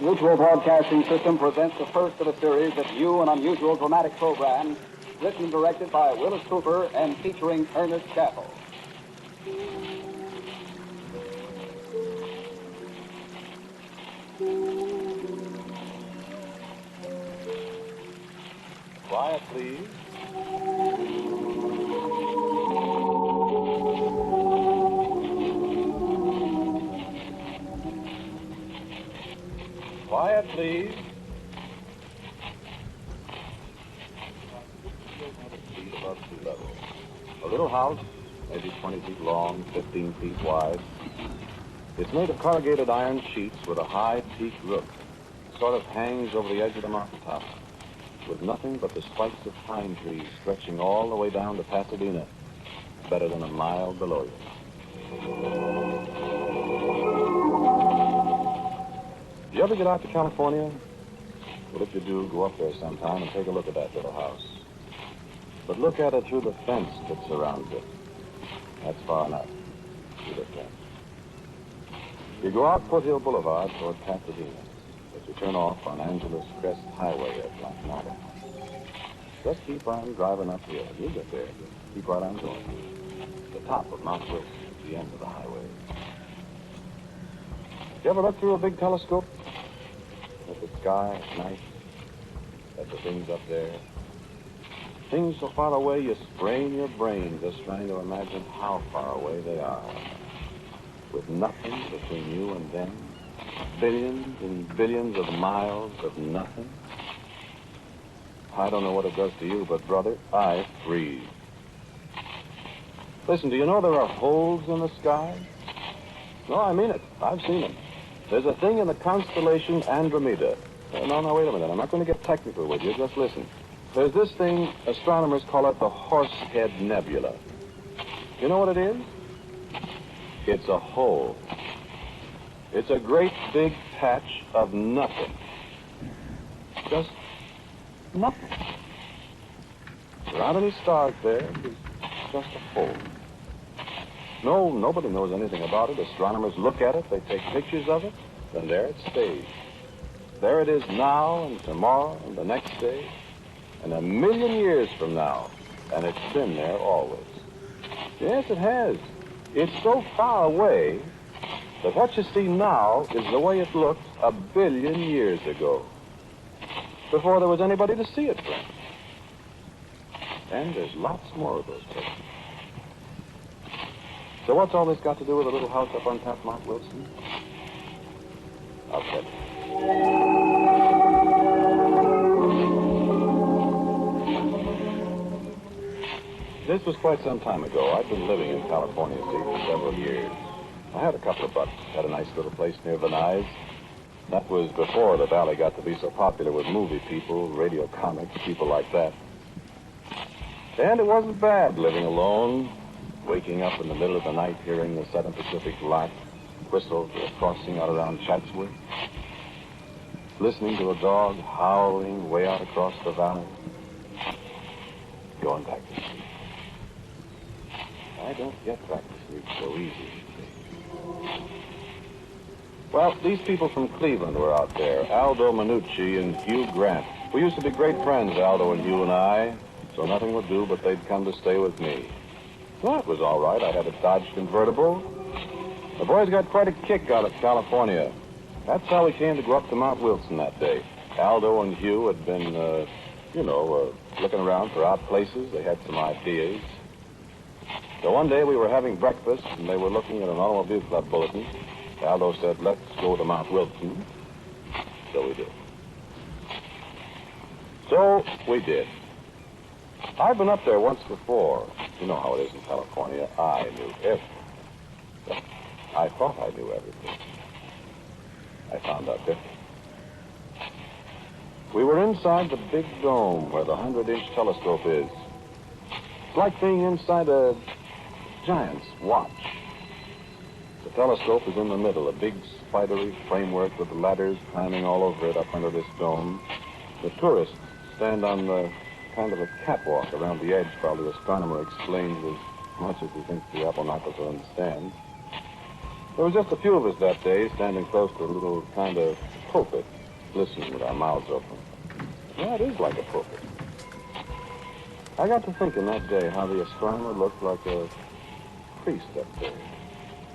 Mutual Broadcasting System presents the first of a series of new and unusual dramatic programs written and directed by Wyllis Cooper and featuring Ernest Chappell. Quiet, please. Quiet, please. Feet above sea level. A little house, maybe 20 feet long, 15 feet wide. It's made of corrugated iron sheets with a high peak roof. It sort of hangs over the edge of the mountaintop, with nothing but the spikes of pine trees stretching all the way down to Pasadena, better than a mile below you. You ever get out to California? Well, if you do, go up there sometime and take a look at that little house. But look at it through the fence that surrounds it. That's far enough, through the fence. You go out Foothill Boulevard toward Pasadena, but you turn off on Angeles Crest Highway at Black Mountain. Just keep on driving uphill. You'll get there. Keep right on going. The top of Mount Wilson is the end of the highway. You ever look through a big telescope? At the sky at night? At the things up there? Things so far away you sprain your brain just trying to imagine how far away they are. With nothing between you and them. Billions and billions of miles of nothing. I don't know what it does to you, but, brother, I freeze. Listen, do you know there are holes in the sky? No, I mean it. I've seen them. There's a thing in the constellation Andromeda. No, wait a minute. I'm not going to get technical with you. Just listen. There's this thing, astronomers call it the Horsehead Nebula. You know what it is? It's a hole. It's a great big patch of nothing. Just nothing. There aren't any stars there. It's just a hole. No, nobody knows anything about it. Astronomers look at it, they take pictures of it, and there it stays. There it is now and tomorrow and the next day and 1,000,000 years from now. And it's been there always. Yes, it has. It's so far away that what you see now is the way it looked 1,000,000,000 years ago, before there was anybody to see it from. And there's lots more of those pictures. So what's all this got to do with a little house up on top of Mount Wilson? I'll tell you. This was quite some time ago. I'd been living in California, see, for several years. I had a couple of bucks, had a nice little place near Venice. That was before the valley got to be so popular with movie people, radio comics, people like that. And it wasn't bad living alone, waking up in the middle of the night hearing the Southern Pacific lark whistle for a crossing out around Chatsworth, listening to a dog howling way out across the valley, going back to sleep. I don't get back to sleep so easy. Well, these people from Cleveland were out there, Aldo Minucci and Hugh Grant. We used to be great friends, Aldo and Hugh and I, so nothing would do but they'd come to stay with me. Well, it was all right. I had a Dodge convertible. The boys got quite a kick out of California. That's how we came to go up to Mount Wilson that day. Aldo and Hugh had been, looking around for odd places. They had some ideas. So one day we were having breakfast, and they were looking at an automobile club bulletin. Aldo said, let's go to Mount Wilson. So we did. I've been up there once before. You know how it is in California. I knew everything. I thought I knew everything. I found out different. We were inside the big dome where the 100-inch telescope is. It's like being inside a giant's watch. The telescope is in the middle, a big spidery framework with ladders climbing all over it up under this dome. The tourists stand on the kind of a catwalk around the edge while the astronomer explains as much as he thinks the apple knockers will understand. There was just a few of us that day, standing close to a little kind of pulpit, listening with our mouths open. Yeah, it is like a pulpit. I got to thinking that day how the astronomer looked like a priest up there.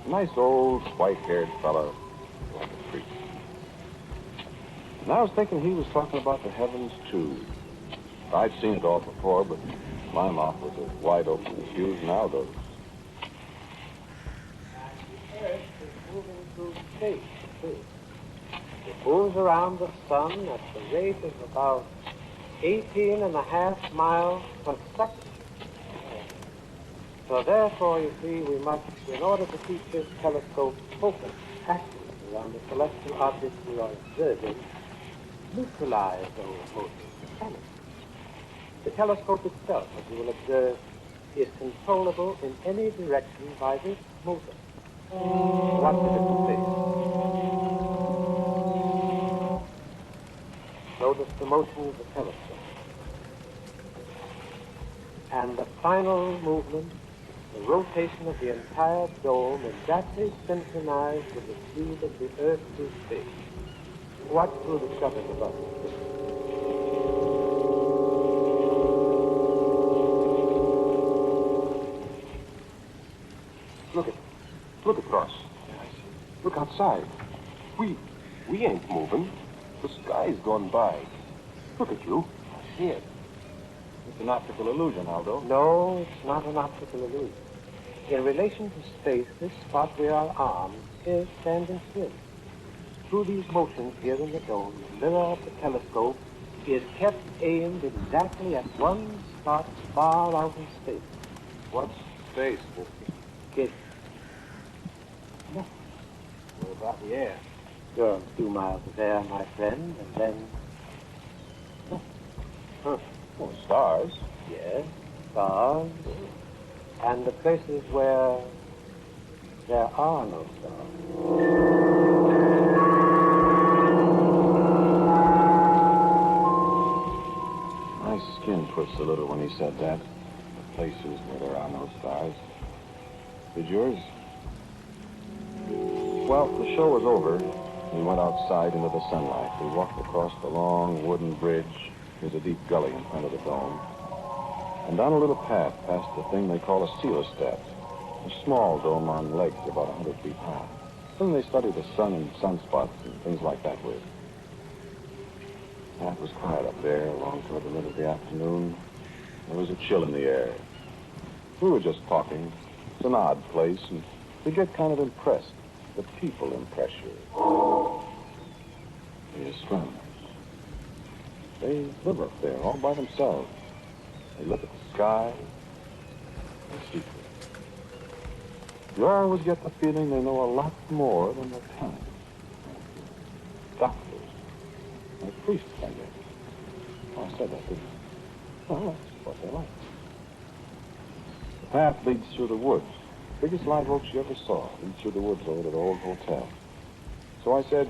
A nice old white-haired fellow, like a priest. And I was thinking he was talking about the heavens, too. I'd seen it all before, but my mouth was as wide open as Hugh's and Aldo's. The Earth is moving through space, too. It moves around the sun at the rate of about 18.5 miles per second. So therefore, you see, we must, in order to keep this telescope focused accurately on the celestial objects we are observing, neutralize those motions mechanically. The telescope itself, as you will observe, is controllable in any direction by this motor. Watch it at the face. Notice the motion of the telescope. And the final movement, the rotation of the entire dome, exactly synchronized with the speed of the Earth through space. Watch through the shutters above it. Look across. Look outside. We ain't moving. The sky's gone by. Look at you. I see it. It's an optical illusion, Aldo. No, it's not an optical illusion. In relation to space, this spot we are on is standing still. Through these motions here in the dome, the mirror of the telescope is kept aimed exactly at one spot far out in space. What's space? Kid. What about the air? Sure, 2 miles of air, my friend, and then... Oh, stars. Yes, stars. And the places where there are no stars. My skin twitched a little when he said that. The places where there are no stars. Did yours? Well, the show was over. We went outside into the sunlight. We walked across the long wooden bridge. There's a deep gully in front of the dome. And down a little path past the thing they call a coelostat. A small dome on legs about 100 feet high. Thing they study the sun and sunspots and things like that with. And it was quiet up there along toward the middle of the afternoon. There was a chill in the air. We were just talking. It's an odd place, and you get kind of impressed. The people impress you. The astronomers. They live up there all by themselves. They look at the sky. They see things. You always get the feeling they know a lot more than they're telling. Doctors. Like priests, I guess. Oh, I said that, didn't I? Well, that's what they're like. The path leads through the woods. Biggest live oaks you ever saw. Leads through the woods over to the old hotel. So I said,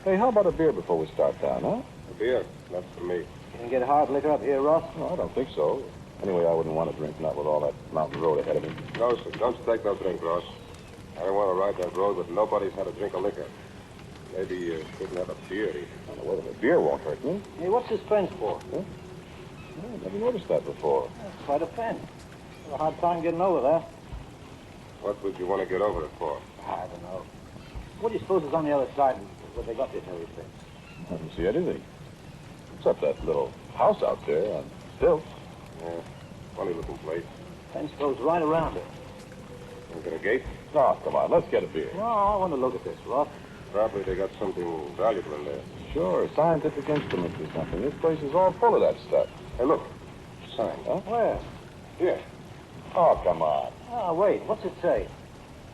hey, how about a beer before we start down, huh? A beer? Not for me. You can get hard liquor up here, Ross? No, I don't think so. Anyway, I wouldn't want to drink, not with all that mountain road ahead of me. No, sir. Don't take no drink, Ross. I don't want to ride that road with nobody's had a drink of liquor. Maybe you couldn't have a beer either. Oh, wait a minute. Beer won't hurt me. Hey, what's this fence for? Huh? No, I never noticed that before. That's quite a fence. Have a hard time getting over that. What would you want to get over it for? I don't know. What do you suppose is on the other side where they got this heavy fence? I don't see anything. Except that little house out there on stilts. Yeah, funny looking place. Fence goes right around it. Want to get a gate? Oh, come on. Let's get a beer. No, I want to look at this, Ross. Probably they got something valuable in there. Sure, scientific instruments or something. This place is all full of that stuff. Hey, look. Sign. Huh? Where? Here. Oh, come on. Oh, wait. What's it say?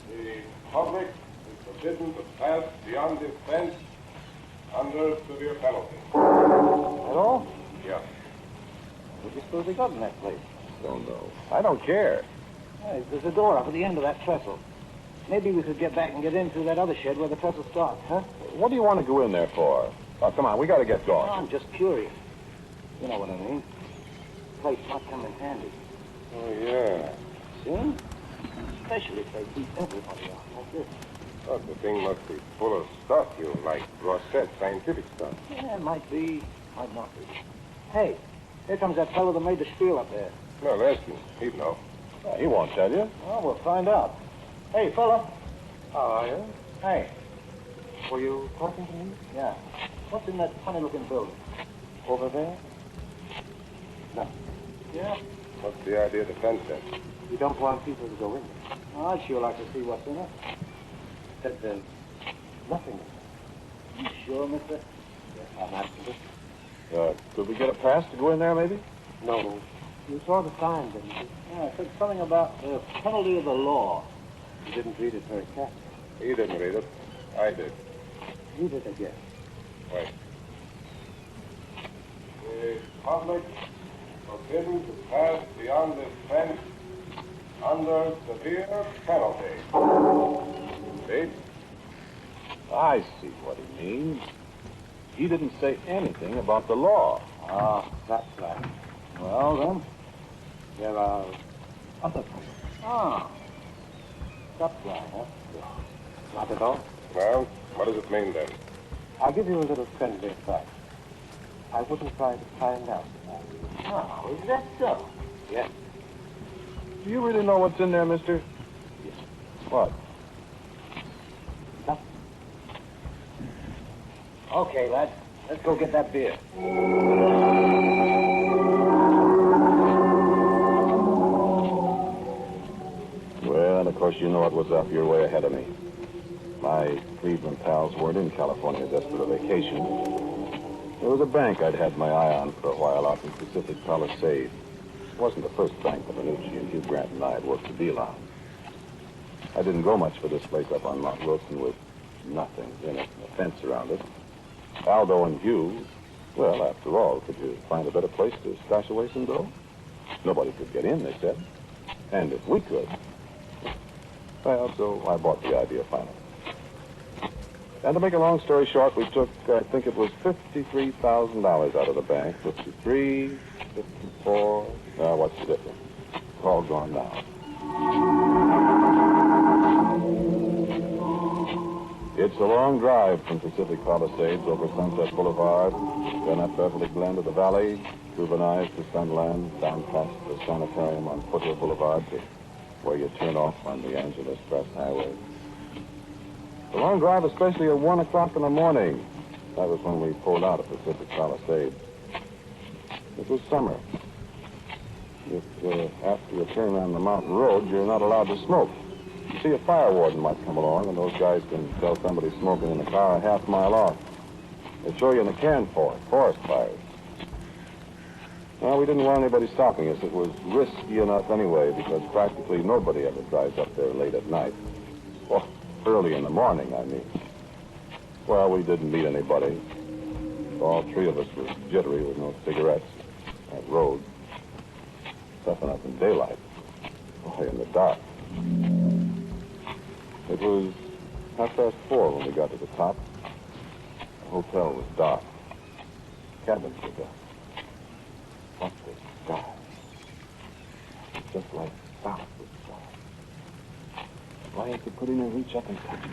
The public is forbidden to pass beyond this fence under severe penalty. At all? Yeah. What do you suppose they got in that place? Don't know. I don't care. Hey, there's a door up at the end of that trestle. Maybe we could get back and get in through that other shed where the trestle starts, huh? What do you want to go in there for? Oh, come on. We got to get going. Oh, I'm just curious. You know what I mean. The place might come in handy. Oh, yeah. See? Especially if they beat everybody out like this. Well, the thing must be full of stuff you like. Ross said, scientific stuff. Yeah, it might be, might not be. Hey, here comes that fellow that made the spiel up there. No, ask him. He'd know. He won't tell you. Well, we'll find out. Hey, fella. How are you? Hey. Were you talking to me? Yeah. What's in that funny-looking building? Over there? No. Yeah? What's the idea of the fence then? You don't want people to go in there. Oh, I'd sure like to see what's in it. Said there's nothing in there. You sure, mister? Yes, I'm absolutely. Could we get a pass to go in there, maybe? No. You saw the sign, didn't you? Yeah, it said something about the penalty of the law. You didn't read it very carefully. He didn't read it. I did. Read it again. Wait. The public forbidden to pass beyond this fence under severe penalty. See? I see what he means. He didn't say anything about the law. Ah, that's right. Well, then, there are other things. Ah. That's right, huh? Not at all. Well, what does it mean then? I'll give you a little friendly advice. I wouldn't try to find out. Oh, is that so? Yes. Do you really know what's in there, mister? Yes. What? Nothing. Okay, lads. Let's go get that beer. Well, of course, you know it was up your way ahead of me. My Cleveland pals weren't in California just for a vacation. There was a bank I'd had my eye on for a while out in Pacific Palisades. It wasn't the first bank that Minucci and Hugh Grant and I had worked a deal on. I didn't go much for this place up on Mount Wilson with nothing in it and a fence around it. Aldo and Hugh, well, after all, could you find a better place to stash away some dough? Nobody could get in, they said. And if we could, well, so I bought the idea finally. And to make a long story short, we took, I think it was $53,000 out of the bank. 53, 54, what's the difference? It's all gone now. It's a long drive from Pacific Palisades over Sunset Boulevard, then up Beverly Glen to the valley, through Venice to Sunland, down past the sanitarium on Foothill Boulevard to where you turn off on the Angeles Express Highway. The long drive, especially at 1 o'clock in the morning. That was when we pulled out of Pacific Palisades. It was summer. If after you turn on the mountain road, you're not allowed to smoke. You see, a fire warden might come along, and those guys can tell somebody smoking in the car a half-mile off. They throw you in the can for it, forest fires. Well, we didn't want anybody stopping us. It was risky enough anyway, because practically nobody ever drives up there late at night. Well, early in the morning, I mean. Well, we didn't meet anybody. All three of us were jittery with no cigarettes. That road, tough enough in daylight. Boy, in the dark. It was 4:30 when we got to the top. The hotel was dark. Cabins were dark. What the sky? It's just like southward sky. Why you could put in and reach up and touch it.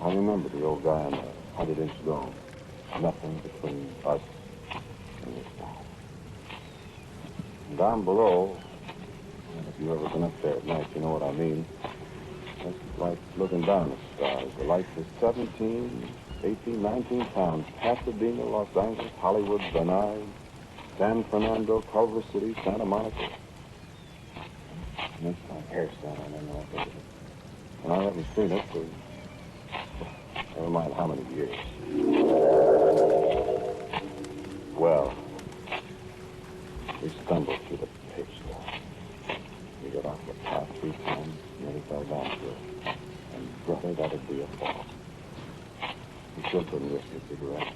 I remember the old guy on the 100-inch dome. Nothing between us and the sky. And down below, and if you've ever been up there at night, you know what I mean. It's like looking down at the stars. The lights are 17, 18, 19 towns. Pasadena, Los Angeles, Hollywood, Venice, San Fernando, Culver City, Santa Monica. Makes my hair stand on end when I think of it. And I haven't seen it for, never mind how many years. Well, we stumbled through the pitch dark. We got off the path 3 times, nearly fell down to it. And brother, that'd be a fall. We still couldn't risk a cigarette.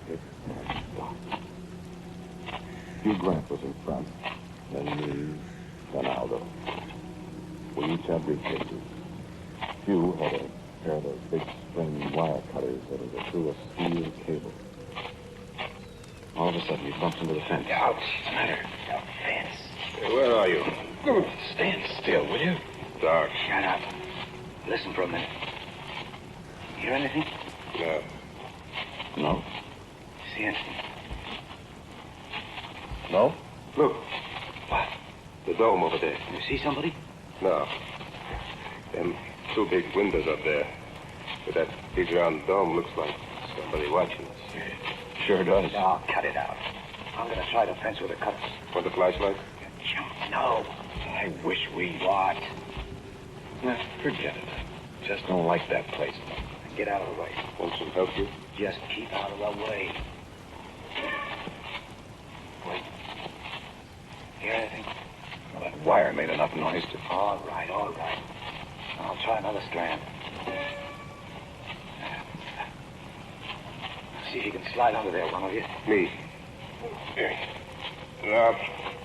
It was dark. Hugh Grant was in front, then me, then Aldo. We each had briefcases. Hugh had a pair of those big spring wire cutters that would go through a steel cable. All of a sudden, he bumps into the fence. Ouch, what's the matter? The fence. Hey, where are you? Stand still, will you? Dark. Shut up. Listen for a minute. Hear anything? No. No? See anything? No? Look, What? the dome over there. You see somebody? No. Them two big windows up there. With that big round dome looks like somebody watching us. Sure does. No, cut it out. I'm going to try the fence with a cutlass. Want the flashlight? No. I wish we... What? Nah, forget it. Just don't like that place. Get out of the way. Want some help, you? Just keep out of the way. Wait. Hear anything? Well, that wire made enough noise to... All right, all right. I'll try another strand. See if you can slide under there, one of you. Me. Here. No,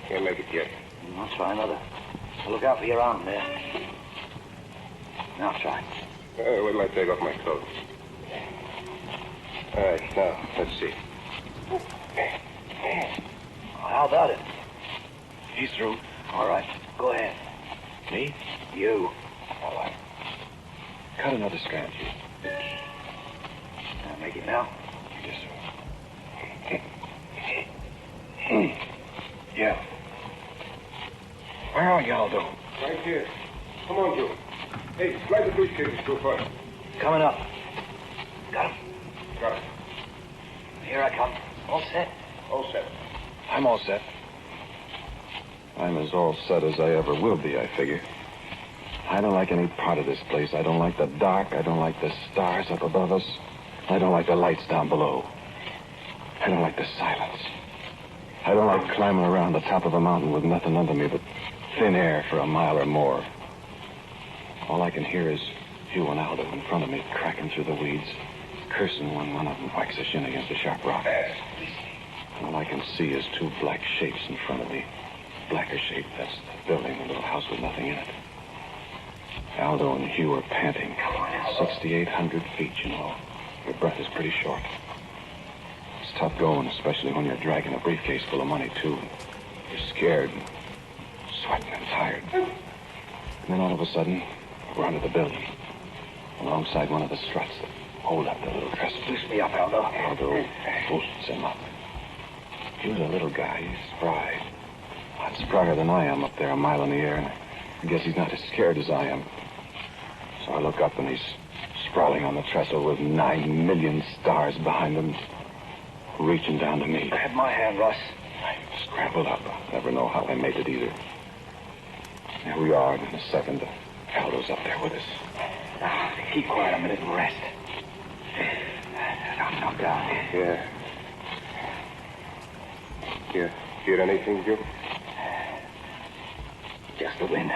can't make it yet. I'll try another. Look out for your arm there. Now try. Wait till I take off my coat. All right, now, let's see. How about it? He's through. All right, go ahead. Me? You. All right. Cut another strand, you. I'll make it now. Yes, sir. Yeah. Where are y'all, though? Right here. Come on, Joe. Hey, slide the briefcase too far. Coming up. Got him. Got it. Here I come. All set? All set. I'm all set. I'm as all set as I ever will be, I figure. I don't like any part of this place. I don't like the dark. I don't like the stars up above us. I don't like the lights down below. I don't like the silence. I don't like climbing around the top of a mountain with nothing under me but thin air for a mile or more. All I can hear is you and Aldo in front of me, cracking through the weeds, cursing when one of them whacks a shin against a sharp rock. And all I can see is two black shapes in front of me. Blacker shape, that's the building, the little house with nothing in it. Aldo and Hugh are panting. 6,800 feet, you know. Your breath is pretty short. It's tough going, especially when you're dragging a briefcase full of money, too. You're scared and sweating and tired. And then all of a sudden, we're under the building, alongside one of the struts that hold up the little trestle. Loose me up, Aldo. Aldo boosts him up. He was a little guy. He's spry. Lots sprier than I am up there a mile in the air, and I guess he's not as scared as I am. So I look up, and he's sprawling on the trestle with 9 million stars behind him, reaching down to me. Grab my hand, Russ. I scrambled up. I'll never know how I made it either. Here we are, and in a second, Aldo's up there with us. Keep quiet a minute and rest. Don't knock down. Yeah. You hear anything, Joe? Just the wind.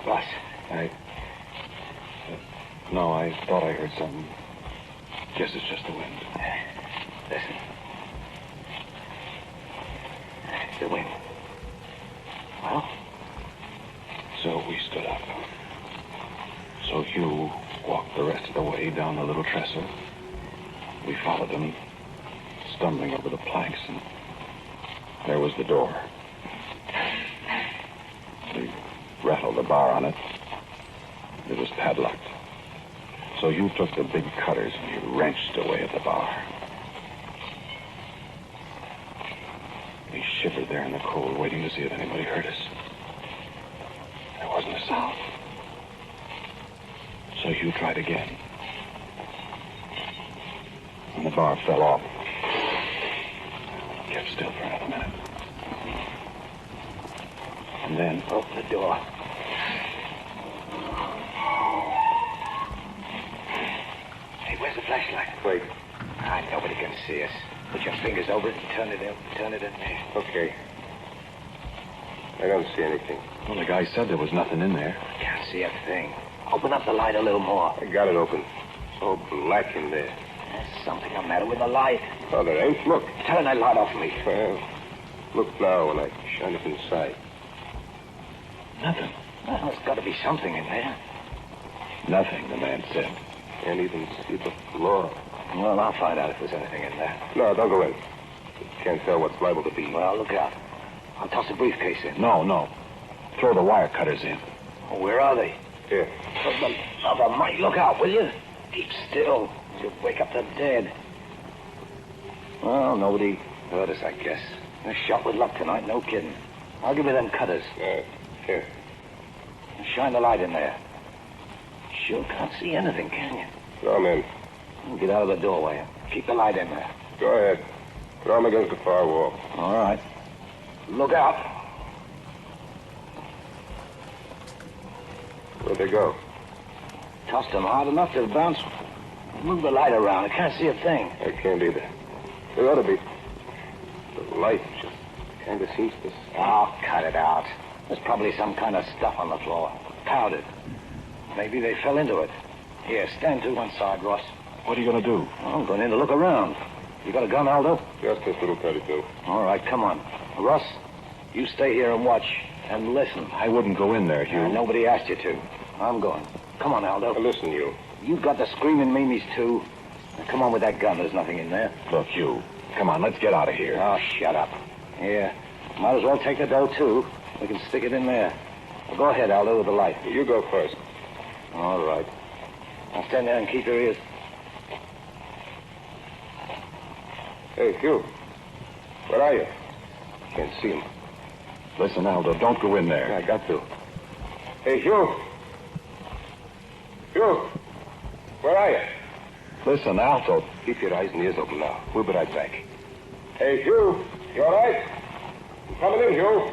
Russ. No, I thought I heard something. Guess it's just the wind. Listen. It's the wind. Well? So we stood up. So Hugh walked the rest of the way down the little trestle. We followed him, stumbling over the planks, and there was the door. We rattled the bar on it. It was padlocked. So Hugh took the big cutters and he wrenched away at the bar. We shivered there in the cold, waiting to see if anybody heard us. There wasn't a sound. So Hugh tried again. And the bar fell off. Kept still for another minute. And then... Open the door. Hey, where's the flashlight? Wait. Nobody can see us. Put your fingers over it and turn it in there. Okay. I don't see anything. Well, the guy said there was nothing in there. Can't see a thing. Open up the light a little more. I got it open. So black in there. There's something the matter with the light. Oh, there ain't. Look. Turn that light off me. Well, look now when I shine it inside. Nothing. Well, there's got to be something in there. Nothing, the man said. Can't even see the floor. Well, I'll find out if there's anything in there. No, don't go in. Can't tell what's liable to be. Well, look out. I'll toss the briefcase in. No. Throw the wire cutters in. Well, where are they? Here. For the love of Mike, look out, will you? Keep still. You'll wake up the dead. Well, nobody heard us, I guess. A shot with luck tonight, no kidding. I'll give you them cutters. Here. Shine the light in there. Sure can't see anything, can you? Throw 'em in. Get out of the doorway. Keep the light in there. Go ahead. Throw 'em against the far wall. All right. Look out. Where'd they go? Tossed them hard enough to bounce. Move the light around. I can't see a thing. I can't either. There ought to be. The light just kind of seems to... Oh, cut it out. There's probably some kind of stuff on the floor. Powdered. Maybe they fell into it. Here, stand to one side, Ross. What are you going to do? Well, I'm going in to look around. You got a gun, Aldo? Just this little 32. All right, come on. Ross, you stay here and watch and listen. I wouldn't go in there, Hugh. Nobody asked you to. I'm going. Come on, Aldo. Now, listen, you. You've got the screaming meanies, too. Now, come on with that gun. There's nothing in there. Look, Hugh. Come on, let's get out of here. Oh, shut up. Yeah. Might as well take the dough, too. We can stick it in there. Well, go ahead, Aldo, with the light. You go first. All right. Now stand there and keep your ears. Hey, Hugh. Where are you? Can't see him. Listen, Aldo, don't go in there. I got to. Hey, Hugh. Hugh. Where are you? Listen, Aldo. Keep your eyes and ears open now. We'll be right back. Hey, Hugh. You all right? I'm coming in, Hugh.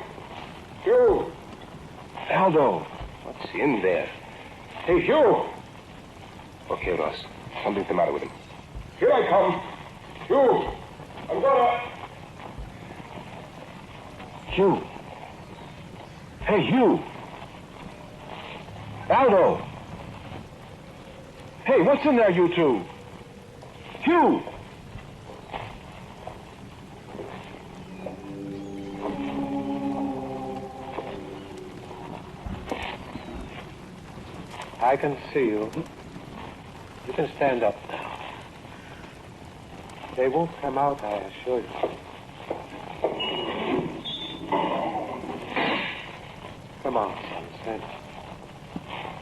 Hugh. Aldo. What's in there? Hey, Hugh. Okay, Ross. Something's the matter with him. Here I come. Hugh. I'm gonna... Hugh. Hey, Hugh. Aldo. Hey, what's in there, you two? Hugh. I can see you. You can stand up now. They won't come out, I assure you. Come on, son, stand up.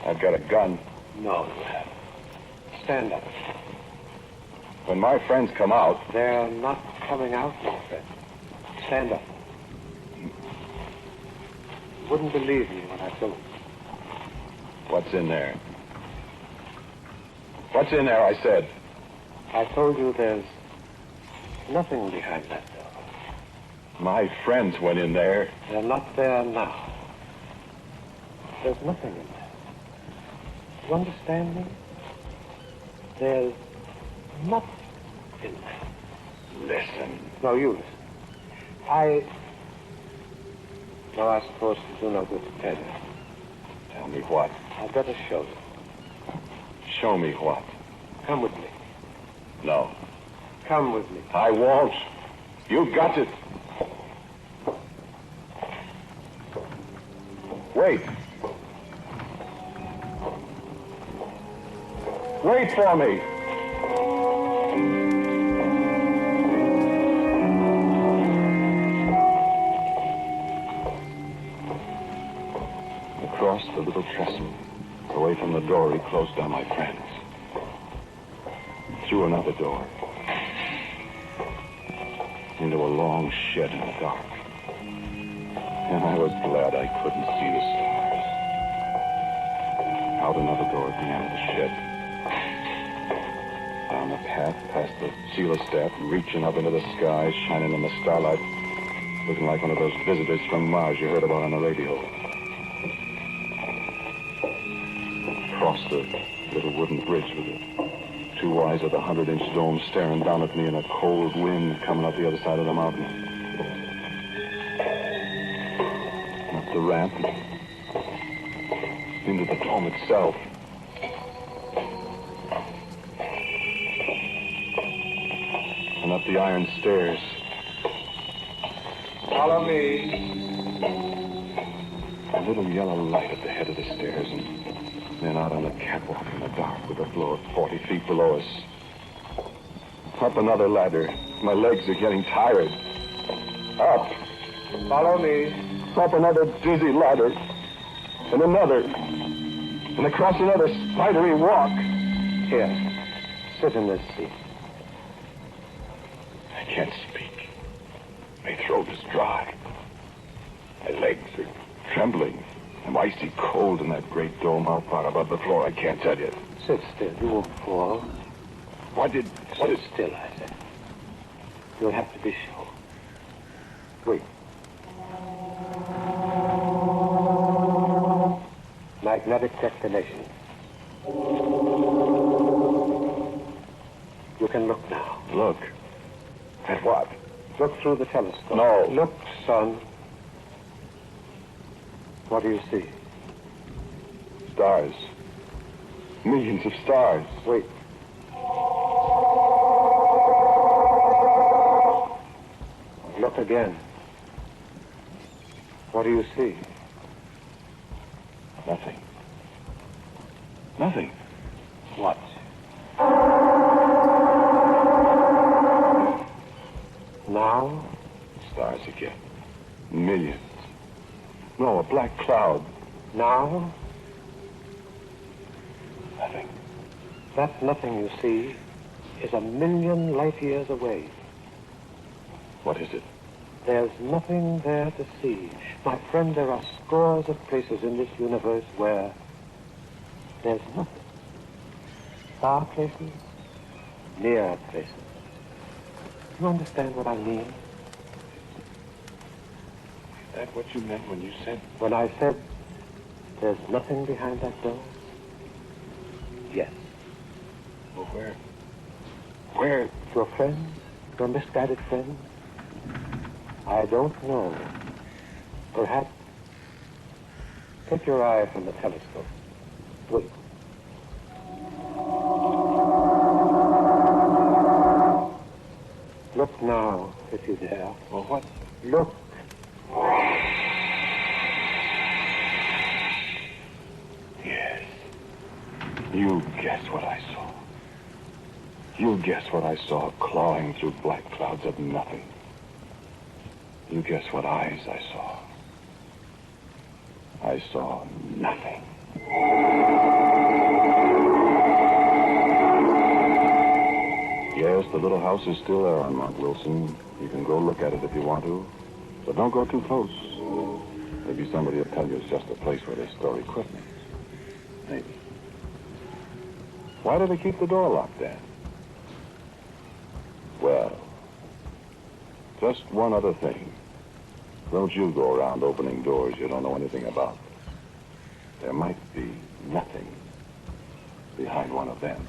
I've got a gun. No, you haven't. Stand up. When my friends come out... They're not coming out, my friend. Stand up. You wouldn't believe me when I told you. What's in there? What's in there, I said? I told you there's nothing behind that door. My friends went in there. They're not there now. There's nothing in there. You understand me? There's nothing in there. Listen. No, you listen. No, I suppose it's no good to tell you. Tell me what? I'd better show you. Show me what? Come with me. No. Come with me. I won't. You got it. Wait. Wait for me. Across the little trestle, away from the door, he closed down my friends. Through another door. Into a long shed in the dark. And I was glad I couldn't see the stars. Out another door at the end of the shed. Down the path past the coelostat, reaching up into the sky, shining in the starlight, looking like one of those visitors from Mars you heard about on the radio. Across the little wooden bridge with the two eyes of the 100-inch dome staring down at me in a cold wind coming up the other side of the mountain. Up the ramp into the dome itself. And up the iron stairs. Follow me. A little yellow light at the head of the stairs, and then out on the catwalk in the dark with the floor 40 feet below us. Up another ladder. My legs are getting tired. Up. Follow me. Up another dizzy ladder. And another. and across another spidery walk. Here, sit in this seat. I can't speak. My throat is dry. My legs are trembling. I'm icy cold in that great dome how far above the floor, I can't tell you. Sit still. You won't fall. Sit still, I said. You'll have to be sure. Wait. Magnetic declination. You can look now. Look. At what? Look through the telescope. No. Look, son. What do you see? Stars. Millions of stars. Wait. Look again. What do you see? Nothing. Nothing. What? Now? Stars again. Millions. No, a black cloud. Now? Nothing. That nothing you see is 1,000,000 light years away. What is it? There's nothing there to see. My friend, there are scores of places in this universe where there's nothing. Far places, near places. You understand what I mean? Is that what you meant when you said? When I said there's nothing behind that door? Yes. Well, where? Where? Your friend? Your misguided friend? I don't know. Perhaps. Take your eye from the telescope. Wait. Look now, if you dare. Well, what? Look. Yes. You guess what I saw. You guess what I saw clawing through black clouds of nothing. You guess what eyes I saw. I saw nothing. Yes, the little house is still there on Mount Wilson. You can go look at it if you want to. But don't go too close. Maybe somebody will tell you it's just a place where they store equipment. Maybe. Why do they keep the door locked then? Well, just one other thing. Don't you go around opening doors you don't know anything about. There might be nothing behind one of them.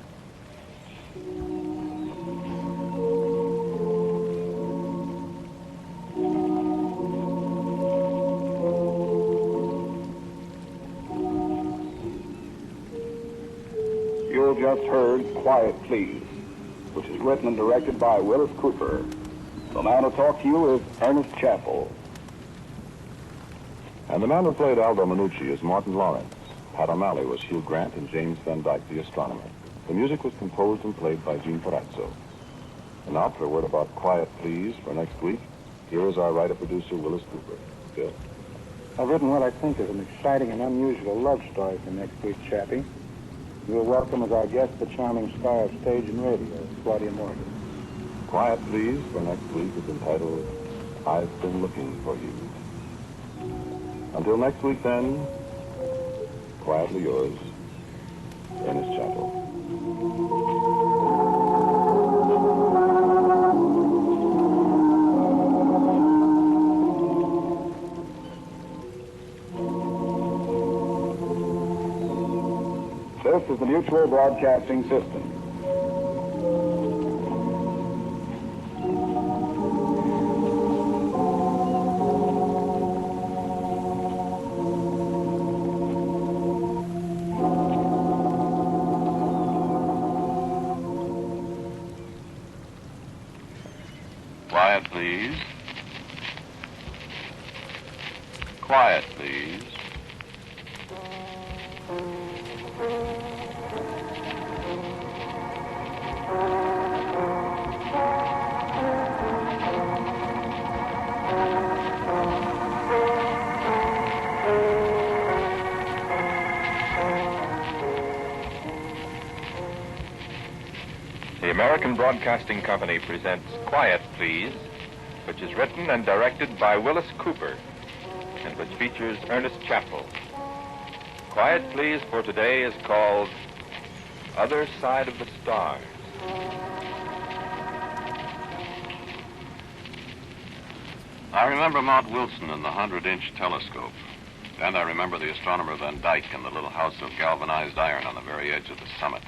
You just heard Quiet Please, which is written and directed by Wyllis Cooper. The man who talked to you is Ernest Chappell. And the man who played Aldo Minucci is Martin Lawrence. Pat O'Malley was Hugh Grant and James Van Dyke, the astronomer. The music was composed and played by Gene Perazzo. And now for a word about Quiet Please for next week, here is our writer-producer, Wyllis Cooper. Bill. I've written what I think is an exciting and unusual love story for next week, Chappie. We'll welcome as our guest the charming star of stage and radio, Claudia Morgan. Quiet Please for next week is entitled, I've Been Looking for You. Until next week, then, quietly yours, Ernest Chappell. This is the Mutual Broadcasting System. Quiet, please. Quiet, please. American Broadcasting Company presents Quiet Please, which is written and directed by Wyllis Cooper, and which features Ernest Chappell. Quiet Please for today is called Other Side of the Stars. I remember Mount Wilson and the 100-inch telescope. And I remember the astronomer Van Dyke and the little house of galvanized iron on the very edge of the summit.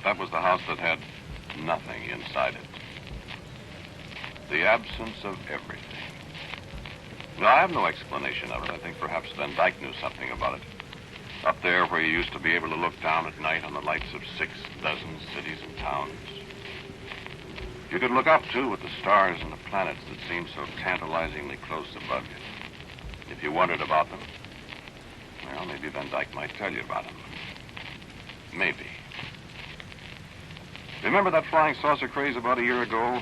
That was the house that had nothing inside it. The absence of everything. No, I have no explanation of it. I think perhaps Van Dyke knew something about it. Up there where you used to be able to look down at night on the lights of 6 dozen cities and towns. You could look up, too, at the stars and the planets that seemed so tantalizingly close above you. If you wondered about them, well, maybe Van Dyke might tell you about them. Maybe. Remember that flying saucer craze about a year ago?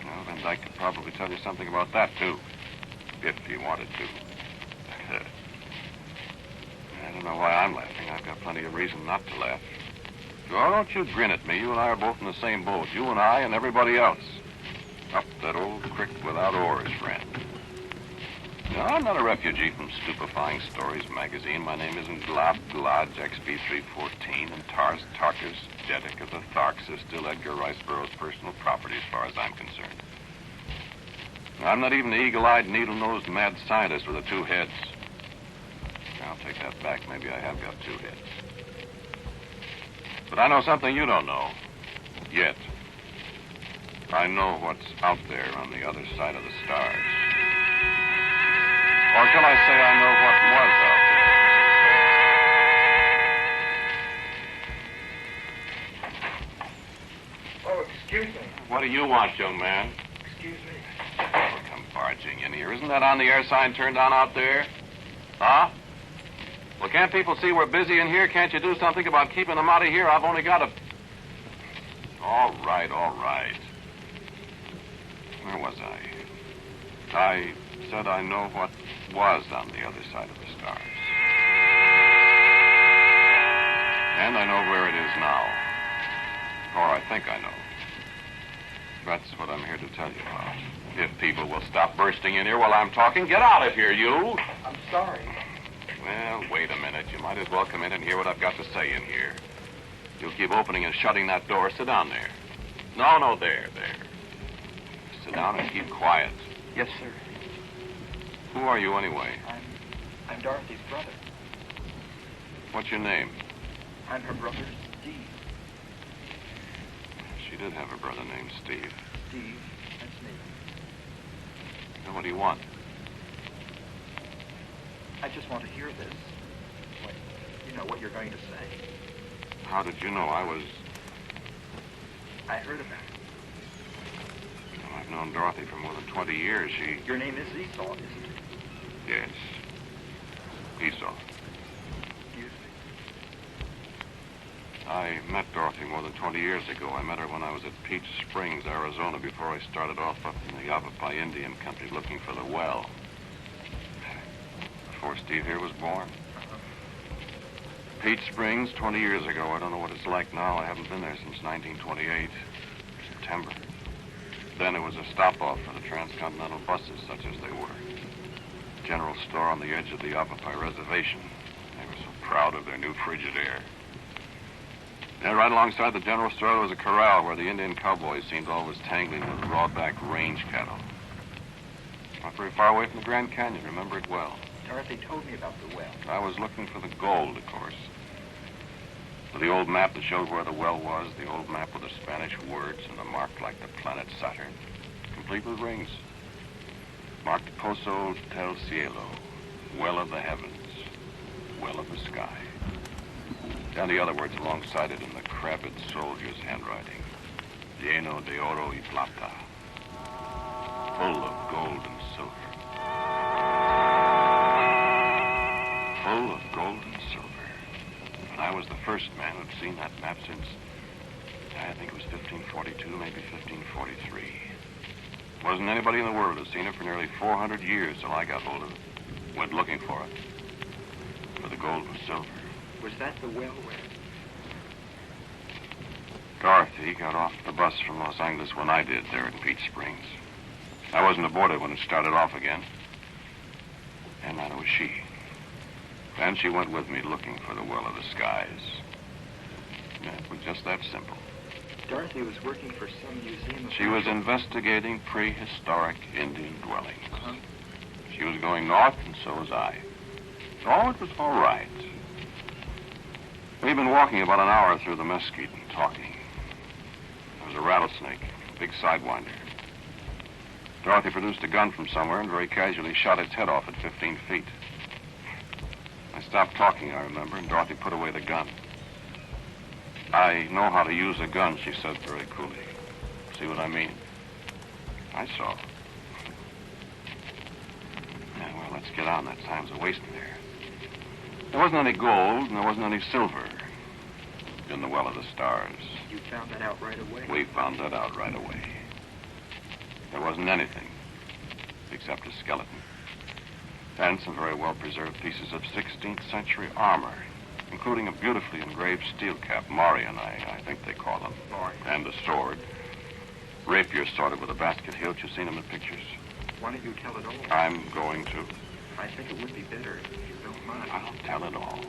Well, Van Dyke could probably tell you something about that, too. If he wanted to. I don't know why I'm laughing. I've got plenty of reason not to laugh. Oh, don't you grin at me. You and I are both in the same boat. You and I and everybody else. Up that old creek without oars, friend. No, I'm not a refugee from Stupefying Stories magazine. My name isn't Glob Glodge XB314, and Tars Tarkus Jetic of the Tharks is still Edgar Rice Burroughs' personal property as far as I'm concerned. I'm not even the eagle-eyed, needle-nosed mad scientist with the 2 heads. I'll take that back. Maybe I have got 2 heads. But I know something you don't know. Yet. I know what's out there on the other side of the stars. Or shall I say I know what was out there? Oh, excuse me. What do you want, young man? Excuse me. Oh, come barging in here. Isn't that on the air sign turned on out there? Huh? Well, can't people see we're busy in here? Can't you do something about keeping them out of here? I've only got a... All right, all right. Where was I? I said I know what was on the other side of the stars. And I know where it is now. Or I think I know. That's what I'm here to tell you about. If people will stop bursting in here while I'm talking, get out of here, you! I'm sorry. Well, wait a minute. You might as well come in and hear what I've got to say in here. You'll keep opening and shutting that door. Sit down there. No, there. Sit down and keep quiet. Yes, sir. Who are you, anyway? I'm Dorothy's brother. What's your name? I'm her brother, Steve. She did have a brother named Steve. Steve, that's me. Now, what do you want? I just want to hear this. You know what you're going to say. How did you know I was... I heard about it. Well, I've known Dorothy for more than 20 years. Your name is Esau, isn't it? Yes. Esau. Excuse me. I met Dorothy more than 20 years ago. I met her when I was at Peach Springs, Arizona, before I started off up in the Yavapai Indian country looking for the well. Before Steve here was born. Peach Springs, 20 years ago. I don't know what it's like now. I haven't been there since 1928, September. Then it was a stop-off for the transcontinental buses, such as they were. General store on the edge of the Yavapai Reservation. They were so proud of their new frigid air. And right alongside the general store, there was a corral where the Indian cowboys seemed always tangling with raw-back range cattle. Not very far away from the Grand Canyon. Remember it well. Dorothy told me about the well. I was looking for the gold, of course. With the old map that showed where the well was, the old map with the Spanish words and the mark like the planet Saturn, complete with rings. Marked Pozo del Cielo, well of the heavens, well of the sky. And the other words alongside it in the crabbed soldier's handwriting. Lleno de oro y plata. Full of gold and silver. Full of gold and silver. And I was the first man who'd seen that map since, I think it was 1542, maybe 1543. Wasn't anybody in the world who'd seen it for nearly 400 years till I got hold of it. Went looking for it. For the gold and silver. Was that the well where... Dorothy. Dorothy got off the bus from Los Angeles when I did there in Peach Springs. I wasn't aboard it when it started off again. And neither was she. Then she went with me looking for the Well of the Skies. Yeah, it was just that simple. Dorothy was working for some museum of... She was investigating prehistoric Indian dwellings. Uh-huh. She was going north, and so was I. Oh, it was all right. We'd been walking about an hour through the mesquite and talking. There was a rattlesnake, a big sidewinder. Dorothy produced a gun from somewhere and very casually shot its head off at 15 feet. I stopped talking, I remember, and Dorothy put away the gun. I know how to use a gun, she said very coolly. See what I mean? I saw. Yeah, well, let's get on. That time's a wasting there. There wasn't any gold, and there wasn't any silver in the Well of the Stars. You found that out right away? We found that out right away. There wasn't anything except a skeleton and some very well-preserved pieces of 16th century armor, including a beautifully engraved steel cap, Morion, I think they call them, and a sword. Rapier sorted with a basket hilt. You've seen them in pictures. Why don't you tell it all? I'm going to. I think it would be better if you don't mind. I'll tell it all.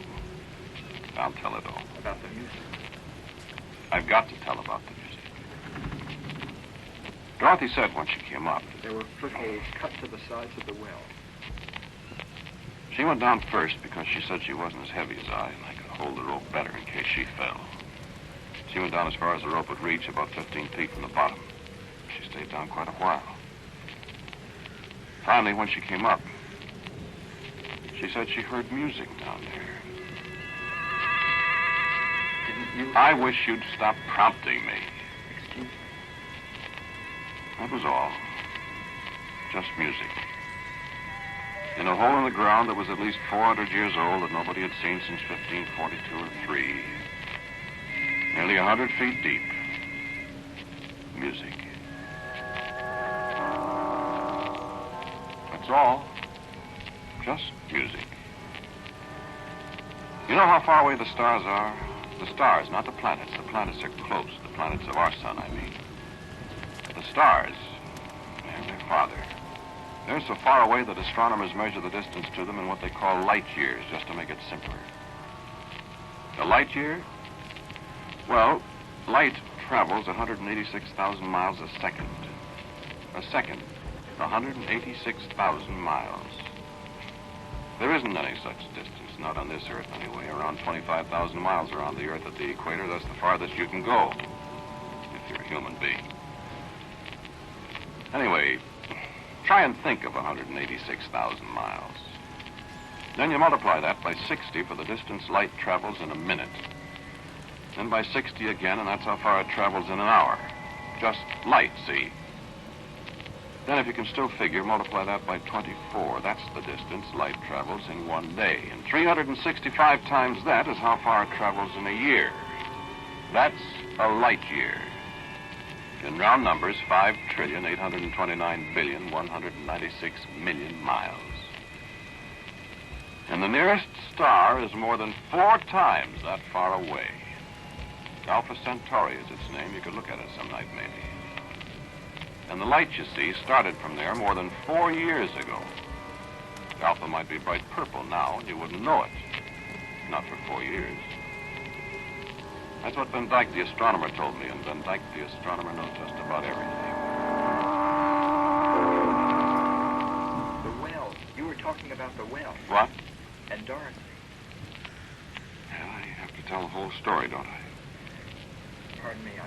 I'll tell it all. About the music. I've got to tell about the music. Dorothy said when she came up. There were footholes cut to the sides of the well. She went down first because she said she wasn't as heavy as I, and I could hold the rope better in case she fell. She went down as far as the rope would reach, about 15 feet from the bottom. She stayed down quite a while. Finally, when she came up, she said she heard music down there. Didn't you? I wish you'd stop prompting me. Excuse me. That was all. Just music. In a hole in the ground that was at least 400 years old that nobody had seen since 1542 or 3. Nearly 100 feet deep. Music. That's all. Just music. You know how far away the stars are? The stars, not the planets. The planets are close. The planets of our sun, I mean. The stars, they're farther. They're so far away that astronomers measure the distance to them in what they call light years, just to make it simpler. A light year? Well, light travels 186,000 miles a second. A second, 186,000 miles. There isn't any such distance, not on this Earth anyway. Around 25,000 miles around the Earth at the equator, that's the farthest you can go, if you're a human being. Anyway, try and think of 186,000 miles. Then you multiply that by 60 for the distance light travels in a minute. Then by 60 again, and that's how far it travels in an hour. Just light, see? Then if you can still figure, multiply that by 24. That's the distance light travels in 1 day. And 365 times that is how far it travels in a year. That's a light year. In round numbers, 5,829,196,000,000 miles. And the nearest star is more than 4 times that far away. Alpha Centauri is its name. You could look at it some night, maybe. And the light, you see, started from there more than 4 years ago. Alpha might be bright purple now, and you wouldn't know it. Not for 4 years. That's what Van Dyke, the astronomer, told me, and Van Dyke, the astronomer, knows just about everything. The well. You were talking about the well. What? And Dorothy. Well, I have to tell the whole story, don't I? Pardon me,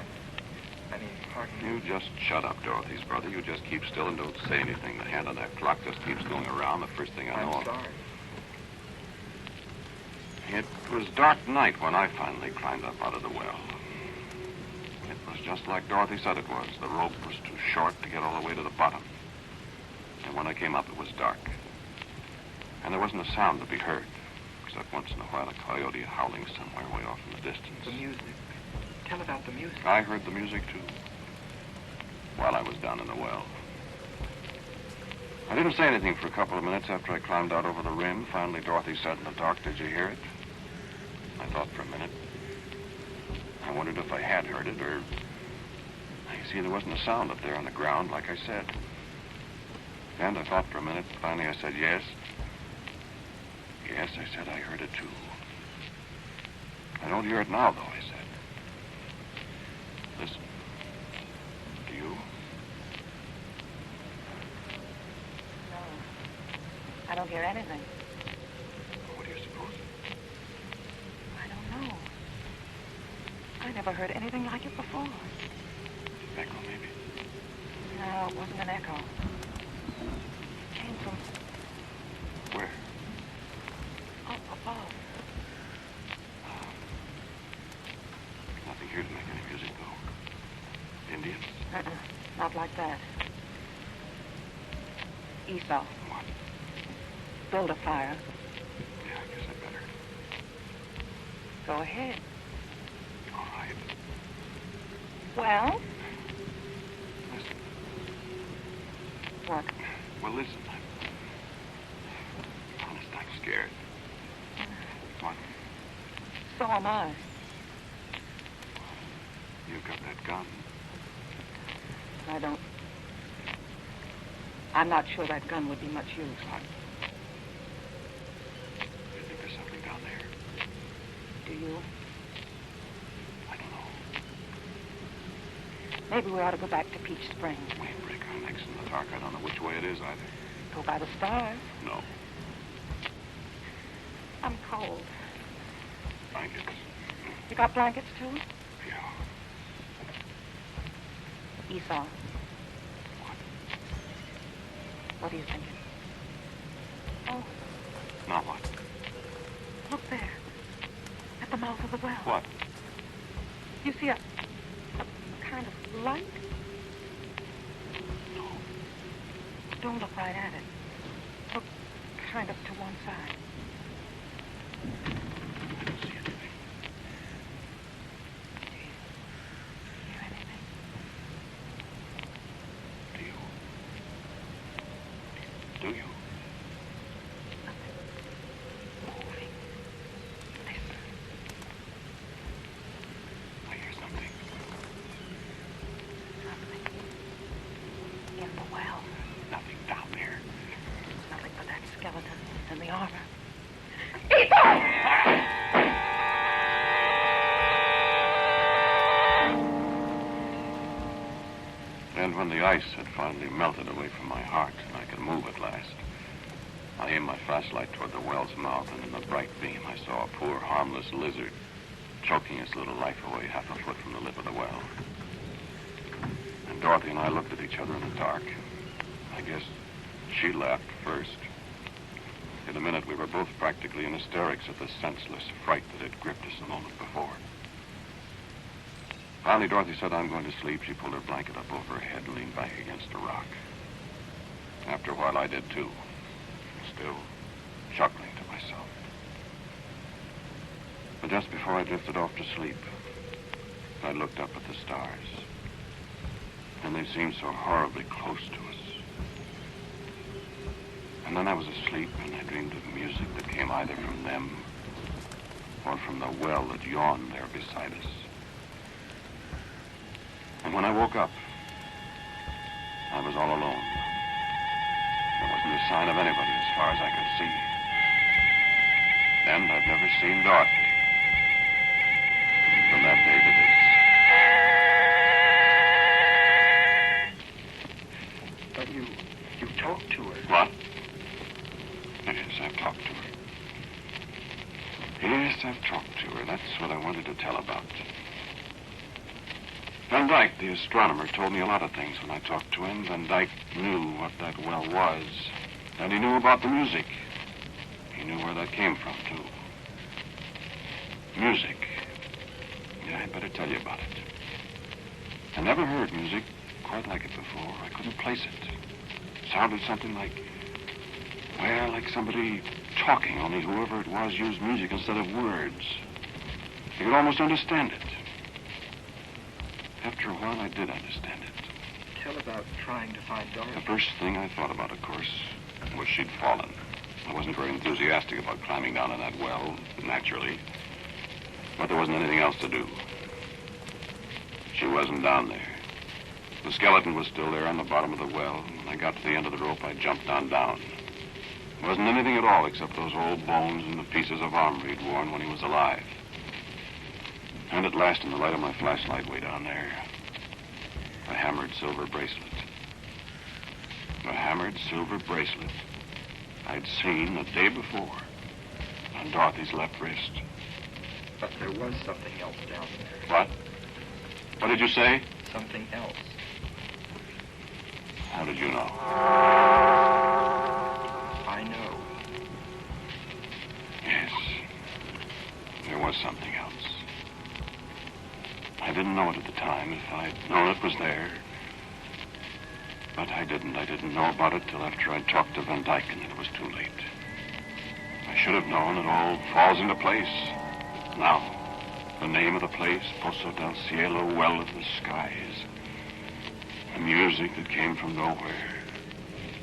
pardon me. You just shut up, Dorothy's brother. You just keep still and don't say anything. The hand on that clock just keeps going around. The first thing I know... I'm sorry. It was dark night when I finally climbed up out of the well. It was just like Dorothy said it was. The rope was too short to get all the way to the bottom. And when I came up, it was dark. And there wasn't a sound to be heard, except once in a while a coyote howling somewhere way off in the distance. The music. Tell about the music. I heard the music, too, while I was down in the well. I didn't say anything for a couple of minutes after I climbed out over the rim. Finally, Dorothy said in the dark, "Did you hear it?" I thought for a minute. I wondered if I had heard it, or You see, there wasn't a sound up there on the ground, like I said. And I thought for a minute. Finally, I said yes. Yes, I said I heard it, too. I don't hear it now, though, I said. Listen. Do you? No. I don't hear anything. What do you suppose? I don't know. I never heard anything like it before. Echo, maybe. No, it wasn't an echo. It came from Where? up above. Nothing here to make any music, though. Indians? Not like that. Esau. What? Build a fire. Yeah, I guess I'd better. Go ahead. All right. Well? Listen. What? Well, listen. Honest, I'm scared. What? So am I. You've got that gun. I don't. I'm not sure that gun would be much use. You think there's something down there? Do you? I don't know. Maybe we ought to go back to Peach Springs. We break our necks in the dark. I don't know which way it is either. Go by the stars. No. I'm cold. Blankets. You got blankets, too? Yeah. Esau. What? What are you thinking? Oh, Now what? look there. At the mouth of the well. What? You see a kind of light? No. Don't look right at it. Look kind of to one side. I don't see anything. Hear anything? Do you? Do you? Moving. Listen. I hear something. Something. In the well. Nothing down there. Nothing but that skeleton and the armor. And when the ice had finally melted away from my heart and I could move at last, I aimed my flashlight toward the well's mouth, and in the bright beam I saw a poor, harmless lizard choking its little life away half a foot from the lip of the well. And Dorothy and I looked at each other in the dark. I guess she laughed first. In a minute, we were both practically in hysterics at the senseless fright that had gripped us a moment before. Finally, Dorothy said, "I'm going to sleep." She pulled her blanket up over her head and leaned back against a rock. After a while, I did too, still chuckling to myself. But just before I drifted off to sleep, I looked up at the stars, and they seemed so horribly close to us. And then I was asleep, and I dreamed of music that came either from them or from the well that yawned there beside us. And when I woke up, I was all alone. There wasn't a sign of anybody as far as I could see. And I've never seen Dorothy from that day to this. But you talked to her. What? Yes, I've talked to her. Yes, I've talked to her. That's what I wanted to tell about. Van Dyke, the astronomer, told me a lot of things when I talked to him. Van Dyke knew what that well was, and he knew about the music. He knew where that came from, too. Music. Yeah, I'd better tell you about it. I never heard music quite like it before. I couldn't place it. It sounded something like, well, like somebody talking, only whoever it was used music instead of words. You could almost understand it. After a while, I did understand it. Tell about trying to find The Dorothy. first thing I thought about, of course, was she'd fallen. I wasn't very enthusiastic about climbing down in that well, naturally. But there wasn't anything else to do. She wasn't down there. The skeleton was still there on the bottom of the well. When I got to the end of the rope, I jumped on down. There wasn't anything at all except those old bones and the pieces of armor he'd worn when he was alive. And at last, in the light of my flashlight way down there, a hammered silver bracelet. A hammered silver bracelet I'd seen the day before on Dorothy's left wrist. But there was something else down there. What? What did you say? Something else. How did you know? I know. Yes. There was something else. I didn't know it at the time. If I'd known it was there. But I didn't. I didn't know about it till after I'd talked to Van Dyke and it was too late. I should have known. It all falls into place. Now, the name of the place, Pozo del Cielo, well of the skies. The music that came from nowhere.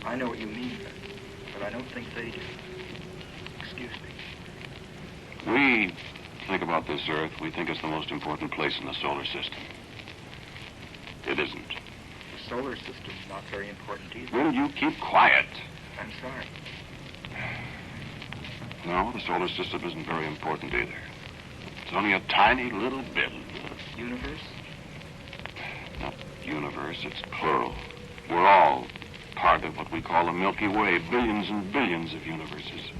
I know what you mean, but I don't think they do. Excuse me. We think about this Earth, we think it's the most important place in the solar system. It isn't. The solar system's not very important either. Will you keep quiet? I'm sorry. No, the solar system isn't very important either. It's only a tiny little bit. Universe? Not universe, it's plural. We're all part of what we call the Milky Way, billions and billions of universes.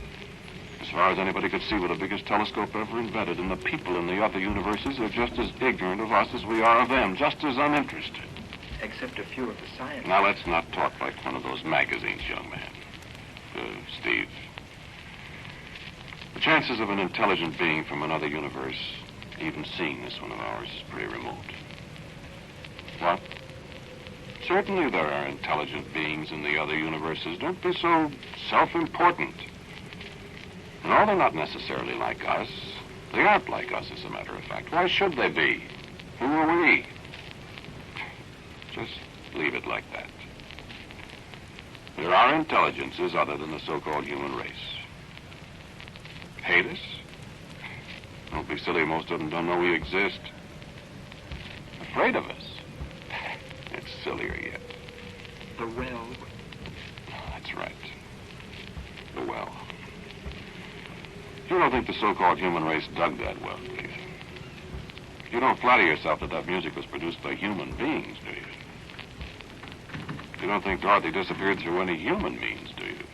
As far as anybody could see with the biggest telescope ever invented, and the people in the other universes are just as ignorant of us as we are of them, just as uninterested. Except a few of the scientists. Now, let's not talk like one of those magazines, young man. Steve. The chances of an intelligent being from another universe even seeing this one of ours is pretty remote. What? Certainly there are intelligent beings in the other universes. Don't be so self-important. No, they're not necessarily like us. They aren't like us, as a matter of fact. Why should they be? Who are we? Just leave it like that. There are intelligences other than the so-called human race. Hate us? Don't be silly, most of them don't know we exist. Afraid of us? It's sillier yet. The well. That's right. The well. You don't think the so-called human race dug that well, do you? You don't flatter yourself that that music was produced by human beings, do you? You don't think Dorothy disappeared through any human means, do you?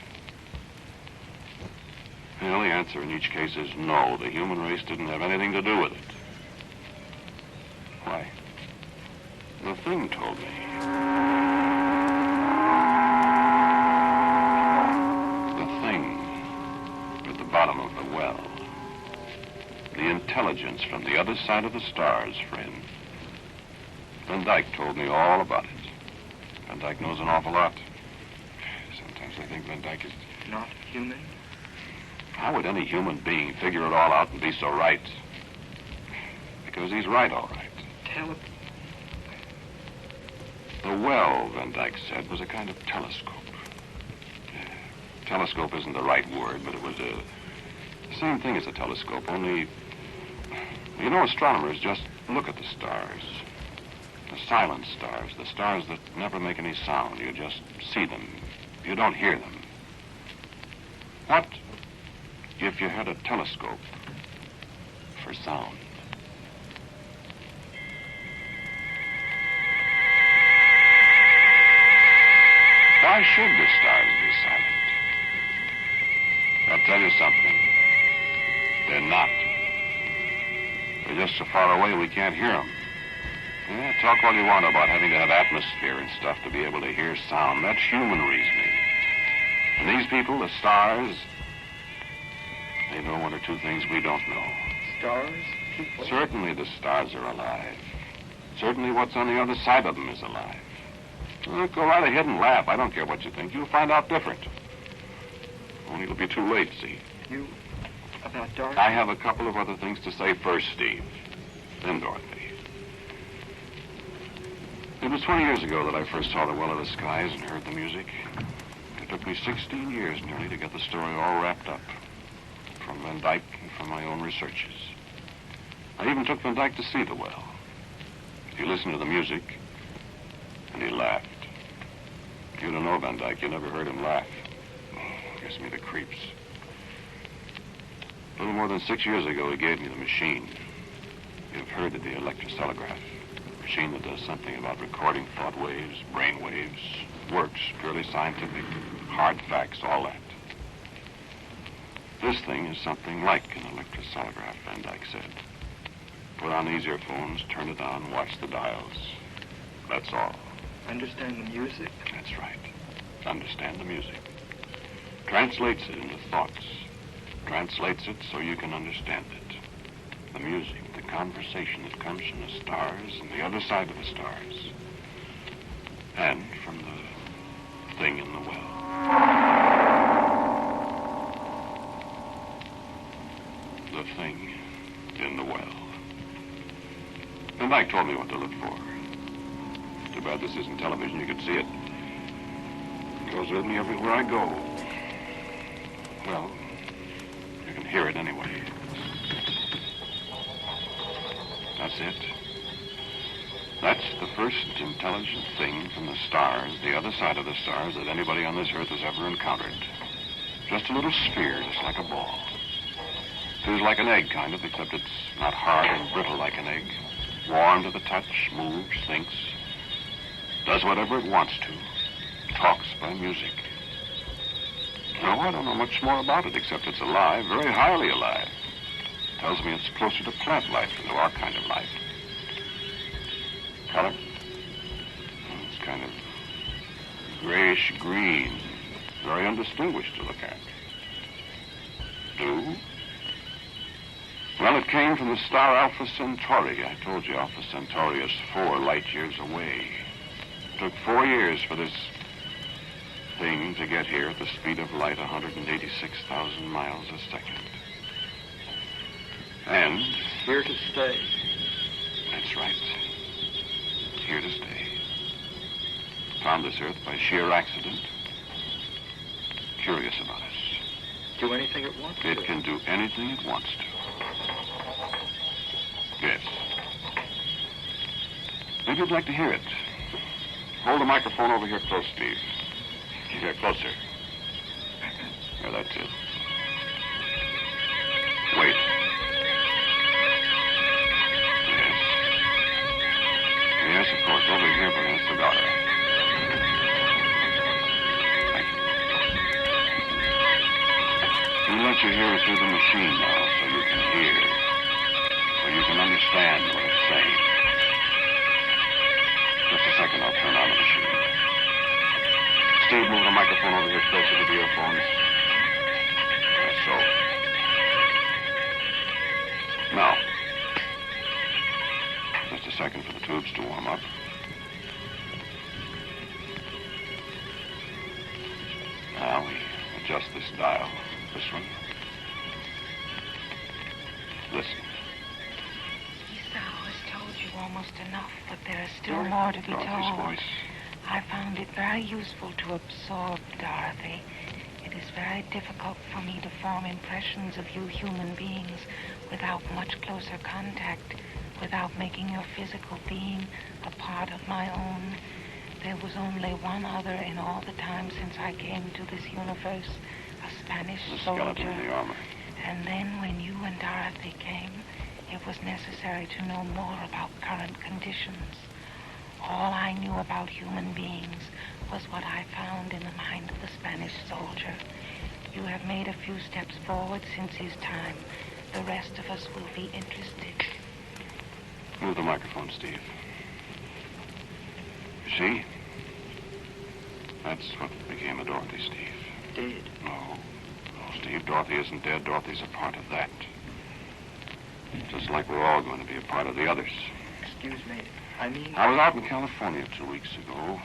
Well, the answer in each case is no. The human race didn't have anything to do with it. Why? The thing told me. The thing at the bottom of the well. The intelligence from the other side of the stars, friend. Van Dyke told me all about it. Van Dyke knows an awful lot. Sometimes I think Van Dyke is... Not human? How would any human being figure it all out and be so right? Because he's right, all right. Tell it. The well, Van Dyke said, was a kind of telescope. Telescope isn't the right word, but it was the same thing as a telescope, only... You know, astronomers just look at the stars. The silent stars, the stars that never make any sound. You just see them. You don't hear them. What if you had a telescope for sound? Why should the stars be silent? I'll tell you something. They're not. They're just so far away we can't hear them. Yeah, talk all you want about having to have atmosphere and stuff to be able to hear sound. That's human reasoning. And these people, the stars, they know one or two things we don't know. Stars? People? Certainly the stars are alive. Certainly what's on the other side of them is alive. Well, go right ahead and laugh. I don't care what you think. You'll find out different. Only it'll be too late, see. You... about Dorothy? I have a couple of other things to say first, Steve. Then Dorothy. It was 20 years ago that I first saw the Well of the Skies and heard the music. It took me 16 years nearly to get the story all wrapped up. From Van Dyke and from my own researches. I even took Van Dyke to see the well. If you listen to the music, And he laughed. You don't know Van Dyke. You never heard him laugh. Gives me the creeps. A little more than 6 years ago, he gave me the machine. You've heard of the electrocelograph. A machine that does something about recording thought waves, brain waves. Works, purely scientific. Hard facts, all that. This thing is something like an electrocelograph, Van Dyke said. Put on these earphones, turn it on, watch the dials. That's all. Understand the music? That's right. Understand the music. Translates it into thoughts. Translates it so you can understand it. The music, the conversation that comes from the stars and the other side of the stars. And from the thing in the well. The thing in the well. And Mike told me what to look for. Too bad this isn't television. You could see it. It goes with me everywhere I go. Well, you can hear it anyway. That's it. That's the first intelligent thing from the stars, the other side of the stars, that anybody on this earth has ever encountered. Just a little sphere, just like a ball. Feels like an egg, kind of, except it's not hard and brittle like an egg. Warm to the touch, moves, thinks, does whatever it wants to, talks by music. No, I don't know much more about it, except it's alive, very highly alive. Tells me it's closer to plant life than to our kind of life. Color? Well, it's kind of grayish green, very undistinguished to look at. Blue? Well, it came from the star Alpha Centauri. I told you Alpha Centauri is 4 light years away. It took 4 years for this thing to get here at the speed of light, 186,000 miles a second. And Here to stay. that's right. Here to stay. Found this Earth by sheer accident. Curious about us. Do anything it wants to. It can do anything it wants to. Yes. Maybe you'd like to hear it. Hold the microphone over here close, Steve. Here, closer. Yeah, that's it. Wait. Yes. Yes, of course. Over here by the cigar. Thank you. We'll let you hear it through the machine now, so you can hear. So you can understand what it's saying. Just a second, I'll turn on the machine. Steve, move the microphone over here closer to the earphones. That's so. Now, just a second for the tubes to warm up. Now we adjust this dial. This one. Listen. Esau has told you almost enough, but there is still more to be Dorothy's told. voice. I found it very useful to absorb Dorothy. It is very difficult for me to form impressions of you human beings without much closer contact, without making your physical being a part of my own. There was only one other in all the time since I came to this universe, a Spanish The soldier. skeleton in the armor. And then when you and Dorothy came, it was necessary to know more about current conditions. All I knew about human beings was what I found in the mind of the Spanish soldier. You have made a few steps forward since his time. The rest of us will be interested. Move the microphone, Steve. You see? That's what became of Dorothy, Steve. Dead. No, Steve, Dorothy isn't dead. Dorothy's a part of that. Just like we're all going to be a part of the others. Excuse me. I mean... I was out in California 2 weeks ago.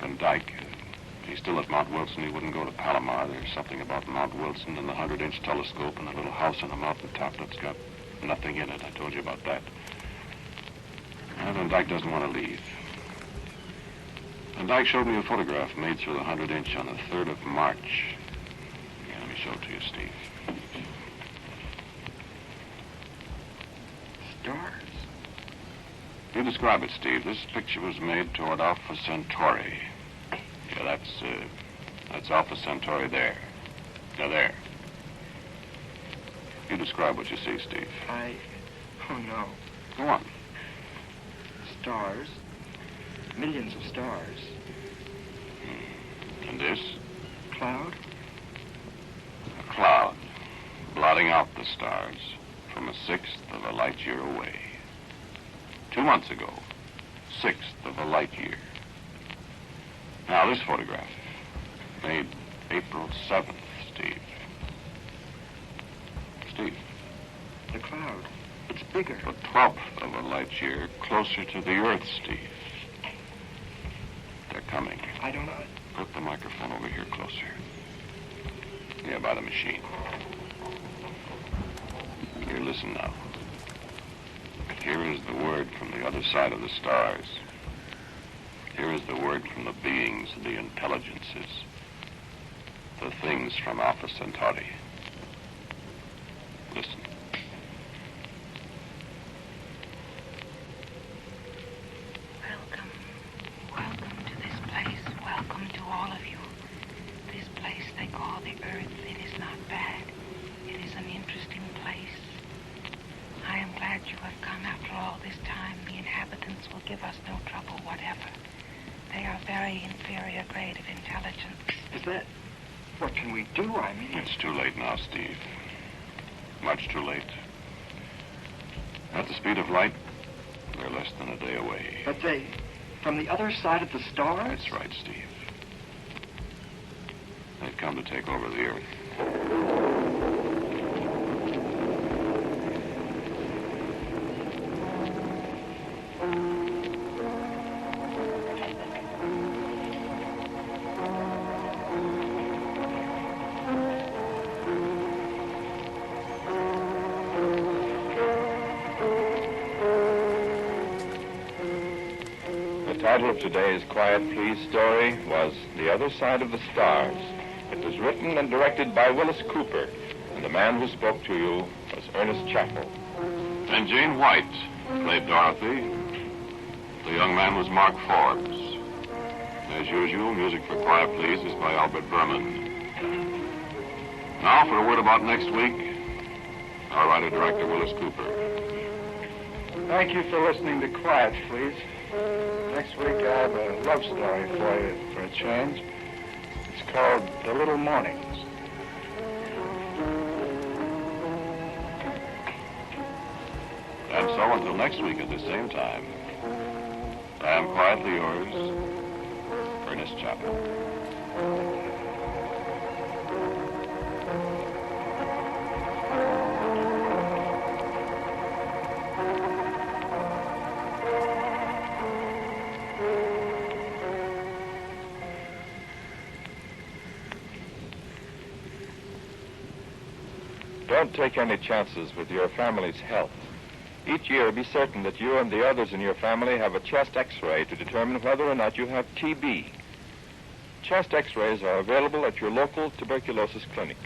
Van Dyke, he's still at Mount Wilson. He wouldn't go to Palomar. There's something about Mount Wilson and the 100-inch telescope and the little house on a mountain top that's got nothing in it. I told you about that. And Van Dyke doesn't want to leave. Van Dyke showed me a photograph made through the 100-inch on the 3rd of March. Yeah, let me show it to you, Steve. Stars. You describe it, Steve. This picture was made toward Alpha Centauri. Yeah, that's Alpha Centauri there. Now, there. You describe what you see, Steve. Oh, no. Go on. Stars. Millions of stars. And this? Cloud? A cloud, blotting out the stars from a sixth of a light year away. 2 months ago, sixth of a light year. Now, this photograph, made April 7th, Steve. Steve. The cloud. It's bigger. The 12th of a light year closer to the Earth, Steve. They're coming. I don't know. Put the microphone over here closer. Yeah, by the machine. Here, listen now. Here is the word from the other side of the stars. Here is the word from the beings, the intelligences, the things from Alpha Centauri. Listen. Welcome to this place. Welcome to all of you. This place they call the Earth, it is not bad. It is an interesting place. I am glad you have come after all this time. The inhabitants will give us no trouble whatever. They are very inferior grade of intelligence. Is that... What can we do? I mean... It's too late now, Steve. Much too late. At the speed of light, we're less than a day away. But they... From the other side of the stars? That's right, Steve. They've come to take over the Earth. The title of today's Quiet Please story was The Other Side of the Stars. It was written and directed by Wyllis Cooper, and the man who spoke to you was Ernest Chappell. And Jane White played Dorothy. The young man was Mark Forbes. As usual, music for Quiet Please is by Albert Berman. Now for a word about next week, our writer-director Wyllis Cooper. Thank you for listening to Quiet, Please. Next week I have a love story for you for a change. It's called The Little Mornings. And so until next week at the same time, I am quietly yours, Ernest Chappell. Don't take any chances with your family's health. Each year, be certain that you and the others in your family have a chest X-ray to determine whether or not you have TB. Chest X-rays are available at your local tuberculosis clinic.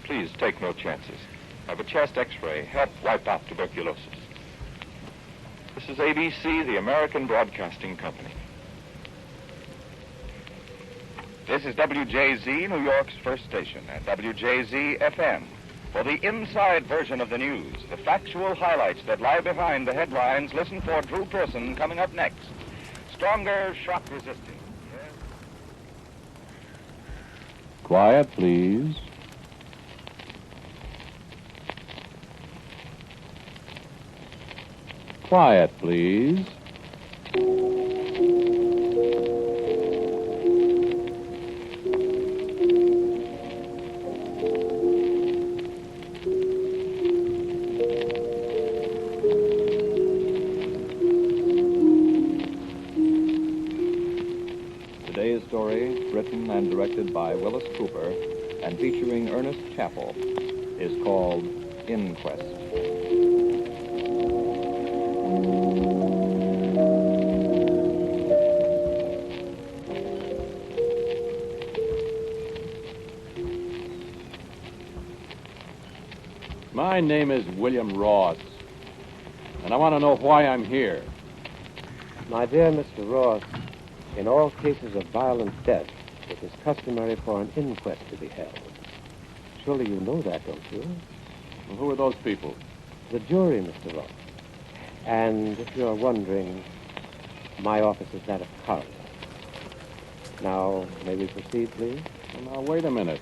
Please take no chances. Have a chest X-ray. Help wipe out tuberculosis. This is ABC, the American Broadcasting Company. This is WJZ, New York's first station, and WJZ-FM. For the inside version of the news, the factual highlights that lie behind the headlines, listen for Drew Pearson coming up next. Stronger, shock-resistant. Yes. Quiet, please. Quiet, please. Today's story, written and directed by Wyllis Cooper and featuring Ernest Chappell, is called Inquest. My name is William Ross, and I want to know why I'm here. My dear Mr. Ross, in all cases of violent death, it is customary for an inquest to be held. Surely you know that, don't you? Well, who are those people? The jury, Mr. Ross. And if you're wondering, my office is that of coroner. Now, may we proceed, please? Well, now, wait a minute.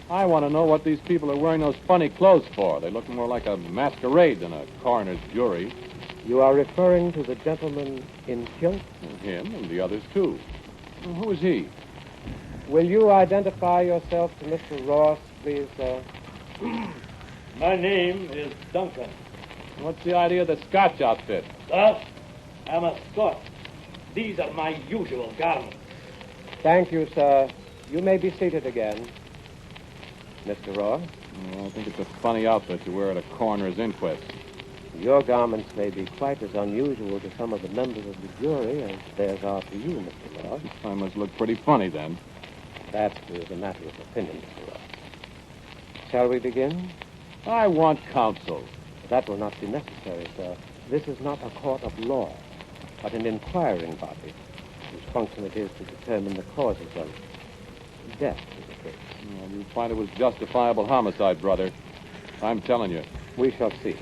I want to know what these people are wearing those funny clothes for. They look more like a masquerade than a coroner's jury. You are referring to the gentleman in kilt? Him and the others, too. Well, who is he? Will you identify yourself to Mr. Ross, please, sir? My name is Duncan. What's the idea of the Scotch outfit? Thus, I'm a Scot. These are my usual garments. Thank you, sir. You may be seated again. Mr. Ross? Well, I think it's a funny outfit to wear at a coroner's inquest. Your garments may be quite as unusual to some of the members of the jury as theirs are to you, Mr. Ross. I must look pretty funny, then. That is a matter of opinion, Mr. Ross. Shall we begin? I want counsel. That will not be necessary, sir. This is not a court of law, but an inquiring body whose function it is to determine the causes of death in the case. Well, you find it was justifiable homicide, brother. I'm telling you. We shall see.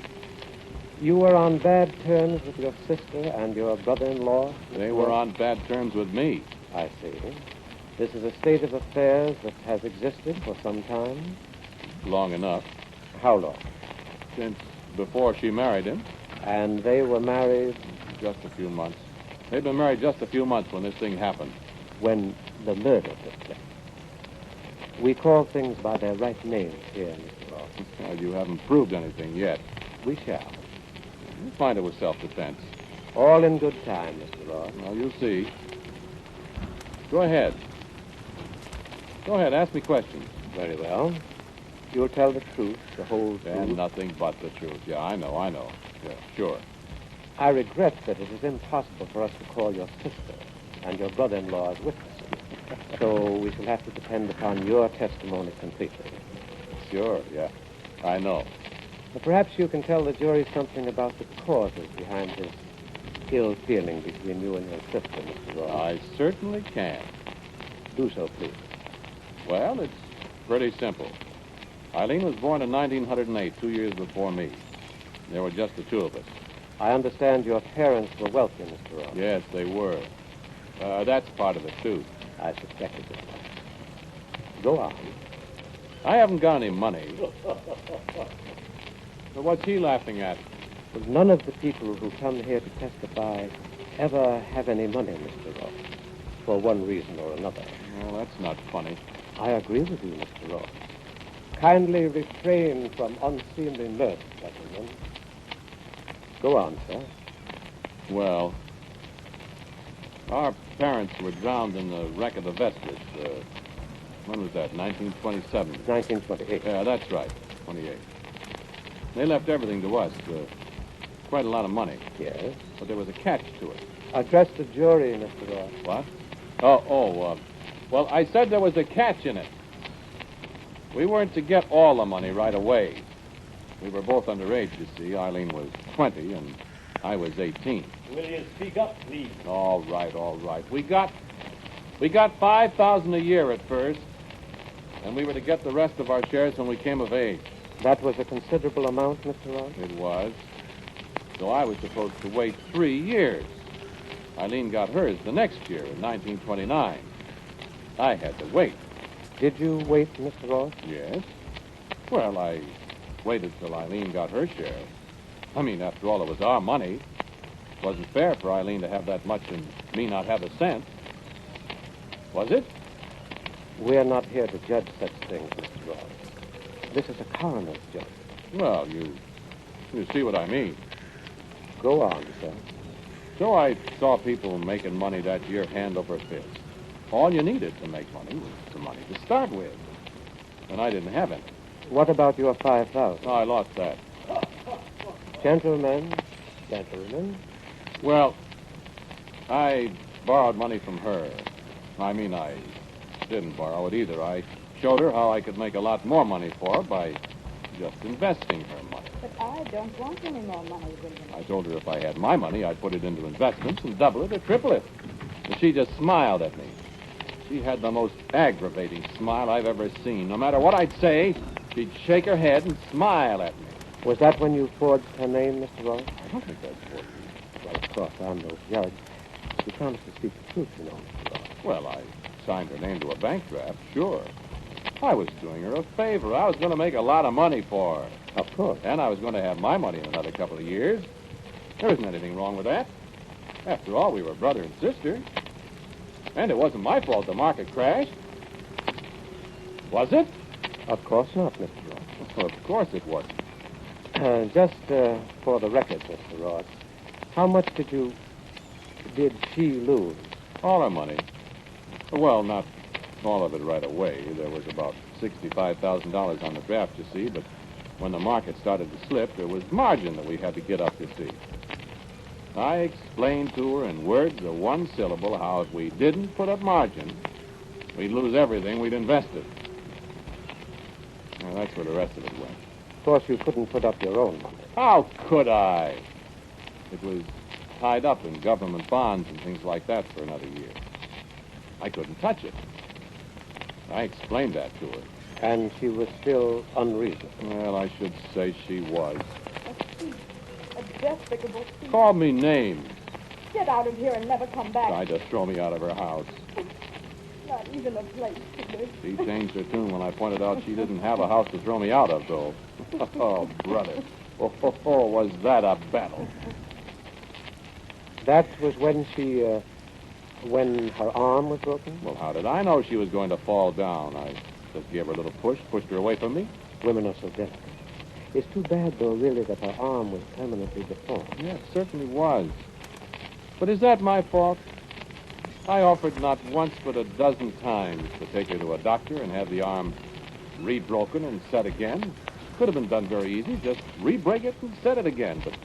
You were on bad terms with your sister and your brother-in-law? They were on bad terms with me. I see. This is a state of affairs that has existed for some time? Long enough. How long? Since before she married him. And they were married? Just a few months. They'd been married just a few months when this thing happened. When the murder took place. We call things by their right names here, Mr. Ross. Well, you haven't proved anything yet. We shall. You find it was self-defense. All in good time, Mr. Ross. Well, you'll see. Go ahead. Go ahead, ask me questions. Very well. You'll tell the truth, the whole truth. And nothing but the truth. Yeah, I know. Yeah, sure. I regret that it is impossible for us to call your sister and your brother-in-law as witnesses. So we shall have to depend upon your testimony completely. Sure, yeah. I know. But perhaps you can tell the jury something about the causes behind this ill feeling between you and your sister, Mr. Ross. I certainly can. Do so, please. Well, it's pretty simple. Eileen was born in 1908, 2 years before me. There were just the two of us. I understand your parents were wealthy, Mr. Ross. Yes, they were. That's part of it, too. I suspected it. Go on. I haven't got any money. So what's he laughing at? Well, none of the people who come here to testify ever have any money, Mr. Ross, for one reason or another. Well, that's not funny. I agree with you, Mr. Ross. Kindly refrain from unseemly mirth, gentlemen. Go on, sir. Well, our parents were drowned in the wreck of the Vestas. When was that? 1927? 1928. Yeah, that's right. 28. They left everything to us. Quite a lot of money. Yes. But there was a catch to it. Address the jury, Mr. Ross. What? Well, I said there was a catch in it. We weren't to get all the money right away. We were both underage, you see. Eileen was 20 and I was 18. Will you speak up, please? All right. We got $5,000 a year at first, and we were to get the rest of our shares when we came of age. That was a considerable amount, Mr. Ross? It was. So I was supposed to wait 3 years. Eileen got hers the next year, in 1929. I had to wait. Did you wait, Mr. Ross? Yes. Well, I waited till Eileen got her share. I mean, after all, it was our money. It wasn't fair for Eileen to have that much and me not have a cent. Was it? We're not here to judge such things, Mr. Ross. This is a coroner's judge. Well, you see what I mean. Go on, sir. So I saw people making money that year hand over fist. All you needed to make money was the money to start with. And I didn't have any. What about your $5,000? Oh, I lost that. Gentlemen. Well, I borrowed money from her. I mean, I didn't borrow it either. I showed her how I could make a lot more money for her by just investing her money. But I don't want any more money, William. I told her if I had my money, I'd put it into investments and double it or triple it. And she just smiled at me. She had the most aggravating smile I've ever seen. No matter what I'd say, she'd shake her head and smile at me. Was that when you forged her name, Mr. Ross? I don't think that's forged. Well, of course, I'm no judge. You promised to speak the truth, you know, Mr. Ross. Well, I signed her name to a bank draft, sure. I was doing her a favor. I was going to make a lot of money for her. Of course. And I was going to have my money in another couple of years. There isn't anything wrong with that. After all, we were brother and sister. And it wasn't my fault the market crashed. Was it? Of course not, Mr. Ross. Well, of course it wasn't. Just for the record, Mr. Ross, how much did she lose? All her money. Well, not all of it right away. There was about $65,000 on the draft, you see, but when the market started to slip, there was margin that we had to get up, you see. I explained to her in words of one syllable how if we didn't put up margin, we'd lose everything we'd invested. Well, that's where the rest of it went. Of course, you couldn't put up your own money. How could I? It was tied up in government bonds and things like that for another year. I couldn't touch it. I explained that to her. And she was still unreasonable. Well, I should say she was. A thief. A despicable thief. Called me names. Get out of here and never come back. Tried to throw me out of her house. Not even a place to live. She changed her tune when I pointed out she didn't have a house to throw me out of, though. Oh, brother. Oh, was that a battle. That was when when her arm was broken? Well, how did I know she was going to fall down? I just gave her a little push, pushed her away from me. Women are so delicate. It's too bad, though, really, that her arm was permanently deformed. Yeah, it certainly was. But is that my fault? I offered not once but a dozen times to take her to a doctor and have the arm re-broken and set again. Could have been done very easy. Just re-break it and set it again. But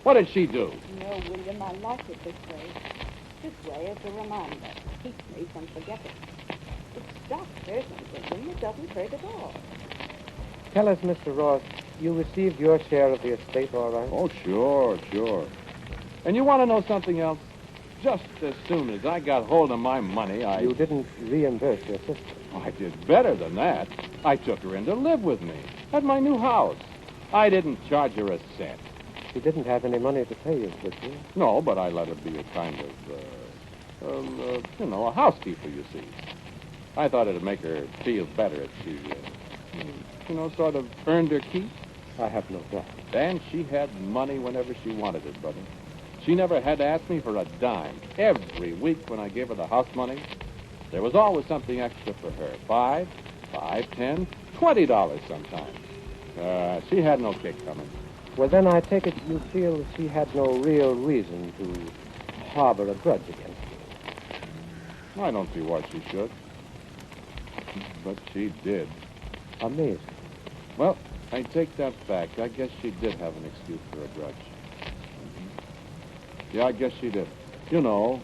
what did she do? No, William, I like it this way. This way is a reminder. Keeps me from forgetting. It stops hurting, William. It doesn't hurt at all. Tell us, Mr. Ross, you received your share of the estate, all right? Oh, sure. And you want to know something else? Just as soon as I got hold of my money, You didn't reimburse your sister. I did better than that. I took her in to live with me at my new house. I didn't charge her a cent. She didn't have any money to pay you, did she? No, but I let her be a kind of, a housekeeper, you see. I thought it'd make her feel better if she, sort of earned her keep. I have no doubt. And she had money whenever she wanted it, brother. She never had to ask me for a dime. Every week when I gave her the house money, there was always something extra for her. $5, $10, $20 sometimes. She had no kick coming. Well, then I take it you feel she had no real reason to harbor a grudge against you. I don't see why she should. But she did. Amazing. Well, I take that back. I guess she did have an excuse for a grudge. Yeah, I guess she did. You know,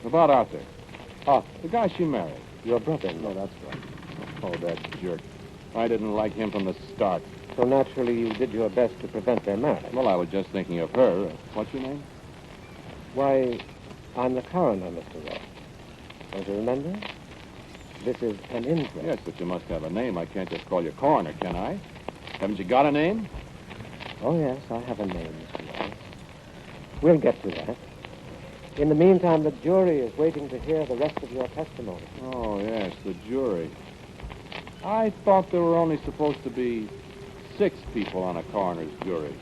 about Arthur. Arthur? The guy she married. Your brother? No, that's right. Oh, that jerk. I didn't like him from the start. So naturally you did your best to prevent their marriage. Well, I was just thinking of her. What's your name? Why, I'm the coroner, Mr. Ross. Don't you remember? This is an inquest. Yes, but you must have a name. I can't just call you coroner, can I? Haven't you got a name? Oh, yes, I have a name, Mr. Ross. We'll get to that. In the meantime, the jury is waiting to hear the rest of your testimony. Oh, yes, the jury. I thought there were only supposed to be 6 people on a coroner's jury.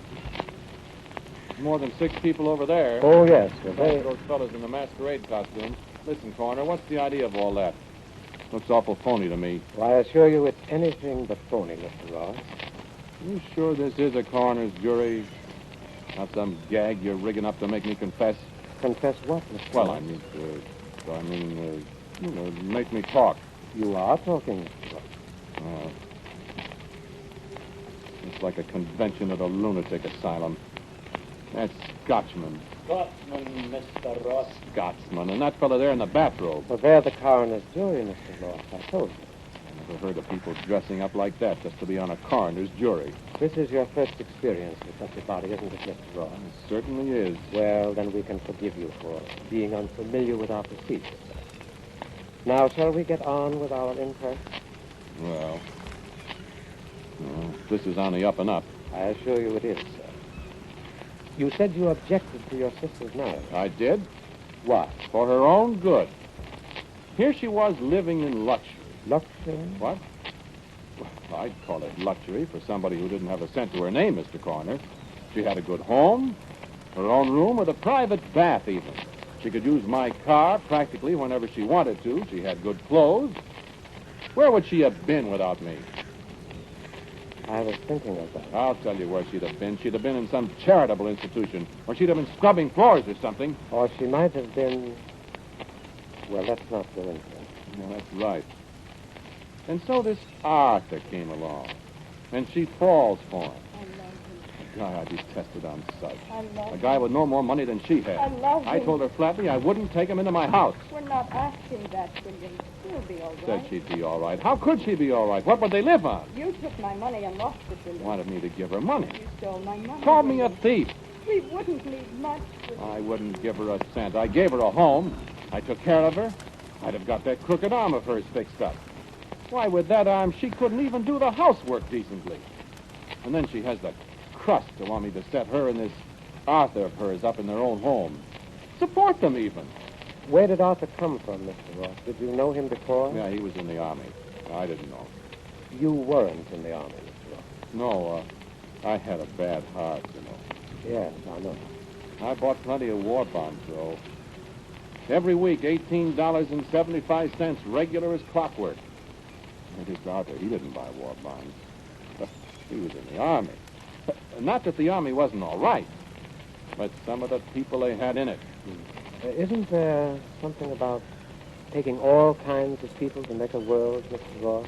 More than 6 people over there. Oh, yes. Those fellas in the masquerade costumes. Listen, coroner, what's the idea of all that? Looks awful phony to me. Well, I assure you it's anything but phony, Mr. Ross. You sure this is a coroner's jury? Not some gag you're rigging up to make me confess? Confess what, Mr. Well, Ross? Make me talk. You are talking, Mr. Ross. It's like a convention at a lunatic asylum. That Scotchman. Scotsman, Mr. Ross. Scotsman. And that fella there in the bathrobe. Well, they're the coroner's jury, Mr. Ross. I told you. I never heard of people dressing up like that just to be on a coroner's jury. This is your first experience with such a body, isn't it, Mr. Ross? It certainly is. Well, then we can forgive you for being unfamiliar with our procedures. Now, shall we get on with our inquest? Well, this is on the up and up. I assure you it is, sir. You said you objected to your sister's marriage. I did. Why? For her own good. Here she was living in luxury. Luxury? What? Well, I'd call it luxury for somebody who didn't have a cent to her name, Mr. Coroner. She had a good home, her own room with a private bath even. She could use my car practically whenever she wanted to. She had good clothes. Where would she have been without me? I was thinking of that. I'll tell you where she'd have been. She'd have been in some charitable institution, or she'd have been scrubbing floors or something. Or she might have been... Well, let's not go into it. Well, that's right. And so this Arthur came along, and she falls for him. I love him. God, he's tested on sight. I love A guy with no more money than she had. I love I him. told her flatly I wouldn't take him into my house. We're not asking that, William. He'll be all right. Said she'd be all right. How could she be all right? What would they live on? You took my money and lost it, William. Wanted me to give her money. You stole my money. Called me a William. thief. We wouldn't need much. I wouldn't give her a cent. I gave her a home. I took care of her. I'd have got that crooked arm of hers fixed up. Why, with that arm, she couldn't even do the housework decently. And then she has the crust to want me to set her and this Arthur of hers up in their own home. Support them, even. Where did Arthur come from, Mr. Ross? Did you know him before? Yeah, he was in the Army. I didn't know. You weren't in the Army, Mr. Ross. No, I had a bad heart, you know. Yes, I know. I bought plenty of war bonds, though. Every week, $18.75, regular as clockwork. And his Arthur, he didn't buy war bonds. He was in the Army. Not that the Army wasn't all right, but some of the people they had in it. Isn't there something about taking all kinds of people to make a world, Mr. Ross?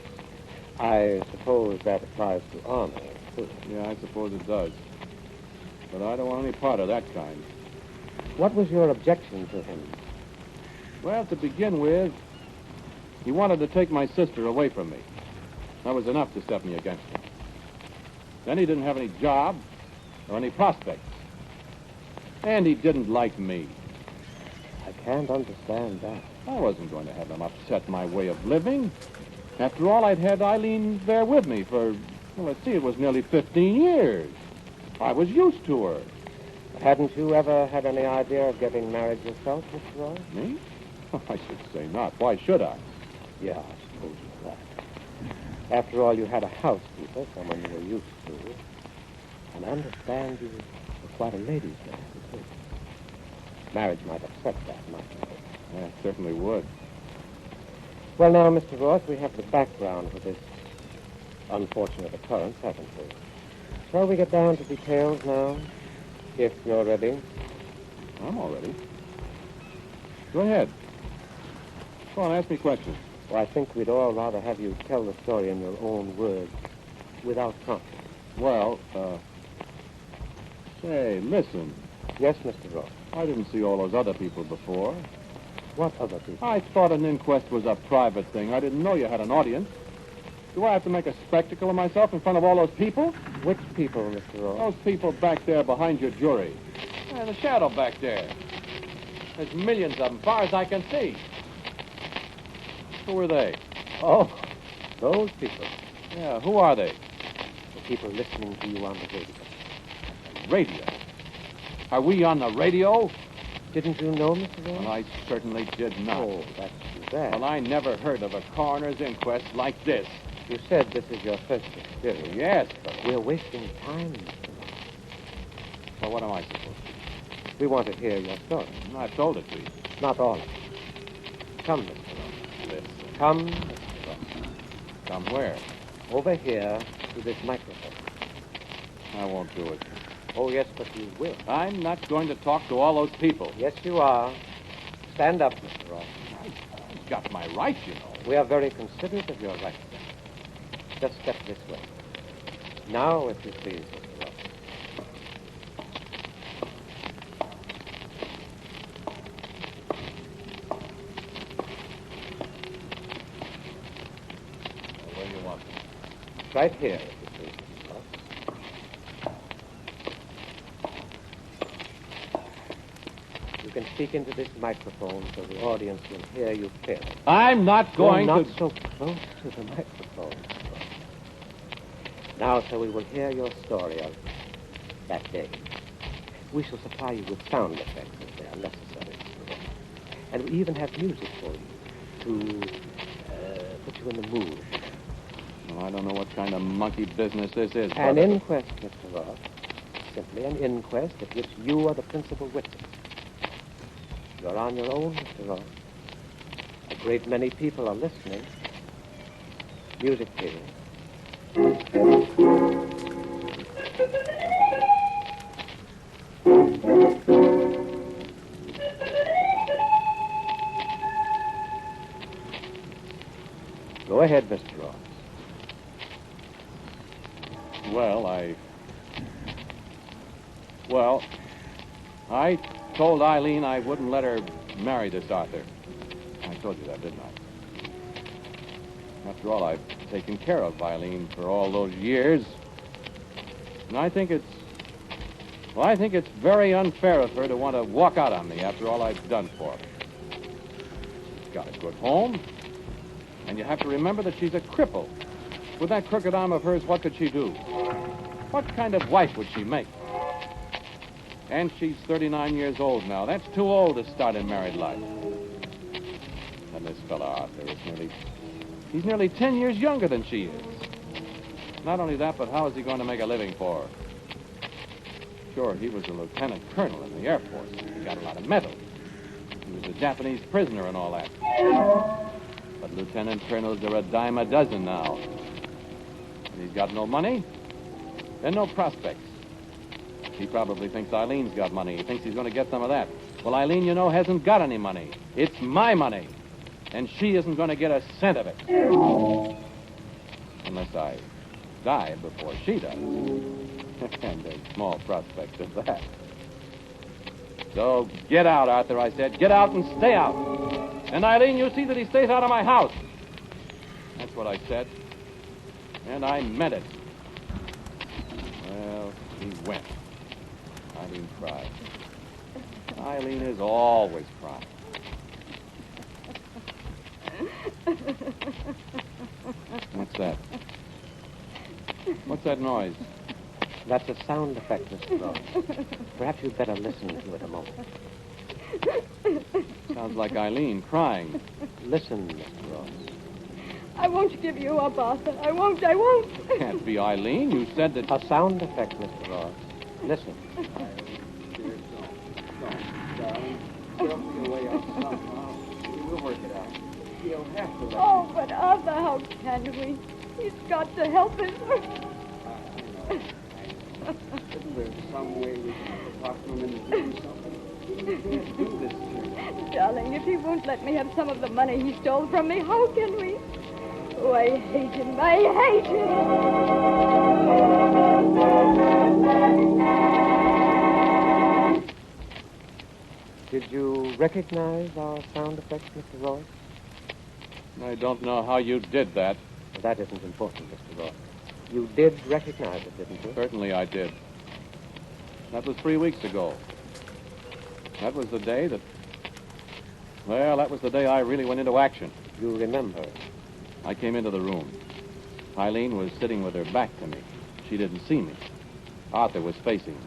I suppose that applies to Army, too. Yeah, I suppose it does. But I don't want any part of that kind. What was your objection to him? Well, to begin with, he wanted to take my sister away from me. That was enough to set me against him. Then he didn't have any job or any prospects. And he didn't like me. I can't understand that. I wasn't going to have him upset my way of living. After all, I'd had Eileen there with me for, well, let's see, it was nearly 15 years. I was used to her. Hadn't you ever had any idea of getting married yourself, Mr. Ross? Me? I should say not. Why should I? Yeah, I suppose you're right. After all, you had a housekeeper, someone you were used to. And I understand you were quite a lady's man, too. Marriage might upset that, mightn't it? Yeah, it certainly would. Well, now, Mr. Ross, we have the background for this unfortunate occurrence, haven't we? Shall we get down to details now? If you're ready. I'm all ready. Go ahead. Go on, ask me questions. Well, I think we'd all rather have you tell the story in your own words, without prompting. Well, say, listen. Yes, Mr. Ross. I didn't see all those other people before. What other people? I thought an inquest was a private thing. I didn't know you had an audience. Do I have to make a spectacle of myself in front of all those people? Which people, Mr. Ross? Those people back there behind your jury. The shadow back there. There's millions of them, far as I can see. Who are they? Oh, those people. Yeah, who are they? The people listening to you on the radio. Radio? Are we on the radio? Didn't you know, Mr. Ross? Well, I certainly did not. Oh, that's too bad. Well, I never heard of a coroner's inquest like this. You said this is your first experience. Yes, but we're wasting time, Mr. Ross. So what am I supposed to do? We want to hear your story. I've told it to you. Not all of it. Come, Mr. Ross. Listen. Come, Mr. Ross. Come where? Over here to this microphone. I won't do it. Oh, yes, but you will. I'm not going to talk to all those people. Yes, you are. Stand up, Mr. Ross. I've got my rights, you know. We are very considerate of your rights. Just step this way. Now, if you please, Mr. Ross. right here, if you please. You can speak into this microphone so the audience will hear you clearly. I'm not going You're to... not so close to the microphone. Now, sir, we will hear your story of that day. We shall supply you with sound effects if they are necessary. And we even have music for you to put you in the mood. Well, I don't know what kind of monkey business this is. An inquest, Mr. Ross. Simply an inquest at which you are the principal witness. You're on your own, Mr. Ross. A great many people are listening. Music, please. Go ahead, Mr. Ross. Well, I told Eileen I wouldn't let her marry this Arthur. I told you that, didn't I? After all, I've taken care of Eileen for all those years. And I think it's very unfair of her to want to walk out on me after all I've done for her. She's got a good home. And you have to remember that she's a cripple. With that crooked arm of hers, what could she do? What kind of wife would she make? And she's 39 years old now. That's too old to start in married life. And this fella Arthur is he's nearly 10 years younger than she is. Not only that, but how is he going to make a living for her? Sure, he was a lieutenant colonel in the Air Force. He got a lot of medals. He was a Japanese prisoner and all that. But lieutenant colonels are a dime a dozen now. And he's got no money, and no prospects. He probably thinks Eileen's got money. He thinks he's going to get some of that. Well, Eileen, you know, hasn't got any money. It's my money. And she isn't going to get a cent of it. Unless I die before she does. And there's small prospect of that. So get out, Arthur, I said. Get out and stay out. And Eileen, you see that he stays out of my house. That's what I said. And I meant it. Well, he went. Eileen cried. Eileen is always crying. What's that? What's that noise? That's a sound effect, Mr. Ross. Perhaps you'd better listen to it a moment. Sounds like Eileen crying. Listen, Mr. Ross. I won't give you up, Arthur. I won't. Can't be Eileen. You said that... A sound effect, Mr. Ross. Listen. We'll work it out. You don't have to. Oh, but Arthur, how can we? He's got to help us. Isn't there some way we can talk to him into doing something? He can't do this to me. Darling, if he won't let me have some of the money he stole from me, how can we? Oh, I hate him. I hate him. Did you recognize our sound effects, Mr. Ross? I don't know how you did that. Well, that isn't important, Mr. Ross. You did recognize it, didn't you? Certainly I did. That was 3 weeks ago. That was the day that... Well, that was the day I really went into action. You remember? I came into the room. Eileen was sitting with her back to me. She didn't see me. Arthur was facing me.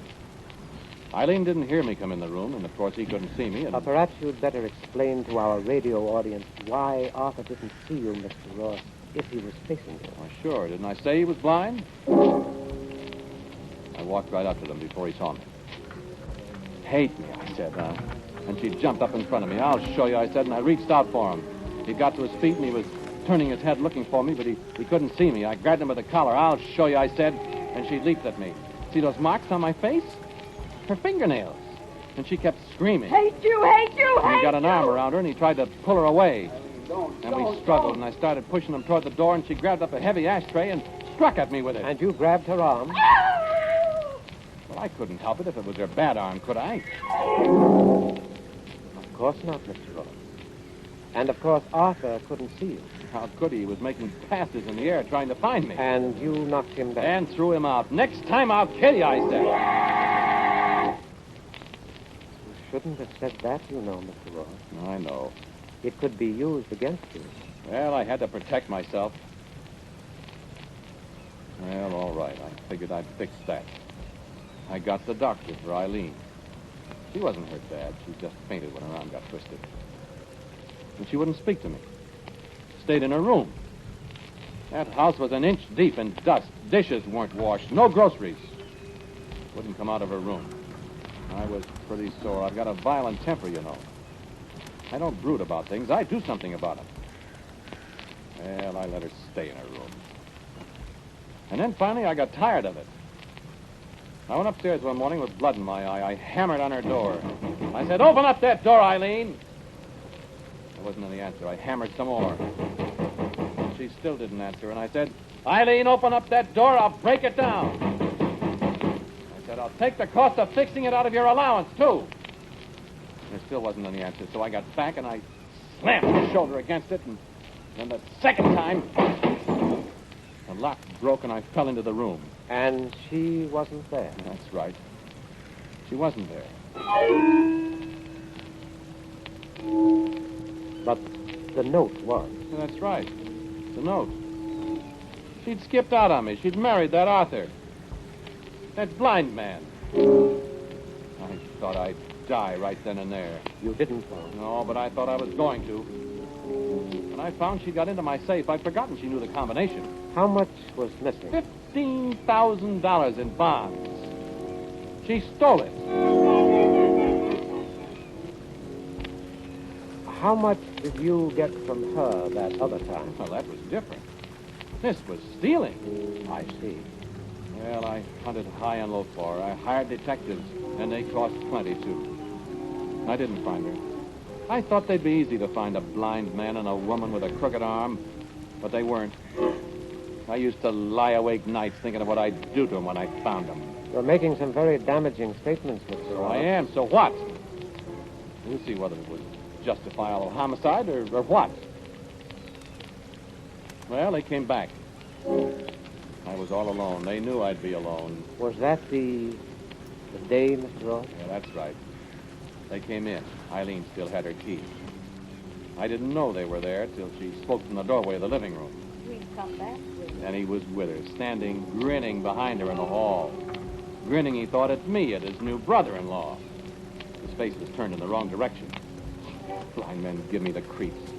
Eileen didn't hear me come in the room, and of course he couldn't see me. And... perhaps you'd better explain to our radio audience why Arthur didn't see you, Mr. Ross, if he was facing you. Why, sure. Didn't I say he was blind? I walked right up to him before he saw me. Hate me, I said, huh? And she jumped up in front of me. I'll show you, I said, and I reached out for him. He got to his feet, and he was turning his head looking for me, but he couldn't see me. I grabbed him by the collar. I'll show you, I said, and she leaped at me. See those marks on my face? Her fingernails. And she kept screaming. Hate you, hate you, And he got an you. arm around her, and he tried to pull her away. And we struggled, and I started pushing him toward the door, and she grabbed up a heavy ashtray and struck at me with it. And you grabbed her arm? Well, I couldn't help it if it was her bad arm, could I? Of course not, Mr. Ross. And, of course, Arthur couldn't see you. How could he? He was making passes in the air trying to find me. And you knocked him down. And threw him out. Next time I'll kill you, I said. You shouldn't have said that, you know, Mr. Ross. I know. It could be used against you. Well, I had to protect myself. Well, all right. I figured I'd fix that. I got the doctor for Eileen. She wasn't hurt bad. She just fainted when her arm got twisted. And she wouldn't speak to me. Stayed in her room. That house was an inch deep in dust. Dishes weren't washed. No groceries. Wouldn't come out of her room. I was pretty sore. I've got a violent temper, you know. I don't brood about things. I do something about them. Well, I let her stay in her room. And then finally I got tired of it. I went upstairs one morning with blood in my eye. I hammered on her door. I said, "Open up that door, Eileen." There wasn't any answer. I hammered some more. She still didn't answer, and I said, "Eileen, open up that door. I'll break it down." I said, "I'll take the cost of fixing it out of your allowance, too." There still wasn't any answer, so I got back and I slammed my shoulder against it, and then the second time, the lock broke and I fell into the room. And she wasn't there. That's right. She wasn't there. But the note was. That's right. The note. She'd skipped out on me. She'd married that Arthur. That blind man. I thought I'd die right then and there. You didn't, though. No, but I thought I was going to. When I found she got into my safe, I'd forgotten she knew the combination. How much was missing? $15,000 in bonds. She stole it. How much did you get from her that other time? Well, that was different. This was stealing. I see. Well, I hunted high and low for her. I hired detectives, and they cost plenty, too. I didn't find her. I thought they'd be easy to find a blind man and a woman with a crooked arm, but they weren't. I used to lie awake nights thinking of what I'd do to them when I found them. You're making some very damaging statements, Mr. So I am. So what? We'll see whether it was justifiable homicide or what. Well, they came back. I was all alone. They knew I'd be alone. Was that the day, Mr. Ross? Yeah, that's right. They came in. Eileen still had her key. I didn't know they were there till she spoke from the doorway of the living room. We've come back with you. And he was with her, standing, grinning behind her in the hall. Grinning, he thought, at me, at his new brother-in-law. His face was turned in the wrong direction. Blind men give me the creeps.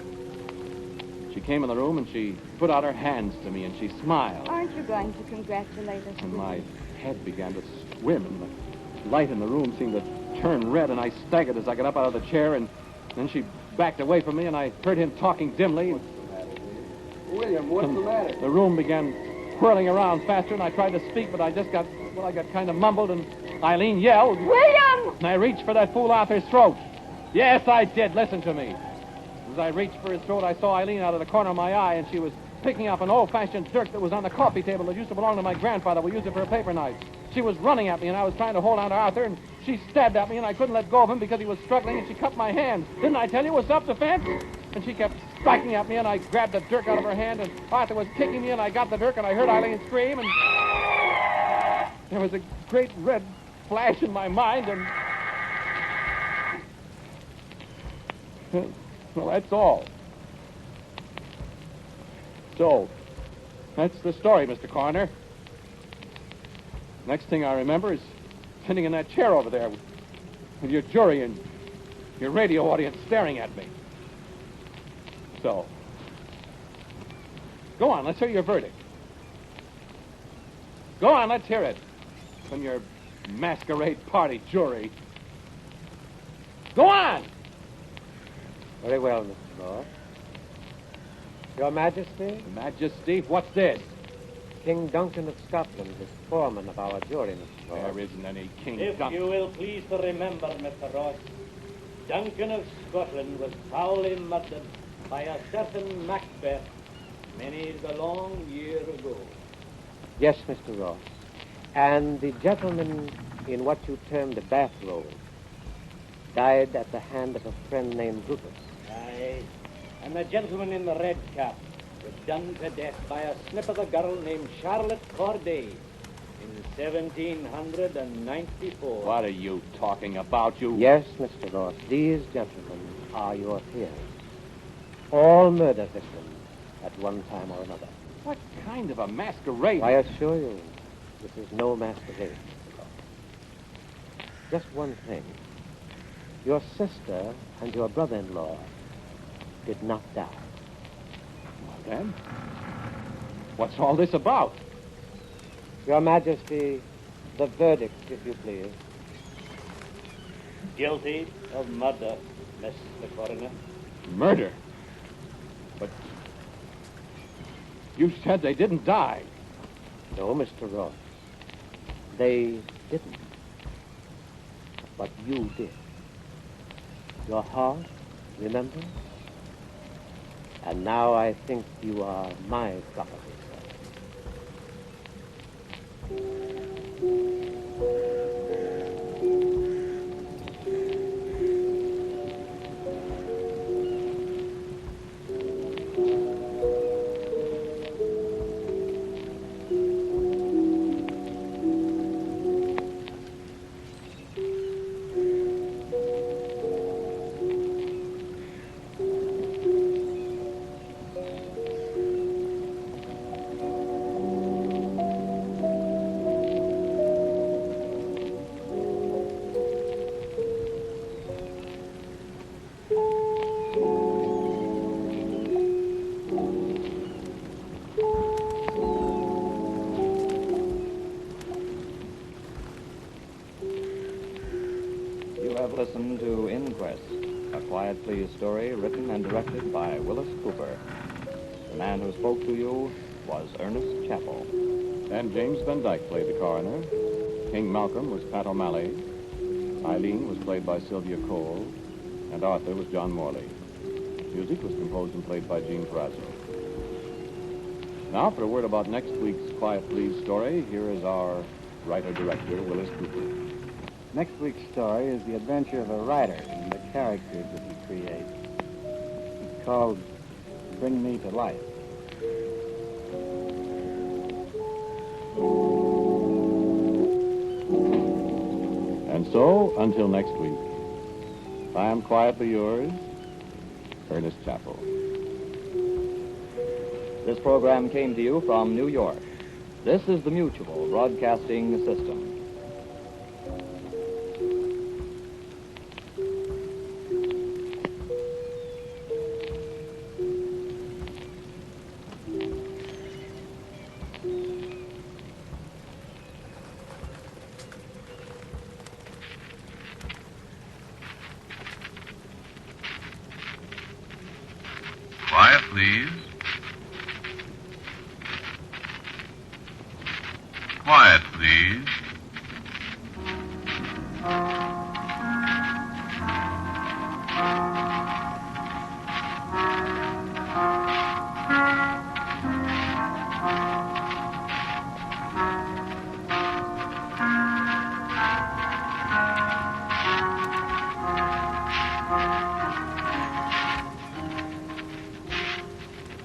She came in the room and she put out her hands to me and she smiled. Aren't you going to congratulate us? And my head began to swim and the light in the room seemed to turn red and I staggered as I got up out of the chair and then she backed away from me and I heard him talking dimly. What's the matter, William, what's the matter? The room began whirling around faster and I tried to speak but I got kind of mumbled and Eileen yelled, "William!" And I reached for that fool Arthur's throat. Yes, I did. Listen to me. As I reached for his throat, I saw Eileen out of the corner of my eye, and she was picking up an old-fashioned dirk that was on the coffee table that used to belong to my grandfather. We used it for a paper knife. She was running at me, and I was trying to hold on to Arthur, and she stabbed at me, and I couldn't let go of him because he was struggling, and she cut my hand. Didn't I tell you it was self-defense? And she kept striking at me, and I grabbed the dirk out of her hand, and Arthur was kicking me, and I got the dirk, and I heard Eileen scream, and there was a great red flash in my mind, and... Well, that's all. So, that's the story, Mr. Coroner. Next thing I remember is sitting in that chair over there with your jury and your radio audience staring at me. So, go on, let's hear your verdict. Go on, let's hear it. From your masquerade party jury. Go on! Very well, Mr. Ross. Your Majesty? Majesty? What's this? King Duncan of Scotland is foreman of our jury, Mr. Ross. There isn't any King If Duncan. you will please to remember, Mr. Ross, Duncan of Scotland was foully murdered by a certain Macbeth many a long year ago. Yes, Mr. Ross. And the gentleman in what you term the bathrobe died at the hand of a friend named Rufus. Aye. and the gentleman in the red cap was done to death by a snip of a girl named Charlotte Corday in 1794. What are you talking about, you... Yes, Mr. Ross, these gentlemen are your peers. All murder victims at one time or another. What kind of a masquerade? I assure you, this is no masquerade, Mr. Ross. Just one thing. Your sister and your brother-in-law did not die. Well, then, what's all this about? Your Majesty, the verdict, if you please. Guilty of murder, Mr. Coroner. Murder? But you said they didn't die. No, Mr. Ross. They didn't. But you did. Your heart, remember? And now I think you are my property, Listened to Inquest, a Quiet Please story written and directed by Wyllis Cooper. The man who spoke to you was Ernest Chappell. And James Van Dyke played the coroner. King Malcolm was Pat O'Malley. Eileen was played by Sylvia Cole. And Arthur was John Morley. Music was composed and played by Gene Frazzo. Now, for a word about next week's Quiet Please story, here is our writer-director, Wyllis Cooper. Next week's story is the adventure of a writer and the characters that he creates. It's called Bring Me to Life. And so, until next week, I am quietly yours, Ernest Chappell. This program came to you from New York. This is the Mutual Broadcasting System. Quiet, please. Quiet, please.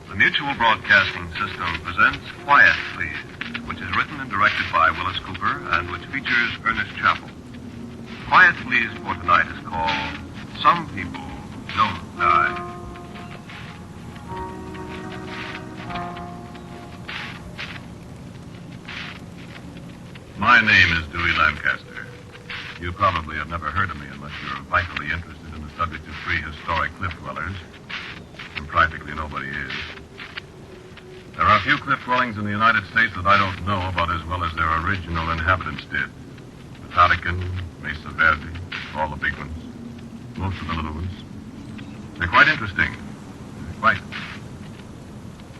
The Mutual Broadcasting System presents Quiet, Please, which is written and directed by Wyllis Cooper and which features Ernest Chappell. Quiet, Please for tonight is called Some People Don't Die. My name is Dewey Lancaster. You probably have never heard of me unless you're vitally interested in the subject of prehistoric cliff dwellers, and practically nobody is. There are a few cliff dwellings in the United States that I don't know about as well as their original inhabitants did. The Pelican, Mesa Verde, all the big ones, most of the little ones. They're quite interesting. Quite.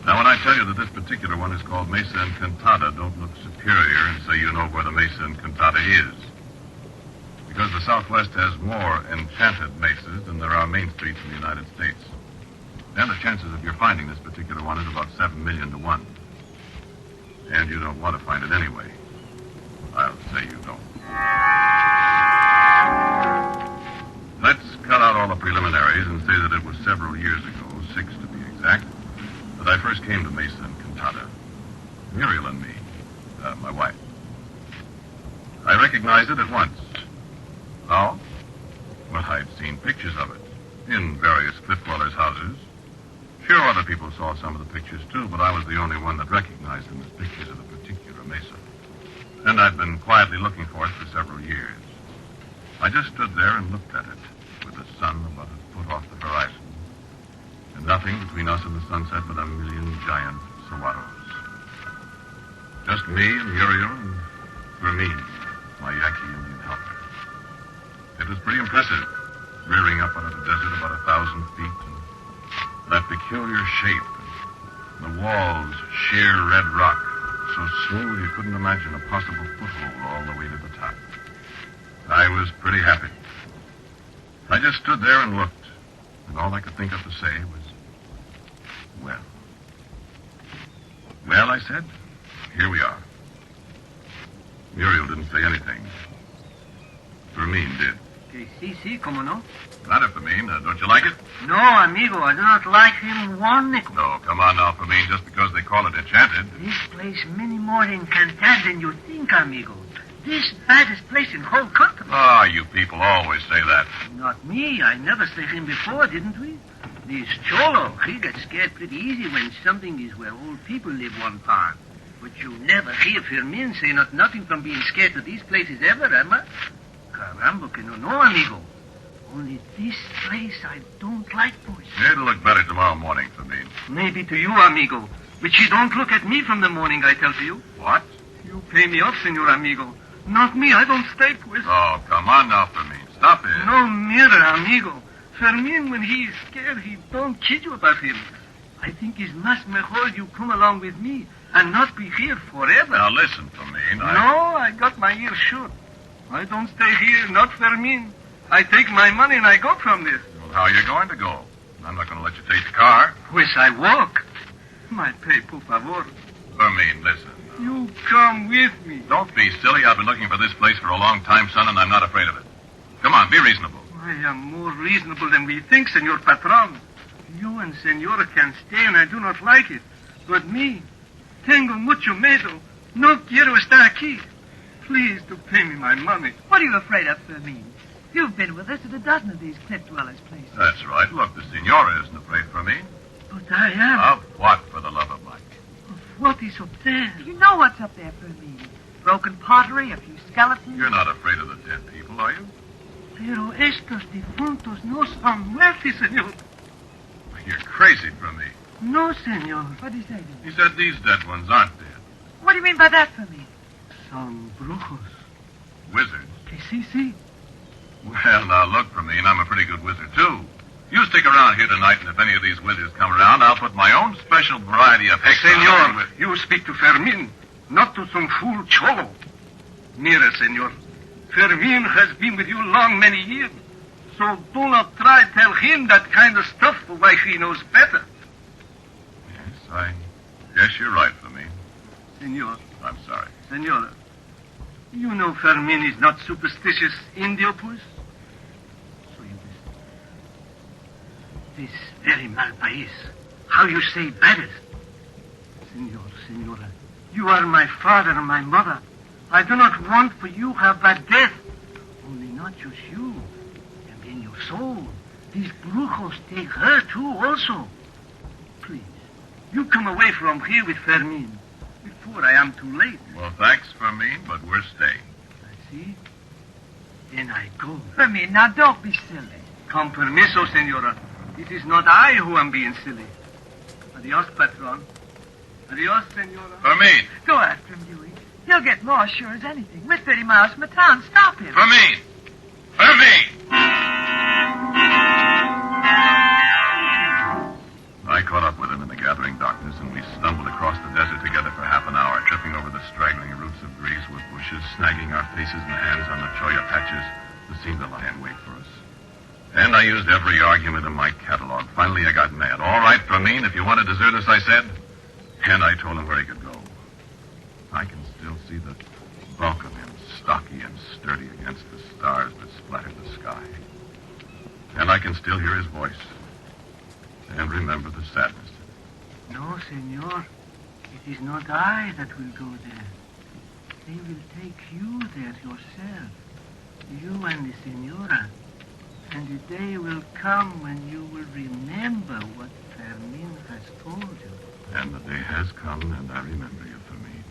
Now, when I tell you that this particular one is called Mesa Encantada, don't look superior and say you know where the Mesa Encantada is. Because the Southwest has more enchanted mesas than there are main streets in the United States. And the chances of your finding this particular one is about 7 million to 1. And you don't want to find it anyway. I'll say you don't. Let's cut out all the preliminaries and say that it was several years ago, 1946 to be exact, that I first came to Mesa and Cantata. Muriel and me, my wife. I recognized it at once. How? Well, I'd seen pictures of it in various cliff dwellers' houses. Sure, other people saw some of the pictures, too, but I was the only one that recognized them as pictures of a particular mesa. And I'd been quietly looking for it for several years. I just stood there and looked at it, with the sun about a foot off the horizon, and nothing between us and the sunset but a million giant saguaros. Just me and Muriel and Fermin, my Yankee Indian helper. It was pretty impressive, rearing up out of the desert about 1,000 feet, and that peculiar shape, and the walls sheer red rock, so smooth you couldn't imagine a possible foothold all the way to the top. I was pretty happy. I just stood there and looked, and all I could think of to say was, well. Well, I said, here we are. Muriel didn't say anything. Fermin did. Sí, como no? Matter, Fermin. Don't you like it? No, amigo, I do not like him one nickel. No, come on now, Fermin, just because they call it enchanted. This place many more enchanted than you think, amigo. This baddest place in whole country. Ah, you people always say that. Not me. I never say him before, didn't we? This Cholo, he gets scared pretty easy when something is where old people live one time. But you never hear Fermin say nothing from being scared to these places ever, Emma. Caramba, que no, amigo. Only this place I don't like, boys. It'll look better tomorrow morning, Fermin. Maybe to you, amigo. But she don't look at me from the morning, I tell to you. What? You pay me off, senor amigo. Not me, I don't stay, pues. Oh, come on now, Fermin. Stop it. No mirror, amigo. Fermin, when he is scared, he don't kid you about him. I think it's más mejor you come along with me and not be here forever. Now, listen, Fermin. No, I got my ears shut. I don't stay here, not Fermin. I take my money and I go from this. Well, how are you going to go? I'm not going to let you take the car. Pues I walk. My pay, por favor. Fermin, listen. You come with me. Don't be silly. I've been looking for this place for a long time, son, and I'm not afraid of it. Come on, be reasonable. I am more reasonable than we think, senor patron. You and senora can stay, and I do not like it. But me, tengo mucho miedo. No quiero estar aquí. Please to pay me my money. What are you afraid of, Fermin? You've been with us at a dozen of these cliff dwellers' places. That's right. Look, the senora isn't afraid for me. But I am. Of what, for the love of Mike? Of what is up there? You know what's up there, Fermin. Broken pottery, a few skeletons. You're not afraid of the dead people, are you? Pero estos difuntos no son muertos, senor. You're crazy for me. No, senor. What did he say to He said these dead ones aren't dead. What do you mean by that, Fermin? Son brujos. Wizards? Que sí. Well, now, look, Fermin, I'm a pretty good wizard, too. You stick around here tonight, and if any of these wizards come around, I'll put my own special variety of hex Senor, on them. you speak to Fermin, not to some fool cholo. Mira, senor, Fermin has been with you long many years, so do not try to tell him that kind of stuff for why he knows better. Yes, I guess you're right, Fermin. Senor. I'm sorry. Senor, you know Fermin is not superstitious Indio, pues? So you this very mal país. How you say battered? Senora, you are my father and my mother. I do not want for you have bad death. Only not just you. And in your soul, these brujos take her too also. Please, you come away from here with Fermin before I am too late. Well, thanks, Fermin, but we're staying. I see. Then I go. Fermin, now don't be silly. Con permiso, senora. It is not I who am being silly. Adios, patron. Adios, senora. Fermin! Go after him, Dewey. He'll get lost sure as anything. We're 30 miles from the town. Stop him. Fermin! Fermin! I caught up with him in the gathering darkness, and we stumbled across the desert together for half an hour, tripping over the straggling roots of greasewood bushes, snagging our faces and hands on the cholla patches that seemed to lie in wait for us. And I used every argument in my catalog. Finally, I got mad. All right, Fermin, if you want to desert us, I said. And I told him where he could go. I can still see the bulk of him, stocky and sturdy against the stars that splattered the sky. And I can still hear his voice. and remember the sadness. No, senor. It is not I that will go there. They will take you there yourself. You and the senora. And the day will come when you will remember what Fermin has told you. And the day has come, and I remember you, Fermin.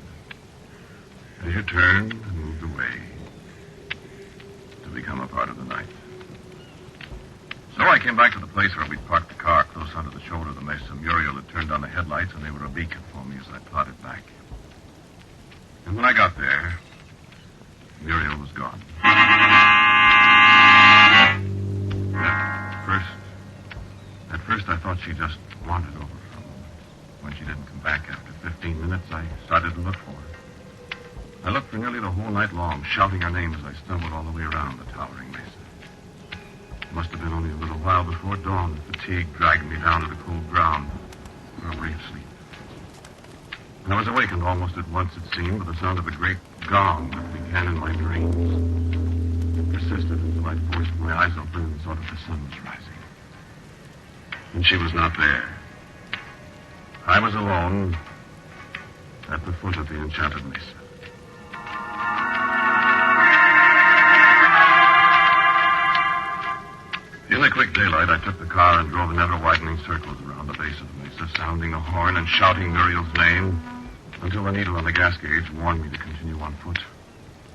As you turned and moved away to become a part of the night. So I came back to the place where we'd parked the car close under the shoulder of the mesa. Muriel had turned on the headlights, and they were a beacon for me as I plodded back. And when I got there, Muriel was gone. At first I thought she just wandered over for a moment. When she didn't come back after 15 minutes, I started to look for her. I looked for nearly the whole night long, shouting her name as I stumbled all the way around the towering mesa. It must have been only a little while before dawn that fatigue dragged me down to the cold ground for a brief sleep. I was awakened almost at once, it seemed, with the sound of a great gong that began in my dreams. It persisted until I forced my eyes open and saw that the sun was rising. And she was not there. I was alone at the foot of the enchanted mesa. In the quick daylight, I took the car and drove in ever-widening circles around the base of the mesa, sounding the horn and shouting Muriel's name until the needle on the gas gauge warned me to continue on foot.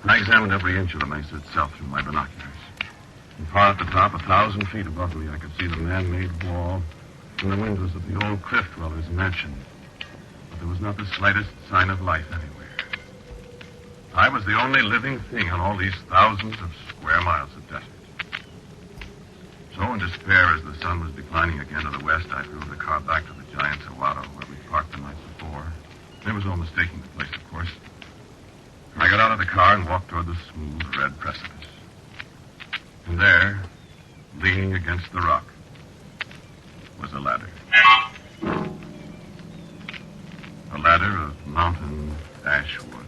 I examined every inch of the mesa itself through my binoculars. And far at the top, 1,000 feet above me, I could see the man-made wall and the windows of the old cliff dweller's mansion. But there was not the slightest sign of life anywhere. I was the only living thing on all these thousands of square miles of desert. So in despair, as the sun was declining again to the west, I drove the car back to the giant saguaro where we parked the night before. There was no mistaking the place, of course. I got out of the car and walked toward the smooth red precipice. And there, leaning against the rock, was a ladder. A ladder of mountain ash wood.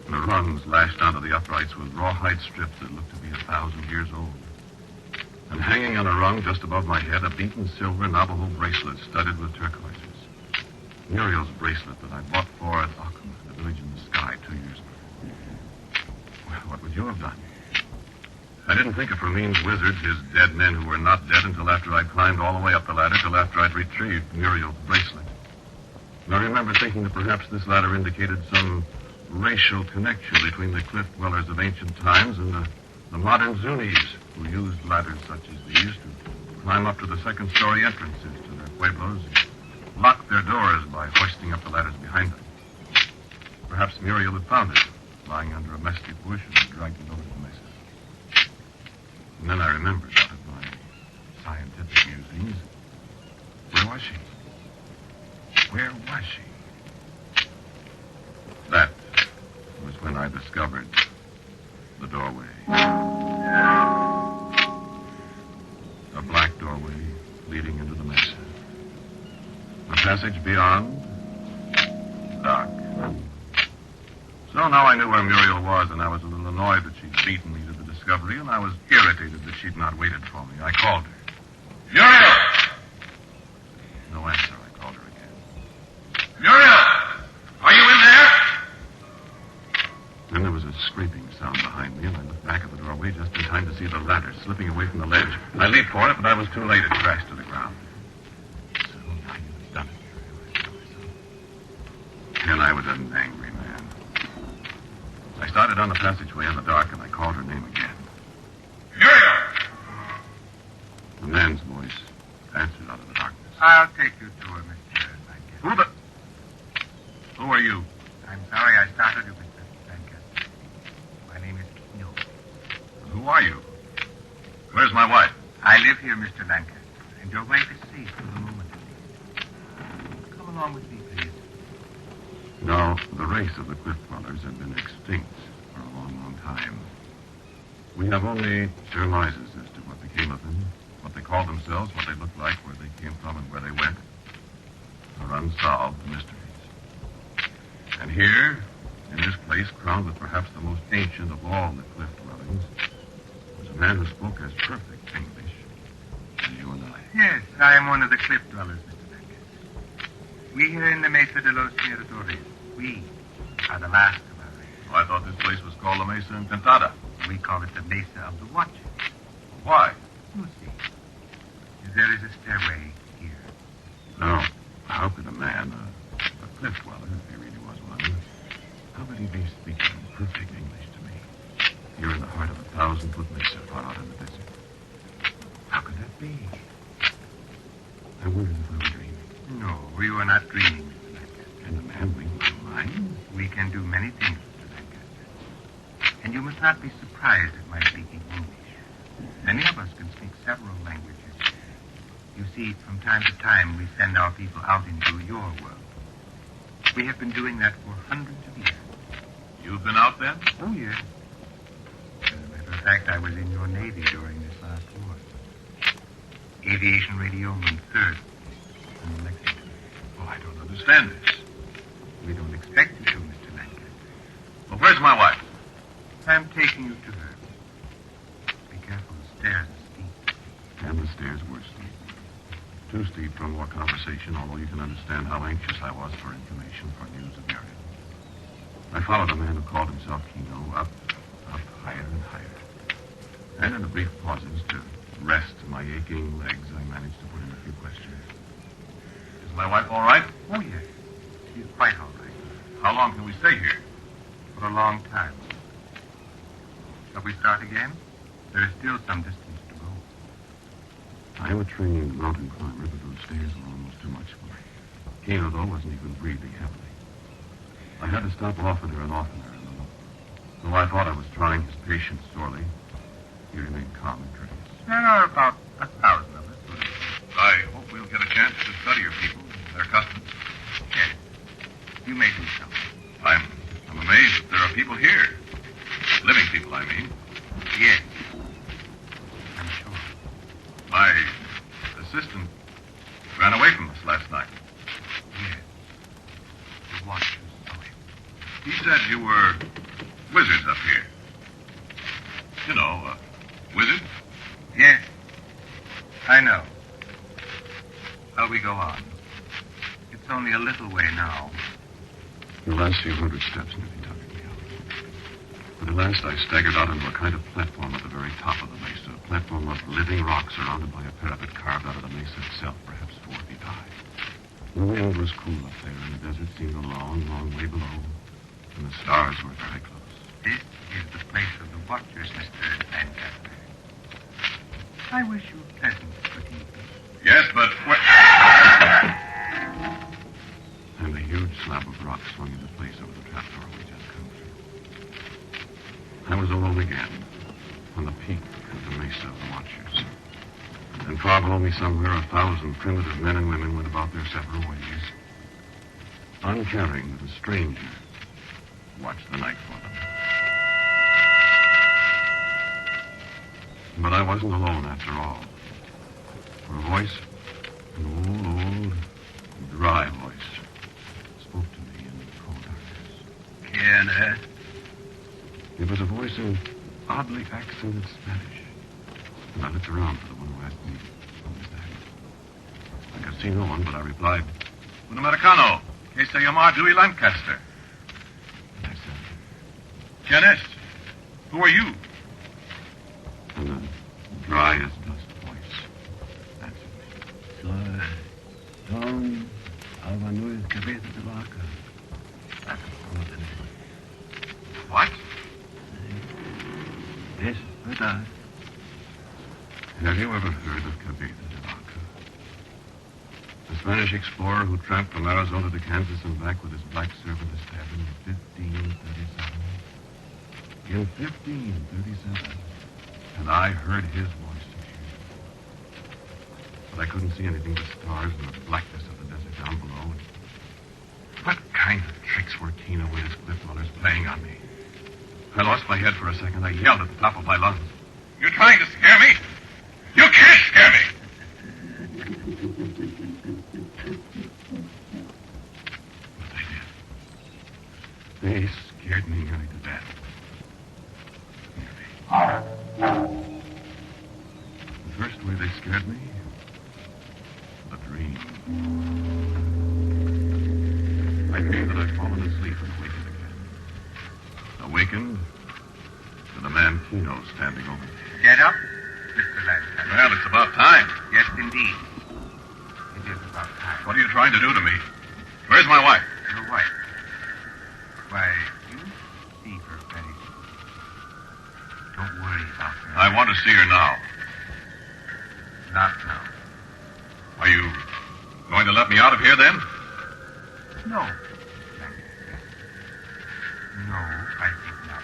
And the rungs lashed onto the uprights with rawhide strips that looked to be 1,000 years old. And hanging on a rung just above my head, a beaten silver Navajo bracelet studded with turquoises. Muriel's bracelet that I bought for at Oakmont, the village in the sky, 2 years ago. Well, what would you have done? I didn't think of Fermin's wizards, his dead men who were not dead until after I'd climbed all the way up the ladder, till after I'd retrieved Muriel's bracelet. And I remember thinking that perhaps this ladder indicated some racial connection between the cliff dwellers of ancient times and the modern Zunis who used ladders such as these to climb up to the second-story entrances to their pueblos and lock their doors by hoisting up the ladders behind them. Perhaps Muriel had found it, lying under a mesquite bush, and had dragged it over to the mesa. And then I remembered out of my scientific musings. Where was she? Where was she? That was when I discovered the doorway. A black doorway leading into the mesa. The passage beyond, dark. So now I knew where Muriel was, and I was a little annoyed that she'd beaten me to the discovery, and I was irritated that she'd not waited for me. I called her. Muriel! No answer. I called her again. Muriel! Are you in there? Then there was a scraping sound behind me, and I looked back at the doorway just in time to see the ladder slipping away from the ledge. I leaped for it, but I was too late. It crashed to the ground. So now you've done it, Muriel, I said. And I was an angry man. I started on the passageway in the dark, and I called her name again. Muriel! The man's voice answered out of the darkness. I'll take you to her, Mr. Lancaster. Who are you? I'm sorry I startled you, Mr. Lancaster. My name is Kino. Who are you? Where's my wife? I live here, Mr. Lancaster, and your wife is safe for the moment. Come along with me, please. No, the race of the cliff dwellers have been extinct for a long, long time. We have only surmises as to what became of them, what they called themselves, what they looked like, where they came from, and where they went. Our unsolved mysteries. And here, in this place, crowned with perhaps the most ancient of all the cliff dwellings, was a man who spoke as perfect English as you and I. Yes, I am one of the cliff dwellers, Mr. Beckett. We here in the Mesa de los Miradores, we are the last of our race. Oh, I thought this place was called La Mesa Encantada. We call it the Mesa of the Watchers. Why? You see, there is a stairway here. Now, how could a man, a cliff dweller, if he really was one, how could he be speaking perfect English to me? Here in the heart of 1,000-foot mesa, far out in the desert. How could that be? I wondered if I were dreaming. No, we were not dreaming, Mr. Lancaster. Can a man read my mind? We can do many things, Mr. Lancaster. And you must not be surprised at my speaking English. Many of us can speak several languages. You see, from time to time, we send our people out into your world. We have been doing that for hundreds of years. You've been out then? Oh, yes. As a matter of fact, I was in your Navy during this last war. Aviation radioman third in Lexington. Oh, I don't understand this. We don't expect you to, Mr. Lancaster. Well, where's my wife? I'm taking you to her. Be careful, the stairs are steep. And the stairs were steep. Too steep for more conversation, although you can understand how anxious I was for information, for news of Muriel. I followed a man who called himself Kino up, higher and higher. And in the brief pauses to rest my aching legs, I managed to put in a few questions. Is my wife all right? Oh, yes. She's quite all right. How long can we stay here? For a long time. Shall we start again? There is still some distance to go. I am a trained mountain climber, but those stairs were almost too much for me. Kino, though, wasn't even breathing heavily. I had to stop oftener and oftener, and though I thought I was trying his patience sorely, he remained calm and courteous. There are about 1,000 of us. I hope we'll get a chance to study your people, their customs. Yes. You may do so. I'm amazed that there are people here. Living people, I mean. Yes. I'm sure. My assistant ran away from us last night. Yes. The Watchers saw him. He said you were wizards up here. You know, wizards? Yes. I know. Shall we go on? It's only a little way now. The last few hundred steps nearly tugged me out. But at last I staggered out into a kind of platform at the very top of the mesa, a platform of living rock surrounded by a parapet carved out of the mesa itself, perhaps 4 feet high. The wind was cool up there, and the desert seemed a long, long way below, and the stars were very close. This is the place of the Watchers, Mr. Lancaster. I wish you a pleasant good evening. Yes, but where... And a huge slab of rock swung into place over the trapdoor we just come through. I was alone again, on the peak of the mesa of the Watchers. And far below me somewhere, 1,000 primitive men and women went about their several ways, uncaring that a stranger watched the night for them. But I wasn't alone after all. For a voice, an old, dry voice, spoke to me in the cold darkness. ¿Quién es? It was a voice in oddly accented Spanish. And I looked around for the one who asked me, who was that? I could see no one, but I replied, Un americano, que se llama Dewey Lancaster. And I said, ¿Quién es? Who are you? And the dry as dust voice answered me. Soy Don Alvanuez Cabeza de Vaca. That's what it is. What? Yes, verdad. Have you ever heard of Cabeza de Vaca? The Spanish explorer who tramped from Arizona to Kansas and back with his black servant as stabbed in 1537. In 1537. And I heard his voice. But I couldn't see anything but stars and the blackness of the desert down below. What kind of tricks were Kino and his cliff dwellers playing on me? I lost my head for a second. I yelled at the top of my lungs. You're trying to scare me? You can't scare me! But they did. They scared me nearly to death. The first way they scared me dream. I dreamed that I'd fallen asleep and awakened again. Awakened with a man Kino standing over me. Get up, Mr. Lancaster. Well, it's about time. Yes, indeed. It is about time. What are you trying to do to me? Where's my wife? Your wife? Why, you see her very soon. Don't worry about her. I want to see her now. Not now. Are you going to let me out of here, then? No. No, I think not.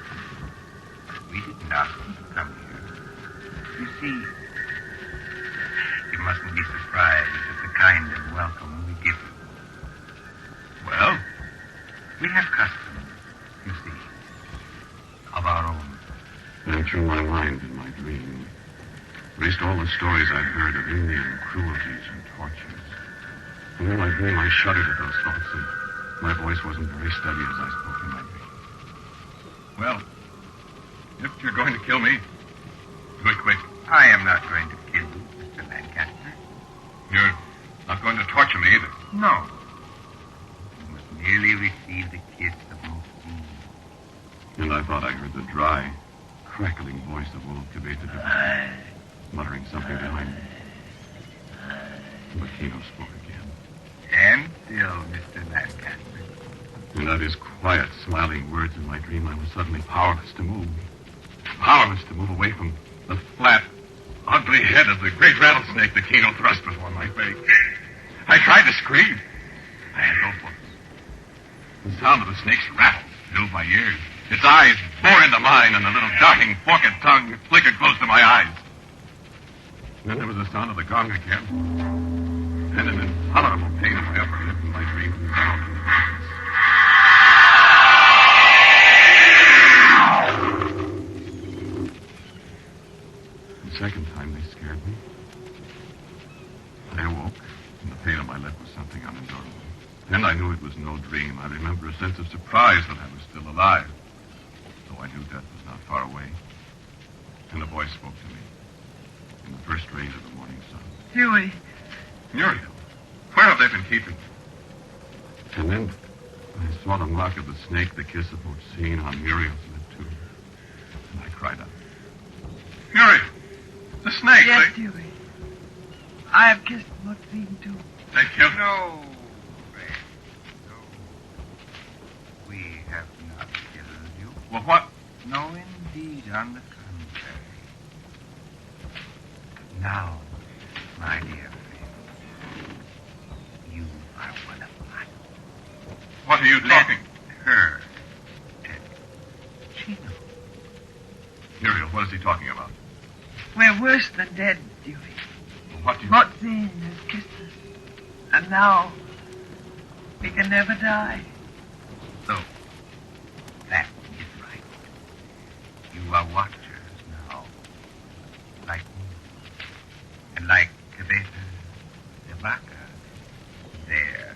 We didn't ask you to come here. You see, you mustn't be surprised at the kind of welcome we give you. Well? We have customs, you see, of our own. Ran through my mind in my dream. Raced all the stories I'd heard of Indian cruelties and tortures. And in my dream, I shuddered at those thoughts, and my voice wasn't very steady as I spoke in my dream. Well, if you're going to kill me, do it quick. I am not going to kill you, Mr. Lancaster. You're not going to torture me either. No. You must merely receive the kiss of most beings. And I thought I heard the dry, crackling voice of old Cabeza de Vaca, muttering something behind me. But Kino spoke again. Stand still, Mr. Lancaster. And at his quiet, smiling words in my dream, I was suddenly powerless to move. Powerless to move away from the flat, ugly head of the great rattlesnake that Kino thrust before my face. I tried to scream. I had no voice. The sound of the snake's rattle filled my ears. Its eyes bore into mine, and the little darting, forked tongue flickered close to my eyes. And then there was the sound of the gong again. And an intolerable pain in my upper lip and my dream grew down to the darkness. The second time they scared me. I awoke, and the pain on my lip was something unendurable. And I knew it was no dream. I remember a sense of surprise that I was still alive, though I knew death was not far away. And a voice spoke to me in the first rays of the morning sun. Huey. Muriel, where have they been keeping you? And then I saw the mark of the snake, the kiss of Otsine on Muriel's lip, too. And I cried out. Muriel! The snake! Yes, Huey. I have kissed Otsine, too. They killed No, Ray. No. We have not killed you. Well, what? No, indeed, on the contrary. Now, my dear friend, you are one of mine. What are you talking? Her. She knows. Muriel, what is he talking about? We're worse than dead, Huey. Well, what do you... Otsine has kissed us. And now, we can never die. So, that is right. You are watchers now. Like me. And like Cabeza de Vaca. There.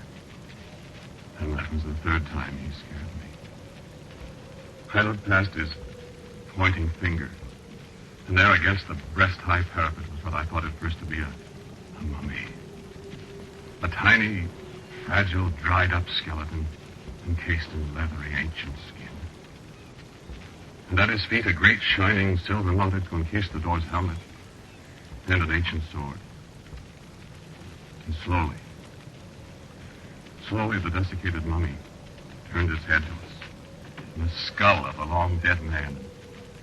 And that was the third time he scared me. I looked past his pointing finger. And there against the breast-high parapet was what I thought at first to be a mummy. A tiny, fragile, dried-up skeleton encased in leathery, ancient skin. And at his feet, a great, shining, silver-mounted conquistador's helmet and an ancient sword. And slowly, the desiccated mummy turned his head to us. And the skull of a long-dead man.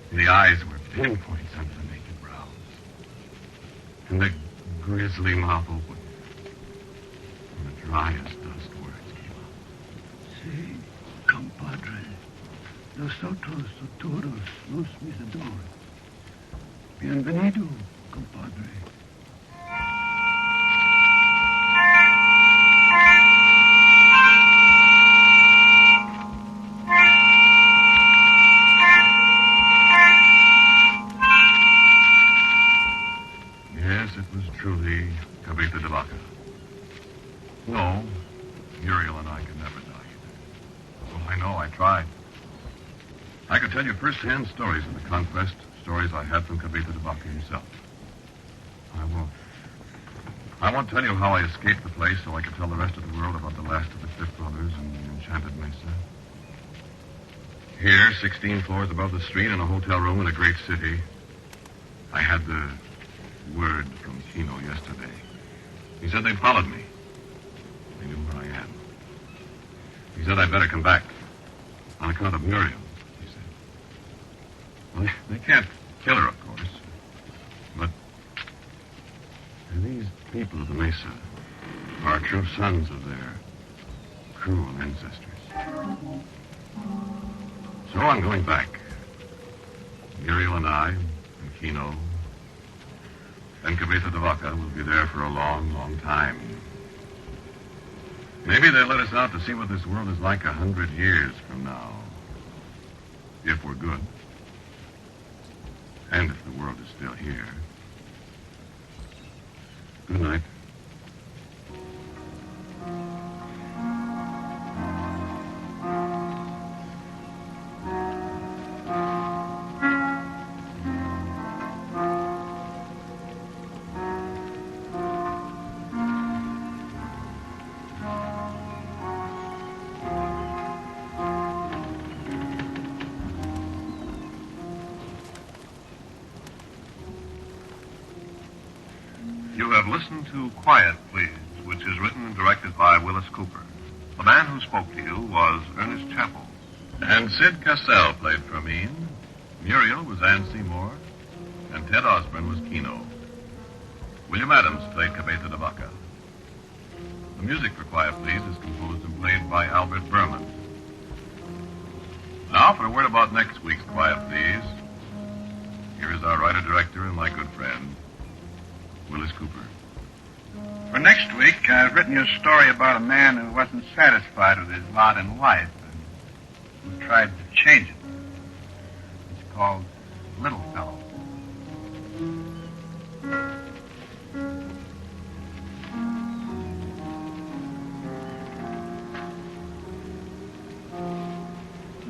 And the eyes were pinpoints under the naked brows. And the grisly mouth opened. And the dry as dust words came out. Sí, compadre. Nosotros todos los misadores. Bienvenido, compadre. Yes, it was truly Cabeza de Vaca. No, Muriel and I could never die either. Oh, I know, I tried. I could tell you first-hand stories of the conquest, stories I had from Cabeza de Vaca himself. I won't. I won't tell you how I escaped the place so I could tell the rest of the world about the last of the Cliff Brothers and the Enchanted Mesa. Here, 16 floors above the street, in a hotel room in a great city, I had the word from Kino yesterday. He said they'd followed me. They knew where I am. He said I'd better come back on account of Muriel, he said. Well, they can't kill her, of course. But these people of the Mesa are true sons of their cruel ancestors. So I'm going back. Muriel and I, and Kino, and Cabeza de Vaca will be there for a long, long time. Maybe they'll let us out to see what this world is like 100 years from now. If we're good. And if the world is still here. Good night. You have listened to Quiet, Please, which is written and directed by Wyllis Cooper. The man who spoke to you was Ernest Chappell. And Sid Cassell played Fermin. Muriel was Anne Seymour. And Ted Osborne was Kino. William Adams played Cabeza de Vaca. The music for Quiet, Please is composed and played by Albert Berman. Now for a word about next week's Quiet, Please. Here is our writer-director and my good friend, Wyllis Cooper. For next week, I've written you a story about a man who wasn't satisfied with his lot in life and who tried to change it. It's called Little Fellow.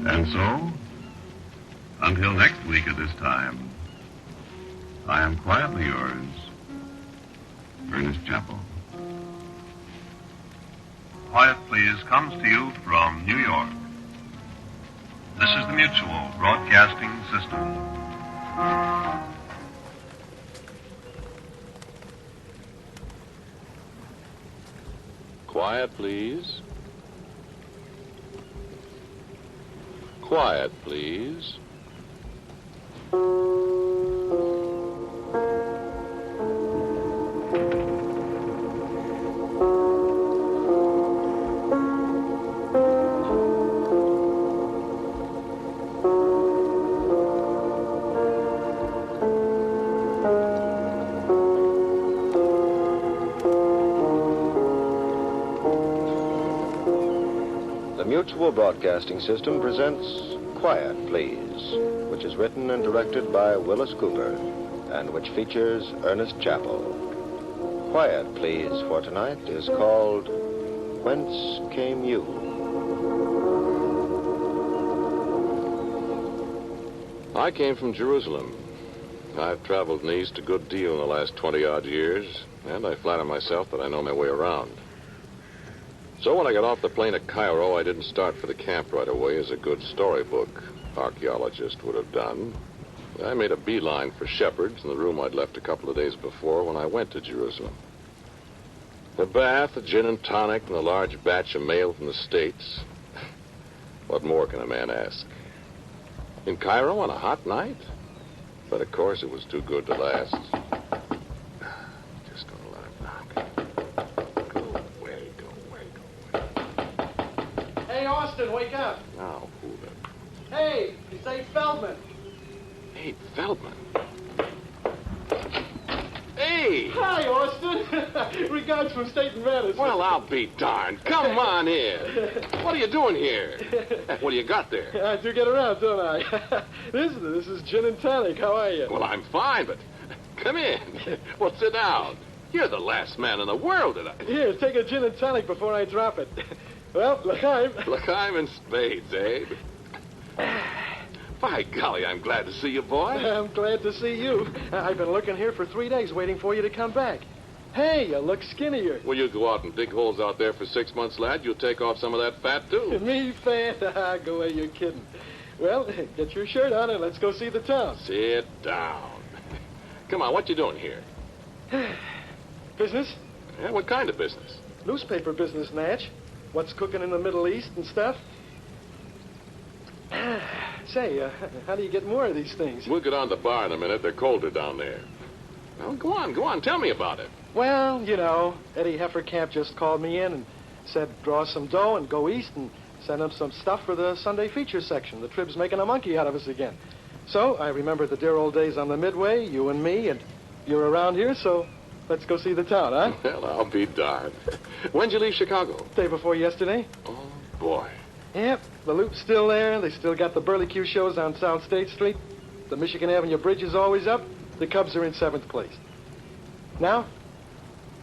And so, until next week at this time, I am quietly yours, Ernest Chappell. Quiet, Please comes to you from New York. This is the Mutual Broadcasting System. Quiet, please. Quiet, please. The Mutual Broadcasting System presents Quiet, Please, which is written and directed by Wyllis Cooper and which features Ernest Chappell. Quiet, Please for tonight is called Whence Came You? I came from Jerusalem. I've traveled in the East a good deal in the last 20-odd years, and I flatter myself that I know my way around. So when I got off the plane at Cairo, I didn't start for the camp right away as a good storybook archaeologist would have done. I made a beeline for Shepherd's in the room I'd left a couple of days before when I went to Jerusalem. A bath, a gin and tonic, and a large batch of mail from the States. What more can a man ask? In Cairo on a hot night? But of course it was too good to last. Just gonna let him knock. Hey, Austin, wake up. Now, who the... Hey, it's Abe Feldman. Hey, Feldman. Hey! Hi, Austin. Regards from State and Madison. Well, I'll be darned. Come on in. What are you doing here? What do you got there? I do get around, don't I? This is gin and tonic. How are you? Well, I'm fine, but come in. Well, sit down. You're the last man in the world that I... Here, take a gin and tonic before I drop it. Well, l'chaim. L'chaim in spades, Abe. By golly, I'm glad to see you, boy. I'm glad to see you. I've been looking here for 3 days waiting for you to come back. Hey, you look skinnier. Will you go out and dig holes out there for 6 months, lad? You'll take off some of that fat, too. Me, fat? Go away, you're kidding. Well, get your shirt on and let's go see the town. Sit down. Come on, what you doing here? Business? Yeah, what kind of business? Newspaper business, Natch. What's cooking in the Middle East and stuff. Say, how do you get more of these things? We'll get on the bar in a minute. They're colder down there. Well, go on. Tell me about it. Well, you know, Eddie Hefferkamp just called me in and said draw some dough and go east and send him some stuff for the Sunday feature section. The Trib's making a monkey out of us again. So I remembered the dear old days on the Midway, you and me, and you're around here, so let's go see the town, huh? Well, I'll be darned. When'd you leave Chicago? Day before yesterday. Oh, boy. Yep, the loop's still there. They still got the Burlicue shows on South State Street. The Michigan Avenue Bridge is always up. The Cubs are in 7th place. Now?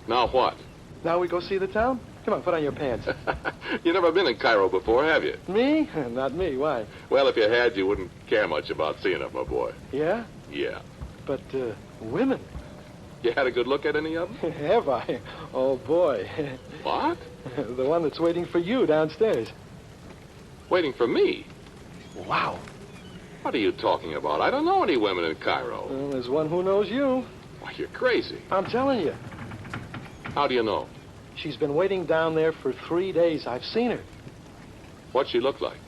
Now what? Now we go see the town? Come on, put on your pants. You never been in Cairo before, have you? Me? Not me. Why? Well, if you had, you wouldn't care much about seeing it, my boy. Yeah? Yeah. But, women? You had a good look at any of them? Have I? Oh, boy. What? The one that's waiting for you downstairs. Waiting for me? Wow. What are you talking about? I don't know any women in Cairo. Well, there's one who knows you. Why, you're crazy. I'm telling you. How do you know? She's been waiting down there for 3 days. I've seen her. What'd she look like?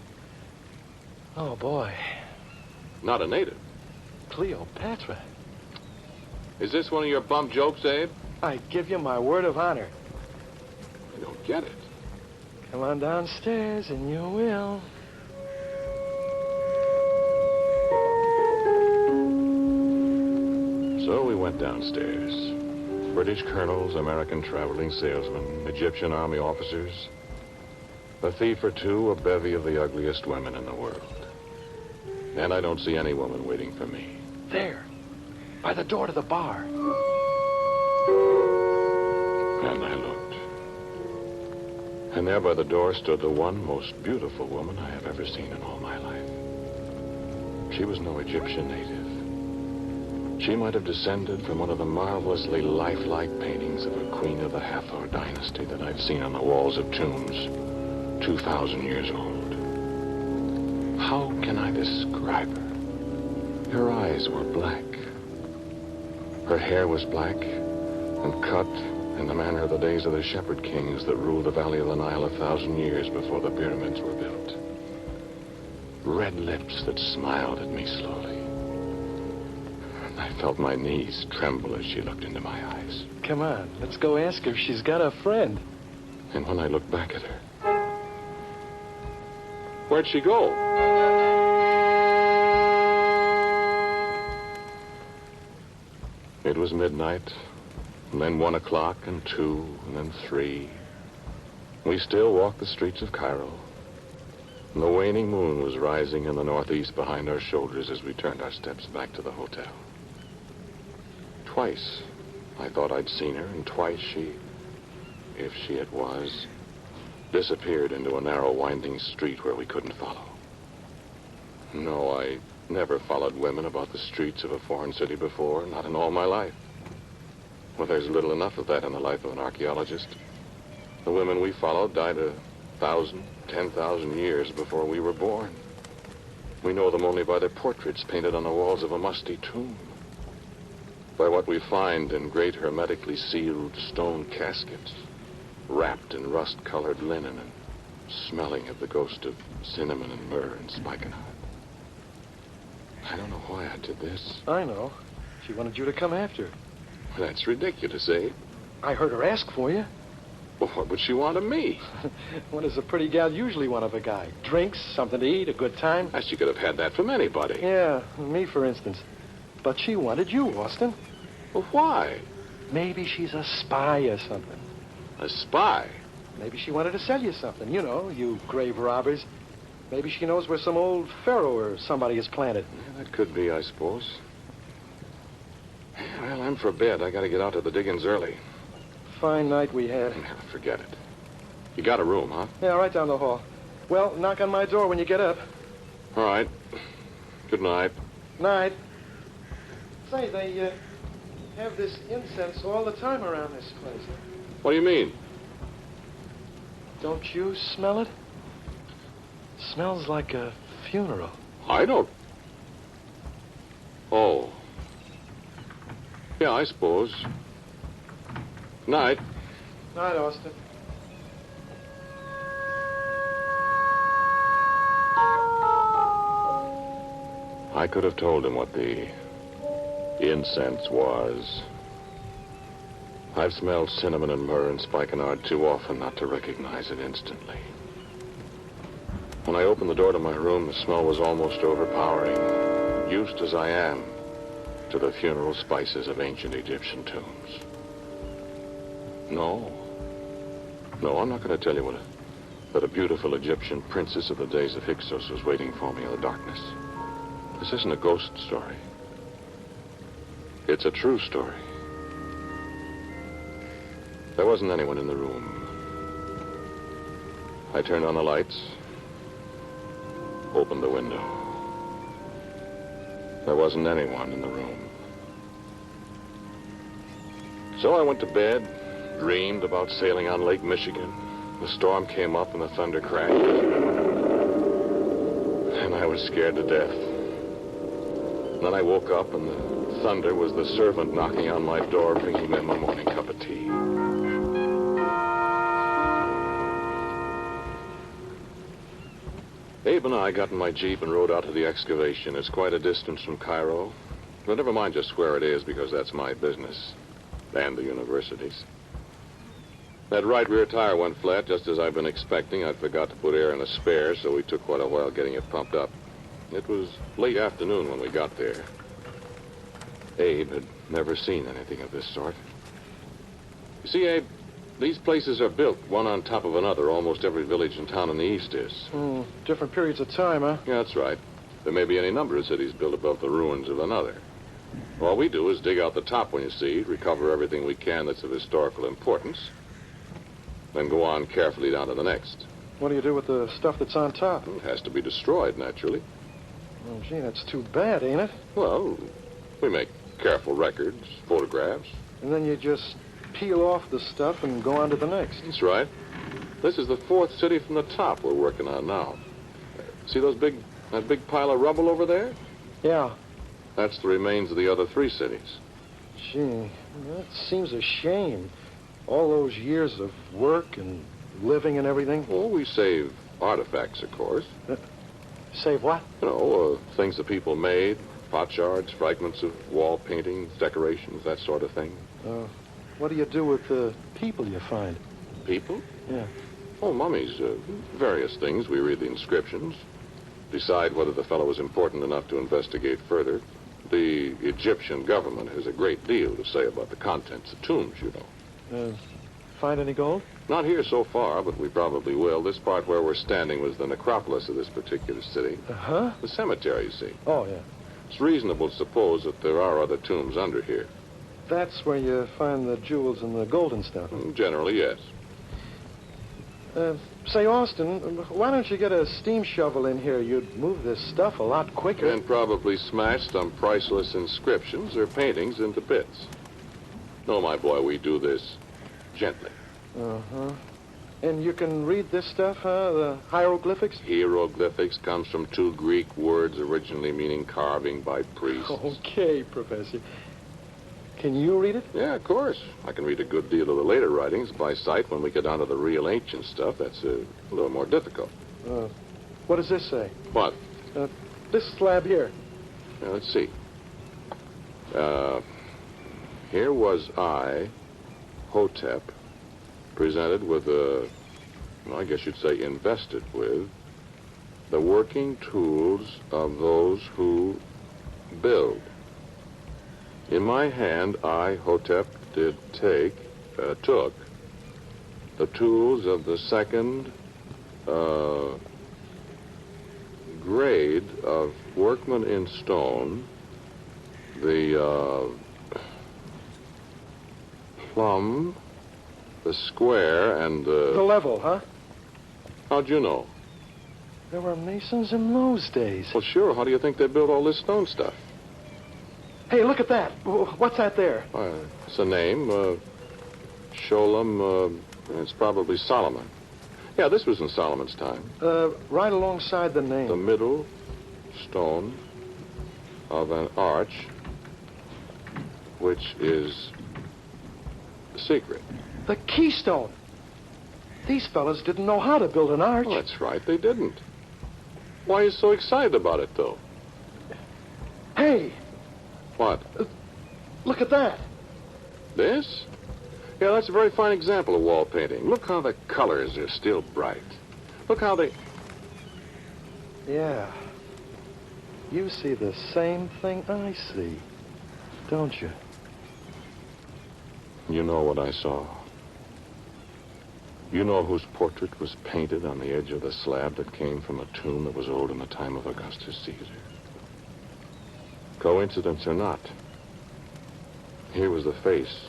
Oh, boy. Not a native. Cleopatra. Is this one of your bum jokes, Abe? I give you my word of honor. I don't get it. Come on downstairs and you will. So we went downstairs. British colonels, American traveling salesmen, Egyptian army officers, a thief or two, a bevy of the ugliest women in the world. And I don't see any woman waiting for me. There, by the door to the bar. And I looked. And there by the door stood the one most beautiful woman I have ever seen in all my life. She was no Egyptian native. She might have descended from one of the marvelously lifelike paintings of a queen of the Hathor dynasty that I've seen on the walls of tombs 2,000 years old. How can I describe her? Her eyes were black. Her hair was black and cut in the manner of the days of the shepherd kings that ruled the valley of the Nile 1,000 years before the pyramids were built. Red lips that smiled at me slowly. I felt my knees tremble as she looked into my eyes. Come on, let's go ask her if she's got a friend. And when I looked back at her, where'd she go? It was midnight, and then 1 o'clock, and 2, and then 3. We still walked the streets of Cairo. And the waning moon was rising in the northeast behind our shoulders as we turned our steps back to the hotel. Twice I thought I'd seen her, and twice she, if she it was, disappeared into a narrow, winding street where we couldn't follow. No, I never followed women about the streets of a foreign city before, not in all my life. Well, there's little enough of that in the life of an archaeologist. The women we followed died 1,000, 10,000 years before we were born. We know them only by their portraits painted on the walls of a musty tomb. By what we find in great hermetically sealed stone caskets, wrapped in rust-colored linen and smelling of the ghost of cinnamon and myrrh and spikenard. I don't know why I did this. I know. She wanted you to come after her. That's ridiculous, Abe. I heard her ask for you. Well, what would she want of me? What does a pretty gal usually want of a guy? Drinks, something to eat, a good time? She could have had that from anybody. Yeah, me, for instance. But she wanted you, Austin. Well, why? Maybe she's a spy or something. A spy? Maybe she wanted to sell you something. You know, you grave robbers. Maybe she knows where some old pharaoh or somebody is planted. Yeah, that could be, I suppose. Well, I'm for bed. I got to get out to the diggings early. Fine night we had. Yeah, forget it. You got a room, huh? Yeah, right down the hall. Well, knock on my door when you get up. All right. Good night. Night. Say, they have this incense all the time around this place. What do you mean? Don't you smell it? Smells like a funeral. I don't. Oh. Yeah, I suppose. Night. Night, Austin. I could have told him what the incense was. I've smelled cinnamon and myrrh and spikenard too often not to recognize it instantly. When I opened the door to my room, the smell was almost overpowering, used as I am to the funeral spices of ancient Egyptian tombs. No, I'm not going to tell you that a beautiful Egyptian princess of the days of Hyksos was waiting for me in the darkness. This isn't a ghost story. It's a true story. There wasn't anyone in the room. I turned on the lights, opened the window. There wasn't anyone in the room. So I went to bed, dreamed about sailing on Lake Michigan. The storm came up and the thunder crashed. And I was scared to death. Then I woke up and the thunder was the servant knocking on my door, bringing me my morning cup of tea. Abe and I got in my Jeep and rode out to the excavation. It's quite a distance from Cairo. But never mind just where it is, because that's my business. And the university's. That right rear tire went flat just as I'd been expecting. I'd forgot to put air in a spare, so we took quite a while getting it pumped up. It was late afternoon when we got there. Abe had never seen anything of this sort. You see, Abe, these places are built one on top of another. Almost every village and town in the east is. Different periods of time, huh? Yeah, that's right. There may be any number of cities built above the ruins of another. All we do is dig out the top one, you see, recover everything we can that's of historical importance, then go on carefully down to the next. What do you do with the stuff that's on top? It has to be destroyed, naturally. Oh, gee, that's too bad, ain't it? Well, we make careful records, photographs. And then you just peel off the stuff and go on to the next. That's right. This is the fourth city from the top we're working on now. See that big pile of rubble over there? Yeah. That's the remains of the other three cities. Gee, that seems a shame. All those years of work and living and everything. Well, we save artifacts, of course. Save what? You know, things that people made, potsherds, fragments of wall paintings, decorations, that sort of thing. What do you do with the people you find? People? Yeah. Oh, mummies. Various things. We read the inscriptions, decide whether the fellow is important enough to investigate further. The Egyptian government has a great deal to say about the contents of tombs, you know. Find any gold? Not here so far, but we probably will. This part where we're standing was the necropolis of this particular city. Uh-huh. The cemetery, you see. Oh, yeah. It's reasonable to suppose that there are other tombs under here. That's where you find the jewels and the gold and stuff. Generally, yes. Say, Austin, why don't you get a steam shovel in here? You'd move this stuff a lot quicker. And probably smash some priceless inscriptions or paintings into bits. No, my boy, we do this gently. Uh-huh. And you can read this stuff, huh? The hieroglyphics? Hieroglyphics comes from two Greek words originally meaning carving by priests. Okay, Professor. Can you read it? Yeah, of course. I can read a good deal of the later writings by sight. When we get down to the real ancient stuff, that's a little more difficult. What does this say? What? This slab here. Now, let's see. Here was I, Hotep, presented with I guess you'd say invested with, the working tools of those who build. In my hand, I, Hotep, took the tools of the second grade of workmen in stone, the plumb, the square, and the level, huh? How'd you know? There were masons in those days. Well, sure. How do you think they built all this stone stuff? Hey, look at that. What's that there? It's a name. Sholem. It's probably Solomon. Yeah, this was in Solomon's time. Right alongside the name. The middle stone of an arch, which is secret. The keystone. These fellas didn't know how to build an arch. Oh, that's right, they didn't. Why are you so excited about it, though? Hey, What? look at that. This? Yeah, that's a very fine example of wall painting. Look how the colors are still bright. Look how they... Yeah. You see the same thing I see, don't you? You know what I saw. You know whose portrait was painted on the edge of the slab that came from a tomb that was old in the time of Augustus Caesar. Coincidence or not, here was the face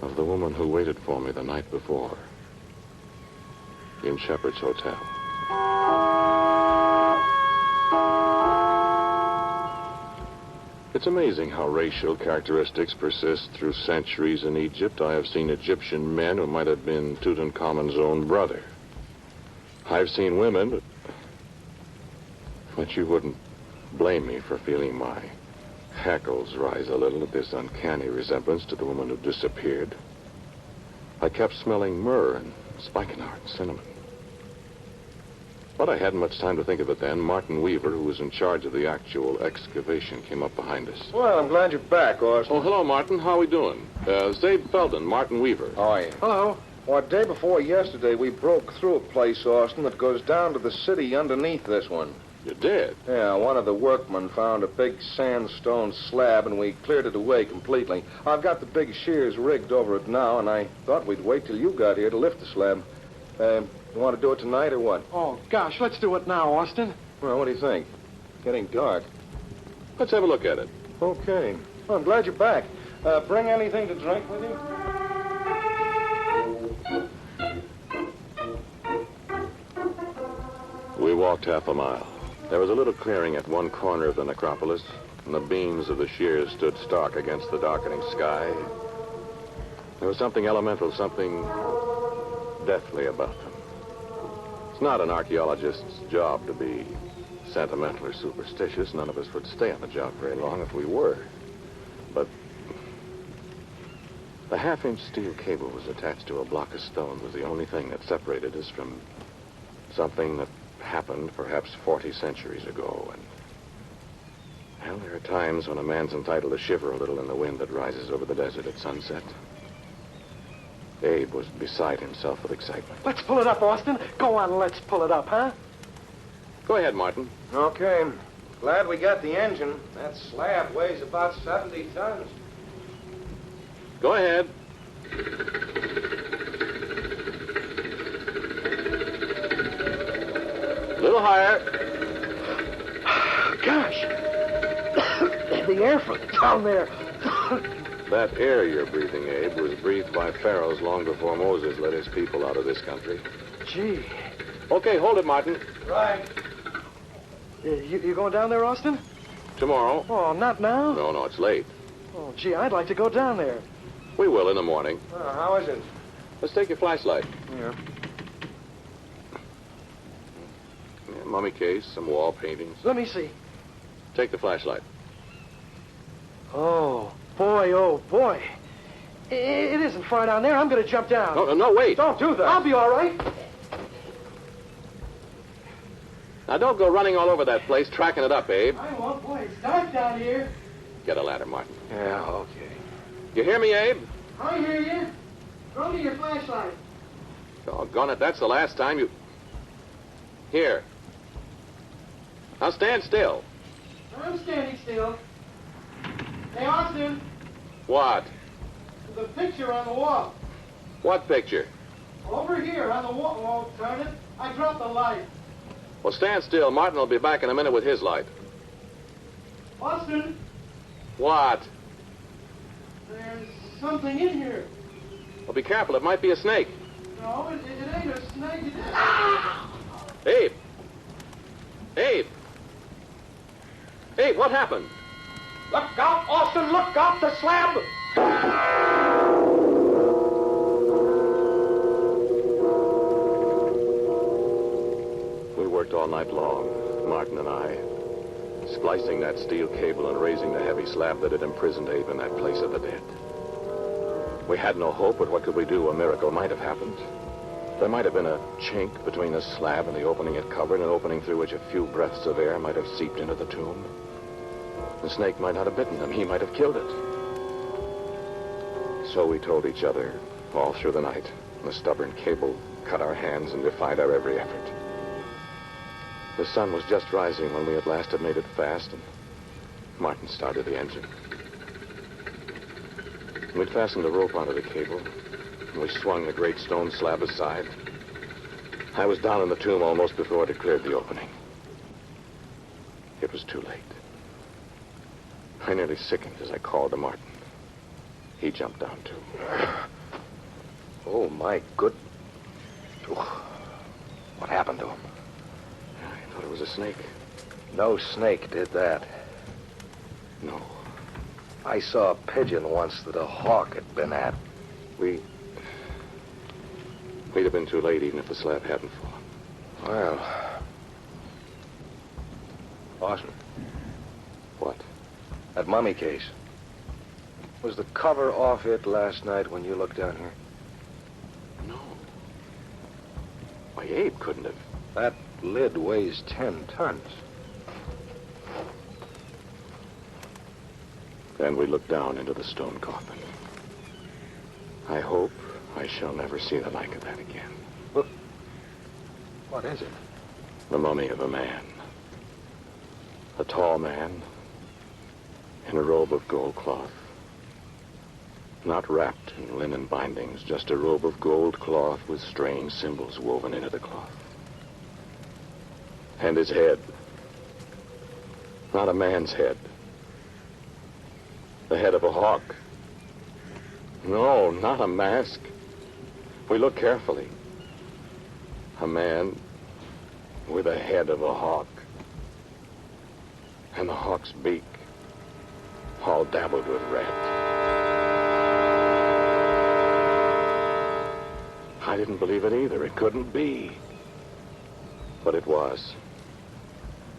of the woman who waited for me the night before in Shepherd's Hotel. It's amazing how racial characteristics persist through centuries in Egypt. I have seen Egyptian men who might have been Tutankhamun's own brother. I've seen women, but you wouldn't blame me for feeling my hackles rise a little at this uncanny resemblance to the woman who disappeared. I kept smelling myrrh and spikenard and cinnamon. But I hadn't much time to think of it then. Martin Weaver, who was in charge of the actual excavation, came up behind us. Well, I'm glad you're back, Austin. Oh, hello, Martin. How are we doing? Zabe Felden, Martin Weaver. How are you? Hello. Well, day before yesterday, we broke through a place, Austin, that goes down to the city underneath this one. You did? Yeah, one of the workmen found a big sandstone slab, and we cleared it away completely. I've got the big shears rigged over it now, and I thought we'd wait till you got here to lift the slab. You want to do it tonight or what? Oh, gosh, let's do it now, Austin. Well, what do you think? Getting dark. Let's have a look at it. Okay. Well, I'm glad you're back. Bring anything to drink with you? We walked half a mile. There was a little clearing at one corner of the necropolis, and the beams of the shears stood stark against the darkening sky. There was something elemental, something deathly about them. It's not an archaeologist's job to be sentimental or superstitious. None of us would stay on the job very long if we were. But the half-inch steel cable was attached to a block of stone was the only thing that separated us from something that happened perhaps 40 centuries ago. And, well, there are times when a man's entitled to shiver a little in the wind that rises over the desert at sunset. Abe was beside himself with excitement. Let's pull it up, Austin. Go on, let's pull it up, huh? Go ahead, Martin. Okay. Glad we got the engine. That slab weighs about 70 tons. Go ahead. A little higher. Gosh. The air from down there. That air you're breathing, Abe, was breathed by pharaohs long before Moses led his people out of this country. Gee. Okay, hold it, Martin. Right. You going down there, Austin? Tomorrow. Oh, not now? No, it's late. Oh, gee, I'd like to go down there. We will in the morning. How is it? Let's take your flashlight. Yeah. Mummy case, some wall paintings. Let me see. Take the flashlight. Oh, boy. It isn't far down there. I'm going to jump down. No, wait. Don't do that. I'll be all right. Now, don't go running all over that place, tracking it up, Abe. I won't, boy. It's dark down here. Get a ladder, Martin. Yeah, okay. You hear me, Abe? I hear you. Throw me your flashlight. Doggone it, that's the last time you... Here. Now stand still. I'm standing still. Hey, Austin. What? The picture on the wall. What picture? Over here on the wall. Oh, turn it. I dropped the light. Well, stand still. Martin will be back in a minute with his light. Austin. What? There's something in here. Well, be careful. It might be a snake. No, it ain't a snake. Abe! Abe! Abe, what happened? Look out, Austin! Look out! The slab! We worked all night long, Martin and I, splicing that steel cable and raising the heavy slab that had imprisoned Abe in that place of the dead. We had no hope, but what could we do? A miracle might have happened. There might have been a chink between the slab and the opening it covered, an opening through which a few breaths of air might have seeped into the tomb. The snake might not have bitten him. He might have killed it. So we told each other all through the night. The stubborn cable cut our hands and defied our every effort. The sun was just rising when we at last had made it fast, and Martin started the engine. We'd fastened a rope onto the cable, and we swung the great stone slab aside. I was down in the tomb almost before it had cleared the opening. It was too late. I nearly sickened as I called to Martin. He jumped down, too. Oh, my good... What happened to him? I thought it was a snake. No snake did that. No. I saw a pigeon once that a hawk had been at. We'd have been too late even if the slab hadn't fallen. Well... Austin. What? That mummy case. Was the cover off it last night when you looked down here? No. Why, Abe couldn't have. That lid weighs 10 tons. Then we looked down into the stone coffin. I hope I shall never see the like of that again. Look. What is it? The mummy of a man. A tall man in a robe of gold cloth. Not wrapped in linen bindings, just a robe of gold cloth with strange symbols woven into the cloth. And his head. Not a man's head. The head of a hawk. No, not a mask. We looked carefully. A man with the head of a hawk. And the hawk's beak, all dabbled with red. I didn't believe it either. It couldn't be. But it was.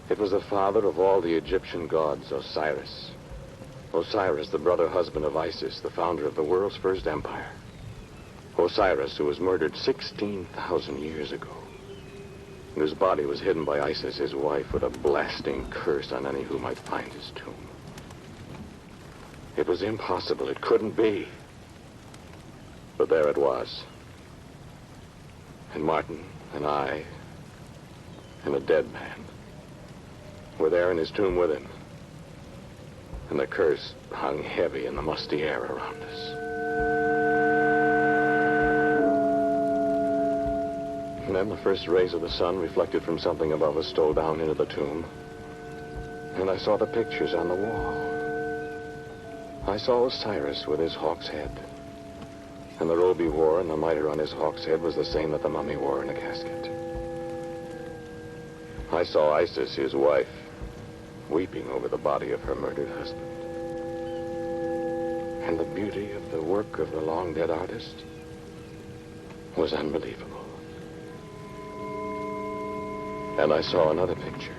It was the father of all the Egyptian gods, Osiris. Osiris, the brother-husband of Isis, the founder of the world's first empire. Osiris, who was murdered 16,000 years ago. And whose body was hidden by Isis, his wife, with a blasting curse on any who might find his tomb. It was impossible. It couldn't be. But there it was. And Martin and I and the dead man were there in his tomb with him. And the curse hung heavy in the musty air around us. And then the first rays of the sun reflected from something above us stole down into the tomb. And I saw the pictures on the wall. I saw Osiris with his hawk's head. And the robe he wore and the mitre on his hawk's head was the same that the mummy wore in a casket. I saw Isis, his wife, weeping over the body of her murdered husband. And the beauty of the work of the long-dead artist was unbelievable. And I saw another picture.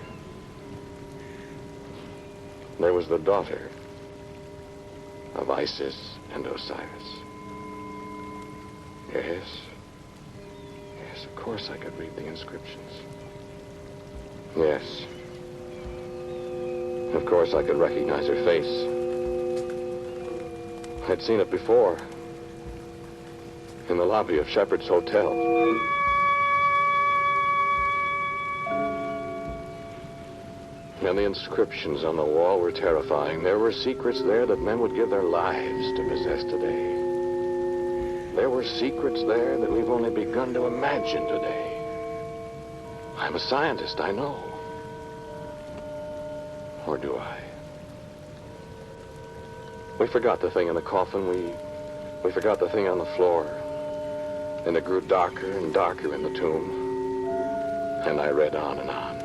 There was the daughter of Isis and Osiris. Yes, of course I could read the inscriptions. Yes. Of course I could recognize her face. I'd seen it before. In the lobby of Shepherd's Hotel. And the inscriptions on the wall were terrifying. There were secrets there that men would give their lives to possess today. There were secrets there that we've only begun to imagine today. I'm a scientist, I know. Or do I? We forgot the thing in the coffin. We forgot the thing on the floor. And it grew darker and darker in the tomb. And I read on and on.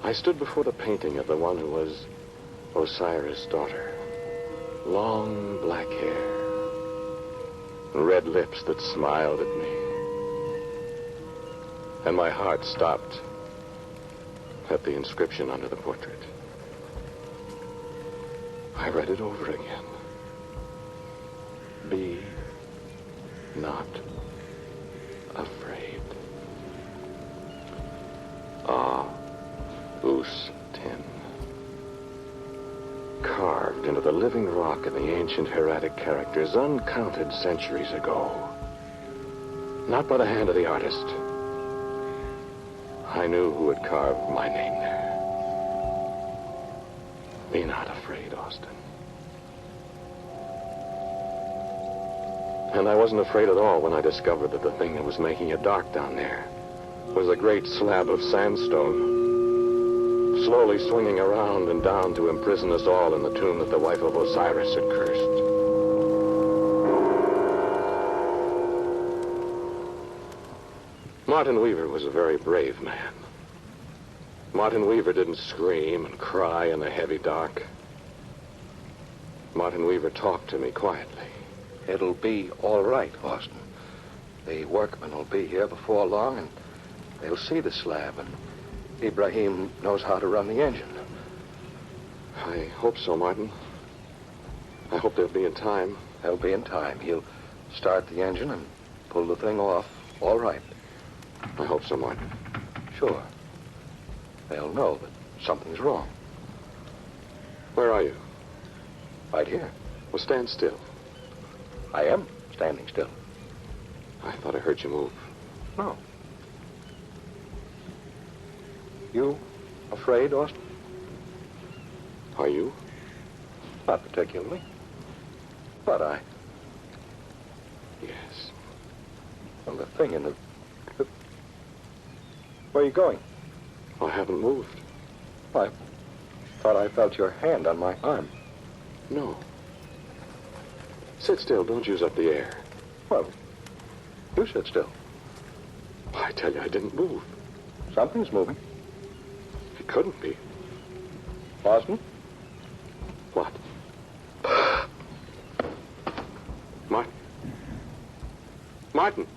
I stood before the painting of the one who was Osiris' daughter. Long black hair, red lips that smiled at me. And my heart stopped at the inscription under the portrait. I read it over again. Be not afraid. Us tin. Carved into the living rock in the ancient hieratic characters uncounted centuries ago. Not by the hand of the artist. I knew who had carved my name there. Be not afraid, Austin. And I wasn't afraid at all when I discovered that the thing that was making it dark down there was a great slab of sandstone, slowly swinging around and down to imprison us all in the tomb that the wife of Osiris had cursed. Martin Weaver was a very brave man. Martin Weaver didn't scream and cry in the heavy dark. Martin Weaver talked to me quietly. It'll be all right, Austin. The workmen will be here before long, and they'll see the slab, and Ibrahim knows how to run the engine. I hope so, Martin. I hope they'll be in time. They'll be in time. He'll start the engine and pull the thing off. All right. I hope so, Martin. Sure. They'll know that something's wrong. Where are you? Right here. Well, stand still. I am standing still. I thought I heard you move. No. You afraid, Austin? Are you? Not particularly. But I... Yes. Well, the thing in the... Where are you going? I haven't moved. I thought I felt your hand on my arm. No. Sit still. Don't use up the air. Well, you sit still. I tell you, I didn't move. Something's moving. It couldn't be. Austin? What? Martin. Martin.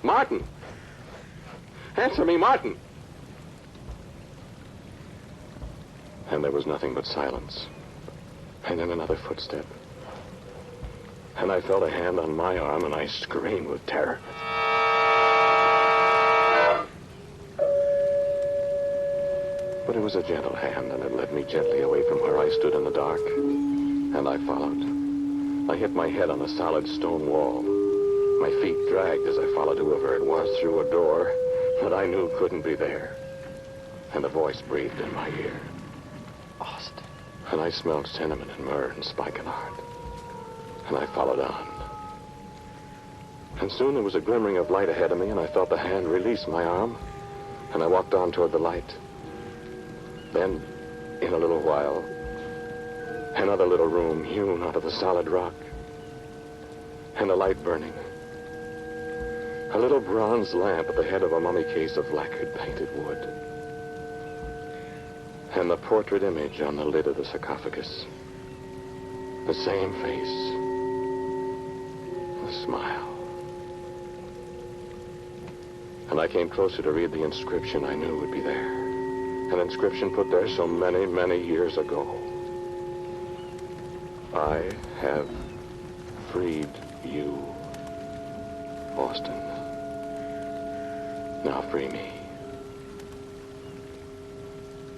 Martin. Answer me, Martin. And there was nothing but silence. And then another footstep. And I felt a hand on my arm, and I screamed with terror. But it was a gentle hand, and it led me gently away from where I stood in the dark. And I followed. I hit my head on a solid stone wall. My feet dragged as I followed whoever it was through a door that I knew couldn't be there. And a voice breathed in my ear. Austin. And I smelled cinnamon and myrrh and spikenard. And I followed on. And soon there was a glimmering of light ahead of me, and I felt the hand release my arm, and I walked on toward the light. Then, in a little while, another little room hewn out of the solid rock, and a light burning. A little bronze lamp at the head of a mummy case of lacquered painted wood. And the portrait image on the lid of the sarcophagus. The same face. The smile. And I came closer to read the inscription I knew would be there. An inscription put there so many, many years ago. I have freed you, Austin. Now free me.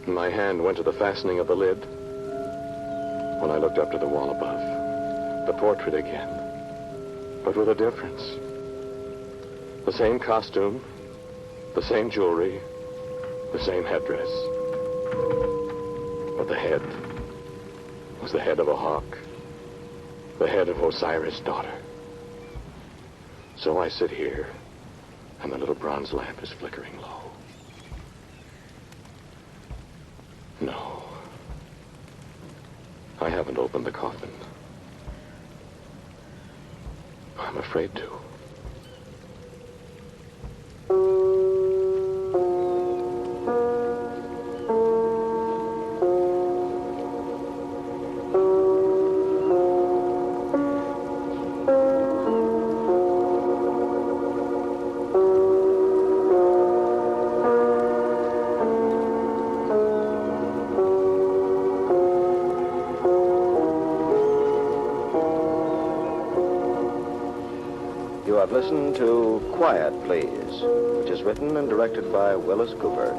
My hand went to the fastening of the lid when I looked up to the wall above. The portrait again, but with a difference. The same costume, the same jewelry, the same headdress. But the head was the head of a hawk, the head of Osiris' daughter. So I sit here, and the little bronze lamp is flickering low. No. I haven't opened the coffin. I'm afraid to. have listened to Quiet, Please, which is written and directed by Wyllis Cooper.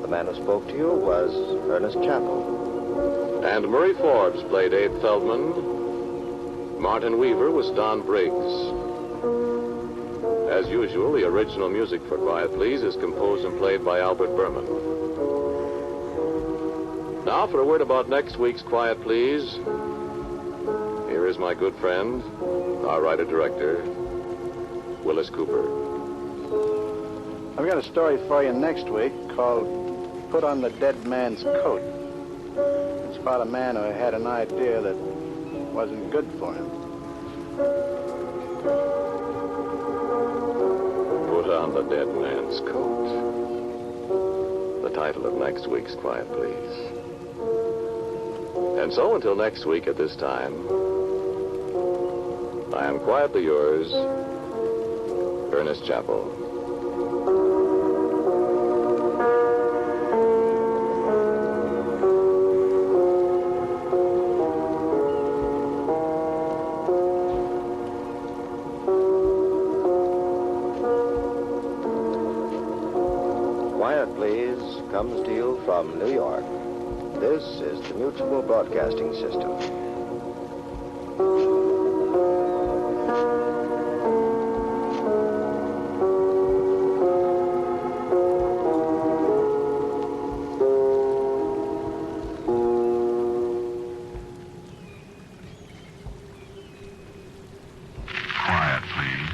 The man who spoke to you was Ernest Chappell. And Murray Forbes played Abe Feldman. Martin Weaver was Don Briggs. As usual, the original music for Quiet, Please is composed and played by Albert Berman. Now for a word about next week's Quiet, Please. Here is my good friend, our writer-director, Wyllis Cooper. I've got a story for you next week called Put on the Dead Man's Coat. It's about a man who had an idea that wasn't good for him. Put on the Dead Man's Coat. The title of next week's Quiet, Please. And so until next week at this time, I am quietly yours, Ernest Chappell. Quiet, Please comes to you from New York. This is the Mutual Broadcasting System. Quiet, please.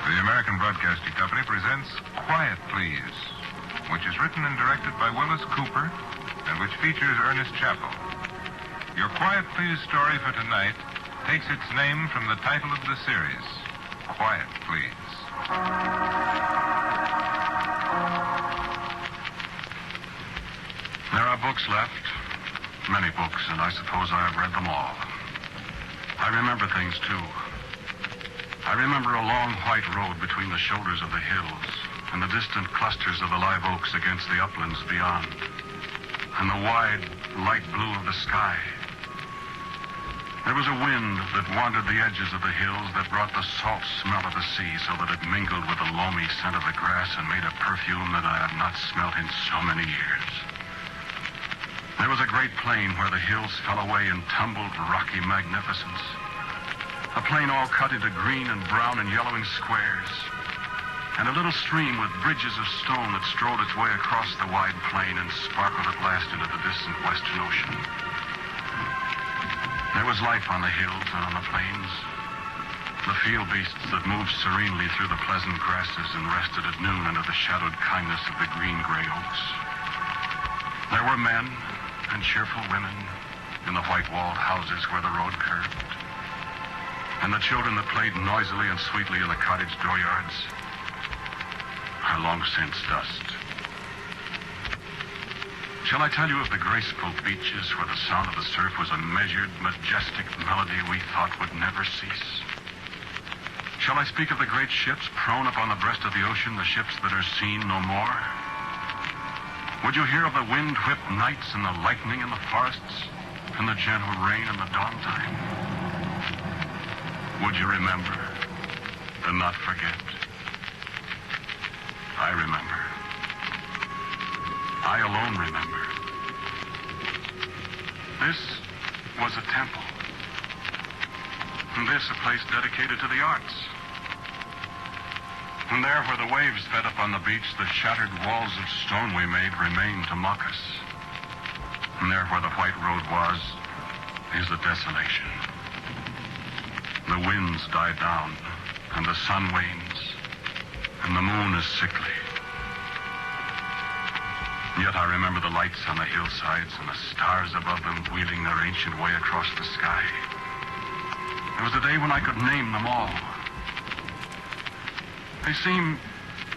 The American Broadcasting Company presents Quiet, Please, which is written and directed by Wyllis Cooper and which features Ernest Chappell. Your Quiet, Please story for tonight takes its name from the title of the series, Quiet, Please. There are books left, many books, and I suppose I have read them all. I remember things, too. I remember a long white road between the shoulders of the hills and the distant clusters of the live oaks against the uplands beyond, and the wide, light blue of the sky. There was a wind that wandered the edges of the hills that brought the salt smell of the sea so that it mingled with the loamy scent of the grass and made a perfume that I have not smelt in so many years. There was a great plain where the hills fell away in tumbled, rocky magnificence. A plain all cut into green and brown and yellowing squares, and a little stream with bridges of stone that strolled its way across the wide plain and sparkled at last into the distant western ocean. There was life on the hills and on the plains. The field beasts that moved serenely through the pleasant grasses and rested at noon under the shadowed kindness of the green-gray oaks. There were men and cheerful women in the white-walled houses where the road curved, and the children that played noisily and sweetly in the cottage dooryards are long since dust. Shall I tell you of the graceful beaches where the sound of the surf was a measured, majestic melody we thought would never cease? Shall I speak of the great ships prone upon the breast of the ocean, the ships that are seen no more? Would you hear of the wind-whipped nights and the lightning in the forests and the gentle rain in the dawn time? Would you remember and not forget? I remember. I alone remember. This was a temple. And this a place dedicated to the arts. And there where the waves fed up on the beach, the shattered walls of stone we made remain to mock us. And there where the white road was is the desolation. The winds die down, and the sun wanes, and the moon is sickly. Yet I remember the lights on the hillsides and the stars above them wheeling their ancient way across the sky. There was a day when I could name them all. They seem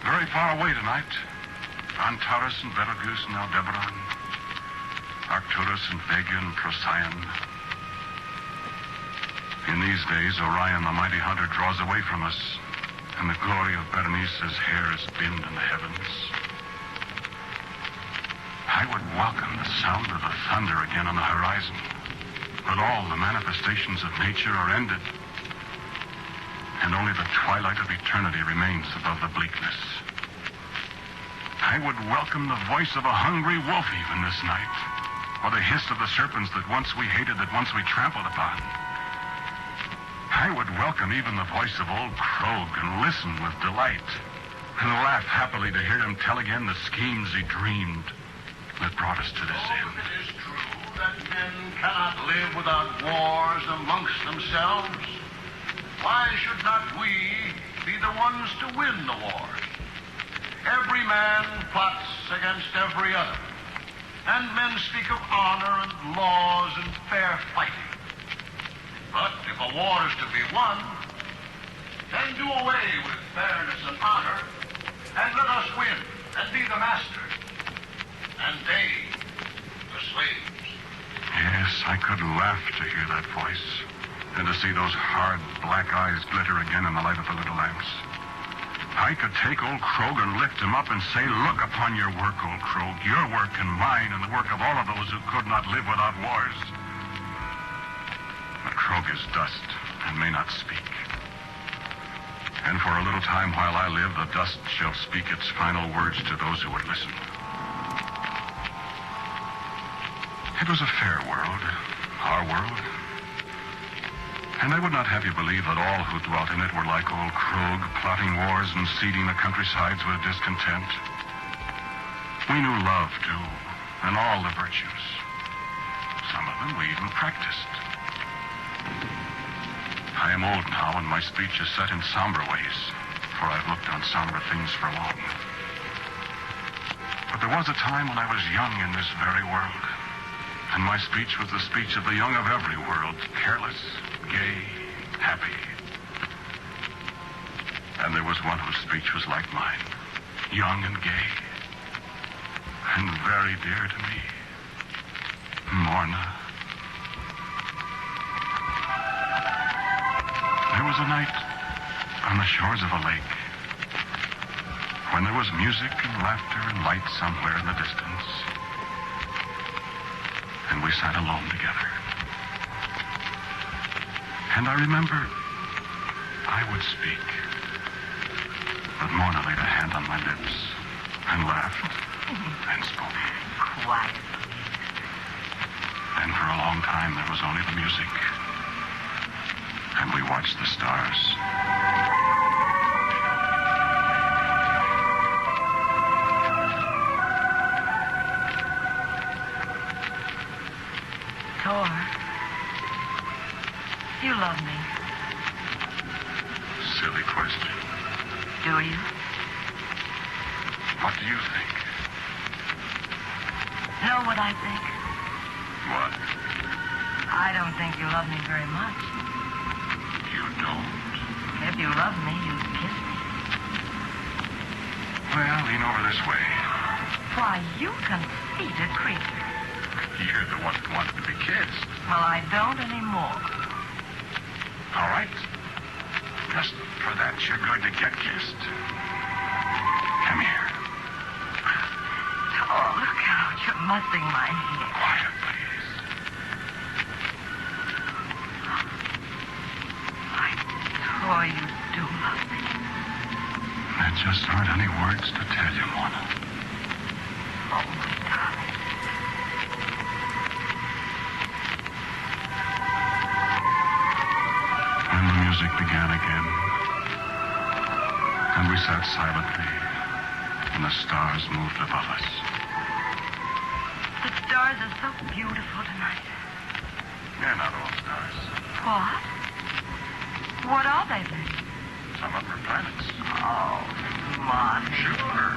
very far away tonight. Antares and Betelgeuse and Aldebaran. Arcturus and Vega and Procyon. In these days, Orion, the mighty hunter, draws away from us, and the glory of Berenice's hair is dimmed in the heavens. I would welcome the sound of the thunder again on the horizon, but all the manifestations of nature are ended, and only the twilight of eternity remains above the bleakness. I would welcome the voice of a hungry wolf even this night, or the hiss of the serpents that once we hated, that once we trampled upon. I would welcome even the voice of old Krog and listen with delight and laugh happily to hear him tell again the schemes he dreamed that brought us to this end. It is true that men cannot live without wars amongst themselves. Why should not we be the ones to win the wars? Every man plots against every other, and men speak of honor and laws and fair fighting. But if a war is to be won, then do away with fairness and honor, and let us win and be the master, and they the slaves. Yes, I could laugh to hear that voice, and to see those hard black eyes glitter again in the light of the little lamps. I could take old Krog and lift him up and say, look upon your work, old Krog, your work and mine and the work of all of those who could not live without wars. But Krog is dust and may not speak. And for a little time while I live, the dust shall speak its final words to those who would listen. It was a fair world, our world. And I would not have you believe that all who dwelt in it were like old Krog, plotting wars and seeding the countrysides with discontent. We knew love, too, and all the virtues. Some of them we even practiced. I am old now, and my speech is set in somber ways, for I've looked on somber things for long. But there was a time when I was young in this very world, and my speech was the speech of the young of every world, careless, gay, happy. And there was one whose speech was like mine, young and gay, and very dear to me, Morna. There was a night on the shores of a lake when there was music and laughter and light somewhere in the distance, and we sat alone together. And I remember I would speak, but Morna laid a hand on my lips and laughed and spoke. Quiet. And for a long time there was only the music, and we watched the stars. Thor. You love me. Silly question. Do you? What do you think? Know what I think? What? I don't think you love me very much. You don't? If you love me, you'd kiss me. Well, lean over this way. Why, you conceited creature. You're the one who wanted to be kissed. Well, I don't anymore. All right. Just for that, you're going to get kissed. Come here. Oh, look out. You're mussing my hair. Quiet, please. Thor, you do love me. There just aren't any words to tell you, Mona. Oh, my darling. And the music began again. And we sat silently, and the stars moved above us. The stars are so beautiful tonight. They're not all stars. What? What are they then? Some of them are planets. Oh, Monty. Sure.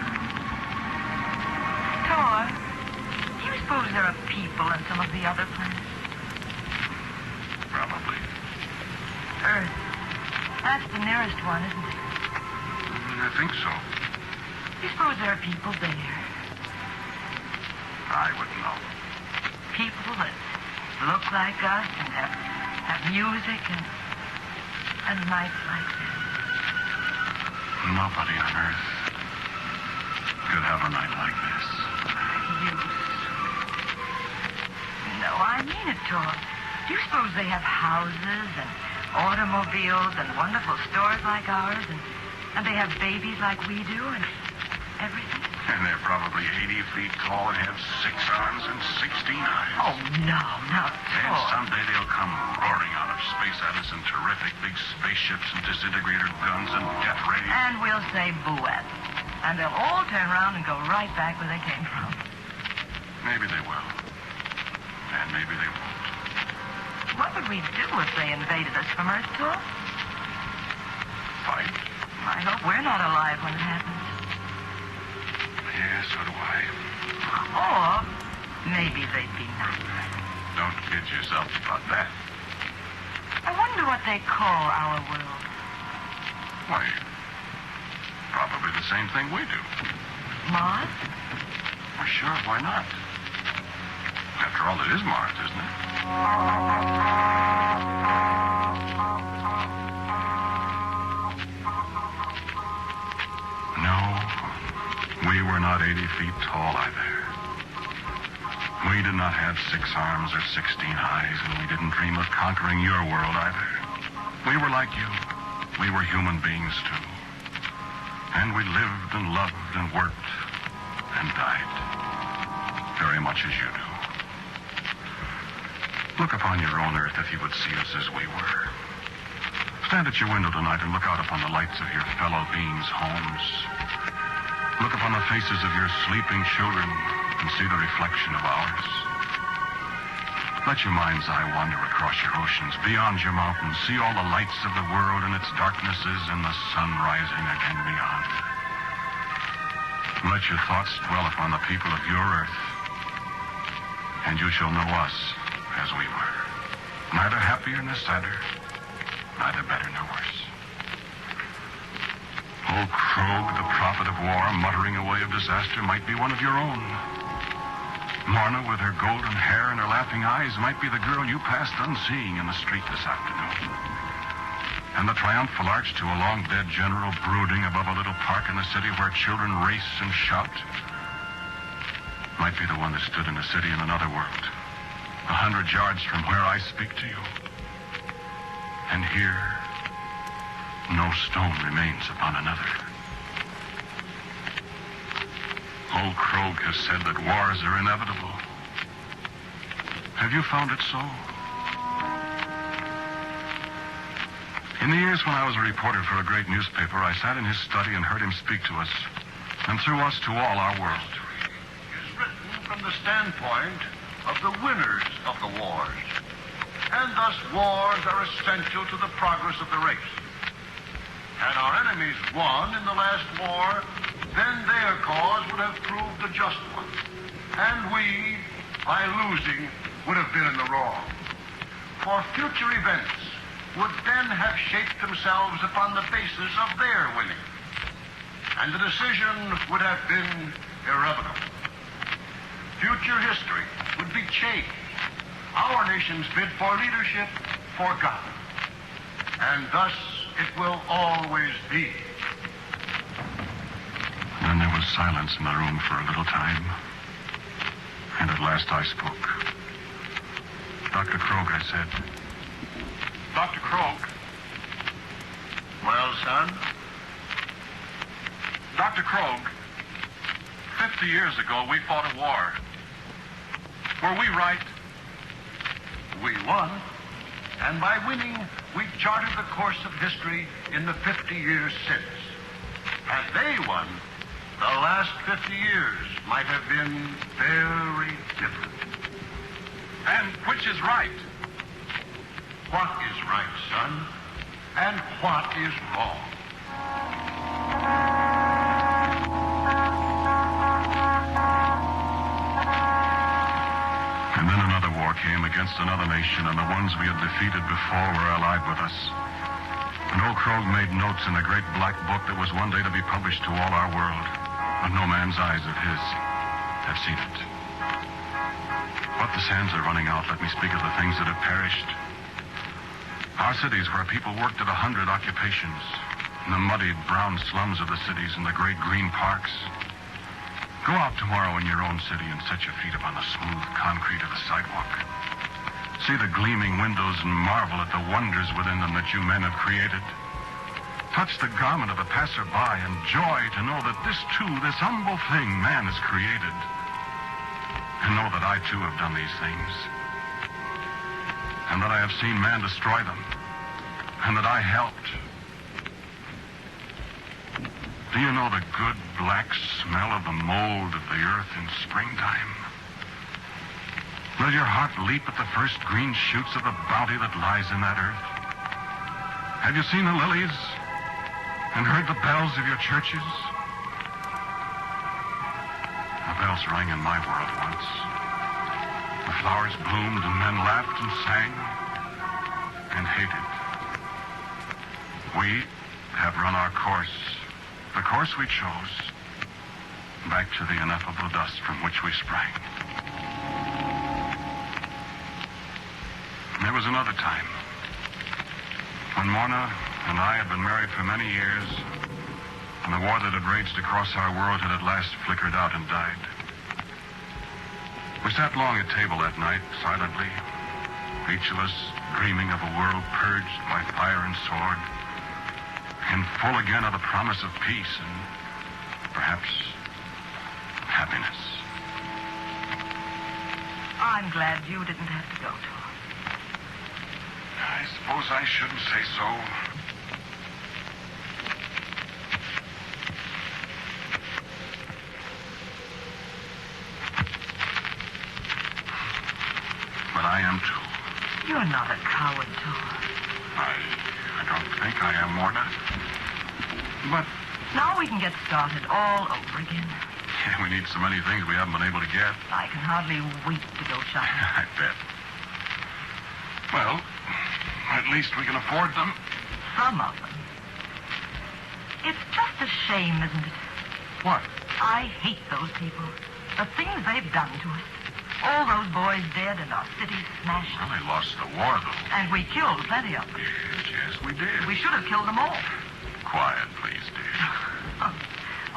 Thor, do you suppose there are people in some of the other planets? Probably. Earth. That's the nearest one, isn't it? I think so. Do you suppose there are people there? I wouldn't know. people that look like us and have music and nights like this. Nobody on Earth could have a night like this. You. No, I mean it, Tor. Do you suppose they have houses and automobiles and wonderful stores like ours and they have babies like we do and everything? And they're probably 80 feet tall and have 6 arms and 16 eyes. Oh, no, not And Tor. someday they'll come roaring out of space at us in terrific big spaceships and disintegrator guns and death rays. And we'll say boo-at. And they'll all turn around and go right back where they came from. Maybe they will. And maybe they won't. What would we do if they invaded us from Earth, Tor? Fight? I hope we're not alive when it happens. Yeah, so do I. Or maybe they'd be nice. Don't kid yourself about that. I wonder what they call our world. Why, probably the same thing we do. Mars? Well, sure, why not? After all, it is Mars, isn't it? No, we were not 80 feet tall either. We did not have 6 arms or 16 eyes, and we didn't dream of conquering your world either. We were like you. We were human beings, too. And we lived and loved and worked and died. Very much as you do. Look upon your own Earth if you would see us as we were. Stand at your window tonight and look out upon the lights of your fellow beings' homes. Look upon the faces of your sleeping children and see the reflection of ours. Let your mind's eye wander across your oceans, beyond your mountains. See all the lights of the world and its darknesses and the sun rising again beyond. Let your thoughts dwell upon the people of your Earth, and you shall know us as we were. Neither happier nor sadder, neither better nor worse. Old Krog, the prophet of war, muttering away of disaster, might be one of your own. Morna, with her golden hair and her laughing eyes, might be the girl you passed unseeing in the street this afternoon. And the triumphal arch to a long-dead general brooding above a little park in the city where children race and shout might be the one that stood in a city in another world, 100 yards from where I speak to you. And here, no stone remains upon another. Old Krog has said that wars are inevitable. Have you found it so? In the years when I was a reporter for a great newspaper, I sat in his study and heard him speak to us, and through us to all our world. Is written from the standpoint of the winners of the wars. And thus wars are essential to the progress of the race. Had our enemies won in the last war, then their cause would have proved a just one. And we, by losing, would have been in the wrong. For future events would then have shaped themselves upon the basis of their winning. And the decision would have been irrevocable. Future history would be changed. Our nation's bid for leadership forgotten. And thus it will always be. Then there was silence in the room for a little time. And at last I spoke. Dr. Krog, I said. Dr. Krog. Well, son? Dr. Krog, 50 years ago we fought a war. Were we right? We won. And by winning, we charted the course of history in the 50 years since. Had they won, the last 50 years might have been very different. And which is right? What is right, son? And what is wrong? And then another war came against another nation, and the ones we had defeated before were alive with us. And old Krog made notes in a great black book that was one day to be published to all our world. But no man's eyes of his have seen it. But the sands are running out. Let me speak of the things that have perished. Our cities where people worked at 100 occupations, in the muddied brown slums of the cities and the great green parks. Go out tomorrow in your own city and set your feet upon the smooth concrete of the sidewalk. See the gleaming windows and marvel at the wonders within them that you men have created. Touch the garment of a passerby and joy to know that this too, this humble thing man has created. And know that I too have done these things. And that I have seen man destroy them. And that I helped. Do you know the good black smell of the mold of the earth in springtime? Will your heart leap at the first green shoots of the bounty that lies in that earth? Have you seen the lilies and heard the bells of your churches? The bells rang in my world once. The flowers bloomed and men laughed and sang and hated. We have run our course, the course we chose, back to the ineffable dust from which we sprang. There was another time when Morna and I had been married for many years, and the war that had raged across our world had at last flickered out and died. We sat long at table that night, silently, each of us dreaming of a world purged by fire and sword, and full again of the promise of peace and perhaps happiness. I'm glad you didn't have to go, Tom. I suppose I shouldn't say so. But I am too. You're not a coward, Tom. I don't think I am, Morna. But now we can get started all over again. we need so many things we haven't been able to get. I can hardly wait to go shopping. I bet. Well, at least we can afford them. Some of them. It's just a shame, isn't it? What? I hate those people. The things they've done to us. All those boys dead and our cities smashed. Well, they lost the war, though. And we killed plenty of them. Yes, we did. We should have killed them all. Quiet, please, dear.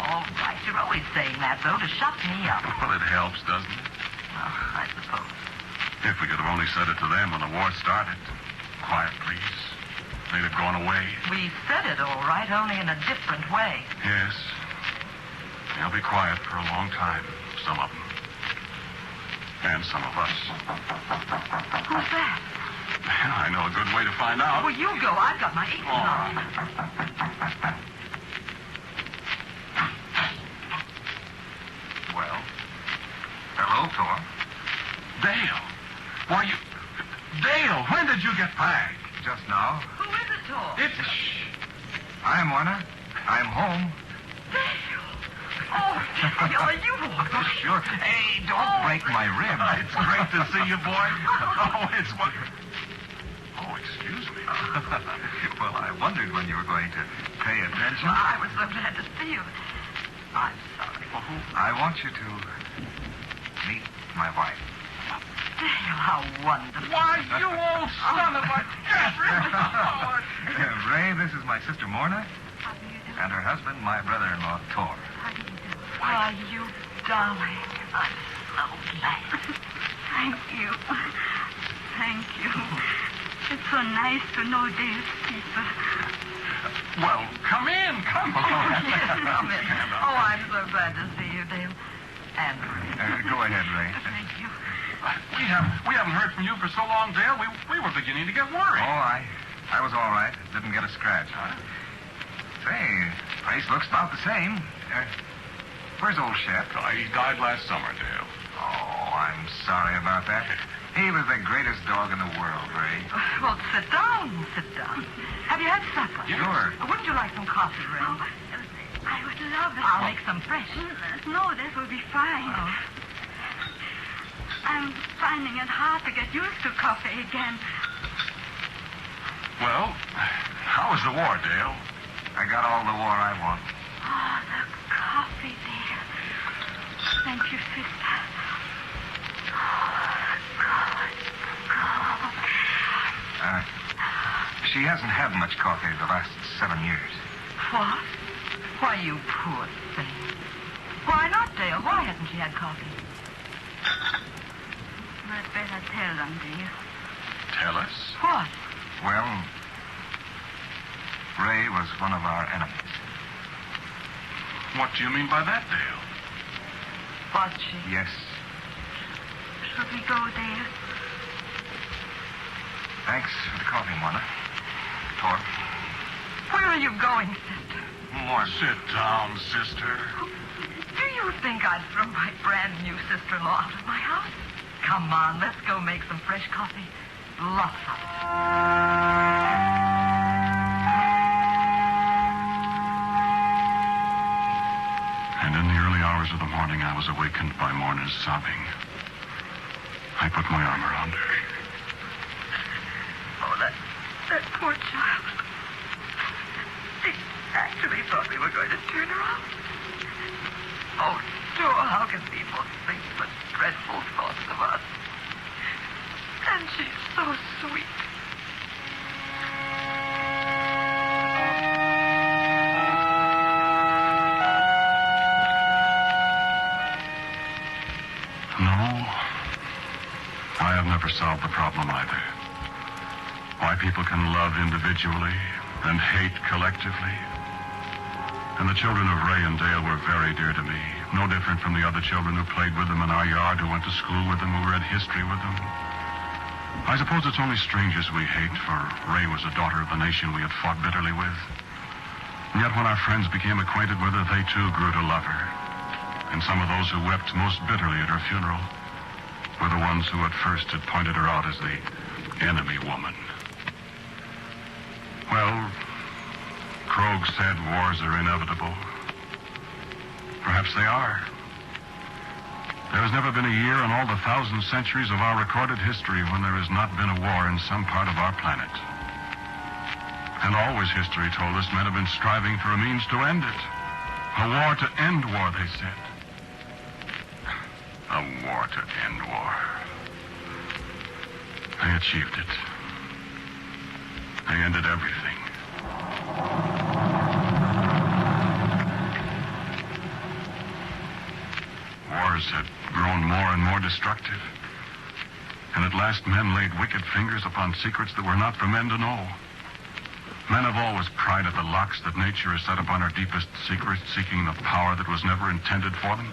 All right. You're always saying that, though, to shut me up. Well, it helps, doesn't it? Well, I suppose. If we could have only said it to them when the war started. Quiet, please. They'd have gone away. We said it all right, only in a different way. Yes. They'll be quiet for a long time, some of them. And some of us. Who's that? I know a good way to find out. Well, you go. I've got my apron on. Well, hello, Thor. Dale. Why, you... Dale, when did you get back? Just now. Who is it, Thor? It's... I'm Warner. I'm home. Oh, are you? Oh, sure. Hey, don't break my rib. It's great to see you, boy. Oh, it's what... Oh, excuse me. Well, I wondered when you were going to pay attention. Well, I was so glad to see you. I'm sorry. Well, I want you to meet my wife. Dale, how wonderful. Why, you old son of a... Ray, this is my sister Morna. And her husband, my brother-in-law, Thor. Oh, you darling. I'm so glad. Thank you. Thank you. It's so nice to know Dale's people. Well, come in. Come on. Come in. Oh, I'm so glad to see you, Dale. And Go ahead, Ray. Thank you. We haven't heard from you for so long, Dale. We were beginning to get worried. Oh, I was all right. Didn't get a scratch, huh? Say, place looks about the same. Where's old Shep? He died last summer, Dale. Oh, I'm sorry about that. He was the greatest dog in the world, Ray. Well, sit down. Sit down. Have you had supper? Sure. Wouldn't you like some coffee, Ray? Oh, I would love it. I'll make some fresh. No, this will be fine. Oh. I'm finding it hard to get used to coffee again. Well, how was the war, Dale? I got all the war I want. Oh, the coffee, dear. Thank you, sister. She hasn't had much coffee the last 7 years. What? Why, you poor thing. Why not, Dale? Why hasn't she had coffee? I'd better tell them, dear. Tell us? What? Well, Ray was one of our enemies. What do you mean by that, Dale? Was she? Yes. Should we go, dear? Thanks for the coffee, Mona. Tor. Where are you going, sister? More. Sit down, sister. Do you think I'd throw my brand new sister-in-law out of my house? Come on, let's go make some fresh coffee. Lots of it. And in the early hours of the morning, I was awakened by Morna's sobbing. I put my arm around her. Oh, that poor child. They actually thought we were going to turn her out. Oh, sure, how can people think such dreadful thoughts of us? And she's so sweet. No, I have never solved the problem either. Why people can love individually and hate collectively. And the children of Ray and Dale were very dear to me. No different from the other children who played with them in our yard, who went to school with them, who read history with them. I suppose it's only strangers we hate, for Ray was a daughter of the nation we had fought bitterly with. And yet when our friends became acquainted with her, they too grew to love her. And some of those who wept most bitterly at her funeral were the ones who at first had pointed her out as the enemy woman. Well, Krogh said wars are inevitable. Perhaps they are. There has never been a year in all the 1,000 centuries of our recorded history when there has not been a war in some part of our planet. And always history told us men have been striving for a means to end it. A war to end war, they said. A war to end war. They achieved it. They ended everything. Wars had grown more and more destructive. And at last men laid wicked fingers upon secrets that were not for men to know. Men have always pried at the locks that nature has set upon her deepest secrets, seeking the power that was never intended for them.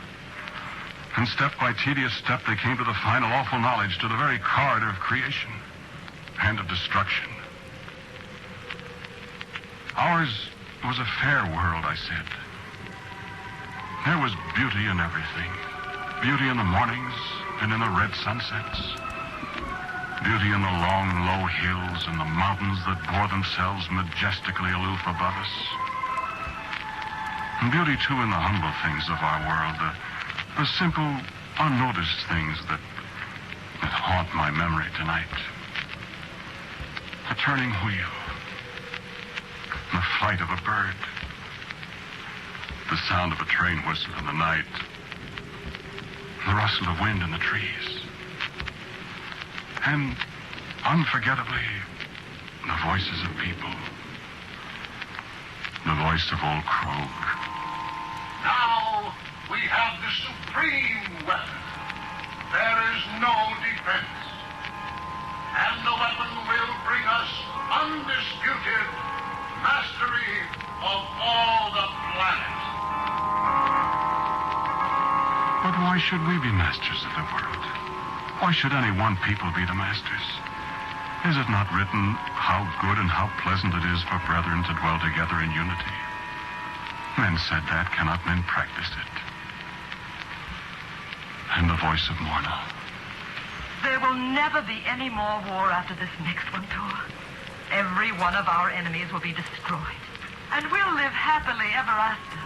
And step by tedious step, they came to the final awful knowledge, to the very card of creation and of destruction. Ours was a fair world, I said. There was beauty in everything. Beauty in the mornings and in the red sunsets. Beauty in the long, low hills and the mountains that bore themselves majestically aloof above us. And beauty, too, in the humble things of our world, the simple, unnoticed things that haunt my memory tonight. A turning wheel. The flight of a bird. The sound of a train whistle in the night. The rustle of wind in the trees. And, unforgettably, the voices of people. The voice of old Krogh. Now we have the supreme weapon. There is no defense. And the weapon will bring us undisputed mastery of all the planet. But why should we be masters of the world? Why should any one people be the masters? Is it not written how good and how pleasant it is for brethren to dwell together in unity? Men said that, cannot men practice it? And the voice of Morna. There will never be any more war after this next one, Tor. Every one of our enemies will be destroyed. And we'll live happily ever after.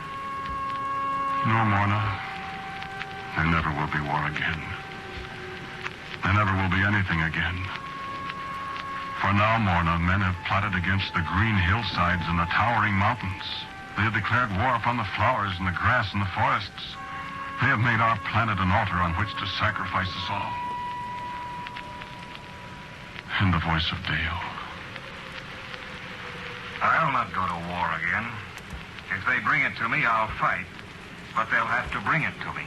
No, Morna. There never will be war again. There never will be anything again. For now, Morna, men have plotted against the green hillsides and the towering mountains. They have declared war upon the flowers and the grass and the forests. They have made our planet an altar on which to sacrifice us all. And the voice of Dale. I'll not go to war again. If they bring it to me, I'll fight. But they'll have to bring it to me.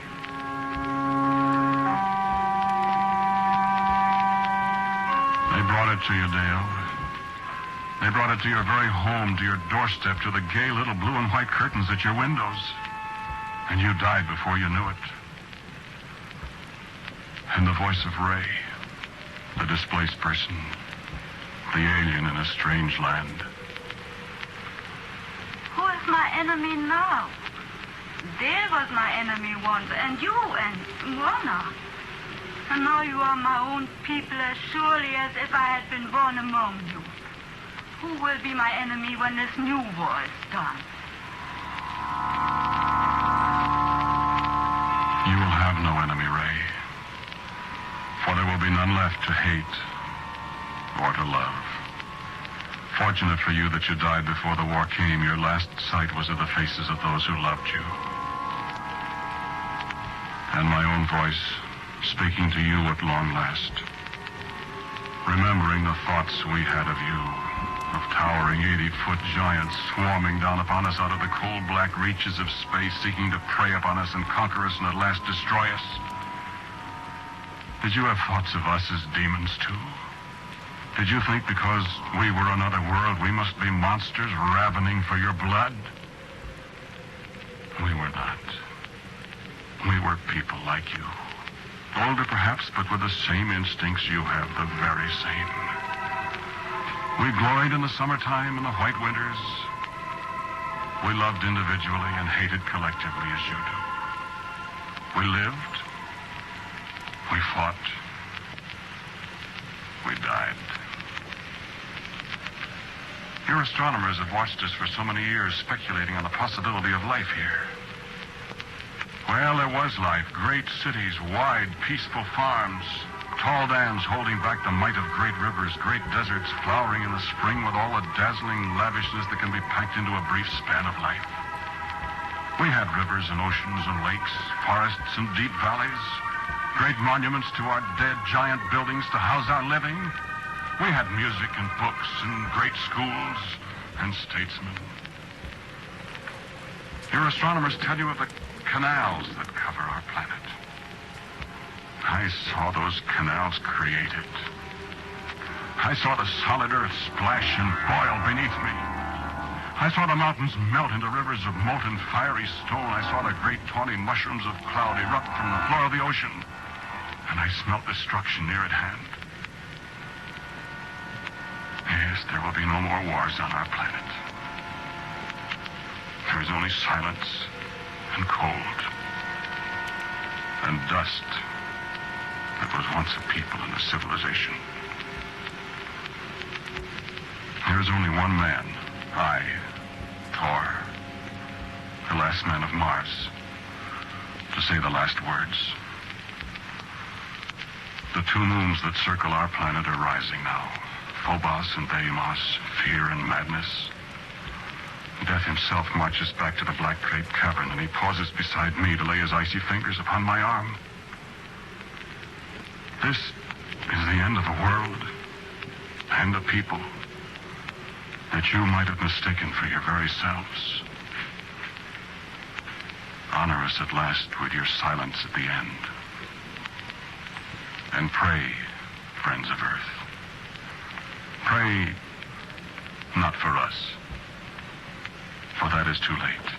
They brought it to you, Dale. They brought it to your very home, to your doorstep, to the gay little blue and white curtains at your windows. And you died before you knew it. And the voice of Ray, the displaced person, the alien in a strange land. Who is my enemy now? Dale was my enemy once, and you, and Mona. And now you are my own people as surely as if I had been born among you. Who will be my enemy when this new war is done? You will have no enemy, Ray. For there will be none left to hate or to love. Fortunate for you that you died before the war came. Your last sight was of the faces of those who loved you. And my own voice speaking to you at long last. Remembering the thoughts we had of you, of towering 80-foot giants swarming down upon us out of the cold black reaches of space, seeking to prey upon us and conquer us and at last destroy us. Did you have thoughts of us as demons, too? Did you think because we were another world, we must be monsters ravening for your blood? We were not. We were people like you. Older, perhaps, but with the same instincts you have, the very same. We gloried in the summertime and the white winters. We loved individually and hated collectively as you do. We lived. We fought. We died. Your astronomers have watched us for so many years, speculating on the possibility of life here. Well, there was life. Great cities, wide, peaceful farms, tall dams holding back the might of great rivers, great deserts flowering in the spring with all the dazzling lavishness that can be packed into a brief span of life. We had rivers and oceans and lakes, forests and deep valleys, great monuments to our dead, giant buildings to house our living. We had music and books and great schools and statesmen. Your astronomers tell you of the canals that cover our planet. I saw those canals created. I saw the solid earth splash and boil beneath me. I saw the mountains melt into rivers of molten fiery stone. I saw the great tawny mushrooms of cloud erupt from the floor of the ocean. And I smelt destruction near at hand. Yes, there will be no more wars on our planet. There is only silence and cold and dust that was once a people and a civilization. There is only one man, I, Thor, the last man of Mars, to say the last words. The two moons that circle our planet are rising now. Phobos and Deimos, fear and madness. Death himself marches back to the black draped cavern, and he pauses beside me to lay his icy fingers upon my arm. This is the end of the world and the people that you might have mistaken for your very selves. Honor us at last with your silence at the end. And pray, friends of Earth. Pray not for us, for that is too late.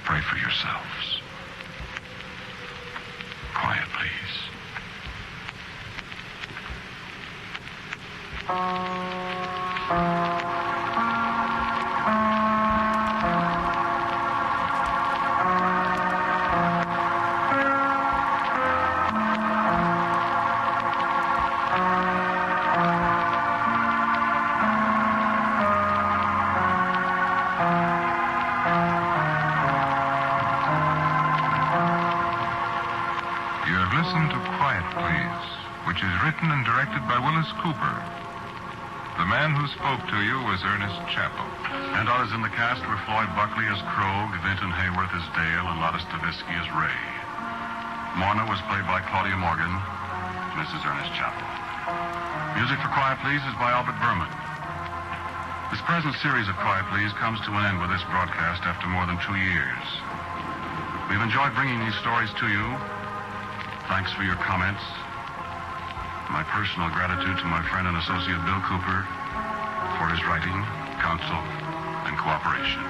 Pray for yourselves. Quiet, please. Written and directed by Wyllis Cooper. The man who spoke to you was Ernest Chappell. And others in the cast were Floyd Buckley as Krogh, Vinton Hayworth as Dale, and Lotta Stavisky as Ray. Morna was played by Claudia Morgan, Mrs. Ernest Chappell. Music for Quiet Please is by Albert Berman. This present series of Quiet Please comes to an end with this broadcast after more than 2 years. We've enjoyed bringing these stories to you. Thanks for your comments. My personal gratitude to my friend and associate Bill Cooper for his writing, counsel, and cooperation.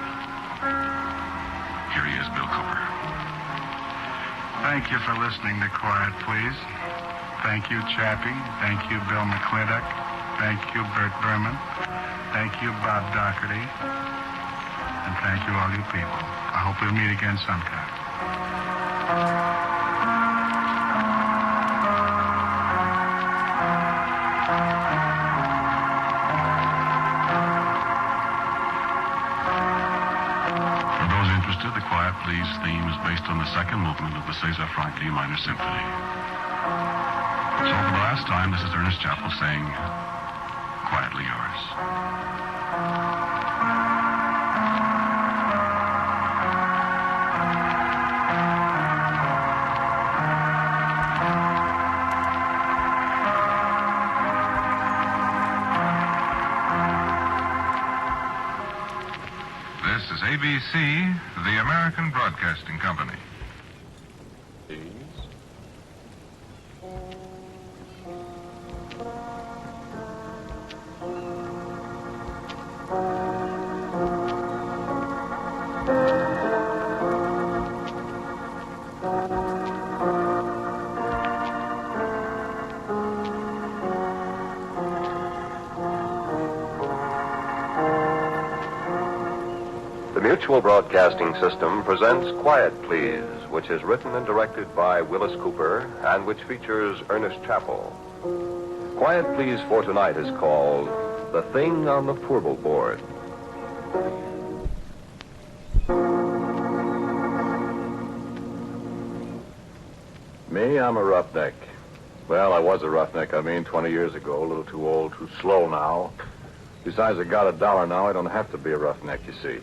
Here he is, Bill Cooper. Thank you for listening to Quiet Please. Thank you, Chappie. Thank you, Bill McClintock. Thank you, Bert Berman. Thank you, Bob Doherty. And thank you, all you people. I hope we'll meet again sometime. For those interested, the Quiet Please theme is based on the second movement of the César Franck D minor symphony. So for the last time, this is Ernest Chappell saying, quietly yours. This is ABC, the American Broadcasting Company. The Mutual Broadcasting System presents Quiet Please, which is written and directed by Wyllis Cooper and which features Ernest Chappell. Quiet Please for tonight is called The Thing on the Fourble Board. Me, I'm a roughneck. Well, I was a roughneck, 20 years ago. A little too old, too slow now. Besides, I got $1 now. I don't have to be a roughneck, you see.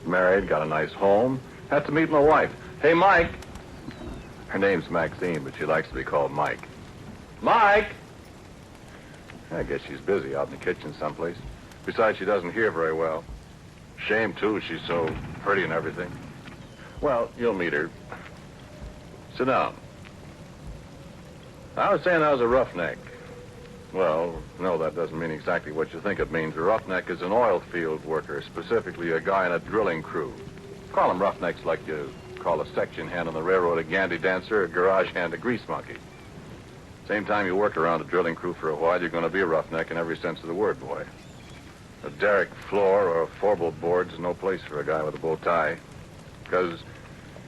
Married, got a nice home. Had to meet my wife. Hey, Mike. Her name's Maxine, but she likes to be called Mike. Mike! I guess she's busy out in the kitchen someplace. Besides, she doesn't hear very well. Shame, too. She's so pretty and everything. Well, you'll meet her. Sit down. I was saying I was a roughneck. Well, no, that doesn't mean exactly what you think it means. A roughneck is an oil field worker, specifically a guy in a drilling crew. Call them roughnecks like you call a section hand on the railroad a gandy dancer, a garage hand a grease monkey. Same time you work around a drilling crew for a while, you're going to be a roughneck in every sense of the word, boy. A derrick floor or a Fourble board's no place for a guy with a bow tie. Because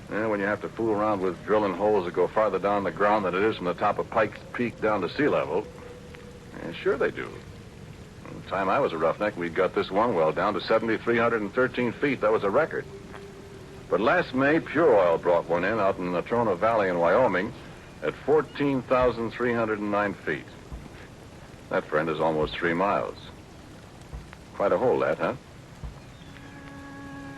when you have to fool around with drilling holes that go farther down the ground than it is from the top of Pike's Peak down to sea level, sure they do. The time I was a roughneck, we got this one well down to 7,313 feet. That was a record. But last May, Pure Oil brought one in out in the Natrona Valley in Wyoming at 14,309 feet. That, friend, is almost 3 miles. Quite a hole, that, huh?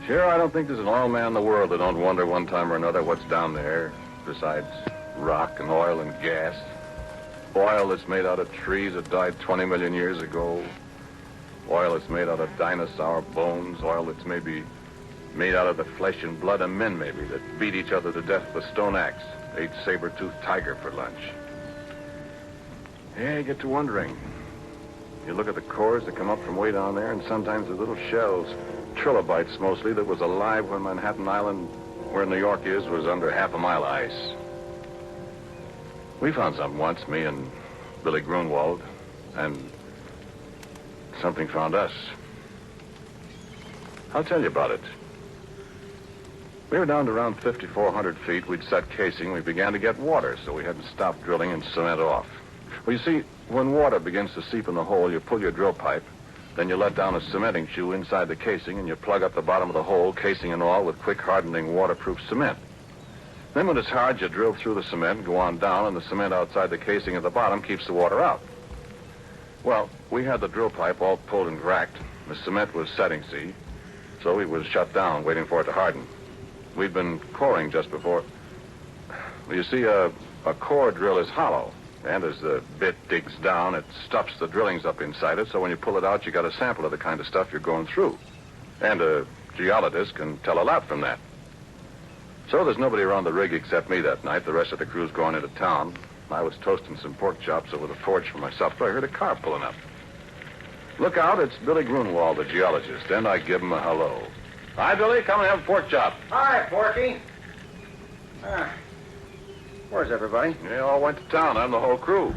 Sure, I don't think there's an oil man in the world that don't wonder one time or another what's down there, besides rock and oil and gas. Oil that's made out of trees that died 20 million years ago. Oil that's made out of dinosaur bones. Oil that's maybe made out of the flesh and blood of men, maybe, that beat each other to death with a stone axe, ate saber-toothed tiger for lunch. Yeah, you get to wondering. You look at the cores that come up from way down there, and sometimes the little shells, trilobites mostly, that was alive when Manhattan Island, where New York is, was under half a mile of ice. We found something once, me and Billy Grunwald, and something found us. I'll tell you about it. We were down to around 5,400 feet. We'd set casing. We began to get water, so we had to stop drilling and cement off. Well, you see, when water begins to seep in the hole, you pull your drill pipe, then you let down a cementing shoe inside the casing, and you plug up the bottom of the hole, casing and all, with quick hardening waterproof cement. Then when it's hard, you drill through the cement and go on down, and the cement outside the casing at the bottom keeps the water out. Well, we had the drill pipe all pulled and cracked. The cement was setting, see? So we was shut down, waiting for it to harden. We'd been coring just before. Well, you see, a core drill is hollow. And as the bit digs down, it stuffs the drillings up inside it, so when you pull it out, you got a sample of the kind of stuff you're going through. And a geologist can tell a lot from that. So there's nobody around the rig except me that night. The rest of the crew's going into town. I was toasting some pork chops over the forge for my supper. I heard a car pulling up. Look out, it's Billy Grunwald, the geologist, and I give him a hello. Hi, Billy. Come and have a pork chop. Hi, Porky. Where's everybody? They all went to town. I'm the whole crew.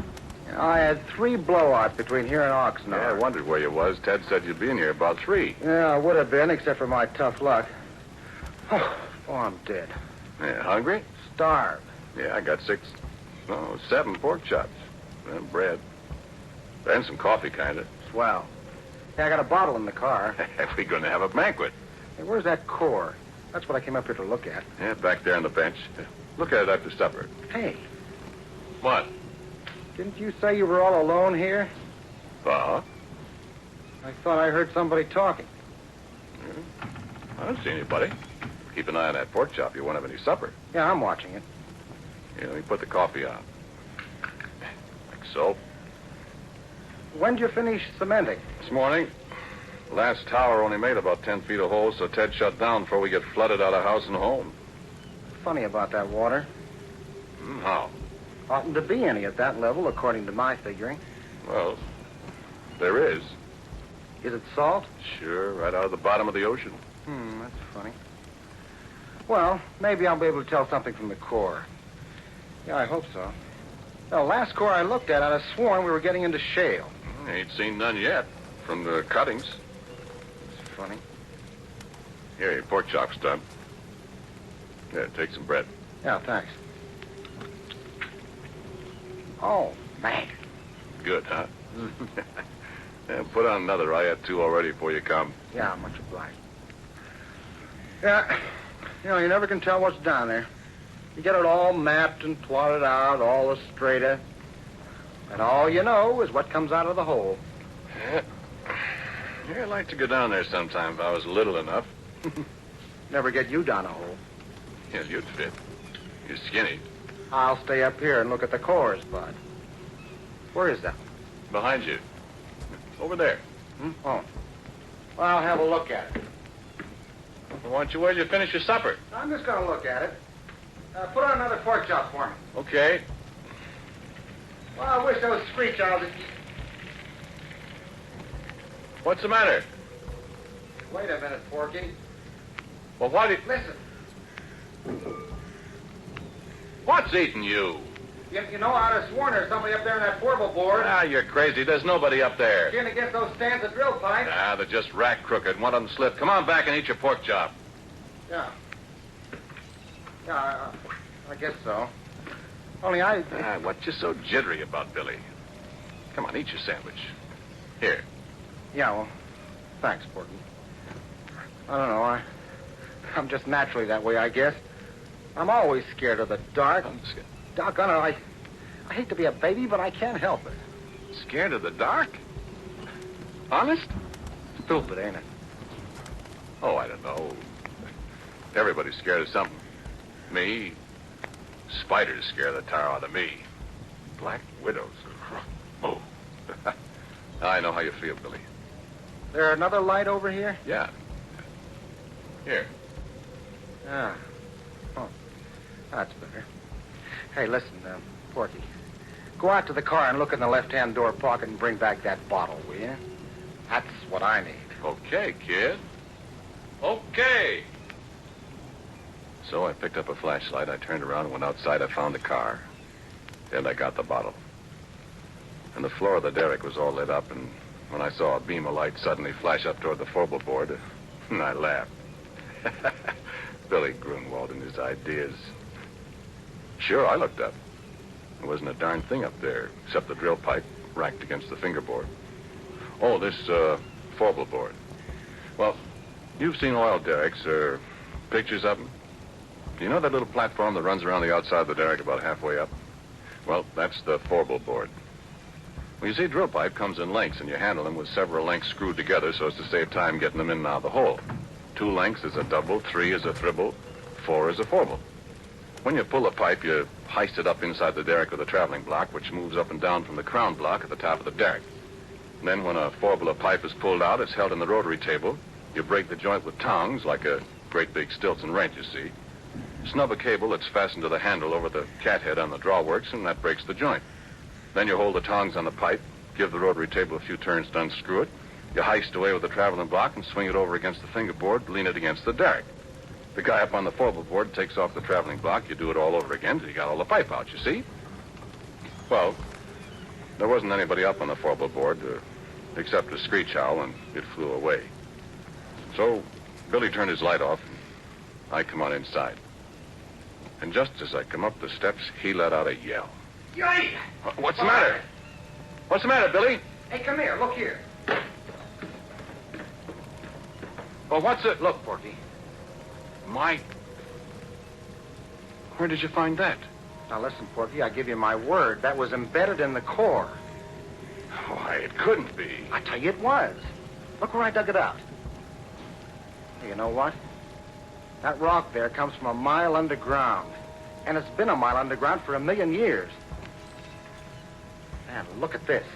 I had 3 blowouts between here and Oxnard. Yeah, I wondered where you was. Ted said you'd be in here about 3. Yeah, I would have been, except for my tough luck. Oh, I'm dead. Yeah, hungry? Starved. Yeah, I got 7 pork chops. And bread. And some coffee, kind of. Swell. Yeah, I got a bottle in the car. We're going to have a banquet. Hey, where's that core? That's what I came up here to look at. Yeah, back there on the bench. Look at it after supper. Hey. What? Didn't you say you were all alone here? I thought I heard somebody talking. I don't see anybody. Keep an eye on that pork chop. You won't have any supper. Yeah, I'm watching it. Here, let me put the coffee on. Like so. When'd you finish cementing? This morning. Last tower only made about 10 feet of holes, so Ted shut down before we get flooded out of house and home. Funny about that water. How? Oughtn't to be any at that level, according to my figuring. Well, there is. Is it salt? Sure, right out of the bottom of the ocean. That's funny. Well, maybe I'll be able to tell something from the core. Yeah, I hope so. The last core I looked at, I'd have sworn we were getting into shale. Ain't seen none yet from the cuttings. It's funny. Here, your pork chop's done. Yeah, take some bread. Yeah, thanks. Oh, man. Good, huh? Yeah, put on another. I had 2 already before you come. Yeah, much obliged. Yeah, you never can tell what's down there. You get it all mapped and plotted out, all the strata. And all you know is what comes out of the hole. Yeah, I'd like to go down there sometime if I was little enough. Never get you down a hole. Yeah, you'd fit. You're skinny. I'll stay up here and look at the cores, Bud. Where is that? Behind you. Over there. Oh. Well, I'll have a look at it. Well, why don't you wait till you finish your supper? I'm just going to look at it. Put on another pork chop for me. Okay. Well, I wish those screech owls... What's the matter? Wait a minute, Porky. Well, why did... Listen. What's eating you? You know, I'd have sworn there's somebody up there in that Fourble board. Ah, you're crazy. There's nobody up there. Can't against those stands of drill pipe. Ah, they're just rack crooked. One of them slipped. Come on back and eat your pork chop. Yeah. Yeah, I guess so. Only I... What you so jittery about, Billy? Come on, eat your sandwich. Here. Yeah, well, thanks, Porky. I don't know. I'm just naturally that way, I guess. I'm always scared of the dark. Doggone it, I hate to be a baby, but I can't help it. Scared of the dark? Honest? Stupid, ain't it? Oh, I don't know. Everybody's scared of something. Me? Spiders scare the tar out of me. Black widows. Oh. I know how you feel, Billy. There another light over here? Yeah. Here. Yeah. Oh, that's better. Hey, listen, Porky. Go out to the car and look in the left-hand door pocket and bring back that bottle, will you? That's what I need. Okay, kid. Okay. So I picked up a flashlight. I turned around and went outside. I found the car. Then I got the bottle. And the floor of the derrick was all lit up, and when I saw a beam of light suddenly flash up toward the Fourble board, and I laughed. Billy Grunwald and his ideas. Sure, I looked up. There wasn't a darn thing up there, except the drill pipe racked against the fingerboard. Oh, this Fourble board. Well, you've seen oil derricks, or pictures of them. You know that little platform that runs around the outside of the derrick about halfway up? Well, that's the Fourble board. Well, you see, drill pipe comes in lengths, and you handle them with several lengths screwed together so as to save time getting them in and out of the hole. 2 lengths is a double, 3 is a thrible, 4 is a Fourble. When you pull a pipe, you heist it up inside the derrick with a traveling block, which moves up and down from the crown block at the top of the derrick. And then when a Fourble of pipe is pulled out, it's held in the rotary table. You break the joint with tongs, like a great big Stilton wrench, you see. Snub a cable that's fastened to the handle over the cathead on the drawworks, and that breaks the joint. Then you hold the tongs on the pipe, give the rotary table a few turns to unscrew it. You heist away with the traveling block and swing it over against the fingerboard, lean it against the derrick. The guy up on the Fourble board takes off the traveling block. You do it all over again till you got all the pipe out, you see? Well, there wasn't anybody up on the Fourble board except a screech owl, and it flew away. So Billy turned his light off, and I come on inside. And just as I come up the steps, he let out a yell. Yay! What's the matter? What's the matter, Billy? Hey, come here. Look here. Well, what's it? Look, Porky. My... Where did you find that? Now, listen, Porky, I give you my word. That was embedded in the core. Why, it couldn't be. I tell you it was. Look where I dug it out. Hey, you know what? That rock there comes from a mile underground. And it's been a mile underground for 1,000,000 years. Man, look at this.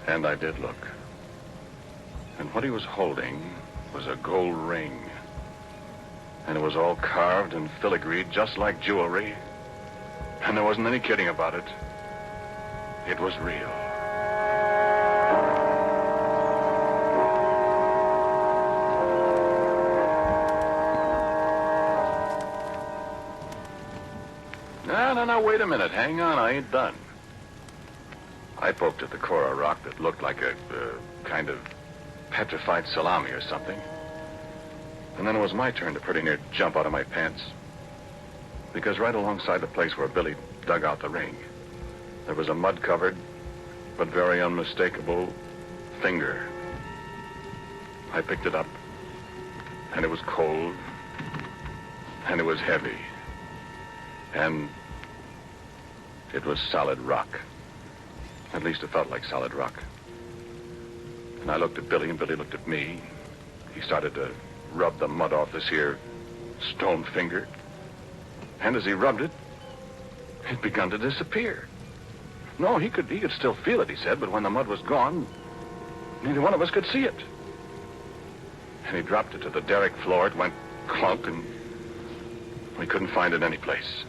And I did look. And what he was holding was a gold ring. And it was all carved and filigreed just like jewelry. And there wasn't any kidding about it. It was real. No, wait a minute. Hang on, I ain't done. I poked at the core of rock that looked like a kind of petrified salami or something. And then it was my turn to pretty near jump out of my pants. Because right alongside the place where Billy dug out the ring, there was a mud-covered, but very unmistakable finger. I picked it up, and it was cold, and it was heavy, and it was solid rock. At least it felt like solid rock. And I looked at Billy, and Billy looked at me. He started to rub the mud off this here stone finger. And as he rubbed it, it begun to disappear. No, he could still feel it, he said, but when the mud was gone, neither one of us could see it. And he dropped it to the derrick floor. It went clunk, and we couldn't find it any place.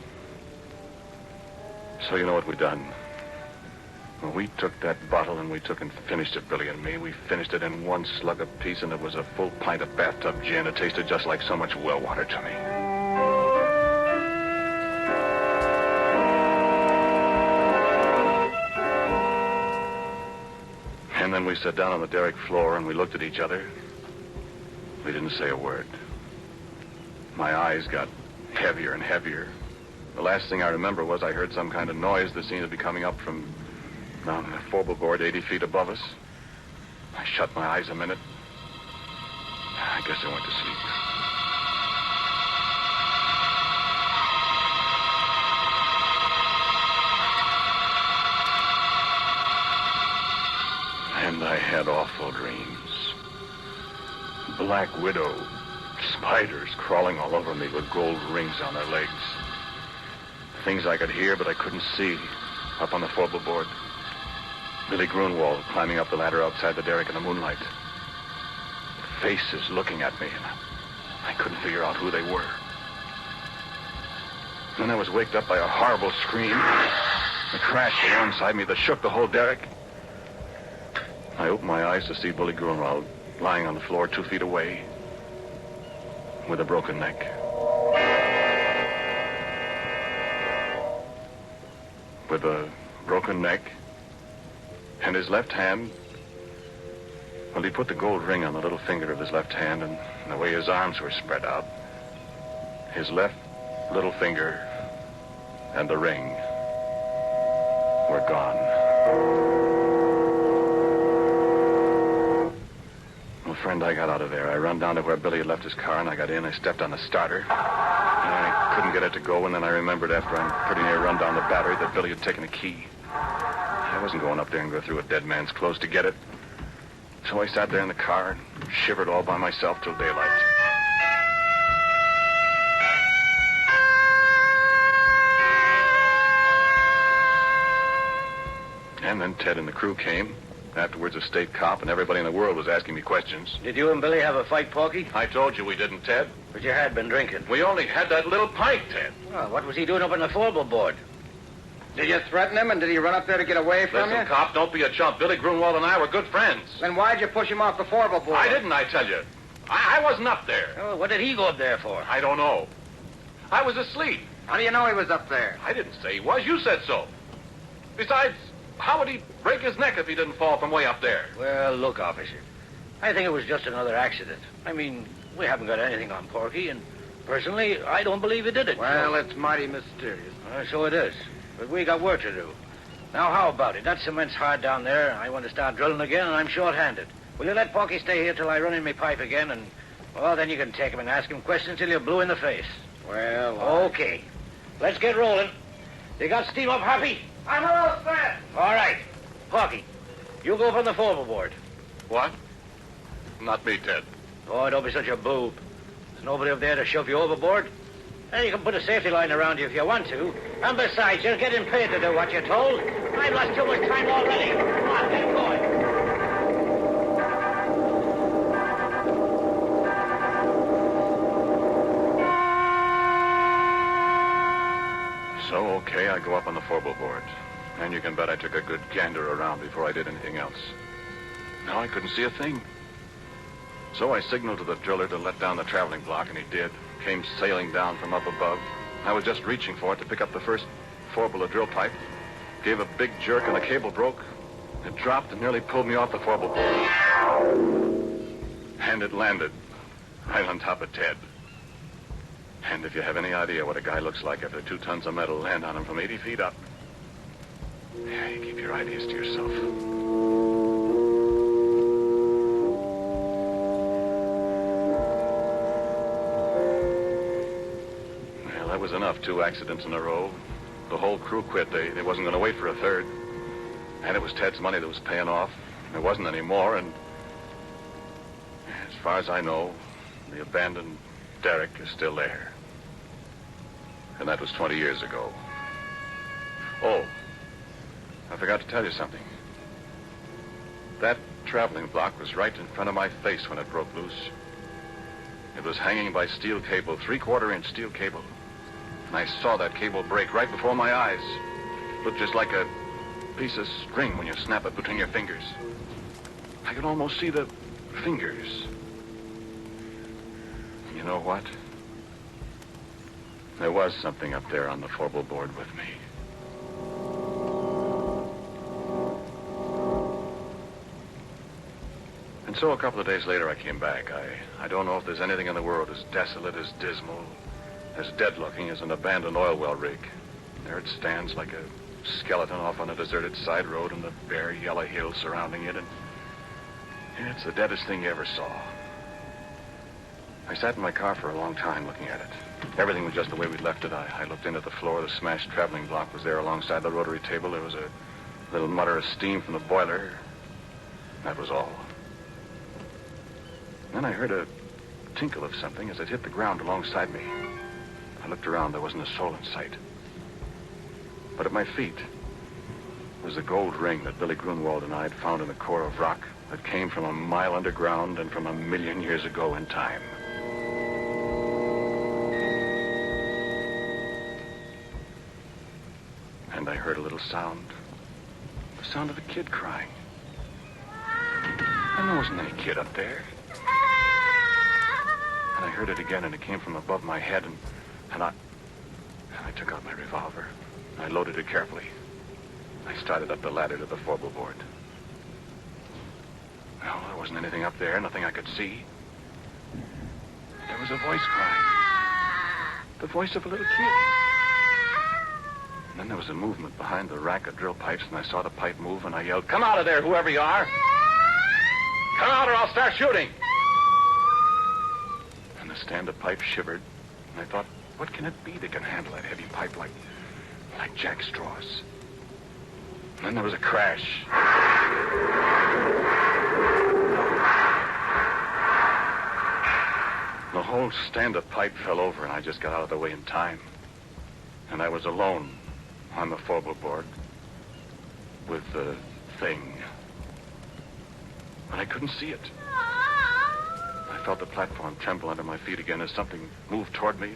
So you know what we done? Well, we took that bottle and we took and finished it, Billy and me. We finished it in one slug apiece, and it was a full pint of bathtub gin. It tasted just like so much well water to me. And then we sat down on the derrick floor and we looked at each other. We didn't say a word. My eyes got heavier and heavier. The last thing I remember was I heard some kind of noise that seemed to be coming up from down the Fourble board 80 feet above us. I shut my eyes a minute. I guess I went to sleep. And I had awful dreams. Black widow, spiders crawling all over me with gold rings on their legs. Things I could hear, but I couldn't see, up on the Fourble board. Billy Grunwald climbing up the ladder outside the derrick in the moonlight. Faces looking at me, and I couldn't figure out who they were. Then I was waked up by a horrible scream. A crash alongside me that shook the whole derrick. I opened my eyes to see Billy Grunwald lying on the floor 2 feet away with a broken neck. With a broken neck and his left hand, well, he put the gold ring on the little finger of his left hand, and the way his arms were spread out, his left little finger and the ring were gone. Well, friend, I got out of there. I run down to where Billy had left his car, and I got in. I stepped on the starter, and I couldn't get it to go, and then I remembered after I'm pretty near run down the battery that Billy had taken a key. I wasn't going up there and go through a dead man's clothes to get it. So I sat there in the car and shivered all by myself till daylight. And then Ted and the crew came. Afterwards, a state cop, and everybody in the world was asking me questions. Did you and Billy have a fight, Porky? I told you we didn't, Ted. But you had been drinking. We only had that little pint, Ted. Well, what was he doing up on the Fourble board? Did you threaten him, and did he run up there to get away from you? Listen, cop, don't be a chump. Billy Grunwald and I were good friends. Then why'd you push him off the Fourble board? I didn't, I tell you. I wasn't up there. Oh, what did he go up there for? I don't know. I was asleep. How do you know he was up there? I didn't say he was. You said so. Besides, how would he break his neck if he didn't fall from way up there? Well, look, officer. I think it was just another accident. I mean, we haven't got anything on Porky, and personally, I don't believe he did it. Well, it's mighty mysterious. So it is. But we got work to do. Now, how about it? That cement's hard down there. I want to start drilling again, and I'm short-handed. Will you let Porky stay here till I run in my pipe again, and, well, then you can take him and ask him questions till you're blue in the face. Well, okay. Let's get rolling. You got steam up, Happy? I'm all set. All right. Porky, you go from the Fourble board. What? Not me, Ted. Oh, don't be such a boob. There's nobody up there to shove you overboard. And you can put a safety line around you if you want to. And besides, you're getting paid to do what you're told. I've lost too much time already. Come on, get going. So, okay, I go up on the Fourble board. And you can bet I took a good gander around before I did anything else. No, I couldn't see a thing. So I signaled to the driller to let down the traveling block, and he did. Came sailing down from up above. I was just reaching for it to pick up the first Fourble of drill pipe. Gave a big jerk, and the cable broke. It dropped and nearly pulled me off the Fourble board. And it landed right on top of Ted. And if you have any idea what a guy looks like after 2 tons of metal land on him from 80 feet up, yeah, you keep your ideas to yourself. Well, that was enough. 2 accidents in a row. The whole crew quit. They wasn't going to wait for a third. And it was Ted's money that was paying off. There wasn't any more, and as far as I know, the abandoned derrick is still there. And that was 20 years ago. Oh, I forgot to tell you something. That traveling block was right in front of my face when it broke loose. It was hanging by steel cable, 3/4-inch steel cable. And I saw that cable break right before my eyes. It looked just like a piece of string when you snap it between your fingers. I could almost see the fingers. You know what? There was something up there on the Fourble board with me. And so a couple of days later I came back. I don't know if there's anything in the world as desolate, as dismal, as dead-looking as an abandoned oil well rig. There it stands like a skeleton off on a deserted side road and the bare yellow hills surrounding it. And it's the deadest thing you ever saw. I sat in my car for a long time looking at it. Everything was just the way we'd left it. I looked in at the floor. The smashed traveling block was there alongside the rotary table. There was a little mutter of steam from the boiler. That was all. Then I heard a tinkle of something as it hit the ground alongside me. I looked around. There wasn't a soul in sight. But at my feet was the gold ring that Billy Grunwald and I had found in the core of rock that came from a mile underground and from 1,000,000 years ago in time. And I heard a little sound. The sound of a kid crying. And there wasn't any kid up there. And I heard it again, and it came from above my head, and I took out my revolver. I loaded it carefully. I started up the ladder to the Fourble board. Well, there wasn't anything up there, nothing I could see. There was a voice crying. The voice of a little kid. And then there was a movement behind the rack of drill pipes, and I saw the pipe move, and I yelled, "Come out of there, whoever you are! Come out or I'll start shooting!" And the stand-up pipe shivered, and I thought, what can it be that can handle that heavy pipe like jack straws? And then there was a crash. The whole stand-up pipe fell over, and I just got out of the way in time. And I was alone on the Fourble board with the thing. But I couldn't see it. I felt the platform tremble under my feet again as something moved toward me.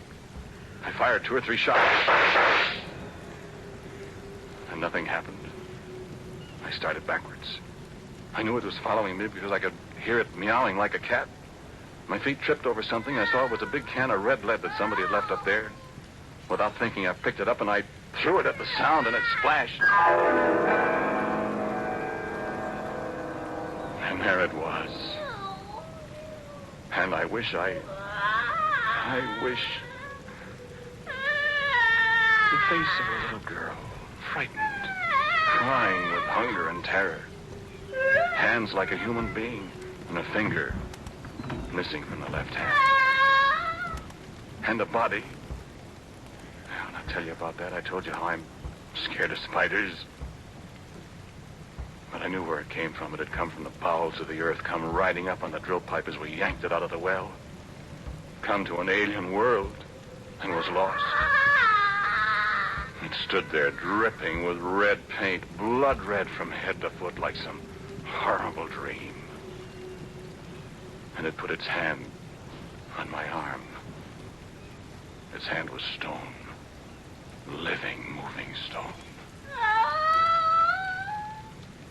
I fired 2 or 3 shots. And nothing happened. I started backwards. I knew it was following me because I could hear it meowing like a cat. My feet tripped over something. I saw it was a big can of red lead that somebody had left up there. Without thinking, I picked it up and I threw it at the sound and it splashed. And there it was. And I wish the face of a little girl, frightened, crying with hunger and terror. Hands like a human being, and a finger missing from the left hand. And the body. Well, I'll tell you about that. I told you how I'm scared of spiders. But I knew where it came from. It had come from the bowels of the earth, come riding up on the drill pipe as we yanked it out of the well. Come to an alien world, and was lost. It stood there dripping with red paint, blood red from head to foot like some horrible dream. And it put its hand on my arm. Its hand was stone. Living, moving stone.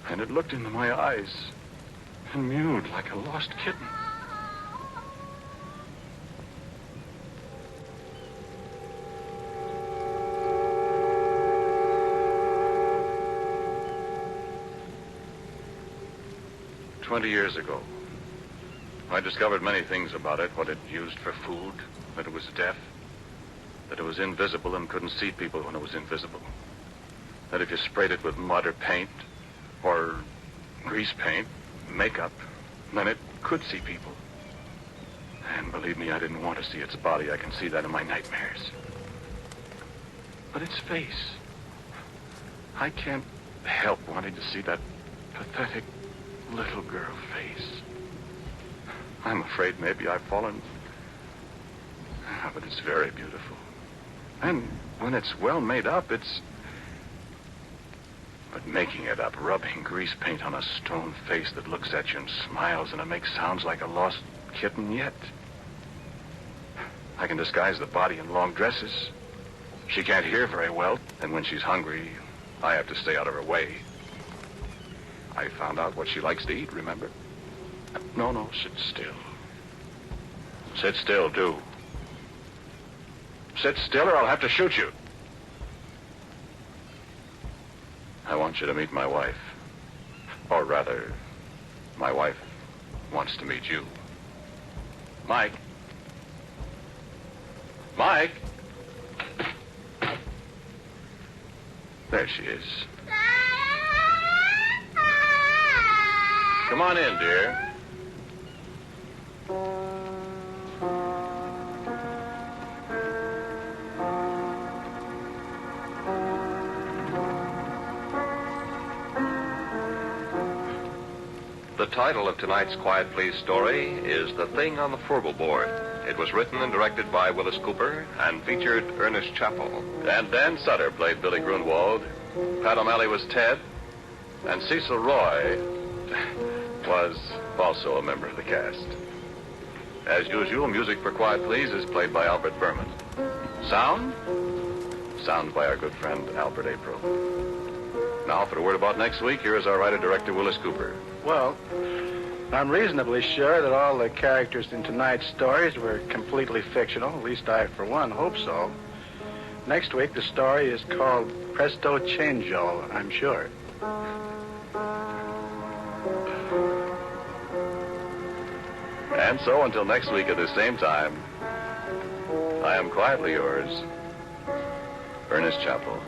And it looked into my eyes and mewed like a lost kitten. "20 years ago, I discovered many things about it, what it used for food, that it was deaf, that it was invisible and couldn't see people when it was invisible, that if you sprayed it with mud or paint, or grease paint, makeup, then it could see people. And believe me, I didn't want to see its body. I can see that in my nightmares. But its face, I can't help wanting to see that pathetic little girl face. I'm afraid maybe I've fallen. But it's very beautiful. And when it's well made up, it's... But making it up, rubbing grease paint on a stone face that looks at you and smiles, and it makes sounds like a lost kitten yet. I can disguise the body in long dresses. She can't hear very well, and when she's hungry, I have to stay out of her way. I found out what she likes to eat, remember? No, sit still. Sit still, do. Sit still or I'll have to shoot you. I want you to meet my wife. Or rather, my wife wants to meet you. Mike? Mike? There she is. Come on in, dear. The title of tonight's Quiet Please story is The Thing on the Fourble Board. It was written and directed by Wyllis Cooper and featured Ernest Chappell. And Dan Sutter played Billy Grunwald. Pat O'Malley was Ted. And Cecil Roy was also a member of the cast. As usual, music for Quiet Please is played by Albert Berman. Sound by our good friend Albert April. Now, for a word about next week, here is our writer-director, Wyllis Cooper. Well, I'm reasonably sure that all the characters in tonight's stories were completely fictional. At least I, for one, hope so. Next week, the story is called Presto Changeo, I'm sure. And so, until next week at the same time, I am quietly yours, Ernest Chappell.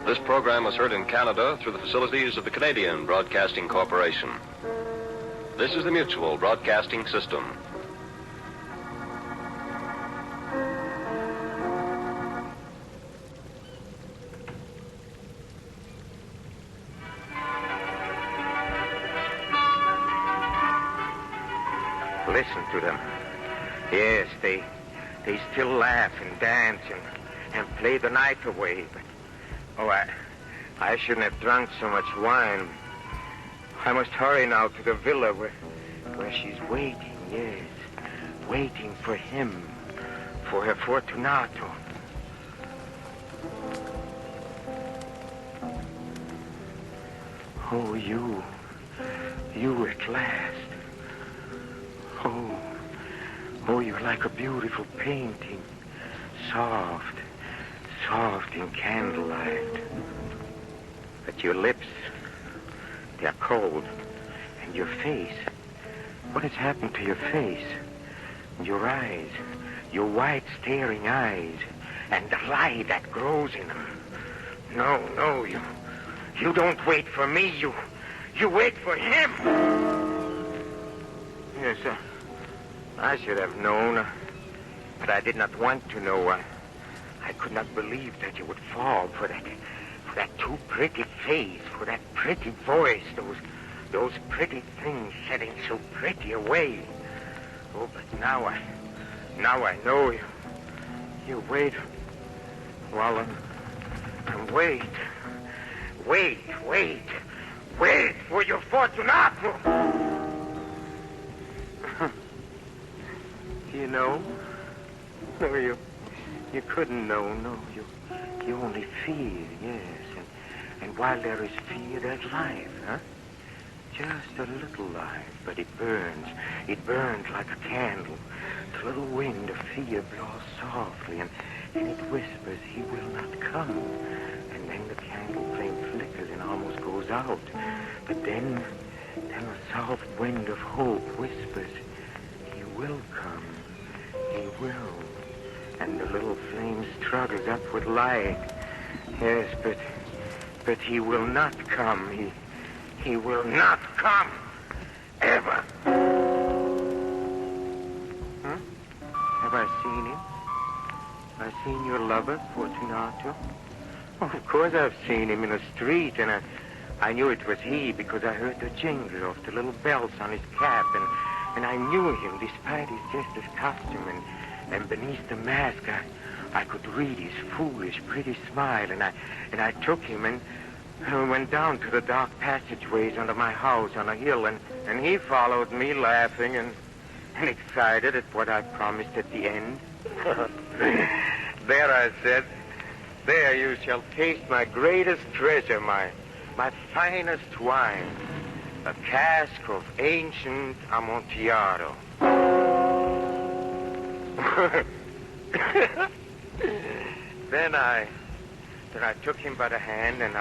This program was heard in Canada through the facilities of the Canadian Broadcasting Corporation. This is the Mutual Broadcasting System. Listen to them. Yes, they still laugh and dance and play the night away. But, I shouldn't have drunk so much wine. I must hurry now to the villa where she's waiting, yes. Waiting for him, for her Fortunato. Oh, you at last. Oh, you're like a beautiful painting, soft in candlelight. But your lips, they're cold, and your face, what has happened to your face? Your eyes, your white staring eyes, and the light that grows in them. No, you don't wait for me, you wait for him. Yes, sir. I should have known, but I did not want to know. I could not believe that you would fall for that too pretty face, for that pretty voice, those pretty things said in so pretty a way. Oh, but now I know you. You wait. Well, and wait for your Fortunato. You know? No, you couldn't know, no. You only fear, yes. And while there is fear, there's life, huh? Just a little life, but it burns. It burns like a candle. The little wind of fear blows softly, and it whispers, he will not come. And then the candle flame flickers and almost goes out. But then a soft wind of hope whispers, he will come. He will. And the little flame struggles up with light. Yes, but he will not come. He will not come. Ever. Huh? Have I seen him? Have I seen your lover, Fortunato? Oh, of course I've seen him in the street, and I knew it was he because I heard the jingle of the little bells on his cap, and I knew him despite his jester's costume, and beneath the mask I could read his foolish, pretty smile, and I took him and went down to the dark passageways under my house on a hill, and he followed me laughing and excited at what I promised at the end. There, I said, there you shall taste my greatest treasure, my finest wine, a cask of ancient Amontillado. Then I took him by the hand and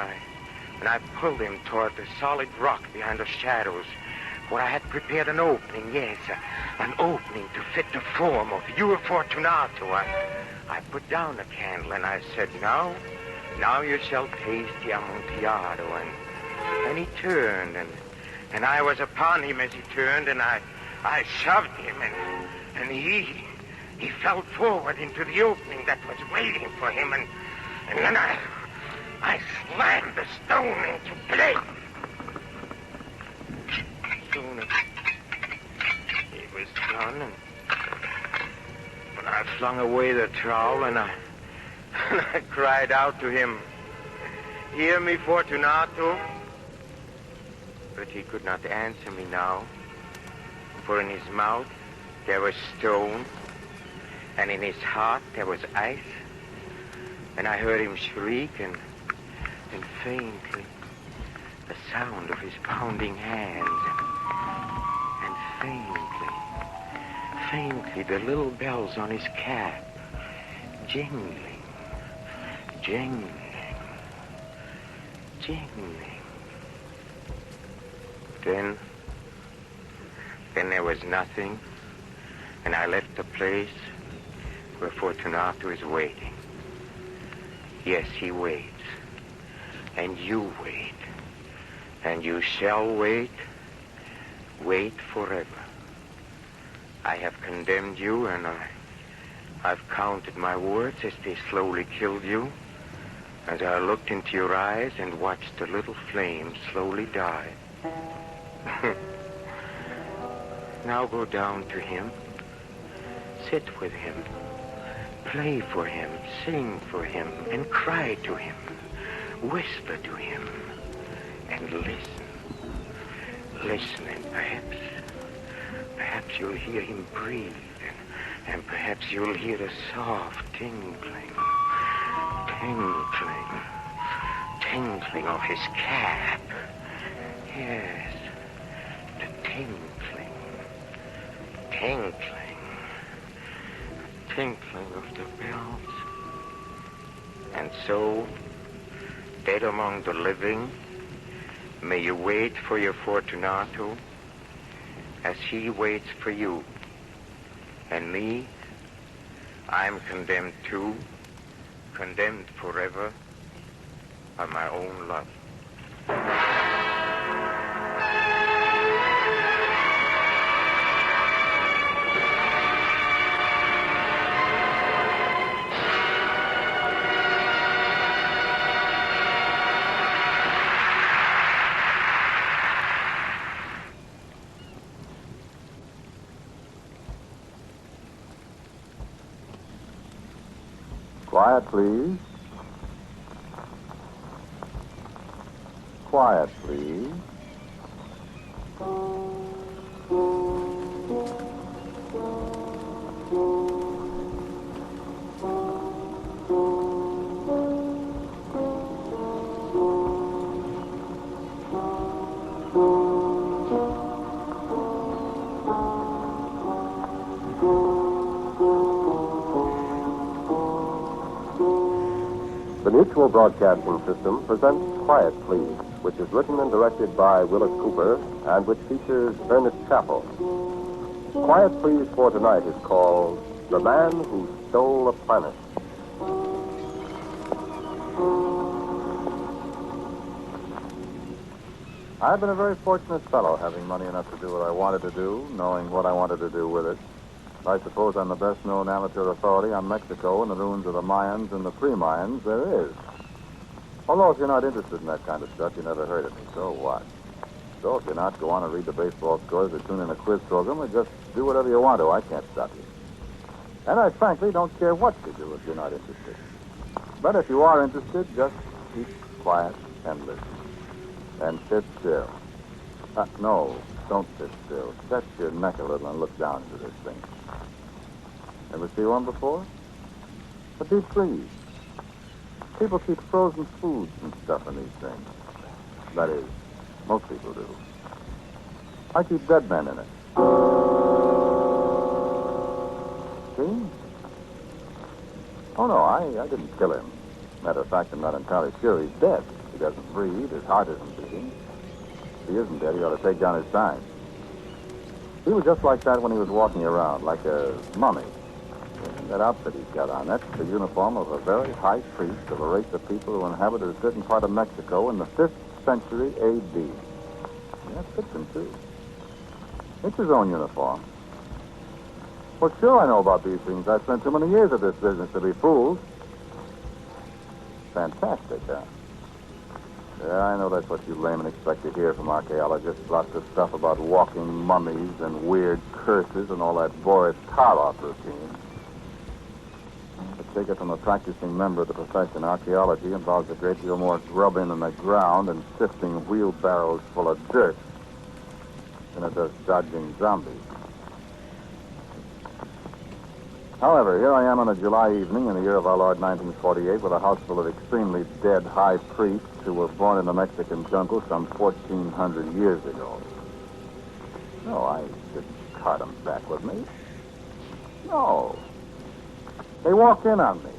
I pulled him toward the solid rock behind the shadows, where I had prepared an opening, yes, an opening to fit the form of your Fortunato. I put down the candle and I said, now you shall taste the Amontillado. And he turned, and I was upon him as he turned, and I shoved him, and he fell forward into the opening that was waiting for him, and then I slammed the stone into place. Soon it was done, and I flung away the trowel, and I cried out to him, "Hear me, Fortunato." But he could not answer me now, for in his mouth there was stone, and in his heart there was ice, and I heard him shriek, and faintly the sound of his pounding hands, and faintly the little bells on his cap, jingling. Then there was nothing, and I left the place where Fortunato is waiting. Yes, he waits. And you wait. And you shall wait. Wait forever. I have condemned you, and I've counted my words as they slowly killed you, as I looked into your eyes and watched the little flame slowly die. Now go down to him. Sit with him. Play for him, sing for him, and cry to him. Whisper to him and listen. Listen, and perhaps you'll hear him breathe, and perhaps you'll hear a soft tinkling of his cap. Yes, the tinkling of the bells. And so, dead among the living, may you wait for your Fortunato as he waits for you. And me, I'm condemned too, condemned forever by my own love. Quiet, please. Quiet, please. The Mutual Broadcasting System presents Quiet Please, which is written and directed by Wyllis Cooper and which features Ernest Chappell. Quiet Please for tonight is called The Man Who Stole a Planet. I've been a very fortunate fellow, having money enough to do what I wanted to do, knowing what I wanted to do with it. I suppose I'm the best-known amateur authority on Mexico and the ruins of the Mayans and the pre-Mayans there is. Although if you're not interested in that kind of stuff, you never heard of me. So what? So if you're not, go on and read the baseball scores or tune in a quiz program or just do whatever you want to. I can't stop you. And I frankly don't care what you do if you're not interested. But if you are interested, just keep quiet and listen. And sit still. No, don't sit still. Stretch your neck a little and look down into this thing. Ever see one before? A deep freeze. People keep frozen foods and stuff in these things. That is, most people do. I keep dead men in it. See? Oh, no, I didn't kill him. Matter of fact, I'm not entirely sure he's dead. He doesn't breathe. His heart isn't beating. If he isn't dead, he ought to take down his sign. He was just like that when he was walking around, like a mummy. And that outfit he's got on, that's the uniform of a very high priest of a race of people who inhabited a certain part of Mexico in the 5th century A.D. That fits him, too. It's his own uniform. Well, sure I know about these things. I've spent too many years at this business to be fooled. Fantastic, huh? Yeah, I know that's what you laymen expect to hear from archaeologists. Lots of stuff about walking mummies and weird curses and all that Boris Karloff routine. But take it from a practicing member of the profession, archaeology involves a great deal more grubbing in the ground and sifting wheelbarrows full of dirt than it does dodging zombies. However, here I am on a July evening in the year of our Lord 1948 with a house full of extremely dead high priests who were born in the Mexican jungle some 1,400 years ago. No, I didn't cart them back with me. No. They walked in on me.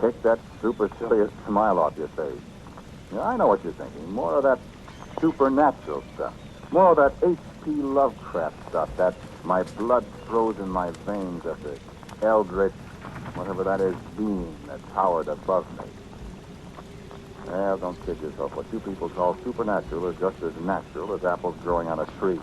Take that supercilious smile off your face. Yeah, I know what you're thinking. More of that supernatural stuff. More of that H.P. Lovecraft stuff. That my blood froze in my veins at the Eldritch, whatever that is, being that towered above me. Well, don't kid yourself. What you people call supernatural is just as natural as apples growing on a tree.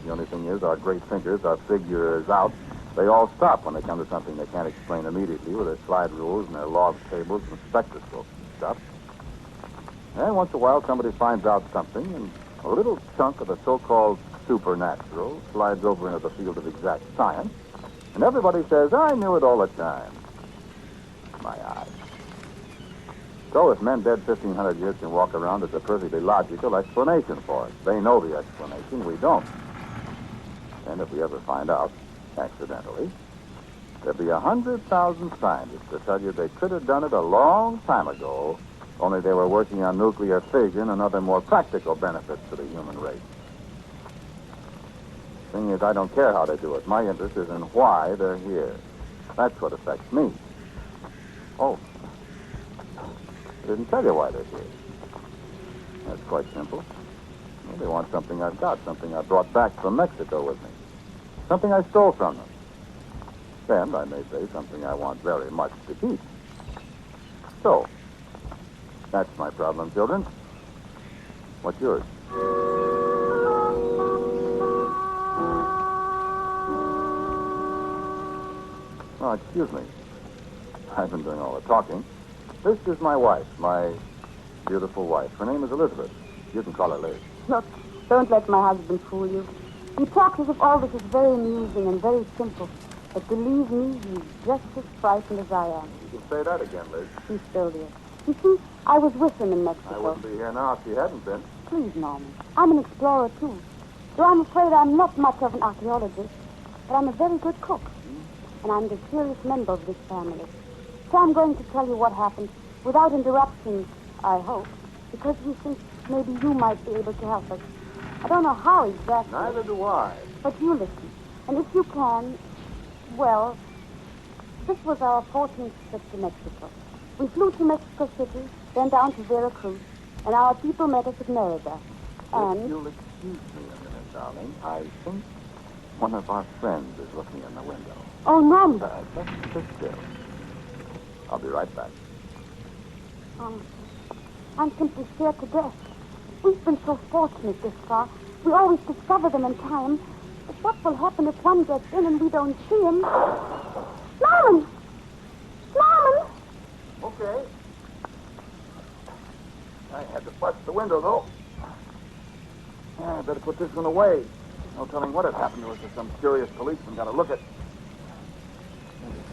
The only thing is, our great thinkers, our figures out, they all stop when they come to something they can't explain immediately with their slide rules and their log tables and spectroscopes and stuff. And once in a while, somebody finds out something, and a little chunk of the so-called supernatural slides over into the field of exact science, and everybody says, I knew it all the time. my eye. So if men dead 1,500 years can walk around, it's a perfectly logical explanation for it. They know the explanation, we don't. And if we ever find out, accidentally, there'll be 100,000 scientists to tell you they could have done it a long time ago, only they were working on nuclear fission and other more practical benefits to the human race. Thing is, I don't care how they do it. My interest is in why they're here. That's what affects me. Oh, I didn't tell you why they're here. That's quite simple. Well, they want something I've got, something I brought back from Mexico with me. Something I stole from them. And I may say something I want very much to keep. So, that's my problem, children. What's yours? Oh, excuse me. I've been doing all the talking. This is my wife, my beautiful wife. Her name is Elizabeth. You can call her Liz. Look, don't let my husband fool you. He talks as if all this is very amusing and very simple. But believe me, he's just as frightened as I am. You can say that again, Liz. He's still there. You see, I was with him in Mexico. I wouldn't be here now if she hadn't been. Please, Norman. I'm an explorer, too. Though I'm afraid I'm not much of an archaeologist, but I'm a very good cook. And I'm the serious member of this family. So I'm going to tell you what happened without interruption, I hope, because we think maybe you might be able to help us. I don't know how exactly. Neither do I. But you listen. And if you can, well, this was our 14th trip to Mexico. We flew to Mexico City, then down to Veracruz, and our people met us at Merida. And... If you'll excuse me a minute, darling, I think one of our friends is looking in the window. Oh, Norman. Just sit still. I'll be right back. I'm simply scared to death. We've been so fortunate this far. We always discover them in time. But what will happen if one gets in and we don't see him? Norman! Norman! Okay. I had to bust the window, though. Yeah, I better put this one away. No telling what had happened to us if some curious policeman got a look at...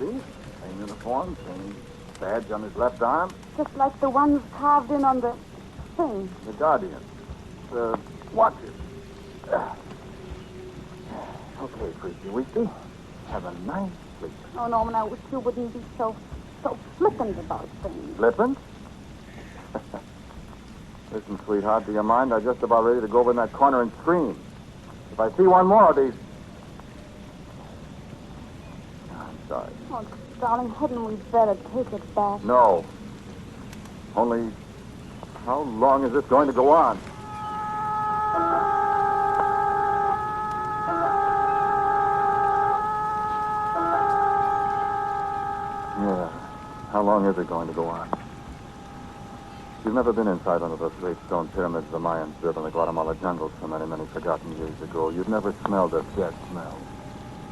You see? Same uniform, same badge on his left arm. Just like the ones carved in on the thing. The Guardian. The Watchers. Okay, Freaky Weekly. Have a nice sleep. Oh, Norman, I wish you wouldn't be so flippant about things. Flippant? Listen, sweetheart, do you mind? I'm just about ready to go over in that corner and scream. If I see one more of these... I'm sorry. Oh, darling, hadn't we better take it back? No. Only, how long is this going to go on? Yeah. How long is it going to go on? You've never been inside one of those great stone pyramids the Mayans built in the Guatemala jungles so many, many forgotten years ago. You've never smelled a dead smell.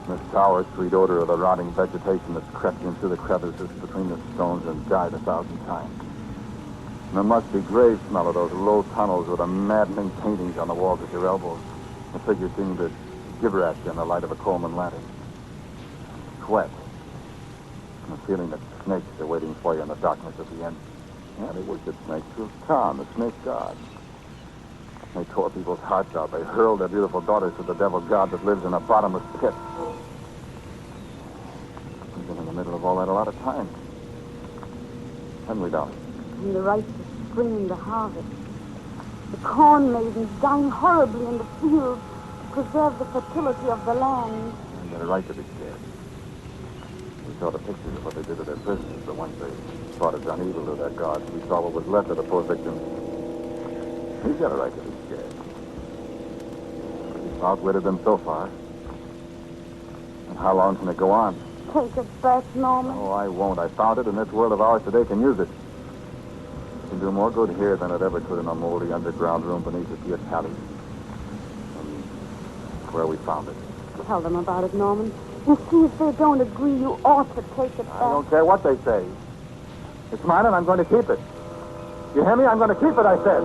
The sour, sweet odor of the rotting vegetation that's crept in through the crevices between the stones and died 1,000 times. And the musty gray smell of those low tunnels with the maddening paintings on the walls at your elbows. The figures seem to gibber at you in the light of a Coleman lantern. Sweat. And the feeling that snakes are waiting for you in the darkness at the end. Yeah, they worship snakes too. Khan, the snake god. They tore people's hearts out. They hurled their beautiful daughters to the devil god that lives in a bottomless pit. We've been in the middle of all that a lot of times. Haven't we, darling? And the rites of spring and the harvest. The corn maidens dying horribly in the fields to preserve the fertility of the land. And they're right to be scared. We saw the pictures of what they did to their prisoners, the ones they thought had done evil to their gods. We saw what was left of the poor victims. He's got a right to be scared. We've outwitted them so far. And how long can it go on? Take it back, Norman. Oh, I won't. I found it, and this world of ours today can use it. It can do more good here than it ever could in a moldy underground room beneath the Piet Alley. Where we found it. Tell them about it, Norman. And see if they don't agree you ought to take it back. I don't care what they say. It's mine, and I'm going to keep it. You hear me? I'm going to keep it, I said.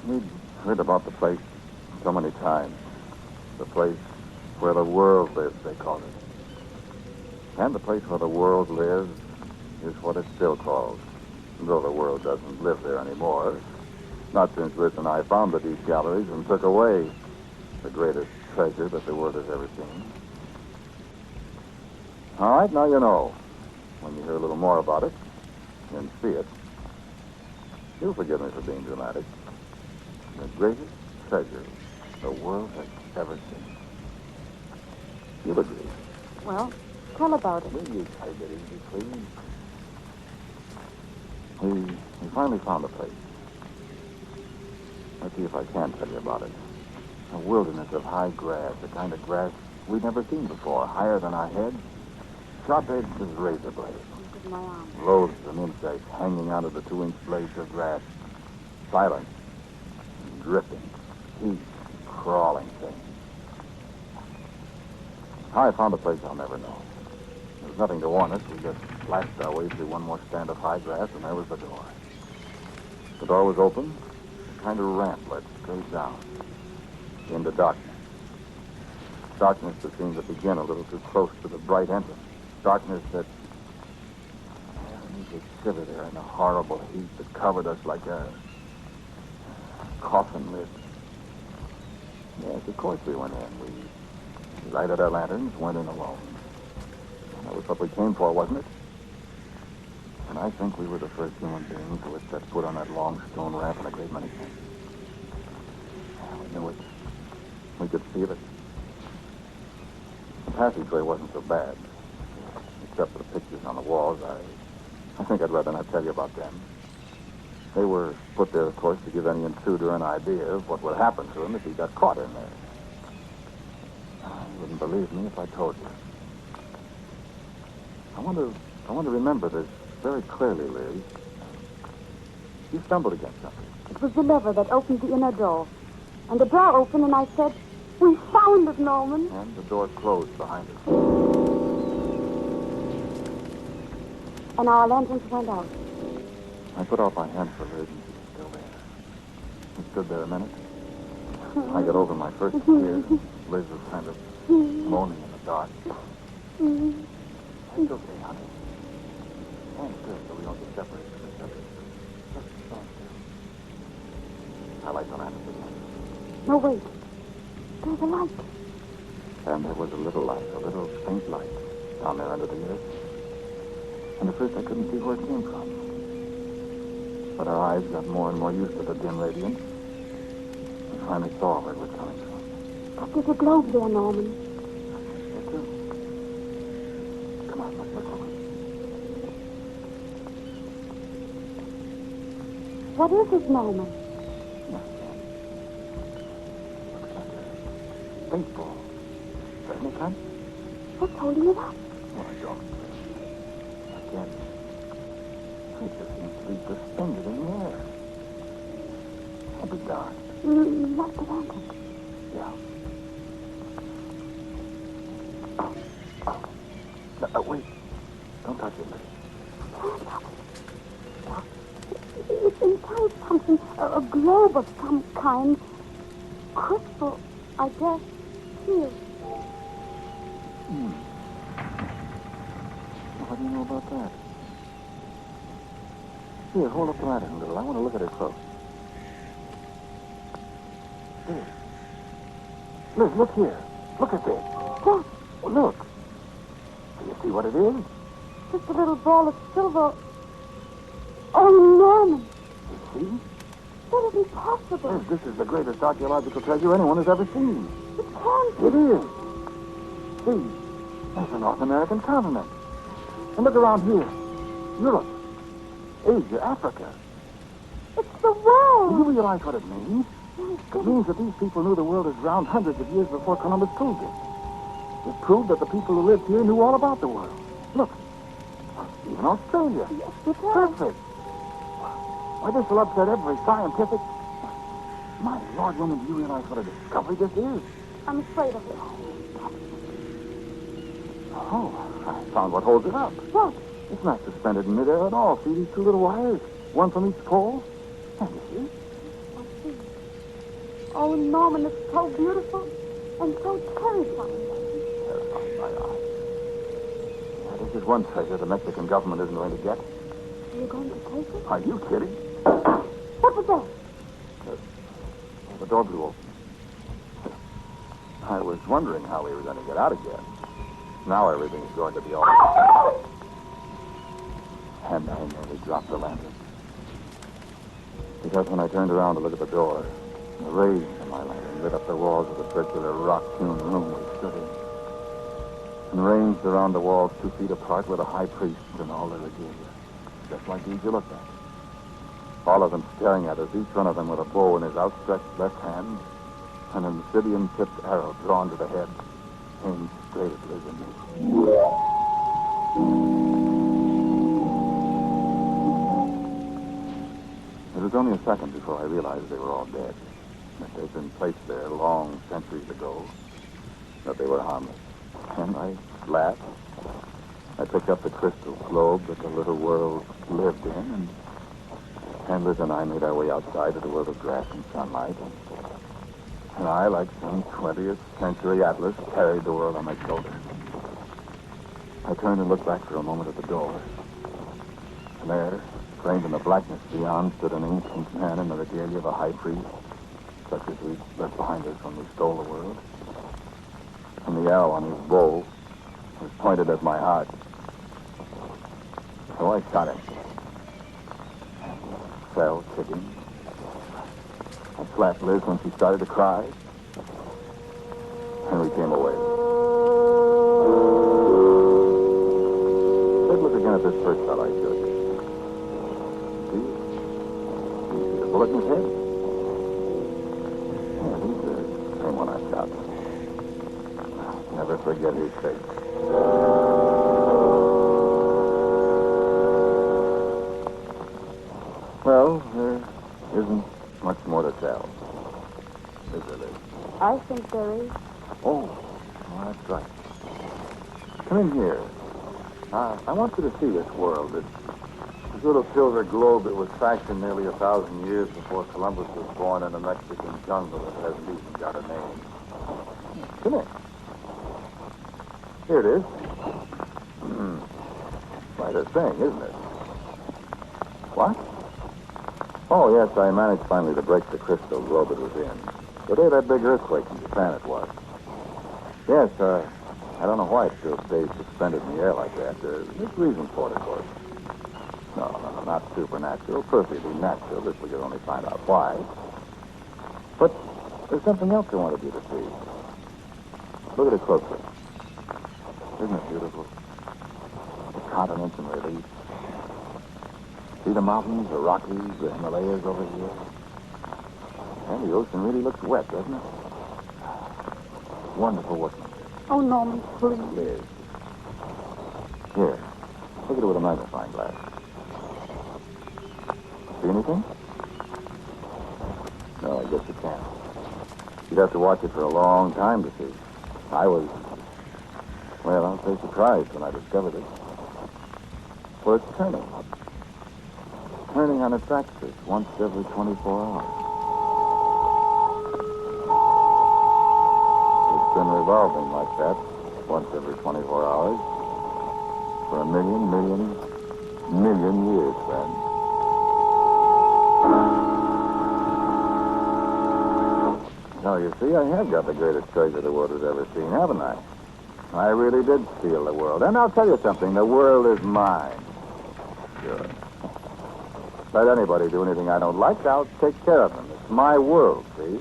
We'd heard about the place so many times. The place where the world lives, they call it. And the place where the world lives is what it's still called, though the world doesn't live there anymore. Not since Liz and I found the deep galleries and took away the greatest treasure that the world has ever seen. All right, now you know. When you hear a little more about it and see it, you'll forgive me for being dramatic. The greatest treasure the world has ever seen. You'll agree. Well, tell about it. Will you take it easy, please? We finally found a place. Let's see if I can tell you about it. A wilderness of high grass, the kind of grass we'd never seen before, higher than our heads, sharp-edged as razor blades. My arm. Loathsome insects hanging out of the 2-inch blades of grass. Silent, dripping, heat, crawling things. How I found a place I'll never know. There was nothing to warn us. We just flashed our way through one more stand of high grass, and there was the door. The door was open. A kind of ramp led straight down into darkness. Darkness that seemed to begin a little too close to the bright entrance. Darkness that... we could shiver there in the horrible heat that covered us like a coffin lid. Yes, of course we went in. We lighted our lanterns, went in alone. That was what we came for, wasn't it? And I think we were the first human beings who had set foot on that long stone ramp in a great many things. We knew it. We could feel it. The passageway wasn't so bad. Except for the pictures on the walls, I think I'd rather not tell you about them. They were put there, of course, to give any intruder an idea of what would happen to him if he got caught in there. You wouldn't believe me if I told you. I want to remember this very clearly, Liz. You stumbled against something. It was the lever that opened the inner door. And the door opened, and I said, "We found it, Norman." And the door closed behind us. And our lanterns went out. I put out my hand for Liz, and she was still there. We stood there a minute. I got over my first fear. Liz was kind of moaning in the dark. It's okay, honey. Stand still so we don't get separated from each other. Just stand still. I light the lanterns again. No, wait. There's a light. And there was a little light, a little faint light, down there under the earth. And at first I couldn't see where it came from. But our eyes got more and more used to the dim radiance. We finally saw where it was coming from. But there's a globe there, Norman. There too. Come on, let's look over. What is it, Norman? Baseball. Is that any kind? What's holding it up? Oh, I don't. Again. It just seems to be suspended in the air. I'll be darned. Light the lantern. Yeah. No, wait. Don't touch it, Liz. It's inside something, a globe of some kind. Crystal, I guess. Here. What do you know about that? Here, hold up the lantern a little. I want to look at it close. There. Liz, look here. Look at this. What? Well, look. Do you see what it is? Just a little ball of silver. Oh, Norman. You see? That isn't possible. Liz, this is the greatest archaeological treasure anyone has ever seen. It can't be. It is. See, there's the North American continent. And look around here. Europe, Asia, Africa. It's the world. Do you realize what it means? It means that these people knew the world was round hundreds of years before Columbus proved it. It proved that the people who lived here knew all about the world. Look, even Australia. Yes, it does. Perfect. Why, this will upset every scientific... My Lord, woman, do you realize what a discovery this is? I'm afraid of it. Oh, I found what holds it up. What? It's not suspended in midair at all. See these two little wires? One from each pole? And you see? I see. Oh, Norman, it's so beautiful. And so terrifying. Terrifying, my eye. Now, this is one treasure the Mexican government isn't going to get. Are you going to take it? Are you kidding? What was that? The door blew open. I was wondering how we were going to get out again. Now everything's going to be all right. And I nearly dropped the lantern. Because when I turned around to look at the door, the rays from my lantern lit up the walls of the circular rock-hewn room we stood in. And ranged around the walls 2 feet apart were the high priests and all their regalia. Just like these you looked at. All of them staring at us, each one of them with a bow in his outstretched left hand, and an obsidian-tipped arrow drawn to the head, aimed straight at Liz and me. It was only a second before I realized they were all dead, that they'd been placed there long centuries ago, that they were harmless. And I laughed. I picked up the crystal globe that the little world lived in, and Liz and I made our way outside to the world of grass and sunlight. And I, like some 20th century atlas, carried the world on my shoulder. I turned and looked back for a moment at the door. And there, framed in the blackness beyond, stood an ancient man in the regalia of a high priest, such as we left behind us when we stole the world. And the arrow on his bow was pointed at my heart. So I shot him. Fell, kicking. I slapped Liz when she started to cry. And we came away. Let's look again at this first shot I showed you. See? You see the bullet in his head? Yeah, he's the same one I shot. Never forget his face. Well, there isn't much more to tell. Is there, Liz? I think there is. Oh, that's right. Come in here. I want you to see this world. This little silver globe that was fashioned nearly 1,000 years before Columbus was born in a Mexican jungle that hasn't even got a name. Come in. Here it is. Quite a thing, isn't it? What? Oh, yes, I managed finally to break the crystal globe it was in. The day of that big earthquake in Japan it was. Yes, I don't know why it still stays suspended in the air like that. There's reason for it, of course. No, not supernatural. Perfectly natural if we could only find out why. But there's something else I wanted you to see. Look at it closely. Isn't it beautiful? The continents in relief. See the mountains, the Rockies, the Himalayas over here? And the ocean really looks wet, doesn't it? Wonderful workmanship. Oh, Norman, please. Liz. Here, look at it with a magnifying glass. See anything? No, I guess you can't. You'd have to watch it for a long time to see. I was, well, I'll say surprised when I discovered it. For it's turning. Turning on its axis once every 24 hours. It's been revolving like that once every 24 hours for a million years, friend. Now, you see, I have got the greatest treasure the world has ever seen, haven't I? I really did steal the world. And I'll tell you something, the world is mine. Sure. Let anybody do anything I don't like, I'll take care of them. It's my world, see?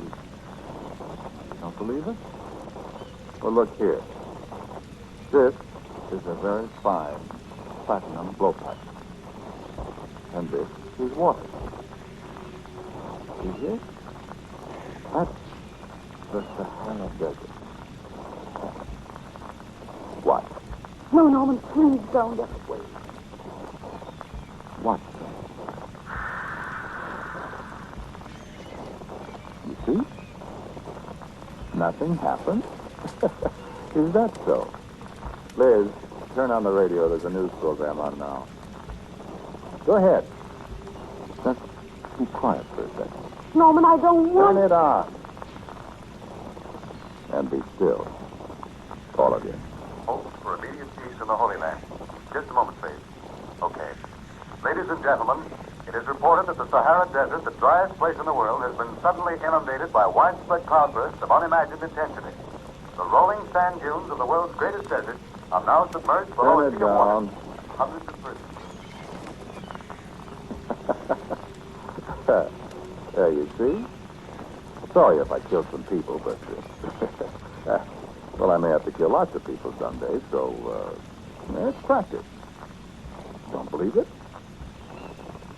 Don't believe it? Well, look here. This is a very fine platinum blowpipe. And this is water. See this? That's the Sahara Desert. What? No, Norman, please don't. Wait. What? You see? Nothing happened. Is that so? Liz, turn on the radio. There's a news program on now. Go ahead. Just be quiet for a second. Norman, I don't want... Turn it on. And be still. All of you. Hold for immediate peace in the Holy Land. Just a moment, please. Okay. Ladies and gentlemen, it is reported that the Sahara Desert, the driest place in the world, has been suddenly inundated by widespread cloudbursts of unimagined intensity. The rolling sand dunes of the world's greatest desert are now submerged below a sea of water. Hundreds of persons. There you see. Sorry if I killed some people, but... well, I may have to kill lots of people someday, so, let's practice. Don't believe it?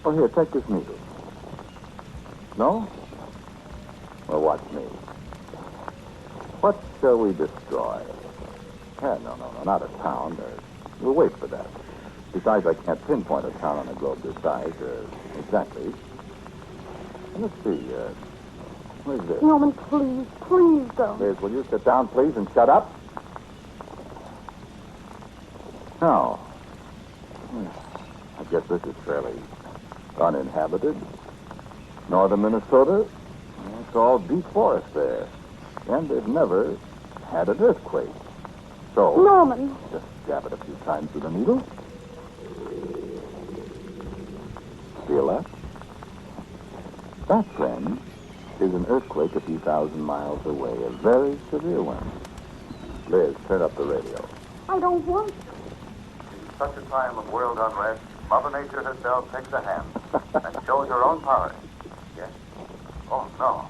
Oh, here, take this needle. No? Well, watch me. What shall we destroy? No, not a town. We'll wait for that. Besides, I can't pinpoint a town on a globe this size, exactly. Let's see, where's this? Norman, please don't. Liz, will you sit down, please, and shut up? Now, I guess this is fairly uninhabited. Northern Minnesota, it's all deep forest there. And they've never had an earthquake. So... Norman. Just jab it a few times with a needle. Feel that? That, friend, is an earthquake a few thousand miles away. A very severe one. Liz, turn up the radio. I don't want to. In such a time of world unrest, Mother Nature herself takes a hand and shows her own power. Yes? Oh, no.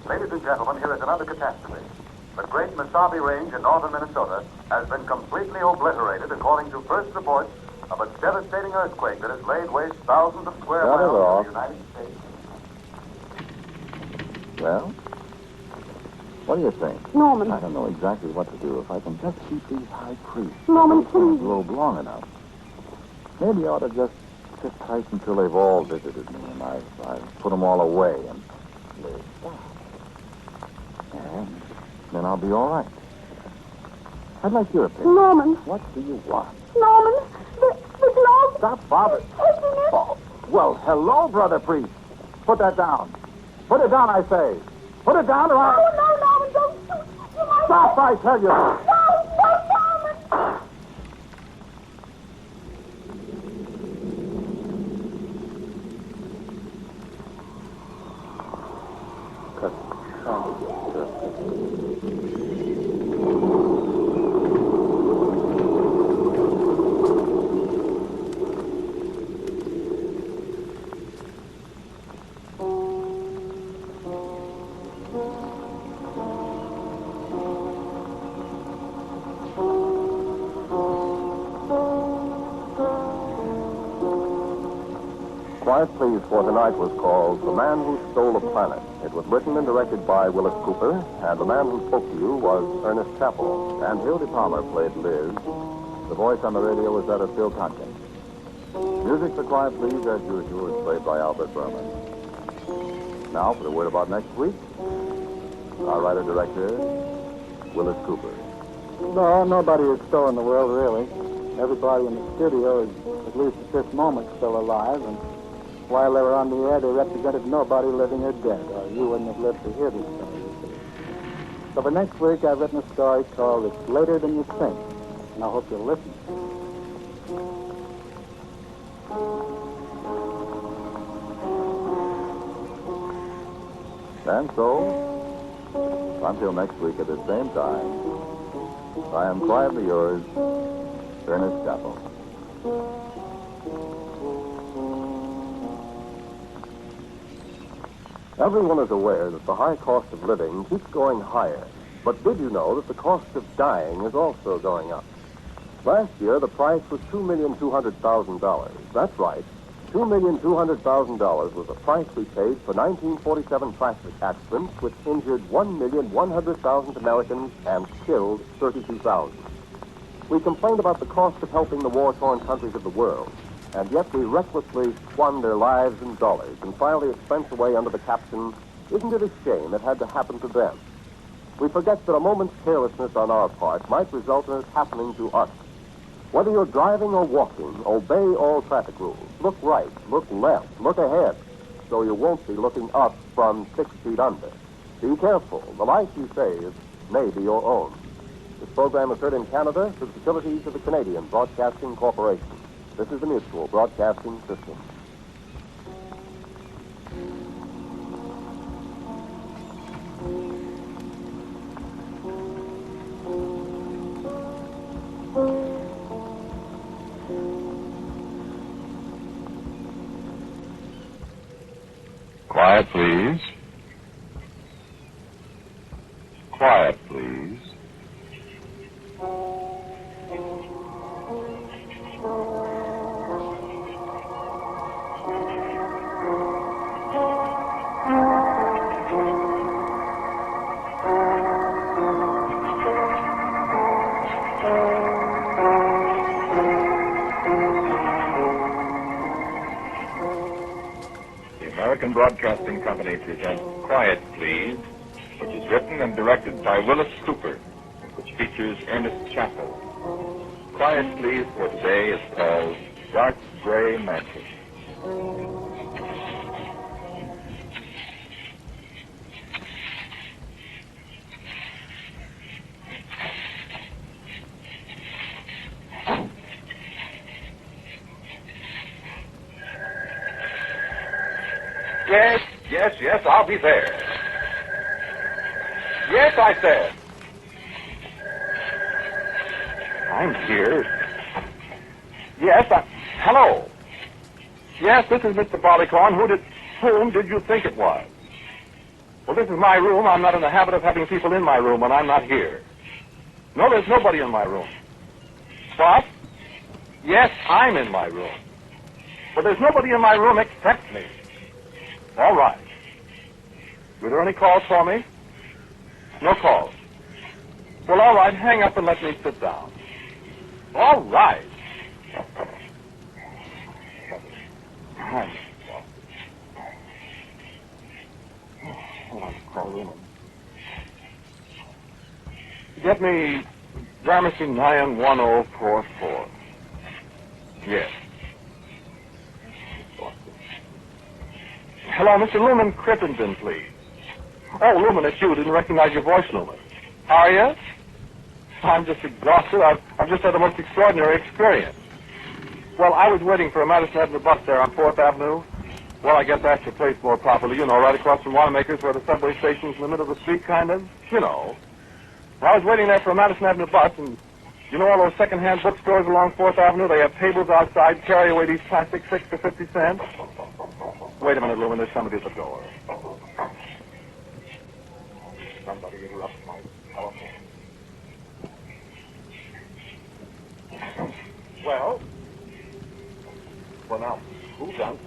Ladies and gentlemen, here is another catastrophe. The great Mesabi Range in northern Minnesota has been completely obliterated according to first reports of a devastating earthquake that has laid waste thousands of square miles of the United States. Well, what do you think? Norman. I don't know exactly what to do if I can just keep these high priests Norman, in the please. globe long enough. Maybe I ought to just sit tight until they've all visited me and I've put them all away and live. And then I'll be all right. I'd like your opinion. Norman. What do you want? Norman, the globe. Stop bothering. Oh, well, hello, brother priest. Put that down. Put it down, I say. Put it down or I'll... No, Norman, don't shoot. You might... Stop, I tell you. No, Norman. Quiet Please for tonight was called The Man Who Stole a Planet. It was written and directed by Wyllis Cooper, and the man who spoke to you was Ernest Chappell. And Hildy Palmer played Liz. The voice on the radio was that of Phil Tompkins. Music for Quiet Please, as usual, is played by Albert Berman. Now, for the word about next week, our writer-director, Wyllis Cooper. No, nobody is still in the world, really. Everybody in the studio is, at least at this moment, still alive, and while they were on the air, they represented nobody living or dead, or you wouldn't have lived to hear this story, you see. So for next week, I've written a story called It's Later Than You Think, and I hope you'll listen. And so, until next week at the same time, I am quietly yours, Ernest Chappell. Everyone is aware that the high cost of living keeps going higher. But did you know that the cost of dying is also going up? Last year, the price was $2,200,000. That's right. $2,200,000 was the price we paid for 1947 traffic accidents which injured 1,100,000 Americans and killed 32,000. We complained about the cost of helping the war-torn countries of the world, and yet we recklessly squander lives and dollars and file the expense away under the caption, "Isn't it a shame it had to happen to them?" We forget that a moment's carelessness on our part might result in it happening to us. Whether you're driving or walking, obey all traffic rules. Look right, look left, look ahead, so you won't be looking up from 6 feet under. Be careful. The life you save may be your own. This program is heard in Canada through the facilities of the Canadian Broadcasting Corporation. This is the Mutual Broadcasting System. Quiet, please. Quiet, please. American Broadcasting Company presents Quiet, Please, which is written and directed by Wyllis Cooper, which features Ernest Chappell. Quiet, Please for today is called Dark Gray Magic. Yes, I'll be there. Yes, I said. I'm here. Yes, hello. Yes, this is Mr. Barleycorn. Whom did you think it was? Well, this is my room. I'm not in the habit of having people in my room when I'm not here. No, there's nobody in my room. What? Yes, I'm in my room. But there's nobody in my room except me. All right. Were there any calls for me? No calls. Well, all right, hang up and let me sit down. All right. Get me Gramercy 91044. Yes. Hello, Mr. Lumen Crittenden, please. Oh, Lumen, it's you. Didn't recognize your voice, Lumen. How are you? I'm just exhausted. I've just had the most extraordinary experience. Well, I was waiting for a Madison Avenue bus there on 4th Avenue. Well, I guess that's your place more properly. You know, right across from Wanamaker's where the subway station's in the middle of the street, kind of. You know. I was waiting there for a Madison Avenue bus, and you know all those second-hand bookstores along 4th Avenue? They have tables outside, carry away these plastic 6 for 50 cents. Wait a minute, Lumen. There's somebody at the door. Somebody interrupts my telephone. Well, now, who done it?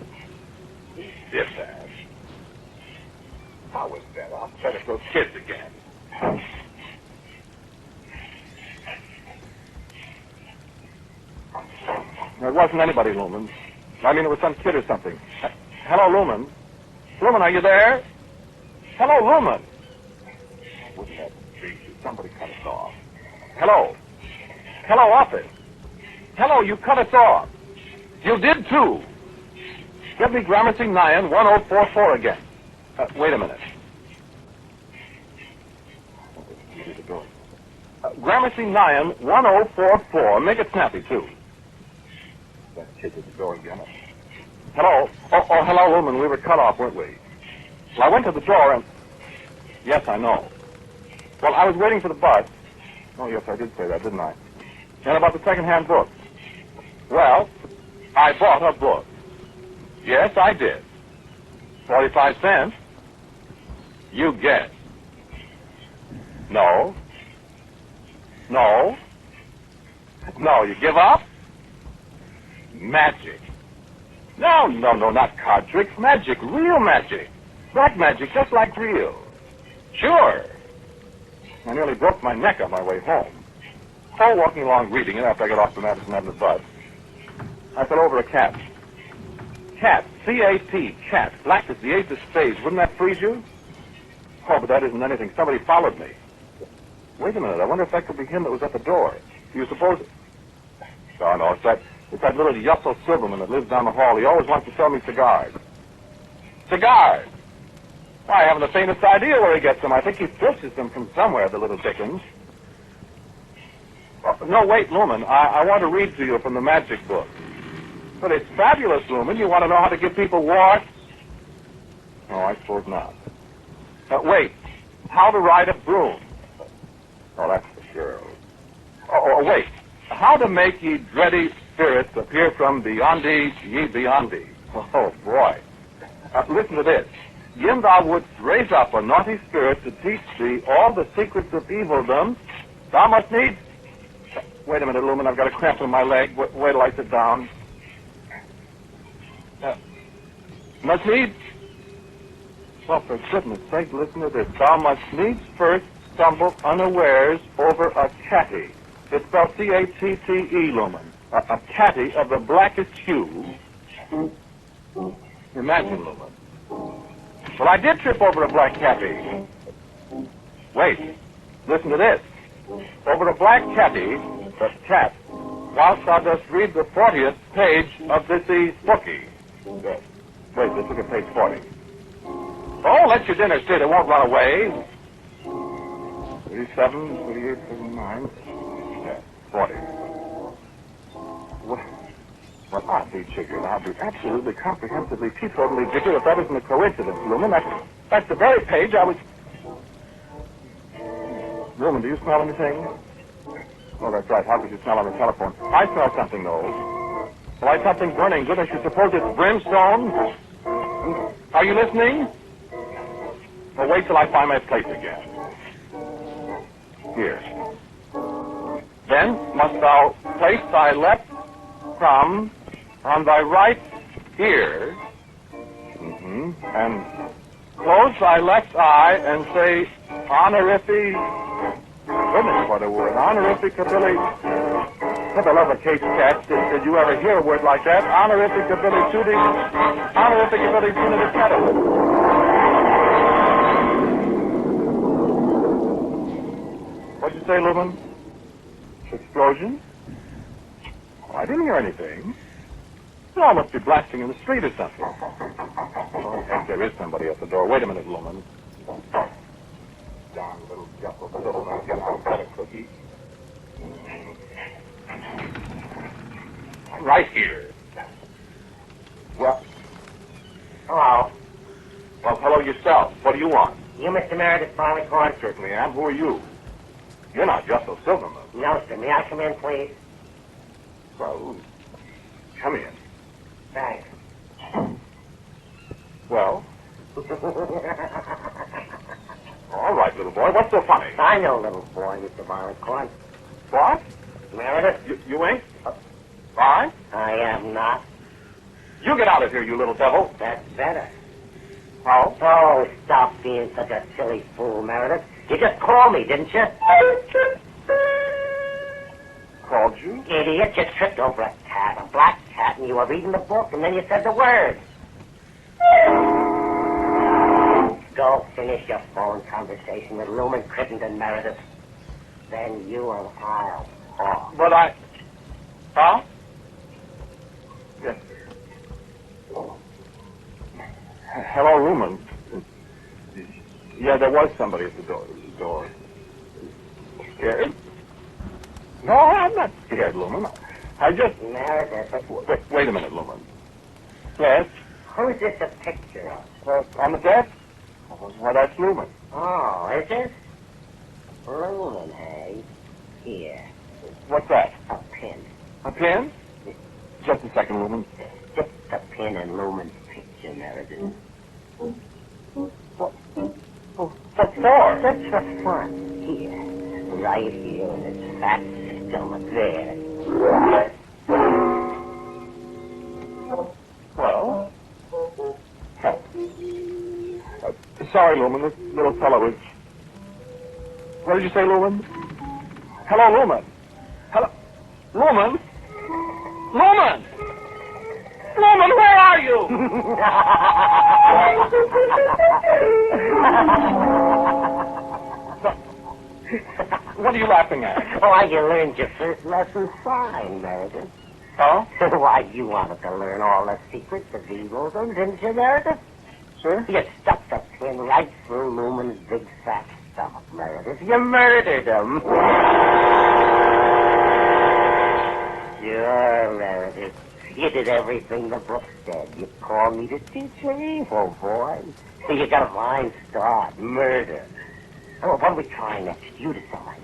Who did that? How was that? I'll try to those kids again. No, it wasn't anybody, Lumen. I mean, it was some kid or something. Hello, Lumen. Lumen, are you there? Hello, Lumen. Wouldn't that treat you? Somebody cut us off. Hello. Hello, office. Hello, you cut us off. You did, too. Get me Gramercy 91044 again. Wait a minute. Gramercy 91044. Make it snappy, too. That kid at the door again. Hello? Oh, hello, Lumen. We were cut off, weren't we? Well, I went to the door and... Yes, I know. Well, I was waiting for the bus. Oh, yes, I did say that, didn't I? And about the second-hand book. Well, I bought a book. Yes, I did. 45 cents. You guess. No. No. No, you give up? Magic. No, not card tricks. Magic, real magic. Black magic, just like real. Sure. I nearly broke my neck on my way home. Oh, walking along reading it after I got off the Madison Avenue bus. I fell over a cat. Cat, C-A-T, cat. Black as the 8th of spades. Wouldn't that freeze you? Oh, but that isn't anything. Somebody followed me. Wait a minute. I wonder if that could be him that was at the door. Do you suppose... Oh, no, it's that little Yussel Silverman that lives down the hall. He always wants to sell me cigars. Cigars! I haven't the faintest idea where he gets them. I think he filches them from somewhere, the little dickens. No, wait, Lumen. I want to read to you from the magic book. But it's fabulous, Lumen. You want to know how to give people warts? No, I suppose not. Wait. How to ride a broom. Oh, that's for sure. Oh, wait. How to make ye dready spirits appear from beyond ye beyond. Oh, boy. Listen to this. Yin thou wouldst raise up a naughty spirit to teach thee all the secrets of evildoms, thou must needs... Wait a minute, Lumen, I've got a cramp in my leg. Wait till I sit down. Must needs... Well, for goodness sake, listen to this. Thou must needs first stumble unawares over a catty. It's spelled C-A-T-T-E, Lumen. A catty of the blackest hue. Imagine, Lumen. Well, I did trip over a black catty. Wait. Listen to this. Over a black catty, the cat, whilst thou dost read the 40th page of this bookie. Wait, let's look at page 40. Oh, let your dinner sit. It won't run away. 37, 38, 39. Yeah, 40. Well, I'll be jiggered. I'll be absolutely, comprehensively, teetotally jiggered if that isn't a coincidence, Lumen. That's the very page I was... Lumen, do you smell anything? Oh, that's right. How could you smell on the telephone? I smell something, though. Like something burning. Goodness, you suppose it's brimstone? Are you listening? Well, wait till I find my place again. Here. Then must thou place thy left thumb on thy right ear, and close thy left eye and say, honorific... Goodness, what a word. Honorificability... For the love of Kate's cats, did you ever hear a word like that? Honorificability to the... Honorificability to the kettle. What'd you say, Lumen? Explosion? Oh, I didn't hear anything. No, I must be blasting in the street or something. Oh, I think there is somebody at the door. Wait a minute, Lumen. Darn little devil. The little man get out of a cookie. Right here. Well, hello. Well, hello yourself. What do you want? You, Mr. Meredith Barleycorn? Certainly am. Who are you? You're not Justin Silverman. No, sir. May I come in, please? Well, come in. Thanks. Well? All right, little boy. What's so funny? I know, little boy, Mr. Barleycorn. What? Meredith? You ain't? Fine? I am not. You get out of here, you little devil. That's better. How? Oh, stop being such a silly fool, Meredith. You just called me, didn't you? Called you? Idiot, you tripped over a cat, a black cat, and you were reading the book, and then you said the word. Go finish your phone conversation with Lumen, Crittenden, Meredith. Then you and I'll talk. But I... Huh? Yes. Hello, Lumen. Yeah, there was somebody at the door. Scared? No, I'm not scared, Lumen. I just... Meredith. Wait a minute, Lumen. Yes? Who's this a picture of? On the desk? Why, that's Lumen. Oh, is it? Lumen, hey? Here. What's that? A pin. A pin? Just a second, Lumen. Just a pin in Lumen's picture, Meredith. What for? Just for fun. Here. Right here in its fat stomach there. Well? Sorry, Lumen. This little fellow is... What did you say, Lumen? Hello, Lumen. Hello... Lumen? Lumen! Lumen, where are you? What are you laughing at? Why, you learned your first lesson fine, Meredith. Oh? Why, you wanted to learn all the secrets of evil, didn't you, Meredith? sir? You stuck the pin right through Lumen's big fat stomach, Meredith. You murdered him. Sure, Meredith. You did everything the book said. You called me to teach you evil, boy. You got a fine start. Murder. Oh, what are we trying next? You decide.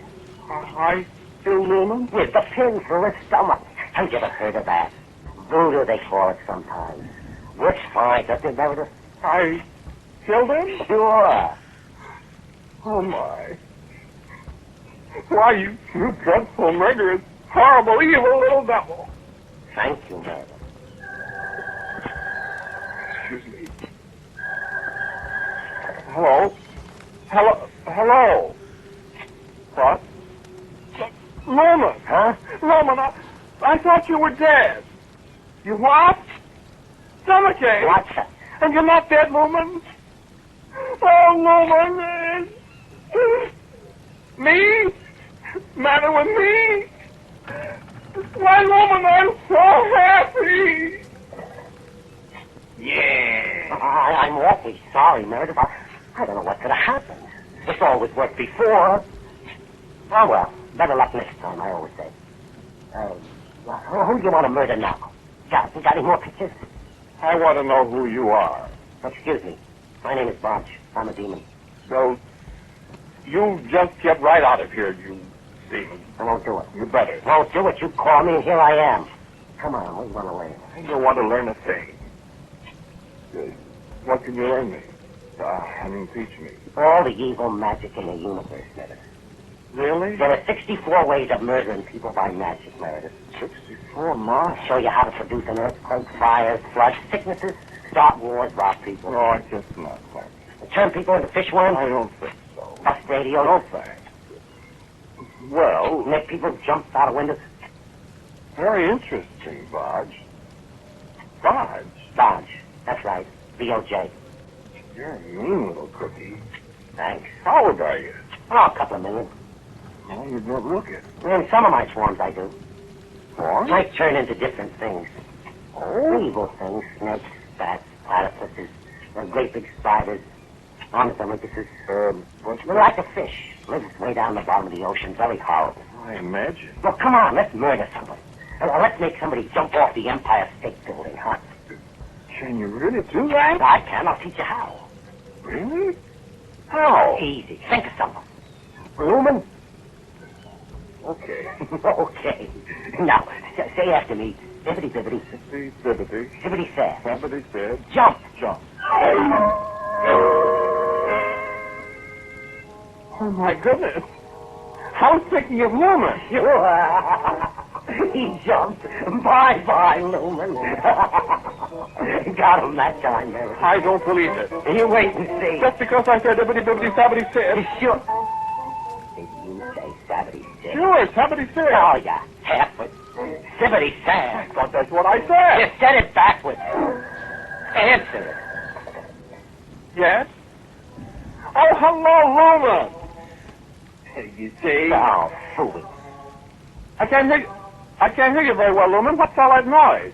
I still Lumen? With the pin through his stomach. Have you ever heard of that? Voodoo, they call it sometimes. Works fine, doesn't it, Meredith? I killed him? Sure. Oh, my. Why, you dreadful, murderous, horrible, evil little devil. Thank you, Meredith. Excuse me. Hello? Hello? What? Lumen. Huh? Lumen, I thought you were dead. You what? Stomachache. What? And you're not dead, Lumen? Oh, Lumen. Me? Matter with me? Why, Lumen, I'm so happy. Yeah. I'm awfully sorry, Meredith. I don't know what could have happened. It's always worked before. Oh, well, better luck next time, I always say. Who do you want to murder now? Got any more pictures? I want to know who you are. Excuse me. My name is Bodge. I'm a demon. So, you just get right out of here, you demon. I won't do it. You better. Won't do it. You call me, and here I am. Come on, what do you want to learn? I don't want to learn a thing. What can you learn me? Teach me. All the evil magic in the universe, Meredith. Really? There are 64 ways of murdering people by magic, Meredith. 64 more? I'll show you how to produce an earthquake, fires, floods, sicknesses, start wars, rob people. No, I guess not, thanks. Turn people into fishworms. I don't think so. Bust radios. No, thanks. Well, make people jump out of windows. Very interesting, Bodge. Bodge? Bodge. That's right. B-O-J. You're a mean little cookie. Thanks. How old are you? Oh, a couple of million. Well, you don't look it. In some of my swarms, I do. Swarms? I turn into different things. Oh? Evil things. Snakes, bats, platypuses, great big spiders, ornithomatosis. They're like a fish. Lives way down the bottom of the ocean. Very horrible. I imagine. Well, come on. Let's murder somebody. Let's make somebody jump off the Empire State Building, huh? Can you really do that? I can. I'll teach you how. Really? How? Easy. Think of something. Lumen? Okay. Okay. Now, say after me. Bibbidi bibbidi. Bibbidi. Bibbidi sad. Bibbidi sad. Jump. Jump. Oh, my goodness. I was thinking of Lumen. He jumped. Bye-bye, Lumen. Got him that time, Mary. I don't believe it. You wait and see. Just because I said bibbidi bibbidi sabbity said. Sure. Did you say sabbity said? Sure, sabbity said. Oh, yeah. Halfway. Sibbity sad. But that's what I said. You said it backwards. Answer it. Yes? Oh, hello, Lumen. You see? Oh, fool. I can't hear you very well, Lumen. What's all that noise?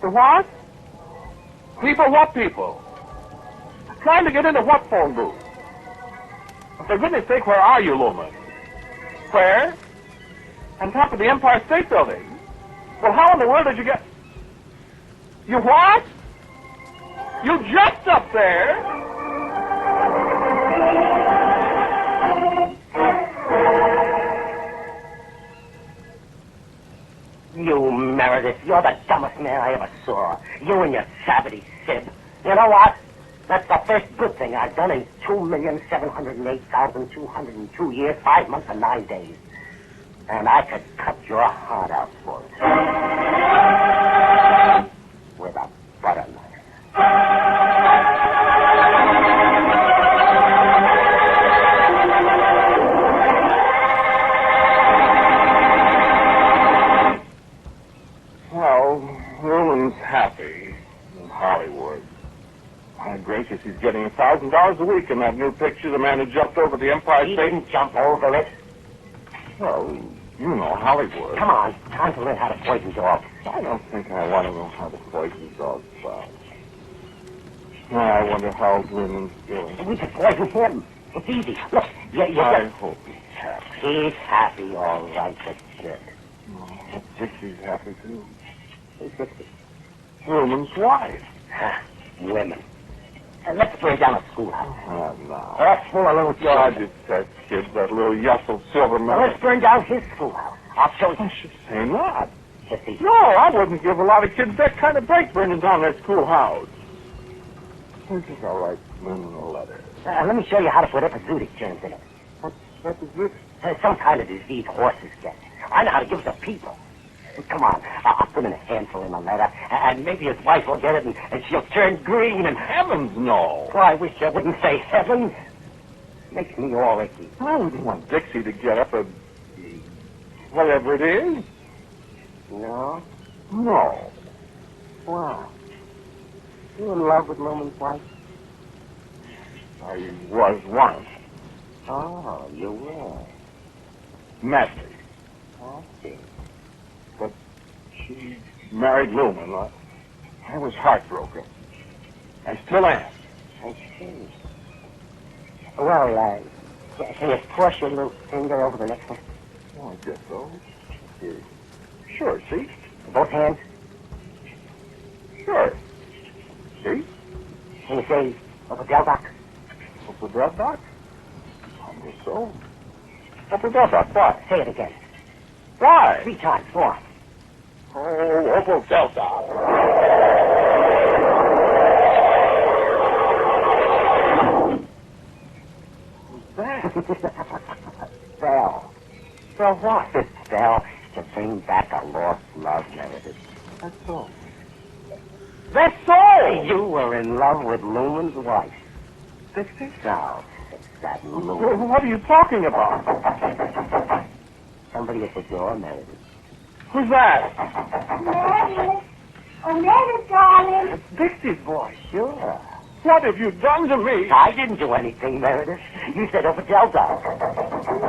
The what? People, what people? Trying to get into what phone booth? For goodness sake, where are you, Lumen? Where? On top of the Empire State Building. Well, how in the world did you get... You what? You jumped up there? You, Meredith, you're the dumbest man I ever saw. You and your savage sib. You know what? That's the first good thing I've done in 2,708,202 years, 5 months, and 9 days. And I could cut your heart out for it. With a butter knife. Lumen's happy in Hollywood. My gracious, he's getting $1,000 a week in that new picture, The Man Who Jumped Over the Empire State. He didn't jump over it. Well, you know Hollywood. Come on, time to learn how to poison dogs. I don't think I want to know how to poison dogs. I wonder how Lumen's doing. We could poison him. It's easy. Look, I hope he's happy. He's happy, all right, but shit. Oh, Dixie's happy, too. Who's Dixie? Lumen's wife. Women. Let's burn down a schoolhouse. Oh, no. All full of little God, children. it's that kid, that little yussel silver Well, man. let's burn down his schoolhouse. I'll show you. I should say not. Jesse. No, I wouldn't give a lot of kids that kind of break burning down that schoolhouse. I think I'll write Lumen a letter. Let me show you how to put epizootic germs in it. What is this? Some kind of disease horses get. I know how to give it to people. Come on, I'll put in a handful in the letter, and maybe his wife will get it, and she'll turn green, and... Heavens, no. Well, I wish I wouldn't say heavens. Makes me all icky. I wouldn't want Dixie to get up a... whatever it is. No? No. Why? You in love with Lumen's wife? I was once. Oh, you were. Madly. I see. But she married Lumen. I was heartbroken. I still am. I see. Well, can you push your little finger over the next one? Oh, I guess so. Sure, see? Both hands? Sure. See? Can you say, Uncle Deldoc? Uncle Deldoc? I guess so. Uncle Deldoc, why? Say it again. Why? 3 times, 4. Oh, Uncle Deldoc. Who's that? Spell. Spell what? Spell to bring back a lost love narrative. That's so. That's so! You were in love with Lumen's wife. Dixie? No, it's that Lumen. What are you talking about? Somebody at the door, Meredith. Who's that? Meredith. Oh, Meredith, darling. It's Dixie's voice. Sure. What have you done to me? I didn't do anything, Meredith. You said over Delta.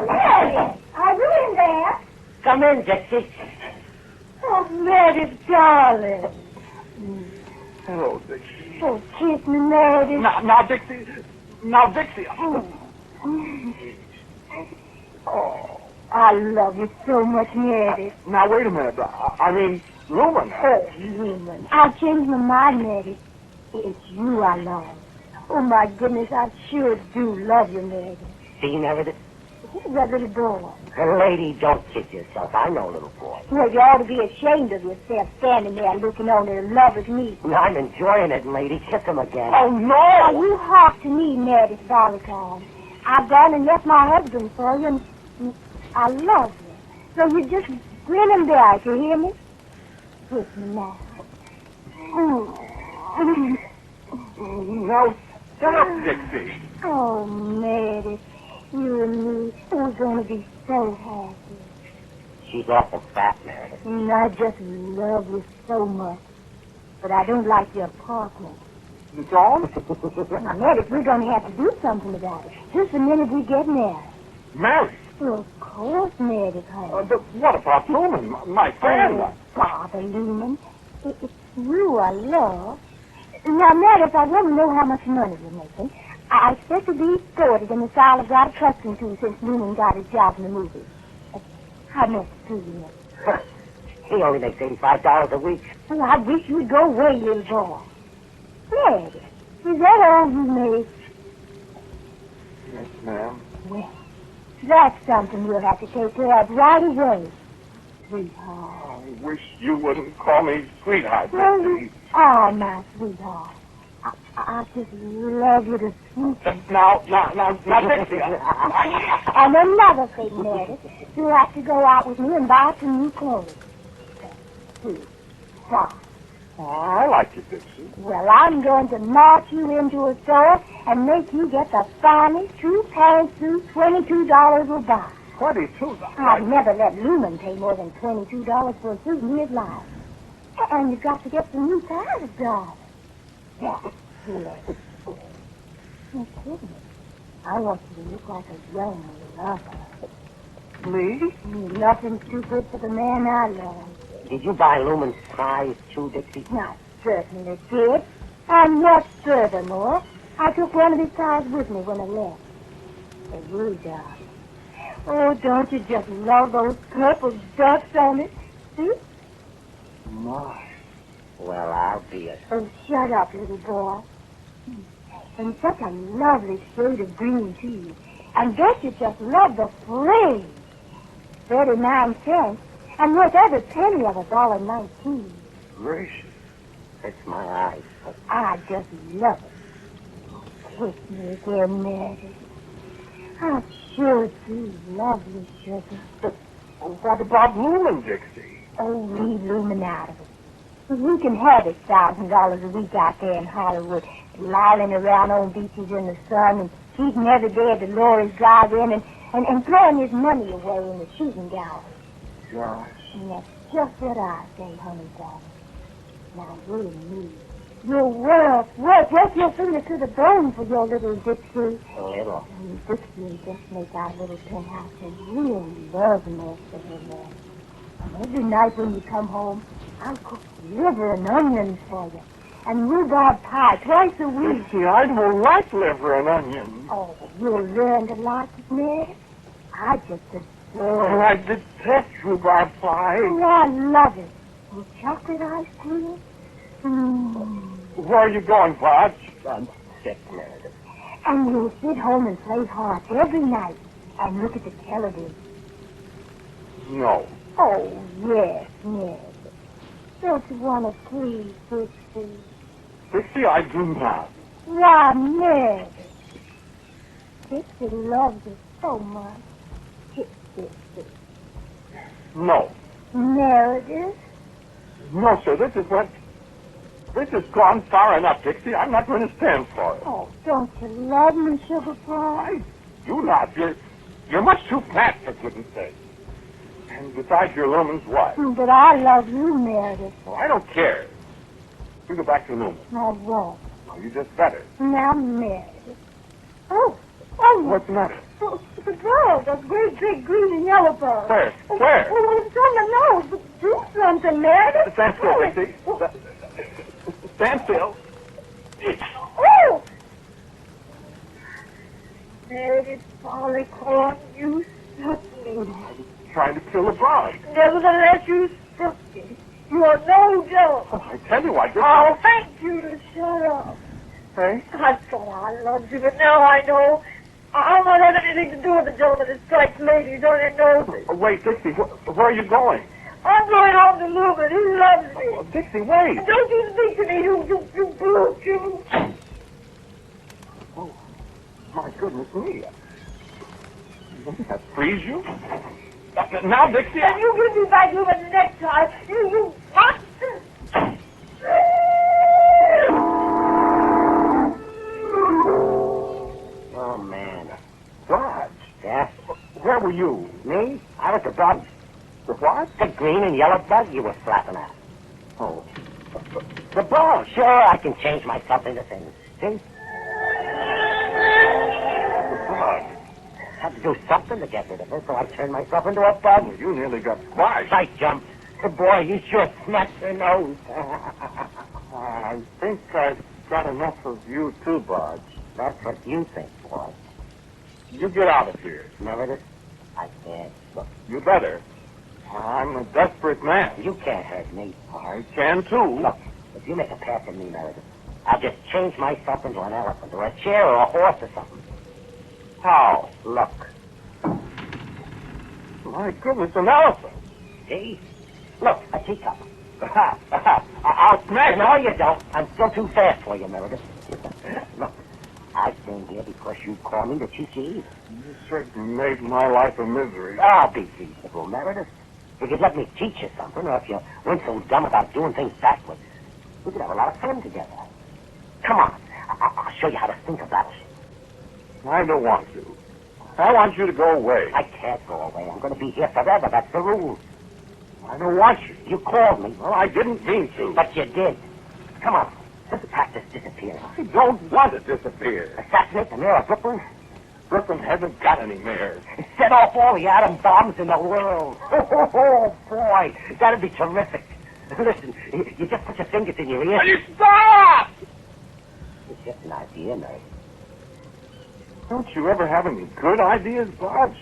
Meredith, are you in there? Come in, Dixie. Oh, Meredith, darling. Hello, Dixie. Oh, kiss me, Meredith. Now, Dixie. Now, Dixie. Oh, I love you so much, Meredith. Now, wait a minute. I mean, Lumen. Oh, Lumen. I'll change my mind, Meredith. It's you I love. Oh, my goodness, I sure do love you, Meredith. See, Meredith? Who's that little boy? Lady, don't kid yourself. I know, little boy. Well, you ought to be ashamed of yourself standing there looking on in love with me. I'm enjoying it, lady. Kiss him again. Oh, no! Now, you hark to me, Meredith Barleycorn. I've gone and left my husband for you, and I love you. So you just grin and bear it, you hear me? Kiss me now. Now, stop, Dixie. Oh, Meredith, you and me, we're going to be so happy. She's awful fat, Meredith. And I just love you so much. But I don't like your apartment. It's all? Now, Meredith, we're going to have to do something about it. Just the minute we get married. Married? Well, of course, Meredith, honey. But what about Lumen, my friend? Oh, Father Lumen. It's you I love. Now, Meredith, I want to know how much money you're making. I expect to be escorted in the style I've got accustomed to since Lumen got his job in the movies. How much do you make? He only makes $85 a week. Oh, I wish you'd go away, little boy. Meredith, is that all you make? Yes, ma'am. Well, that's something we'll have to take care of right away. Sweetheart. I wish you wouldn't call me sweetheart, Well, Dixie. you are my sweetheart. I just love you to sweeten. Now, Dixie. And another thing, Meredith, you'll have to go out with me and buy some new clothes. Why? Oh, I like you, Dixie. Well, I'm going to march you into a store and make you get the finest true pantsuit $22 will buy. $22? I'd never let Lumen pay more than $22 for a suit in his life. And you've got to get some new tires, darling. Yeah. No kidding. I want you to look like a young lover. Me? Nothing's too good for the man I love. Did you buy Lumen's ties, too, Dixie? I certainly did. And what's furthermore, I took one of his ties with me when I left. A rhubarb. Oh, don't you just love those purple dots on it? See? My. Well, I'll be a... Oh, shut up, little boy. And such a lovely shade of green, too. And don't you just love the fringe? 39 cents. And worth every penny of $1.19. Gracious. It's my eyes. I just love it. Kiss me, dear Mary. I sure do love you, sugar. What about Lumen, Dixie? Oh, leave Lumen out of it. We can have his $1,000 a week out there in Hollywood, lolling around on beaches in the sun and eating every day at the Laurie's drive-in and throwing his money away in the shooting gallery. Gosh. And that's just what I say, honey, darling. Now, you and me, you're worth your finger to the bone for your little Dixie. Little. And Dixie just make our little penthouse a real love nest for her there. And every night when you come home, I'll cook liver and onions for you. And rhubarb pie twice a week. Dixie, I don't like liver and onions. Oh, you'll learn to like it, Ned. I just adore Oh, it. I detest rhubarb pie. Oh, I love it. With chocolate ice cream. Where are you going, Podge? I'm sick, Meredith. And you'll sit home and play harp every night and look at the television. No. Oh, yes, Ned. Don't you want to please, Dixie? Dixie, I do not. Why, Ned? Dixie loves you so much. Dixie. No. Meredith? No, sir, this has gone far enough, Dixie. I'm not going to stand for it. Oh, don't you love me, sugar pie? You not. You're much too fat, for goodness sake. And besides, you're Lumen's wife. But I love you, Meredith. Well, I don't care. You go back to Lumen. I won't. Well, you just better. Now, Meredith. Oh. What's the matter? Oh, the bird, those great big green and yellow birds. Where? Oh, Where? Oh, it's on the nose. But do something, Meredith. Stand still, Dixie. Stand still. Oh! Meredith Barleycorn, you struck me. Trying to kill a bug. Nevertheless, you struck me. You're no joke. Oh, I tell you, I just... Oh, thank you to shut up. Hey? I thought I loved you, but now I know. I don't have anything to do with the gentleman that strikes ladies on their noses. Oh, wait, Dixie, where are you going? I'm going home to Lumen. He loves me. Oh, Dixie, wait. Don't you speak to me, you brute, you. Oh, my goodness me. Doesn't that freeze you? Now, Dixie... And you give me back Lumen next time. You monster. Oh, man. Dodge? Yeah? Where were you? Me? I was the dog. The what? The green and yellow bug you were flapping at. Oh. The ball. Sure, I can change myself into things. See? The bug. Had to do something to get rid of it, so I turned myself into a bug. Well, you nearly got squashed. I jumped. Boy, you sure smacked your nose. I think I've got enough of you, too, Bodge. That's what you think, boy. You get out of here. Meredith, I can't. Look, you better. I'm a desperate man. You can't hurt me. I can, too. Look, if you make a pass at me, Meredith, I'll just change myself into an elephant or a chair or a horse or something. How? Look. My goodness, an elephant. See? Look, a teacup. I'll smash No, you don't. I'm still too fast for you, Meredith. Look, I came here because you called me to teach you evil. You certainly made my life a misery. I'll be reasonable, Meredith. If you'd let me teach you something, or if you weren't so dumb about doing things backwards, we could have a lot of fun together. Come on. I'll show you how to think about it. I don't want to. I want you to go away. I can't go away. I'm going to be here forever. That's the rule. I don't want you. You called me. Well, I didn't mean to. But you did. Come on. Let's practice disappearing. I don't want to disappear. Assassinate the mayor of Brooklyn? Brooklyn hasn't got any mayors. Set off all the atom bombs in the world. Oh, boy. That'd be terrific. Listen, you just put your fingers in your ears. You stop! was just an idea, Meredith. Don't you ever have any good ideas, Bodge?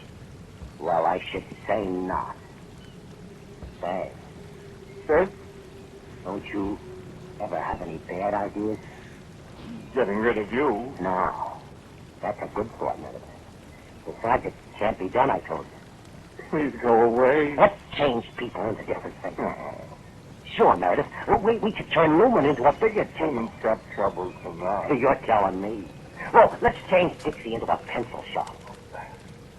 Well, I should say not. Say. Say? Don't you ever have any bad ideas? Getting rid of you. No. That's a good thought, Meredith. Besides, it can't be done, I told you. Please go away. Let's change people into different things. Sure, Meredith. We could turn Lumen into a bigger team. Lumen's got troubles now. You're telling me. Well, let's change Dixie into a pencil shop.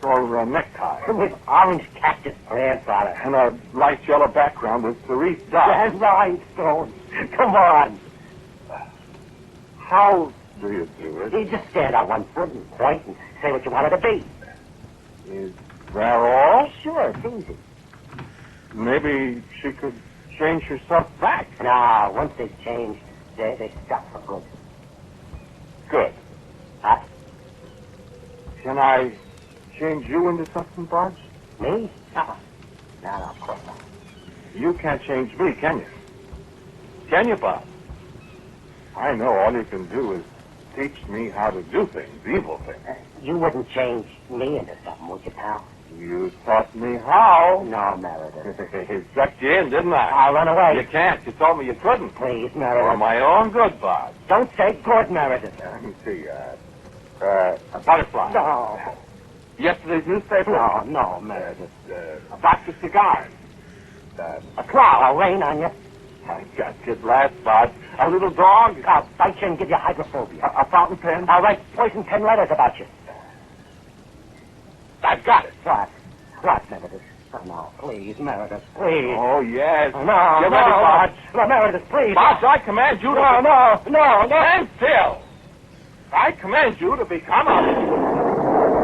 Or a necktie. With orange cactus grandfather. And a light yellow background with the Reef dot. That's right, Stone. Come on. How do you do it? You just stand on one foot and point and say what you want it to be. Is that all? Sure, it's easy. Maybe she could change herself back. No, once they change, they stop for good. Good. Huh? Can I change you into something, Bodge? Me? No, of course not. You can't change me, can you? Can you, Bob? I know all you can do is teach me how to do things, evil things. You wouldn't change me into something, would you, pal? You taught me how. No, Meredith. Sucked you in, didn't I? I'll run away. You can't. You told me you couldn't. Please, For Meredith. my own good, Bob. Don't say good, Meredith. Let me see. A butterfly. No. Yesterday's newspaper. No, Meredith. A box of cigars. A cloud. I'll rain on you. I got you at last, Bob. A little dog. I'll bite you and give you hydrophobia. A fountain pen. I'll write poison pen letters about you. I've got it. What, Meredith? Oh, no, please, Meredith, please. Oh, yes. No, Get ready, Bob. No, Meredith, please. Bob, I command you to... No. Stand still. I command you to become a...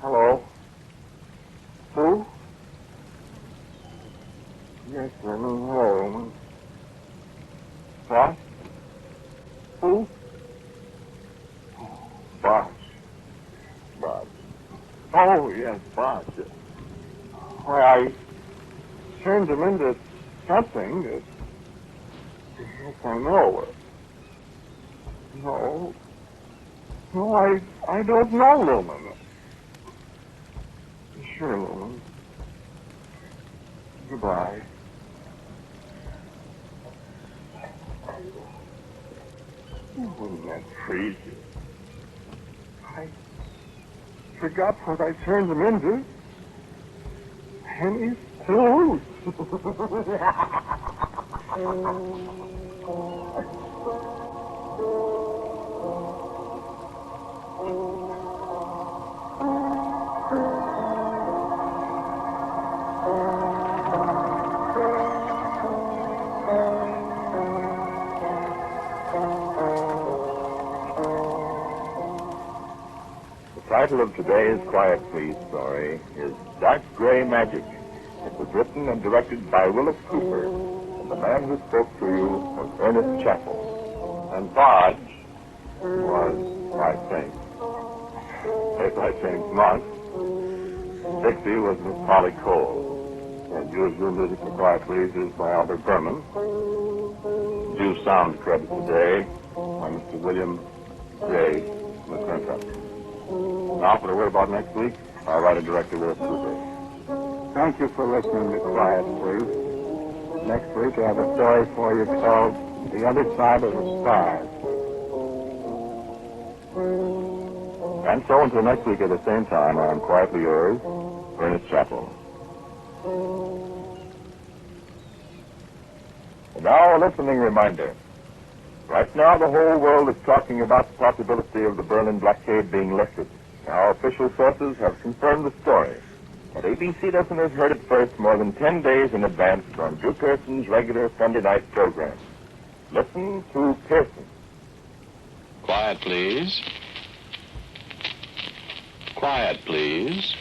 Hello? Who? Yes, I'm home. What? Who? Boss. Oh, yes, Boss. Why, I turned him into something. Yes, I know. No, I don't know, Lumen. Sure, Lumen. Goodbye. Wouldn't that freeze you? I forgot what I turned him into. And he's still loose. The title of today's Quiet Please story is Dark Gray Magic. It was written and directed by Wyllis Cooper, and the man who spoke to you was Ernest Chappell. And Bodge was, I think, if I changed marks, Dixie was Miss Polly Cole. And usual music for Quiet Please is by Albert Berman. Due sound credit today by Mr. William J. McClintock. Now for the word about next week, our writer director Wyllis Cooper. Thank you for listening to Quiet, please. Next week I have a story for you called The Other Side of the Stars. And so until next week at the same time, I'm quietly yours, Ernest Chappell. And now a listening reminder. Right now the whole world is talking about the possibility of the Berlin blockade being lifted. Our official sources have confirmed the story. But ABC listeners heard it first more than 10 days in advance on Drew Pearson's regular Sunday night program. Listen to Pearson. Quiet, please. Quiet, please.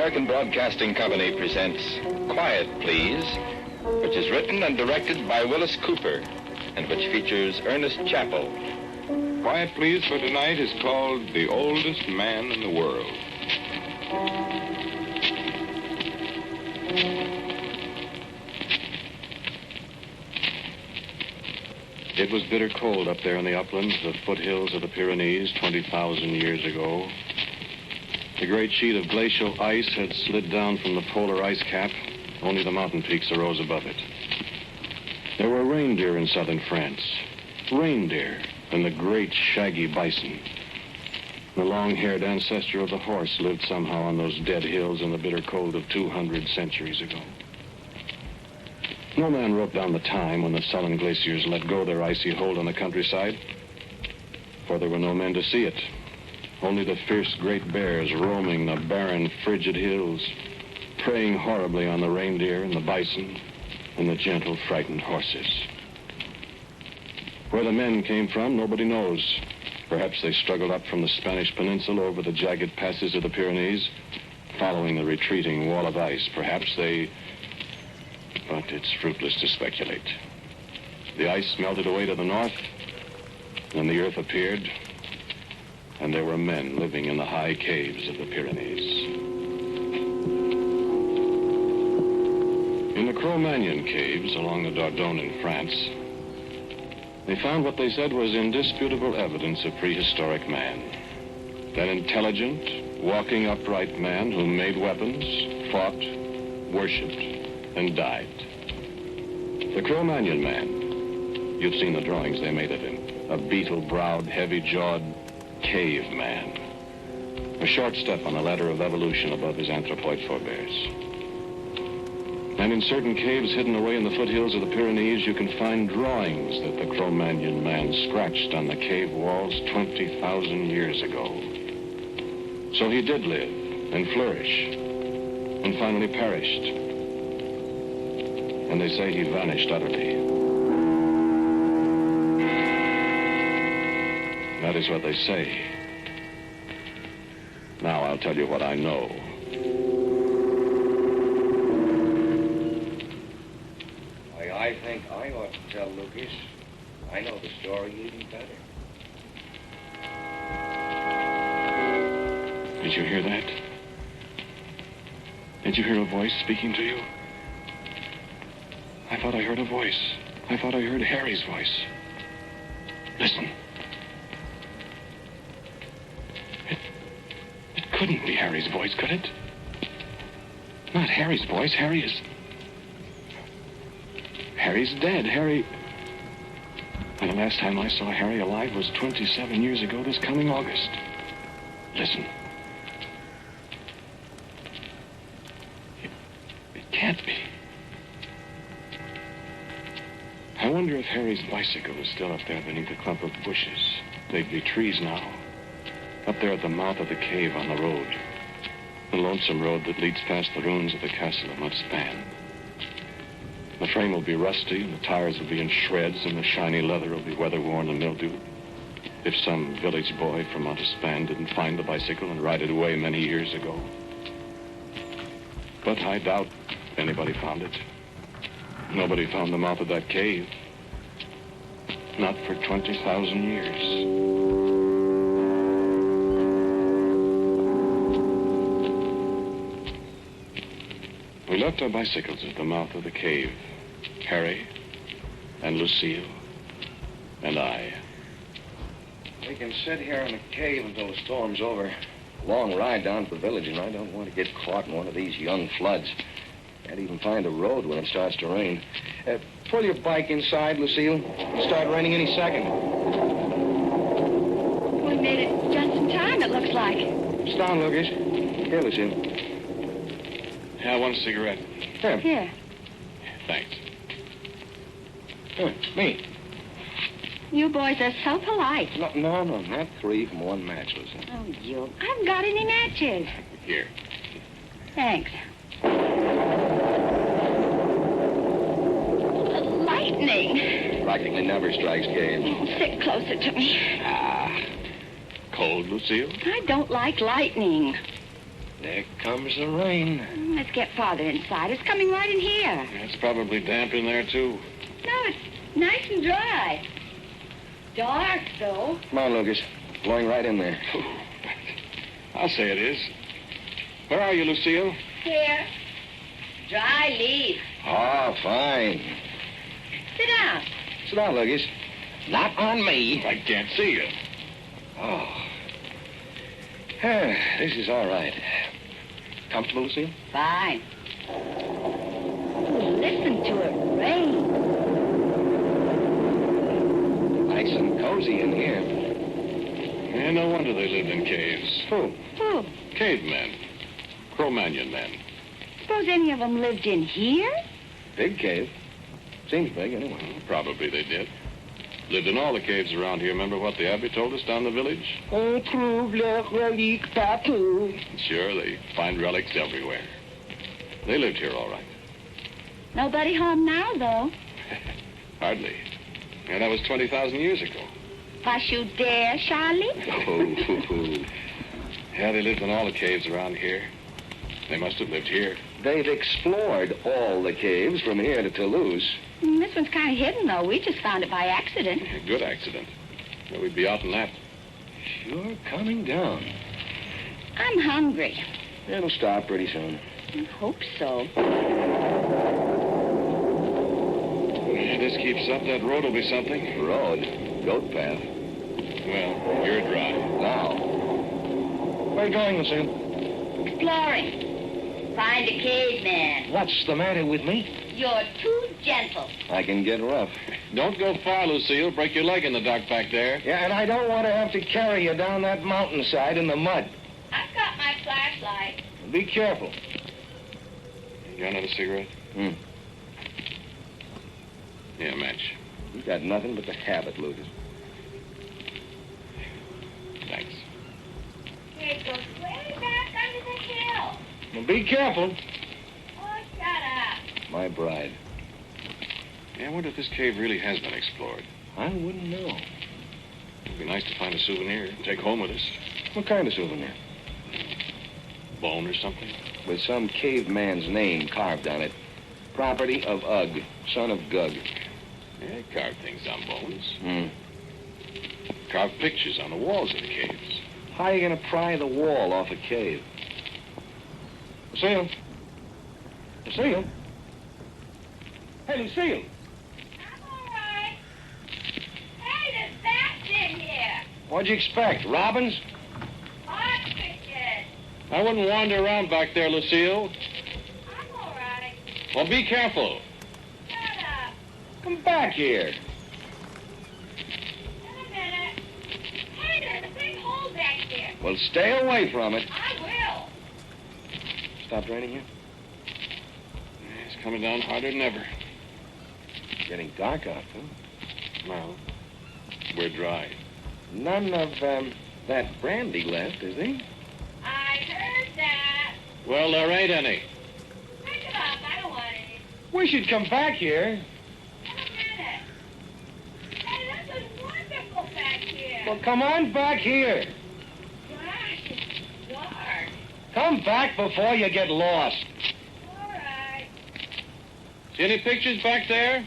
American Broadcasting Company presents Quiet Please, which is written and directed by Wyllis Cooper, and which features Ernest Chappell. Quiet Please for tonight is called The Oldest Man in the World. It was bitter cold up there in the uplands, the foothills of the Pyrenees, 20,000 years ago. The great sheet of glacial ice had slid down from the polar ice cap. Only the mountain peaks arose above it. There were reindeer in southern France. Reindeer and the great shaggy bison. The long-haired ancestor of the horse lived somehow on those dead hills in the bitter cold of 200 centuries ago. No man wrote down the time when the sullen glaciers let go their icy hold on the countryside, for there were no men to see it. Only the fierce great bears roaming the barren, frigid hills, preying horribly on the reindeer and the bison and the gentle, frightened horses. Where the men came from, nobody knows. Perhaps they struggled up from the Spanish peninsula over the jagged passes of the Pyrenees, following the retreating wall of ice. Perhaps they... But it's fruitless to speculate. The ice melted away to the north, and the earth appeared, and there were men living in the high caves of the Pyrenees. In the Cro-Magnon caves along the Dordogne in France, they found what they said was indisputable evidence of prehistoric man. An intelligent, walking upright man who made weapons, fought, worshipped, and died. The Cro-Magnon man, you've seen the drawings they made of him. A beetle-browed, heavy-jawed caveman. A short step on the ladder of evolution above his anthropoid forebears. And in certain caves hidden away in the foothills of the Pyrenees, you can find drawings that the Cro-Magnon man scratched on the cave walls 20,000 years ago. So he did live and flourish, and finally perished. And they say he vanished utterly. That is what they say. Now I'll tell you what I know. I think I ought to tell Lucas. I know the story even better. Did you hear that? Did you hear a voice speaking to you? I thought I heard a voice. I thought I heard Harry's voice. Listen. It couldn't be Harry's voice, could it? Not Harry's voice. Harry's dead. Harry... And the last time I saw Harry alive was 27 years ago this coming August. Listen. It can't be. I wonder if Harry's bicycle is still up there beneath a clump of bushes. They'd be trees now. Up there at the mouth of the cave on the road. The lonesome road that leads past the ruins of the castle of Montespan. The frame will be rusty, and the tires will be in shreds, and the shiny leather will be weather-worn and mildewed. If some village boy from Montespan didn't find the bicycle and ride it away many years ago. But I doubt anybody found it. Nobody found the mouth of that cave. Not for 20,000 years. We left our bicycles at the mouth of the cave. Harry and Lucille and I. We can sit here in the cave until the storm's over. A long ride down to the village, and I don't want to get caught in one of these young floods. Can't even find a road when it starts to rain. Pull your bike inside, Lucille. It'll start raining any second. We made it just in time, it looks like. Sit down, Lucas. Here, Lucille. Yeah, one cigarette. Here. Here. Thanks. Here, me. You boys are so polite. No, not three from one match, Lucille. Oh, you. I haven't got any matches. Here. Thanks. Lightning. Practically never strikes caves. Oh, sit closer to me. Cold, Lucille? I don't like lightning. There comes the rain. Let's get farther inside. It's coming right in here. It's probably damp in there, too. No, it's nice and dry. Dark, though. Come on, Lucas. Blowing right in there. I'll say it is. Where are you, Lucille? Here. Dry leaf. Oh, fine. Sit down. Sit down, Lucas. Not on me. I can't see you. Oh. This is all right. Comfortable, Lucille? Fine. Ooh, listen to it rain. Nice and cozy in here. Yeah, no wonder they lived in caves. Who? Who? Cavemen. Cro-Magnon men. Suppose any of them lived in here? Big cave. Seems big, anyway. Probably they did. Lived in all the caves around here. Remember what the abbé told us down the village? On trouve leurs reliques partout. Sure, they find relics everywhere. They lived here all right. Nobody home now, though. Hardly. Yeah, that was 20,000 years ago. Was you there, Charlie? Oh. Yeah, they lived in all the caves around here. They must have lived here. They've explored all the caves from here to Toulouse. This one's kind of hidden, though. We just found it by accident. A good accident. Yeah, we'd be out in that. Sure coming down. I'm hungry. It'll stop pretty soon. I hope so. If this keeps up, that road will be something. Road? Goat path. Well, you're dry. Now. Where are you going, Lucille? Exploring. Find a caveman. What's the matter with me? You're too gentle. I can get rough. Don't go far, Lucille. Break your leg in the dark back there. Yeah, and I don't want to have to carry you down that mountainside in the mud. I've got my flashlight. Be careful. You got another cigarette? Hmm. Yeah, match. You got nothing but the habit, Lucas. Thanks. It goes way back under the hill. Well, be careful. Oh, shut up. My bride. Yeah, I wonder if this cave really has been explored. I wouldn't know. It'd be nice to find a souvenir, take home with us. What kind of souvenir? Bone or something? With some caveman's name carved on it. Property of Ugg, son of Gug. Yeah, carved things on bones. Hmm. Carved pictures on the walls of the caves. How are you going to pry the wall off a cave? Lucille? Lucille? Hey, Lucille! I'm all right. Hey, there's bats in here. What'd you expect, robins? Ostriches. I wouldn't wander around back there, Lucille. I'm all right. Well, be careful. Shut up. Come back here. In a minute. Hey, there's a big hole back here. Well, stay away from it. I will. Stopped raining here? It's coming down harder than ever. Getting dark out, huh? Well, we're dry. None of that brandy left, is there? I heard that. Well, there ain't any. Pick it up. I don't want any. We should come back here. In a minute. Hey, this is wonderful back here. Well, come on back here. Gosh, it's dark. Come back before you get lost. All right. See any pictures back there?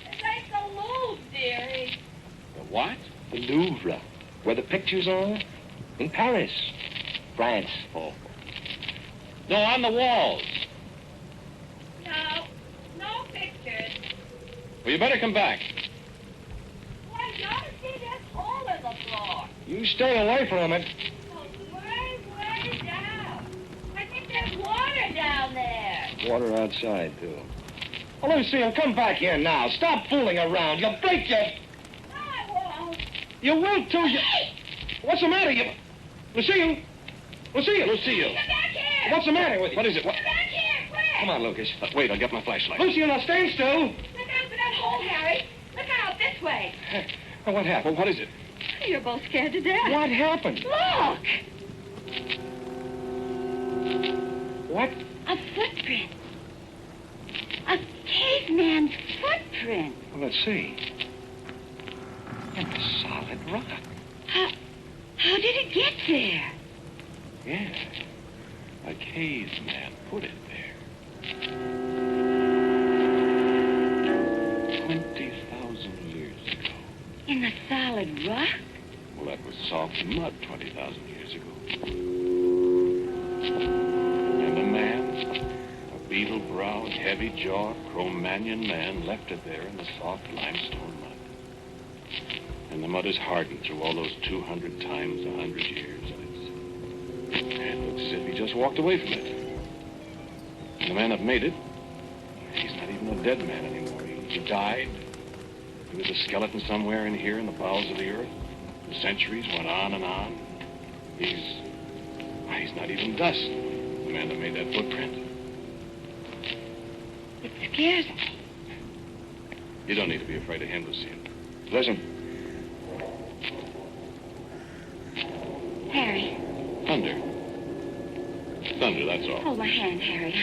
It's like the Louvre, dearie. The what? The Louvre, where the pictures are. In Paris, France. Oh. No, on the walls. No. No pictures. Well, you better come back. Why, you ought to see this hole in the floor. You stay away from it. Goes way down. I think there's water down there. Water outside, too. Oh, Lucille, come back here now. Stop fooling around. You'll break your... No, I won't. You will, too. You... What's the matter? You... Lucille? Lucille? Lucille. Get back here. What's the matter with you? What is it? What? Get back here, quick. Come on, Lucas. Wait, I'll get my flashlight. Lucille, now stand still. Look out for that hole, Harry. Look out this way. What happened? Well, what is it? You're both scared to death. What happened? Look. What? A footprint. A caveman's footprint. Well, let's see. In the solid rock. How did it get there? Yeah. A caveman put it there. 20,000 years ago. In the solid rock? Well, that was soft mud 20,000 years ago. And a man, a beetle-browed, heavy-jawed, Cro-Magnon man, left it there in the soft limestone mud. And the mud is hardened through all those 200 times 100 years. And it looks as if he just walked away from it. And the man that made it, he's not even a dead man anymore. He died. He was a skeleton somewhere in here in the bowels of the earth. The centuries went on and on. He's not even dust, the man that made that footprint. It scares me. You don't need to be afraid of him, Lucille. Listen. Harry. Thunder. Thunder, that's all. Hold my hand, Harry.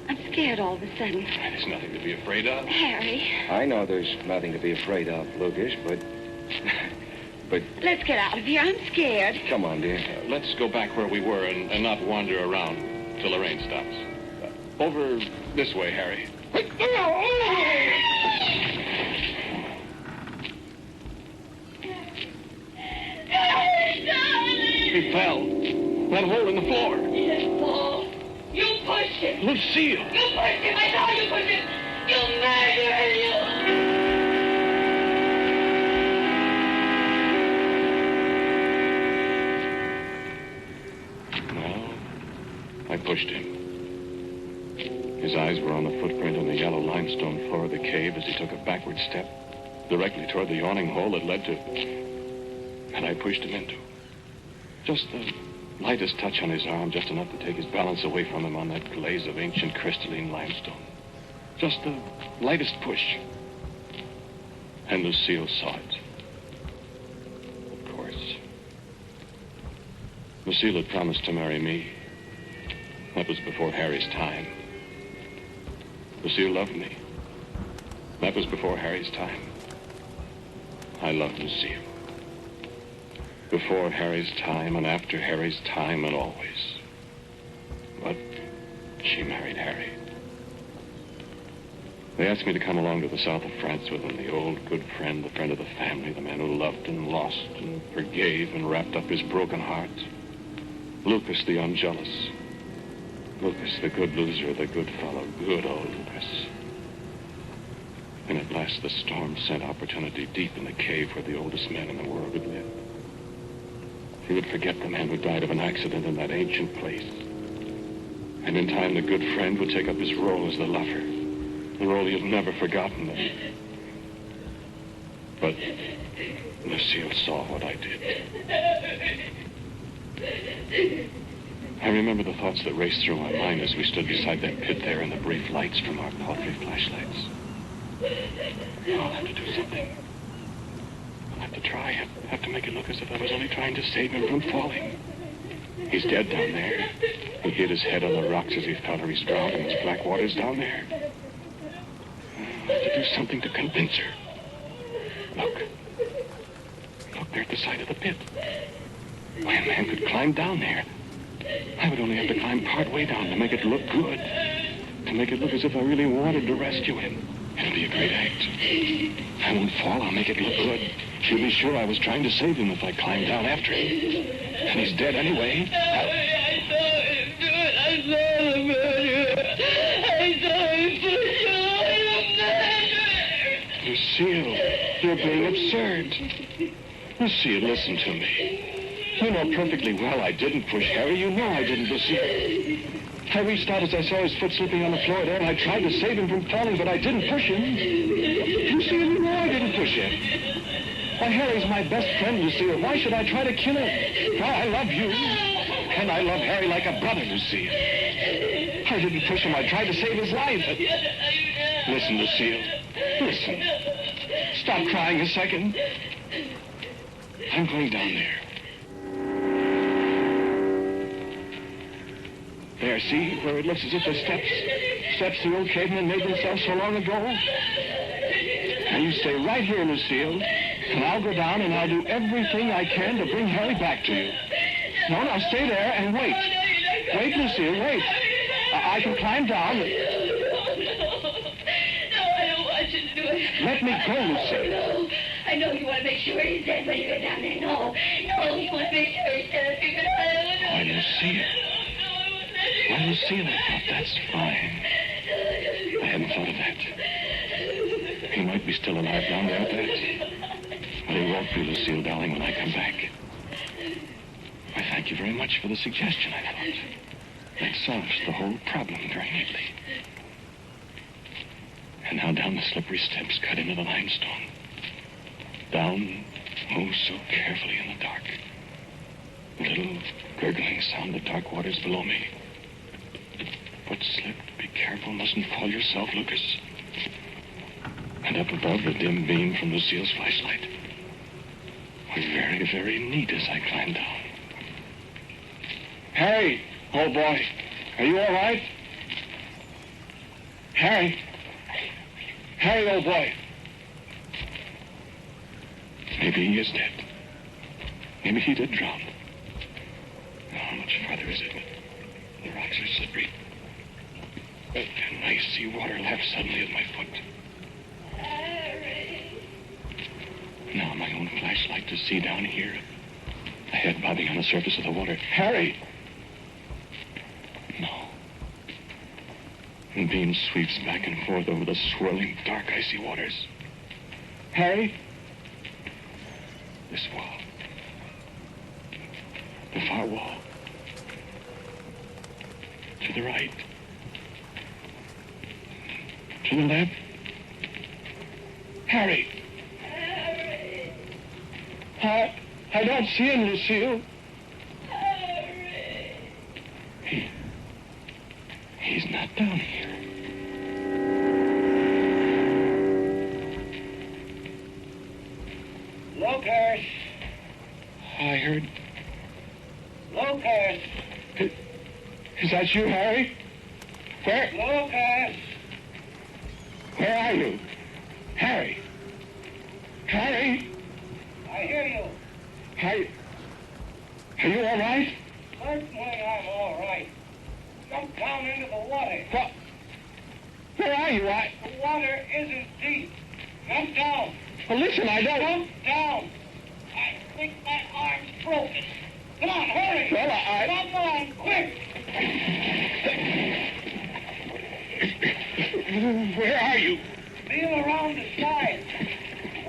I'm scared all of a sudden. There's nothing to be afraid of. Harry. I know there's nothing to be afraid of, Lucas, but... Let's get out of here. I'm scared. Come on, dear. Let's go back where we were and not wander around till the rain stops. Over this way, Harry. He fell. That hole in the floor. He didn't fall. You pushed him. Lucille. You pushed him. I saw you push him. You murderer, you. I pushed him. His eyes were on the footprint on the yellow limestone floor of the cave as he took a backward step directly toward the yawning hole that led to... And I pushed him into. Just the lightest touch on his arm, just enough to take his balance away from him on that glaze of ancient crystalline limestone. Just the lightest push. And Lucille saw it. Of course. Lucille had promised to marry me. That was before Harry's time. Lucille loved me. That was before Harry's time. I loved Lucille. Before Harry's time and after Harry's time and always. But she married Harry. They asked me to come along to the south of France with them, the old good friend, the friend of the family, the man who loved and lost and forgave and wrapped up his broken heart. Lucas the unjealous. Lucas, the good loser, the good fellow, good old Lucas. And at last the storm sent opportunity deep in the cave where the oldest man in the world would live. He would forget the man who died of an accident in that ancient place. And in time the good friend would take up his role as the lover. The role he had never forgotten. But Lucille saw what I did. I remember the thoughts that raced through my mind as we stood beside that pit there in the brief lights from our paltry flashlights. I'll have to do something. I'll have to try. I'll have to make it look as if I was only trying to save him from falling. He's dead down there. He hit his head on the rocks as he fell, or he's drowned in those black waters down there. I'll have to do something to convince her. Look. Look there at the side of the pit. Why, a man could climb down there. I would only have to climb part way down to make it look good. To make it look as if I really wanted to rescue him. It'll be a great act. I won't fall. I'll make it look good. She'll be sure I was trying to save him if I climbed down after him. And he's dead anyway. I saw him do it. I saw the murderer. I saw him push you. Lucille, you're being absurd. Lucille, listen to me. You know perfectly well I didn't push Harry. You know I didn't, Lucille. I reached out as I saw his foot slipping on the floor there, and I tried to save him from falling, but I didn't push him. Lucille, you know I didn't push him. Why, Harry's my best friend, Lucille. Why should I try to kill him? Why, I love you. And I love Harry like a brother, Lucille. I didn't push him. I tried to save his life. Listen, Lucille. Listen. Stop crying a second. I'm going down there. There, see, where it looks as if the steps the old cavemen made themselves so long ago? Now you stay right here, Lucille, and I'll go down and I'll do everything I can to bring Harry back to you. No, now stay there and wait. Wait, Lucille, wait. I can climb down. No, I don't want you to do it. Let me go, Lucille. No, I know you want to make sure he's dead when you go down there. No, you want to make sure he's dead. Why, Lucille. Why, Lucille, I thought that's fine. I hadn't thought of that. He might be still alive down there at that. But he won't be, Lucille, darling, when I come back. I thank you very much for the suggestion, I thought. That solves the whole problem very neatly. And now down the slippery steps cut into the limestone. Down, oh, so carefully in the dark. A little gurgling sound of dark waters below me. Foot slipped. Be careful, mustn't fall yourself, Lucas. And up above, the dim beam from Lucille's flashlight. Very, very neat as I climbed down. Harry, old boy, are you all right? Harry? Harry, old boy. Maybe he is dead. Maybe he did drown. Now, how much farther is it? The rocks are slippery. And I see water lap suddenly at my foot. Now my own flashlight to see down here. A head bobbing on the surface of the water. Harry! No. The beam sweeps back and forth over the swirling, dark, icy waters. Harry? This wall. The far wall. To the right. To the left. Harry! I don't see him, Lucille. He's not down here. Lucas! I heard... Lucas! Is that you, Harry? Where? Lucas! Where are you? Harry! Harry! I hear you. Are you all right? Certainly I'm all right. Jump down into the water. What? Where are you? The water isn't deep. Jump down. Well, listen, I don't... Jump down. I think my arm's broken. Come on, hurry. Well, Come on, quick. Where are you? Feel around the side.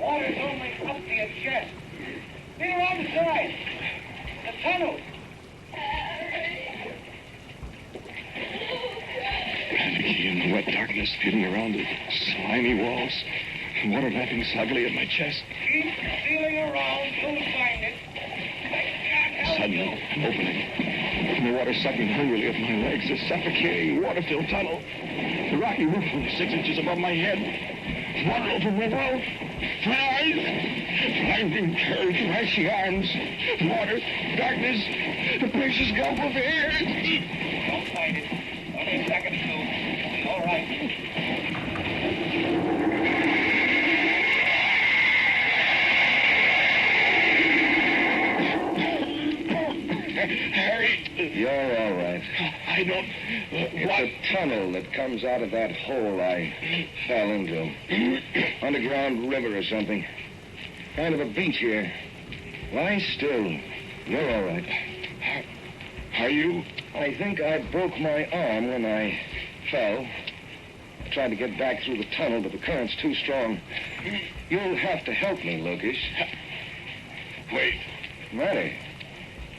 Water's only up to your chest. Feel around the side. The tunnel. Panicky in the wet darkness, feeling around the slimy walls. Water lapping sluggily at my chest. Keep feeling around. You'll find it. Suddenly, an opening. And the water sucking hungrily at my legs. A suffocating, water-filled tunnel. The rocky roof only 6 inches above my head. Water open below. My eyes. Blinding curves, icy arms. Water, darkness, the precious gulp of air. Don't find it. Only a second or two. It'll be all right. Harry! You're all right. I don't... It's a tunnel that comes out of that hole I fell into. Underground river or something. Kind of a beach here. Lie still. You're all right. Are you? I think I broke my arm when I fell. I tried to get back through the tunnel, but the current's too strong. You'll have to help me, Lucas. Wait. Matter?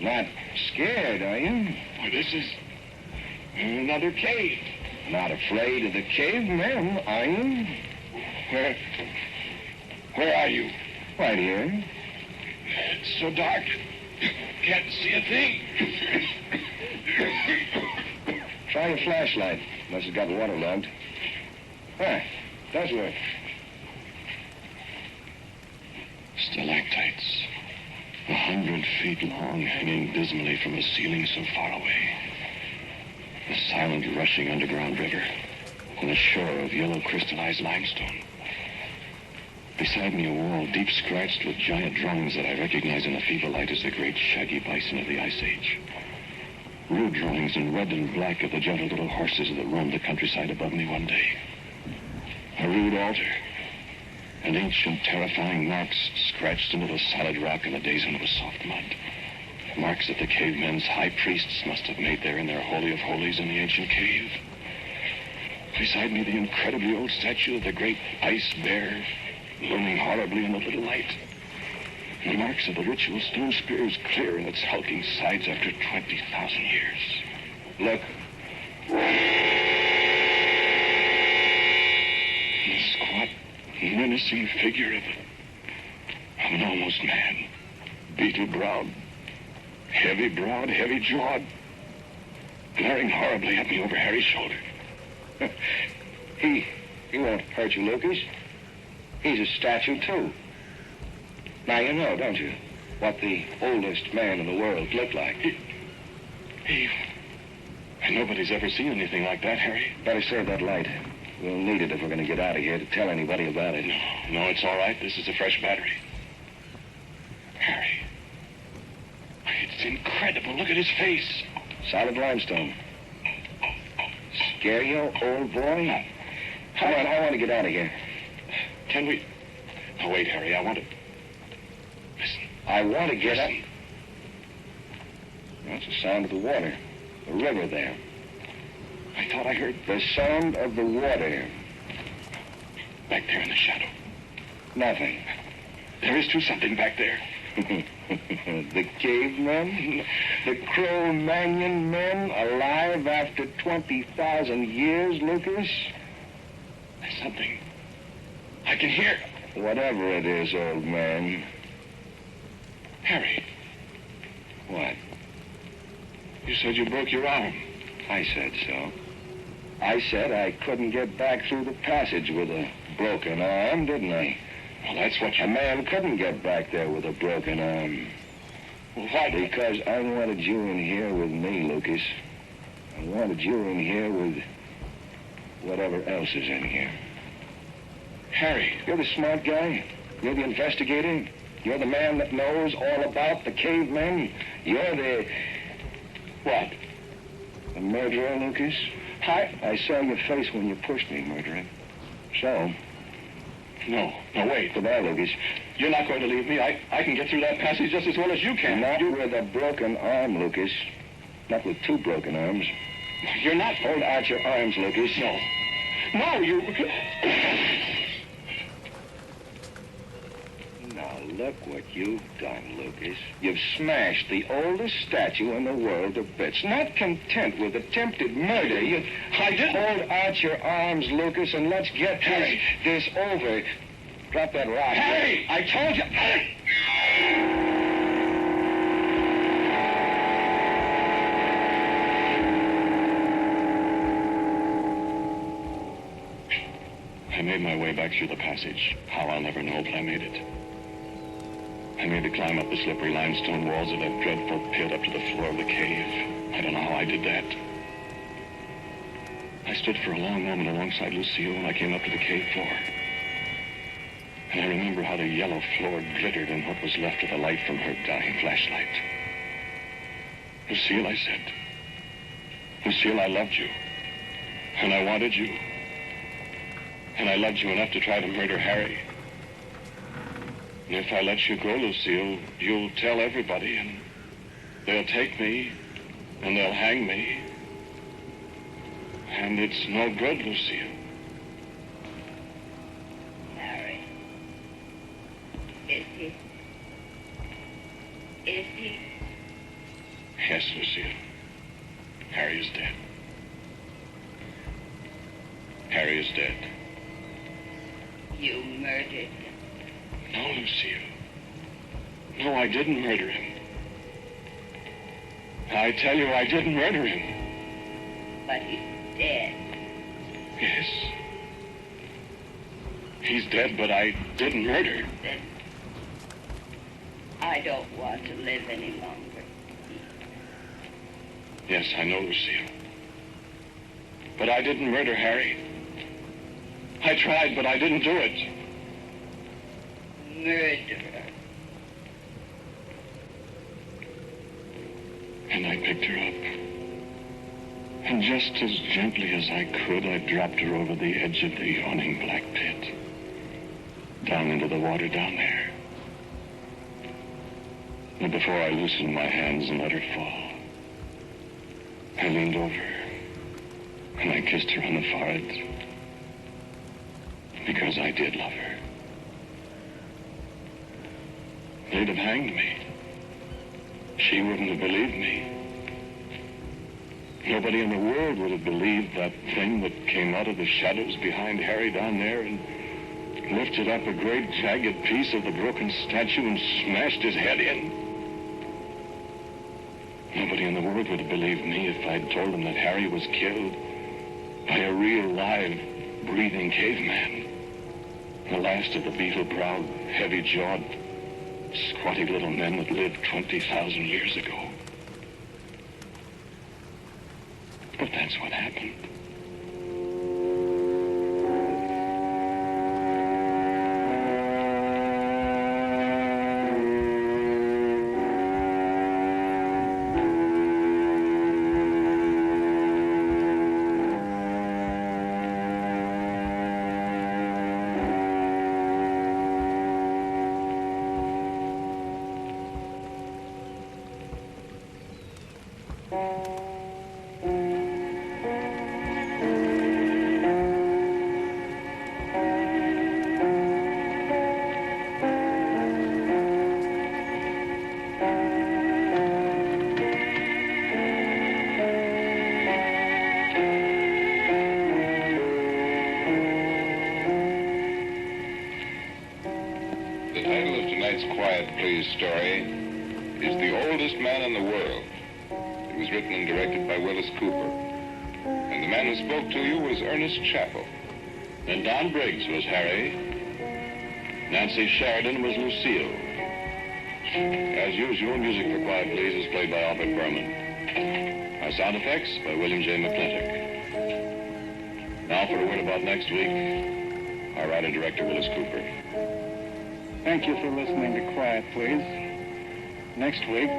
Not scared, are you? Well, this is another cave. Not afraid of the cavemen, are you? Where are you? Right here. It's so dark. Can't see a thing. Try your flashlight, unless it's got waterlogged. Ah, does work. Stalactites. 100 feet long, hanging dismally from a ceiling so far away. The silent, rushing underground river, and a shore of yellow crystallized limestone. Beside me, a wall deep scratched with giant drums that I recognize in the feeble light as the great shaggy bison of the Ice Age. rude drawings in red and black of the gentle little horses that roamed the countryside above me one day. A rude altar, and ancient, terrifying marks scratched into the solid rock in the days when it was soft mud. Marks that the cavemen's high priests must have made there in their holy of holies in the ancient cave. Beside me, the incredibly old statue of the great ice bear, looming horribly in the little light. And the marks of the ritual stone spears clear in its hulking sides after 20,000 years. Look. The squat, menacing figure of an almost man, beetle-browed, heavy-browed, heavy-jawed, glaring horribly at me over Harry's shoulder. He won't hurt you, Lucas. He's a statue, too. Now you know, don't you, what the oldest man in the world looked like? And nobody's ever seen anything like that, Harry. Better save that light. We'll need it if we're going to get out of here to tell anybody about it. No, it's all right. This is a fresh battery. Harry. It's incredible. Look at his face. Solid limestone. Scare you, old boy? Come on, I want to get out of here. Can we... Oh, wait, Harry, I want to... Listen. I want to get up. That's the sound of the water. The river there. I thought I heard... The sound of the water. Back there in the shadow. Nothing. There is, too, something back there. The cavemen? The Cro-Magnon men alive after 20,000 years, Lucas? There's something. I can hear. Whatever it is, old man. Harry. What? You said you broke your arm. I said so. I said I couldn't get back through the passage with a broken arm, didn't I? Well, that's what you... A man couldn't get back there with a broken arm. Well, why? Because I wanted you in here with me, Lucas. I wanted you in here with whatever else is in here. Harry. You're the smart guy. You're the investigator. You're the man that knows all about the cavemen. You're the... What? The murderer, Lucas. I saw your face when you pushed me, murderer. So... No, wait. Goodbye, Lucas. You're not going to leave me. I can get through that passage just as well as you can. Not with a broken arm, Lucas. Not with two broken arms. You're not... Hold out your arms, Lucas. No. No, you... Now, look what you've done, Lucas. You've smashed the oldest statue in the world to bits. Not content with attempted murder, I didn't... Hold out your arms, Lucas, and let's get this over. Drop that rock. Harry! I told you... I made my way back through the passage. How, I'll never know, but I made it. I made to climb up the slippery limestone walls of that dreadful pit up to the floor of the cave. I don't know how I did that. I stood for a long moment alongside Lucille when I came up to the cave floor. And I remember how the yellow floor glittered in what was left of the light from her dying flashlight. Lucille, I said. Lucille, I loved you. And I wanted you. And I loved you enough to try to murder Harry. And if I let you go, Lucille, you'll tell everybody, and they'll take me, and they'll hang me. And it's no good, Lucille. Harry. Is he? Is he? Yes, Lucille. Harry is dead. Harry is dead. You murdered him. No, Lucille. No, I didn't murder him. I tell you, I didn't murder him. But he's dead. Yes. He's dead, but I didn't murder him. Then I don't want to live any longer. Yes, I know, Lucille. But I didn't murder Harry. I tried, but I didn't do it. Murderer. And I picked her up. And just as gently as I could, I dropped her over the edge of the yawning black pit. Down into the water down there. And before I loosened my hands and let her fall, I leaned over and I kissed her on the forehead. Because I did love her. They'd have hanged me. She wouldn't have believed me. Nobody in the world would have believed that thing that came out of the shadows behind Harry down there and lifted up a great jagged piece of the broken statue and smashed his head in. Nobody in the world would have believed me if I'd told them that Harry was killed by a real, live, breathing caveman. The last of the beetle-browed, heavy-jawed, squatty little men that lived 20,000 years ago. But that's what happened. Story is The Oldest Man in the World. It was written and directed by Wyllis Cooper. And the man who spoke to you was Ernest Chappell. And Don Briggs was Harry. Nancy Sheridan was Lucille. As usual, music for Quiet Please is played by Albert Berman. Our sound effects by William J. McClintock. Now for a word about next week, our writer-director Wyllis Cooper. Thank you for listening to Quiet Please. Next week,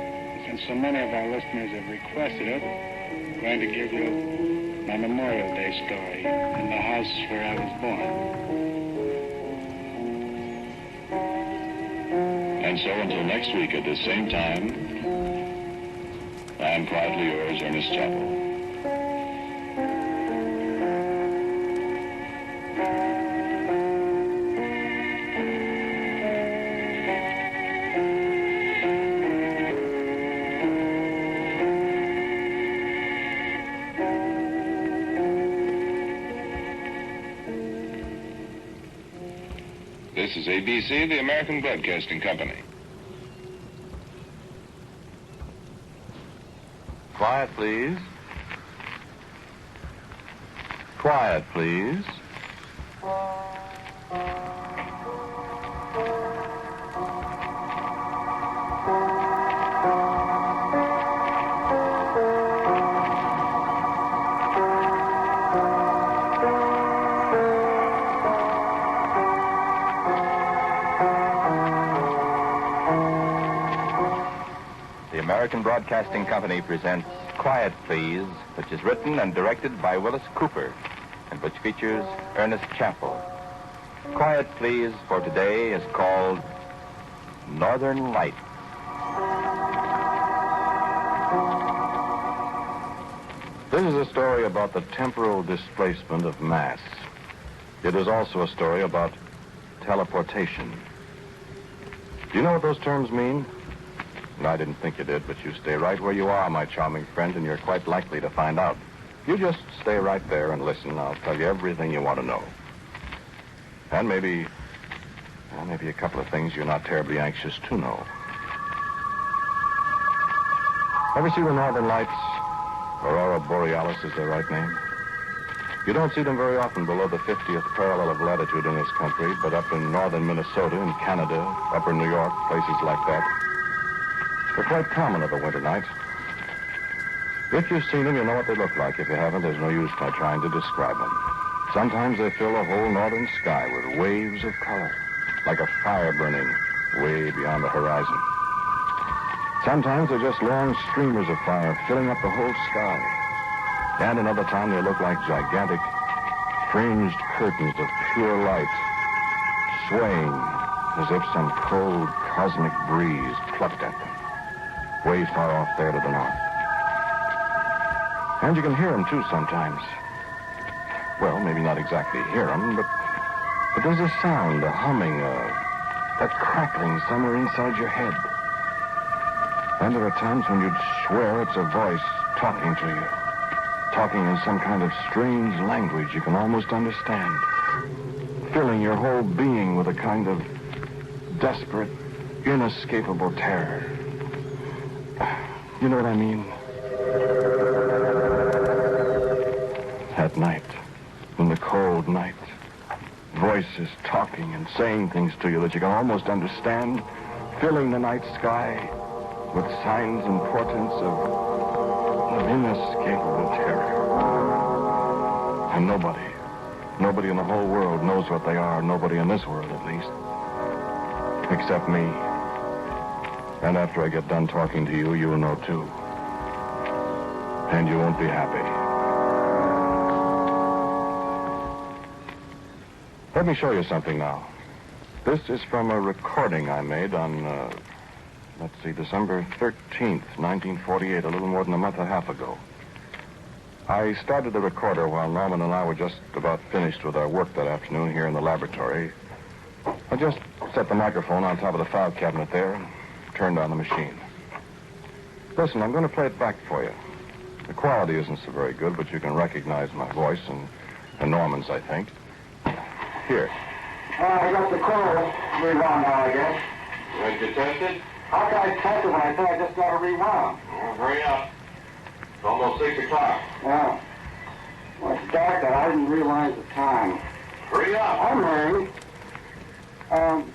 since so many of our listeners have requested it, I'm going to give you my Memorial Day story, In the House Where I Was Born. And so until next week at the same time, I am quietly yours, Ernest Chappell. This is ABC, the American Broadcasting Company. Quiet, please. Quiet, please. The American Broadcasting Company presents Quiet Please, which is written and directed by Wyllis Cooper, and which features Ernest Chappell. Quiet Please for today is called Northern Light. This is a story about the temporal displacement of mass. It is also a story about teleportation. Do you know what those terms mean? I didn't think you did, but you stay right where you are, my charming friend, and you're quite likely to find out. You just stay right there and listen. I'll tell you everything you want to know. And maybe a couple of things you're not terribly anxious to know. Ever see the Northern Lights? Aurora Borealis is their right name. You don't see them very often below the 50th parallel of latitude in this country, but up in northern Minnesota and Canada, upper New York, places like that, they're quite common of a winter night. If you've seen them, you know what they look like. If you haven't, there's no use my trying to describe them. Sometimes they fill the whole northern sky with waves of color, like a fire burning way beyond the horizon. Sometimes they're just long streamers of fire filling up the whole sky. And another time they look like gigantic, fringed curtains of pure light, swaying as if some cold cosmic breeze plucked at them, way far off there to the north. And you can hear them, too, sometimes. Well, maybe not exactly hear them, but there's a sound, a humming, that crackling somewhere inside your head. And there are times when you'd swear it's a voice talking to you, talking in some kind of strange language you can almost understand, filling your whole being with a kind of desperate, inescapable terror. You know what I mean? At night, in the cold night, voices talking and saying things to you that you can almost understand, filling the night sky with signs and portents of inescapable terror. And nobody in the whole world knows what they are, nobody in this world at least, except me. And after I get done talking to you, you'll know too. And you won't be happy. Let me show you something now. This is from a recording I made on, December 13th, 1948, a little more than a month and a half ago. I started the recorder while Norman and I were just about finished with our work that afternoon here in the laboratory. I just set the microphone on top of the file cabinet there and turned on the machine. Listen, I'm going to play it back for you. The quality isn't so very good, but you can recognize my voice and Norman's, I think. Here. I got the call. Rewound now, I guess. Did you test it? How can I test it when I thought I just got a rewound? Well, hurry up. It's almost 6 o'clock. Yeah. Well, it's dark and I didn't realize the time. Hurry up. I'm hurrying.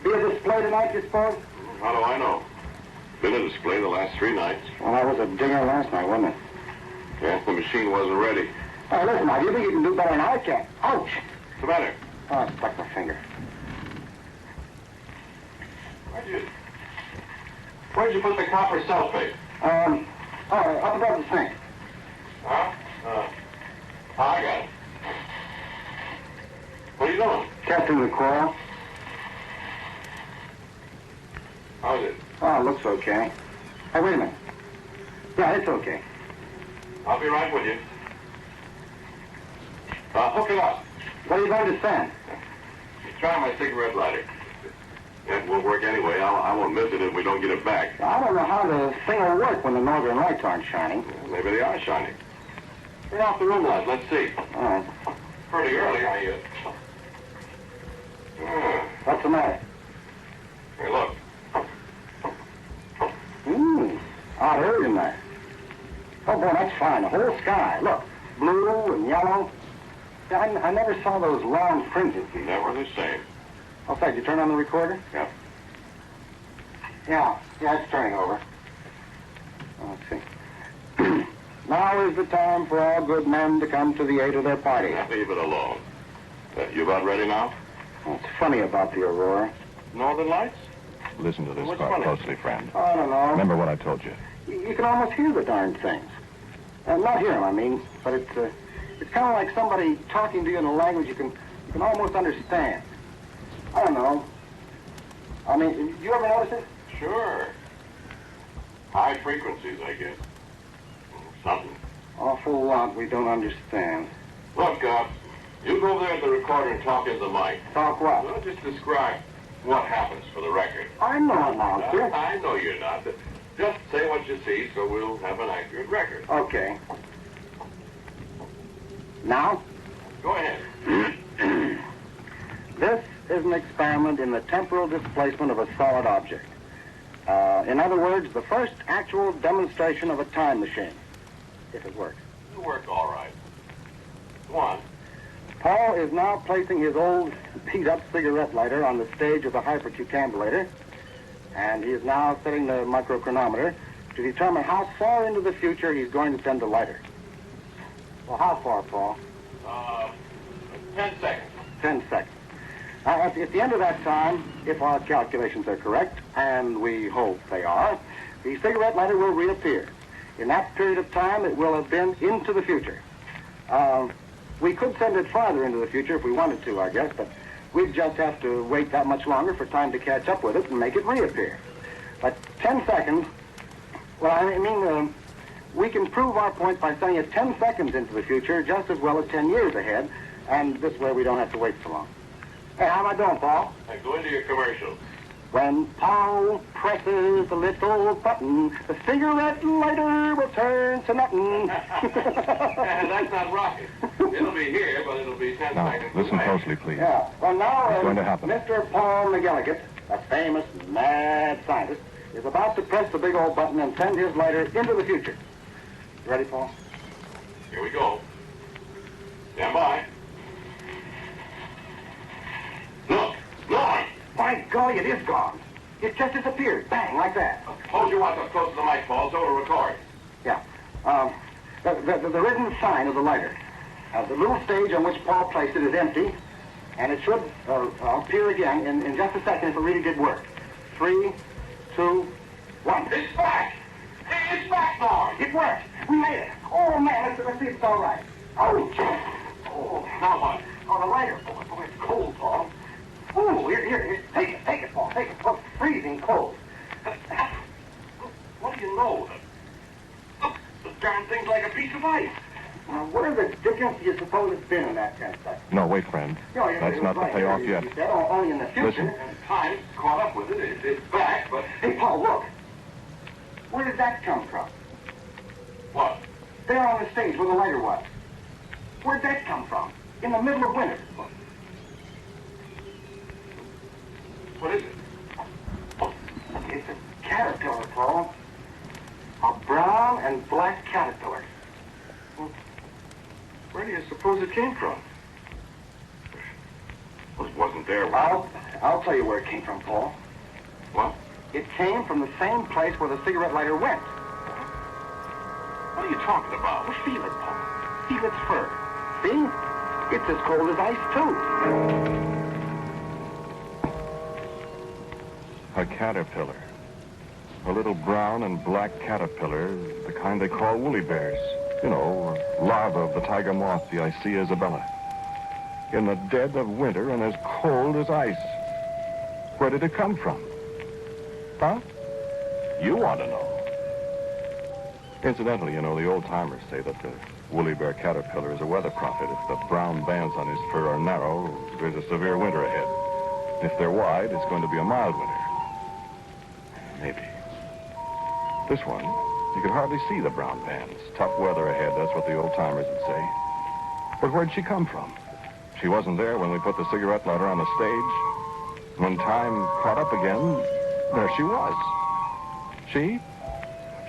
Be a display tonight, you suppose? How do I know? Been a display the last 3 nights. Well, that was a dinger last night, wasn't it? Yes, the machine wasn't ready. Oh, listen, now, you think you can do better than I can? Ouch! What's the matter? Oh, I stuck my finger. Where'd you put the copper sulfate? Up above the sink. Huh? I got it. What are you doing? Testing the coil. How's it? Oh, it looks okay. Hey, wait a minute. Yeah, it's okay. I'll be right with you. Hook it up. What are you going to send? Try my cigarette lighter. It won't work anyway. I won't miss it if we don't get it back. I don't know how the thing will work when the northern lights aren't shining. Yeah, maybe they are shining. Turn off the room light. Let's see. All right. Pretty early, What's the matter? Hey, look. Out early tonight. Oh, boy, that's fine. The whole sky. Look, blue and yellow. Yeah, I never saw those long fringes before. Never the same. Oh, say, did you turn on the recorder? Yeah. Yeah, it's turning over. Oh, let's see. Now is the time for all good men to come to the aid of their party. Leave it alone. You about ready now? What's funny about the aurora? Northern Lights? Listen to this What's part funny? closely, friend. I don't know. Remember what I told you. You can almost hear the darn things. Not hear them, I mean, but it's kind of like somebody talking to you in a language you can almost understand. I don't know. I mean, you ever notice it? Sure. High frequencies, I guess. Something. Awful lot we don't understand. Look, you go over there at the recorder and talk into the mic. Talk what? Well, just describe what happens for the record. I'm no announcer. I know you're not. But just say what you see so we'll have an accurate record. Okay. Now? Go ahead. This is an experiment in the temporal displacement of a solid object. In other words, the first actual demonstration of a time machine, if it works. It'll work all right. Go on. Paul is now placing his old beat-up cigarette lighter on the stage of the hypercutambulator, and he is now setting the microchronometer to determine how far into the future he's going to send the lighter. Well, how far, Paul? 10 seconds. 10 seconds. Now, at the end of that time, if our calculations are correct, and we hope they are, the cigarette lighter will reappear. In that period of time, it will have been into the future. We could send it farther into the future if we wanted to, I guess, but we'd just have to wait that much longer for time to catch up with it and make it reappear. But 10 seconds, well, I mean, we can prove our point by sending it 10 seconds into the future just as well as 10 years ahead, and this way we don't have to wait so long. Hey, how am I doing, Paul? Hey, go into your commercial. When Paul presses the little button, the cigarette lighter will turn to nothing. That's not rocket. It'll be here, but it'll be 10 Now, seconds listen away. closely, please. Yeah. Well, now, What's going to happen? Mr. Paul McGillicuddy, a famous mad scientist, is about to press the big old button and send his lighter into the future. You ready, Paul? Here we go. Stand by. Look! Gone! By golly, it is gone. It just disappeared. Bang, like that. Suppose you want up close to the mic, Paul, so it'll record. Yeah. There isn't a sign of the lighter. The little stage on which Paul placed it is empty, and it should appear again in just a second if it really did work. 3, 2, 1. It's back! Hey, it's back, boy! It worked. We made it. Oh, man, let's see if it's all right. Oh, Oh, now what? oh, the lighter. Oh, it's cold, Paul. Oh, here. Take it, Paul. Take it. Oh, it's freezing cold. What do you know? Look, the darn thing's like a piece of ice. Now, where the dickens do you suppose it's been in that 10 seconds? No, wait, friend. No, you're That's not the right. payoff You yet. said only in the future. Listen. And time's caught up with it. It's back, but... Hey, Paul, look. Where did that come from? What? There on the stage where the lighter was. Where'd that come from? In the middle of winter. What is it? It's a caterpillar, Paul. A brown and black caterpillar. Where do you suppose it came from? Well, it wasn't there. I'll tell you where it came from, Paul. What? It came from the same place where the cigarette lighter went. What are you talking about? Well, feel it, Paul. Feel its fur. See? It's as cold as ice, too. A caterpillar. A little brown and black caterpillar, the kind they call woolly bears. You know, larva of the tiger moth, the Icea Isabella. In the dead of winter and as cold as ice. Where did it come from? Huh? You want to know. Incidentally, you know, the old-timers say that the woolly bear caterpillar is a weather prophet. If the brown bands on his fur are narrow, there's a severe winter ahead. If they're wide, it's going to be a mild winter. Maybe. This one, you could hardly see the brown bands. Tough weather ahead, that's what the old-timers would say. But where'd she come from? She wasn't there when we put the cigarette lighter on the stage. When time caught up again, there she was. She?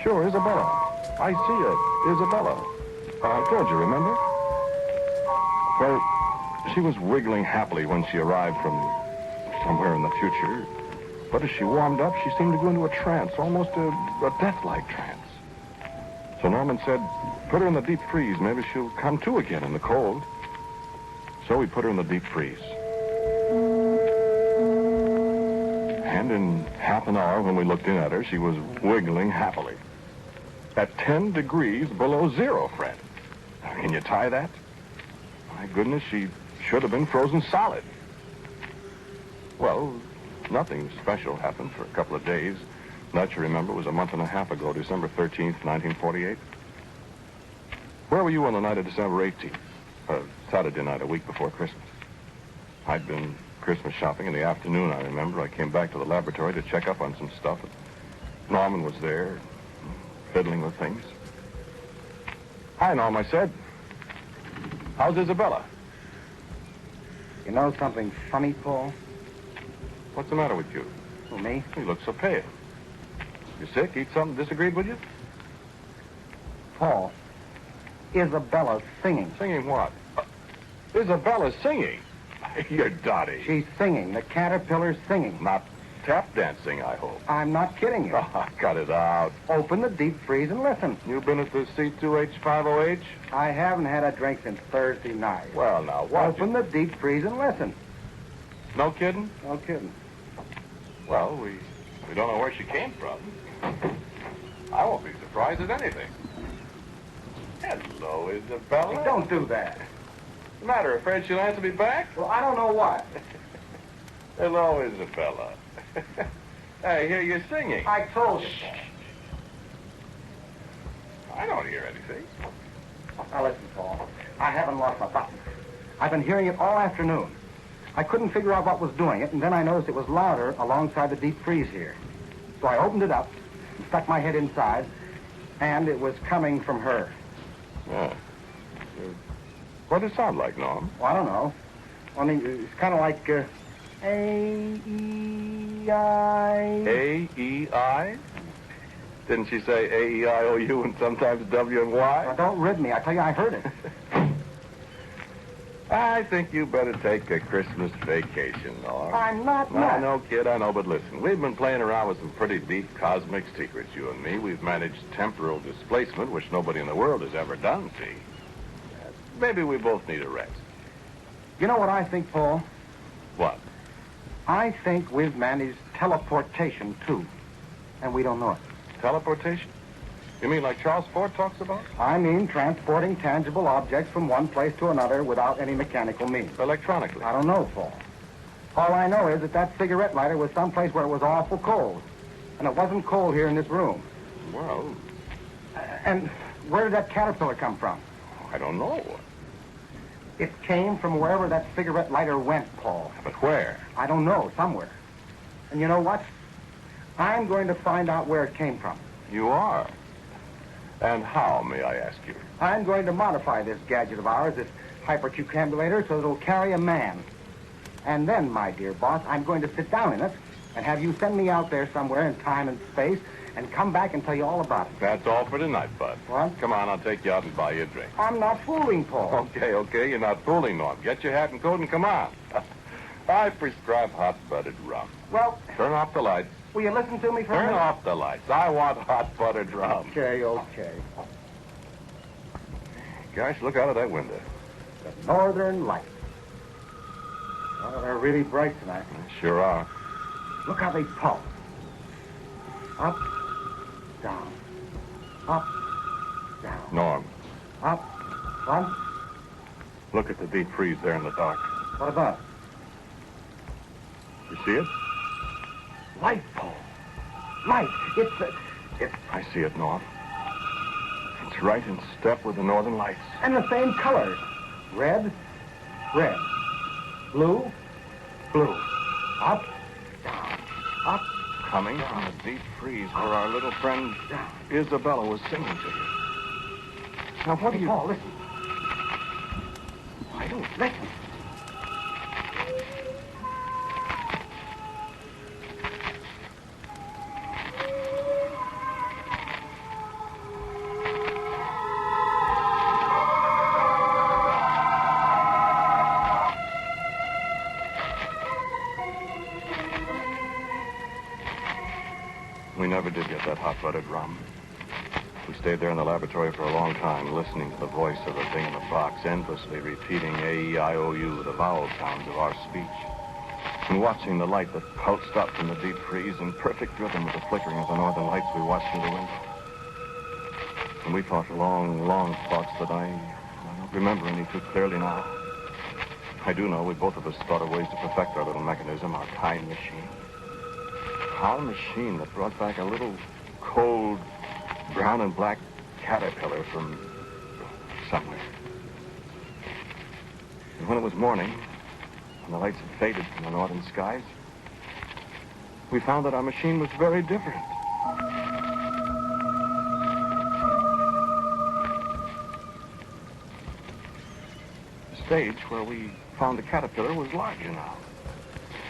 Sure, Isabella. I see it, Isabella. I told you, remember? Well, she was wiggling happily when she arrived from somewhere in the future. But as she warmed up, she seemed to go into a trance, almost a death-like trance. So Norman said, put her in the deep freeze. Maybe she'll come to again in the cold. So we put her in the deep freeze. And in half an hour, when we looked in at her, she was wiggling happily. At 10 degrees below zero, friend. Now, can you tie that? My goodness, she should have been frozen solid. Well, nothing special happened for a couple of days. That, you remember, was a month and a half ago, December 13th, 1948. Where were you on the night of December 18th? Saturday night, a week before Christmas. I'd been Christmas shopping in the afternoon, I remember. I came back to the laboratory to check up on some stuff. Norman was there, fiddling with things. Hi, Norm, I said. How's Isabella? You know something funny, Paul? What's the matter with you? Who, me? You look so pale. You sick? Eat something disagreed with you? Paul, Isabella's singing. Singing what? Isabella's singing? You're dotty. She's singing. The caterpillar's singing. Not tap dancing, I hope. I'm not kidding you. Oh, cut it out. Open the deep freeze and listen. You been at the C2H50H? I haven't had a drink since Thursday night. Well, now, what? Open the deep freeze and listen. No kidding? No kidding. Well, we don't know where she came from. I won't be surprised at anything. Hello, Isabella. Hey, don't do that. What's the matter? Afraid she'll answer me back? Well, I don't know what. Hello, Isabella. I hear you singing. I told you. I don't hear anything. Now, listen, Paul. I haven't lost my button. I've been hearing it all afternoon. I couldn't figure out what was doing it, and then I noticed it was louder alongside the deep freeze here. So I opened it up and stuck my head inside, and it was coming from her. Yeah. What does it sound like, Norm? Well, I don't know. Only it's kind of like A-E-I... A-E-I? Didn't she say A-E-I-O-U and sometimes W and Y? Well, don't rib me. I tell you, I heard it. I think you better take a Christmas vacation, Norm. I'm not I know, kid, I know, but listen. We've been playing around with some pretty deep cosmic secrets, you and me. We've managed temporal displacement, which nobody in the world has ever done, see? Maybe we both need a rest. You know what I think, Paul? What? I think we've managed teleportation, too. And we don't know it. Teleportation? You mean like Charles Ford talks about? I mean transporting tangible objects from one place to another without any mechanical means. Electronically? I don't know, Paul. All I know is that cigarette lighter was someplace where it was awful cold. And it wasn't cold here in this room. Well... And where did that caterpillar come from? I don't know. It came from wherever that cigarette lighter went, Paul. But where? I don't know, somewhere. And you know what? I'm going to find out where it came from. You are? And how, may I ask you? I'm going to modify this gadget of ours, this hypercucambulator, so it'll carry a man. And then, my dear boss, I'm going to sit down in it and have you send me out there somewhere in time and space and come back and tell you all about it. That's all for tonight, Bud. What? Come on, I'll take you out and buy you a drink. I'm not fooling, Paul. Okay, you're not fooling, Norm. Get your hat and coat and come on. I prescribe hot-buttered rum. Well... Turn off the lights. Will you listen to me for a minute? Turn off the lights. I want hot-buttered rum. Okay. Gosh, look out of that window. The northern lights. Oh, they're really bright tonight. They sure are. Look how they pulse. Up, down. Up, down. Norm. Up, one. Look at the deep freeze there in the dark. What about? You see it? Light, Paul. Light. It's... I see it, Norm. It's right in step with the northern lights. And the same colors. Red, red. Blue, blue. Up, down. Up, Coming from the deep freeze where our little friend Isabella was singing to you. Now, what do you... Paul, listen. I don't... Listen. We never did get that hot-buttered rum. We stayed there in the laboratory for a long time, listening to the voice of the thing in the box, endlessly repeating A-E-I-O-U, the vowel sounds of our speech, and watching the light that pulsed up from the deep freeze in perfect rhythm with the flickering of the northern lights we watched through the window. And we thought long, long thoughts that I don't remember any too clearly now. I do know we both of us thought of ways to perfect our little mechanism, our time machine. Our machine that brought back a little cold brown and black caterpillar from somewhere. And when it was morning, and the lights had faded from the northern skies, we found that our machine was very different. The stage where we found the caterpillar was larger now.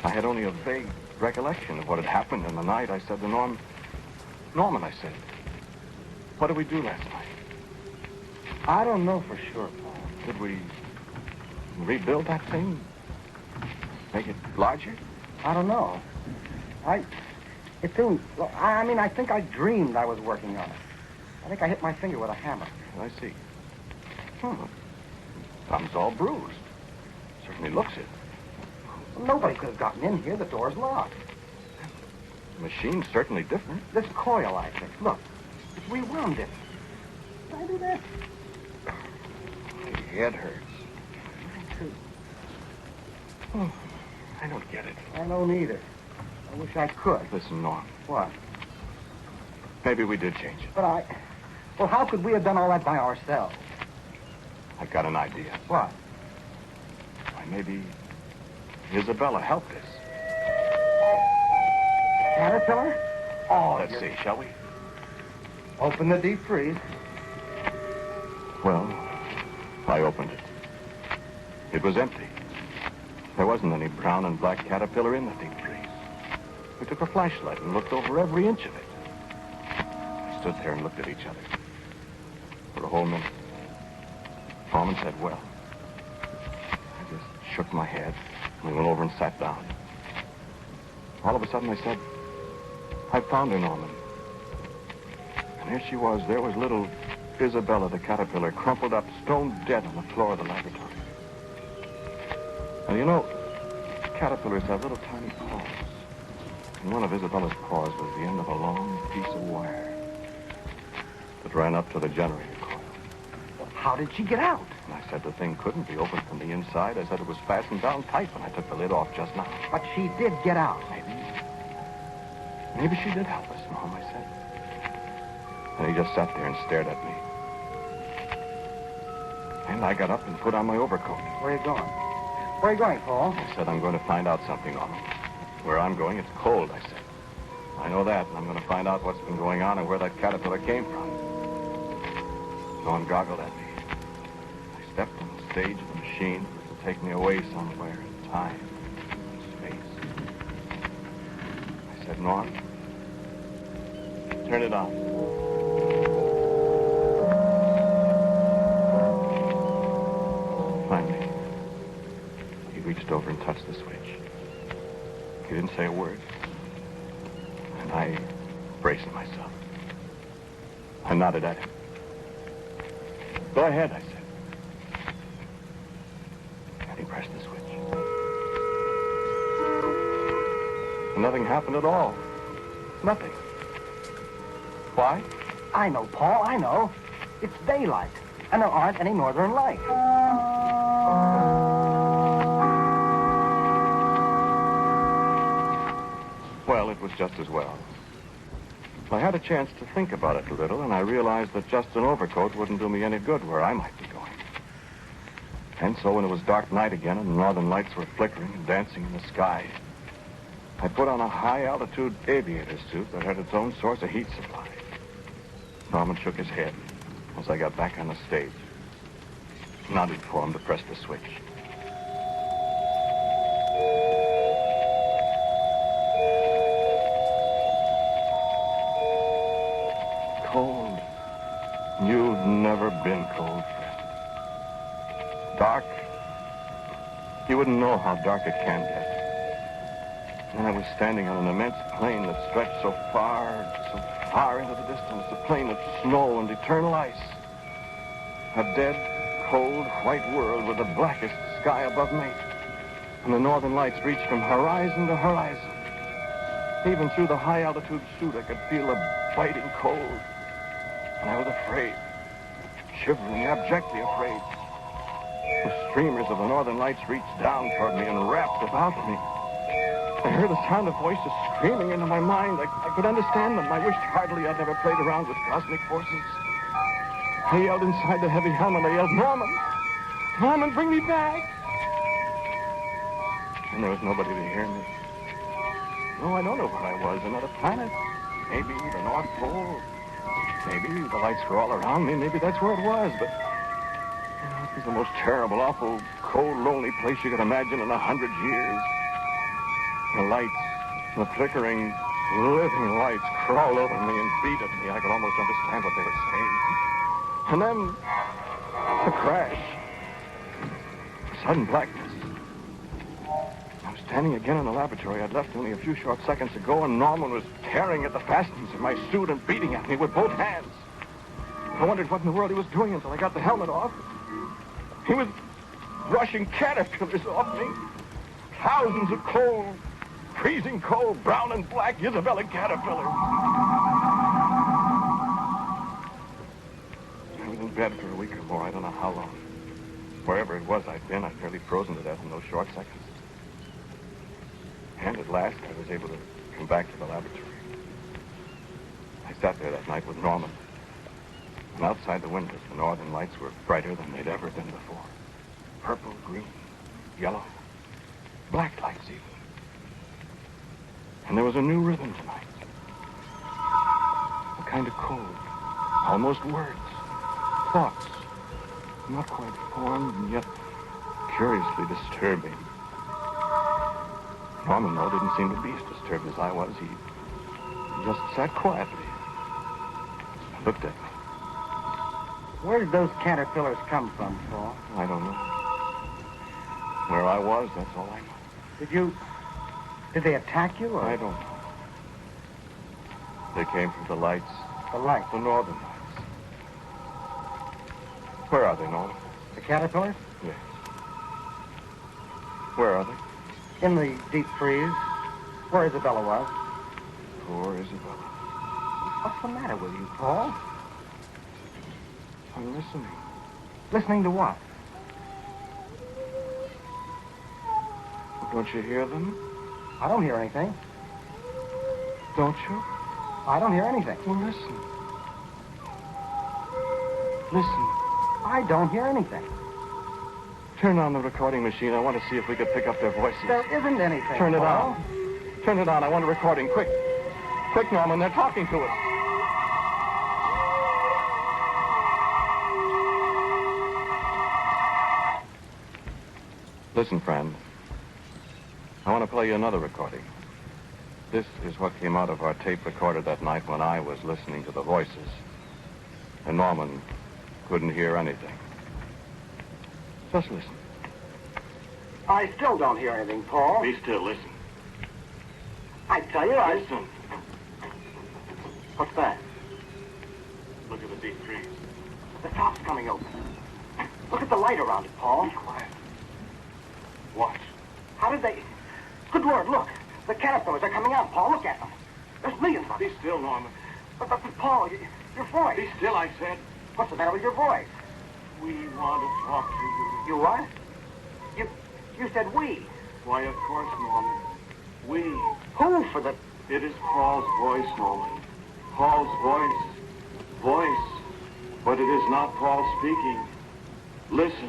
I had only a vague recollection of what had happened in the night. I said to Norman, I said, what did we do last night? I don't know for sure, Paul. Did we rebuild that thing? Make it larger? I don't know. It seems, I think I dreamed I was working on it. I think I hit my finger with a hammer. I see. Thumb's all bruised. Certainly looks it. Well, nobody could have gotten in here. The door's locked. The machine's certainly different. This coil, I think. Look, it's rewound it. Did I do that? head hurts. Oh, I don't get it. I don't either. I wish I could. Listen, Norm. What? Maybe we did change it. Well, how could we have done all that by ourselves? I got an idea. What? Why, maybe Isabella helped us. Caterpillar? Oh, let's see, shall we? Open the deep freeze. Well, I opened it. It was empty. There wasn't any brown and black caterpillar in the deep freeze. We took a flashlight and looked over every inch of it. We stood there and looked at each other. For a whole minute. Foreman said, well. I just shook my head. And we went over and sat down. All of a sudden I said, I found her, Norman. And here she was. There was little Isabella the caterpillar, crumpled up, stone dead on the floor of the laboratory. And you know, caterpillars have little tiny paws. And one of Isabella's paws was the end of a long piece of wire that ran up to the generator coil. Well, how did she get out? And I said the thing couldn't be opened from the inside. I said it was fastened down tight when I took the lid off just now. But she did get out. Maybe she did help us, Mom, I said. And he just sat there and stared at me. And I got up and put on my overcoat. Where are you going? Where are you going, Paul? I said, I'm going to find out something, Norman. Where I'm going, it's cold, I said. I know that, and I'm going to find out what's been going on and where that caterpillar came from. Norm goggled at me. I stepped on the stage of the machine that would take me away somewhere in time and space. I said, Norm, turn it on. Finally, he reached over and touched the switch. He didn't say a word. And I braced myself. I nodded at him. Go ahead, I said. And he pressed the switch. And nothing happened at all. Nothing. Why? I know, Paul, I know. It's daylight, and there aren't any northern lights. Well, it was just as well. I had a chance to think about it a little, and I realized that just an overcoat wouldn't do me any good where I might be going. And so when it was dark night again and the northern lights were flickering and dancing in the sky, I put on a high-altitude aviator suit that had its own source of heat supply. Norman shook his head as I got back on the stage. Nodded for him to press the switch. Cold. You've never been cold, friend. Dark. You wouldn't know how dark it can get. And I was standing on an immense plain that stretched so far into the distance, a plain of snow and eternal ice. A dead, cold, white world with the blackest sky above me. And the northern lights reached from horizon to horizon. Even through the high-altitude suit, I could feel a biting cold. And I was afraid, shivering, abjectly afraid. The streamers of the northern lights reached down toward me and wrapped about me. I heard the sound of voices screaming into my mind. I could understand them. I wished heartily I'd never played around with cosmic forces. I yelled inside the heavy helmet. I yelled, Norman! Norman, bring me back! And there was nobody to hear me. No, I don't know where I was. Another planet. Maybe the North Pole. Maybe the lights were all around me. Maybe that's where it was. But it was the most terrible, awful, cold, lonely place you could imagine in 100 years. The lights, the flickering, living lights crawled over me and beat at me. I could almost understand what they were saying. And then, a crash. Sudden blackness. I was standing again in the laboratory I'd left only a few short seconds ago, and Norman was tearing at the fastenings of my suit and beating at me with both hands. I wondered what in the world he was doing until I got the helmet off. He was brushing caterpillars off me. Thousands of cold, freezing cold, brown and black Isabella caterpillars. I was in bed for a week or more, I don't know how long. Wherever it was I'd been, I'd nearly frozen to death in those short seconds. And at last, I was able to come back to the laboratory. I sat there that night with Norman. And outside the windows, the northern lights were brighter than they'd ever been before. Purple, green, yellow, black lights even. And there was a new rhythm tonight. A kind of code, almost words, thoughts, not quite formed and yet curiously disturbing. Norman, though, didn't seem to be as disturbed as I was. He just sat quietly and looked at me. Where did those caterpillars come from, Paul? I don't know. Where I was, that's all I know. Did they attack you, or? I don't know. They came from the lights. The lights? The northern lights. Where are they, Norman? The caterpillars? Yes. Where are they? In the deep freeze, where Isabella was. Poor Isabella. What's the matter with you, Paul? I'm listening. Listening to what? Don't you hear them? I don't hear anything. Don't you? I don't hear anything. Well, listen. Listen. I don't hear anything. Turn on the recording machine. I want to see if we could pick up their voices. There isn't anything, Turn it Paul. on. Turn it on. I want a recording. Quick. Quick, Norman. They're talking to us. Listen, friend. I want to play you another recording. This is what came out of our tape recorder that night when I was listening to the voices. And Norman couldn't hear anything. Just listen. I still don't hear anything, Paul. Be still, listen. I tell you, Listen. What's that? Look at the deep freeze. The top's coming open. Look at the light around it, Paul. Be quiet. Watch. How did they... Good Lord, look. The caterpillars are coming out, Paul. Look at them. There's millions of them. Be still, Norman. But Paul, your voice. Be still, I said. What's the matter with your voice? We want to talk to you. You what? You said we. Why, of course, Norman. We. Who for the... It is Paul's voice, Norman. Paul's voice. Voice. But it is not Paul speaking. Listen.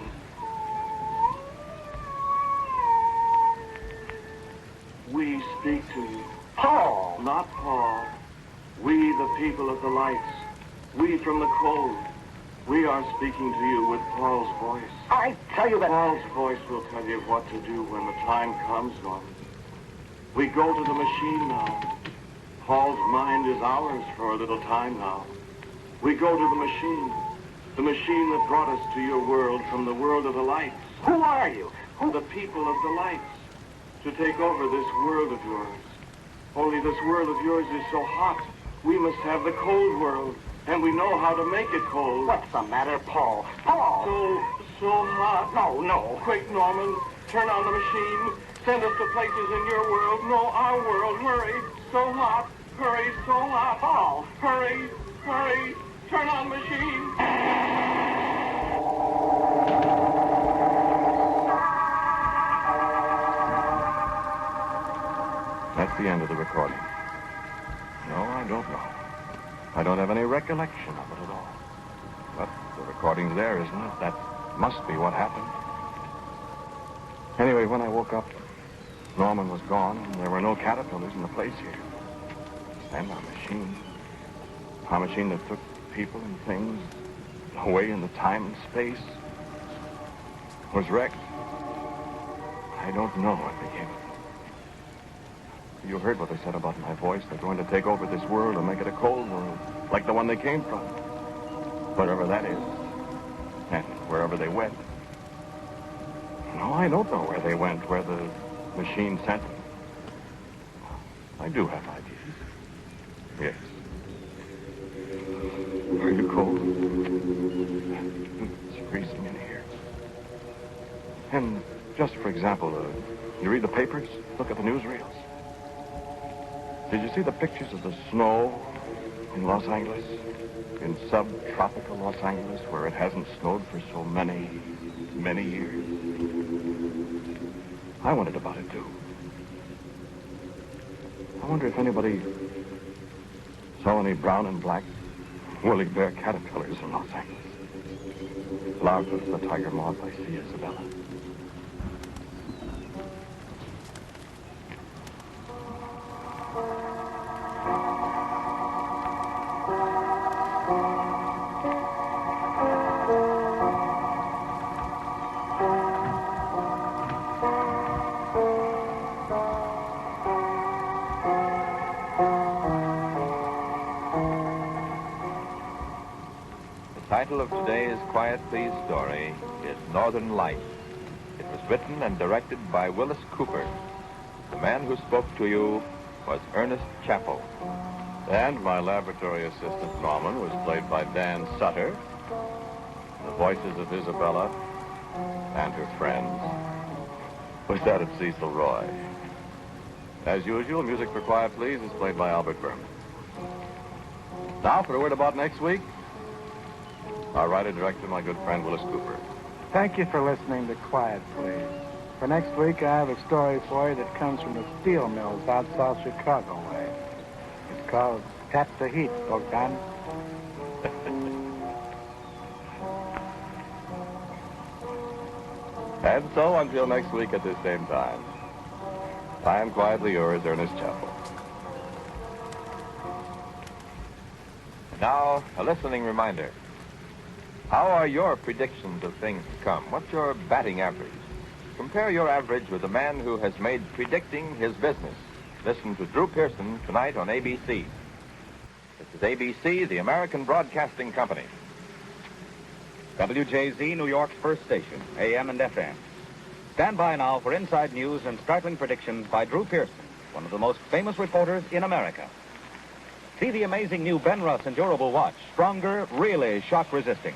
We speak to you. Paul! Not Paul. We, the people of the lights. We from the cold. We are speaking to you with Paul's voice. I tell you that... Paul's voice will tell you what to do when the time comes, Norman. We go to the machine now. Paul's mind is ours for a little time now. We go to the machine that brought us to your world from the world of the lights. Who are you? Who? The people of the lights. To take over this world of yours. Only this world of yours is so hot. We must have the cold world, and we know how to make it cold. What's the matter, Paul? Paul! So hot. No. Quick, Norman. Turn on the machine. Send us to places in your world. No, our world. Hurry. So hot. Hurry, so hot. Paul! Hurry. Turn on machine. That's the end of the recording. No, I don't know. I don't have any recollection of it at all. But the recording's there, isn't it? That must be what happened. Anyway, when I woke up, Norman was gone, and there were no caterpillars in the place here. And our machine that took people and things away in the time and space, was wrecked. I don't know what became of it. You heard what they said about my voice. They're going to take over this world and make it a cold world, like the one they came from. Wherever that is, and wherever they went. No, I don't know where they went, where the machine sent them. I do have ideas. Yes. Are you cold? It's freezing in here. And just for example, you read the papers, look at the newsreels. Did you see the pictures of the snow in Los Angeles, in subtropical Los Angeles, where it hasn't snowed for so many, many years. I wondered about it, too. I wonder if anybody saw any brown and black woolly bear caterpillars in Los Angeles. Larva of the tiger moth, I see, Isabella. The title of today's Quiet Please story is Northern Light. It was written and directed by Wyllis Cooper. The man who spoke to you was Ernest Chappell. And my laboratory assistant, Norman, was played by Dan Sutter. The voices of Isabella and her friends was that of Cecil Roy. As usual, music for Quiet Please is played by Albert Berman. Now, for a word about next week, our writer-director, my good friend, Wyllis Cooper. Thank you for listening to Quiet Please. For next week, I have a story for you that comes from the steel mills out South Chicago way. It's called Tap the Heat, Bogdan. And so, until next week at this same time, I am quietly yours, Ernest Chappell. Now, a listening reminder. How are your predictions of things to come? What's your batting average? Compare your average with a man who has made predicting his business. Listen to Drew Pearson tonight on ABC. This is ABC, the American Broadcasting Company. WJZ, New York's first station, AM and FM. Stand by now for inside news and startling predictions by Drew Pearson, one of the most famous reporters in America. See the amazing new Ben Russ Endurable Watch, stronger, really shock-resisting.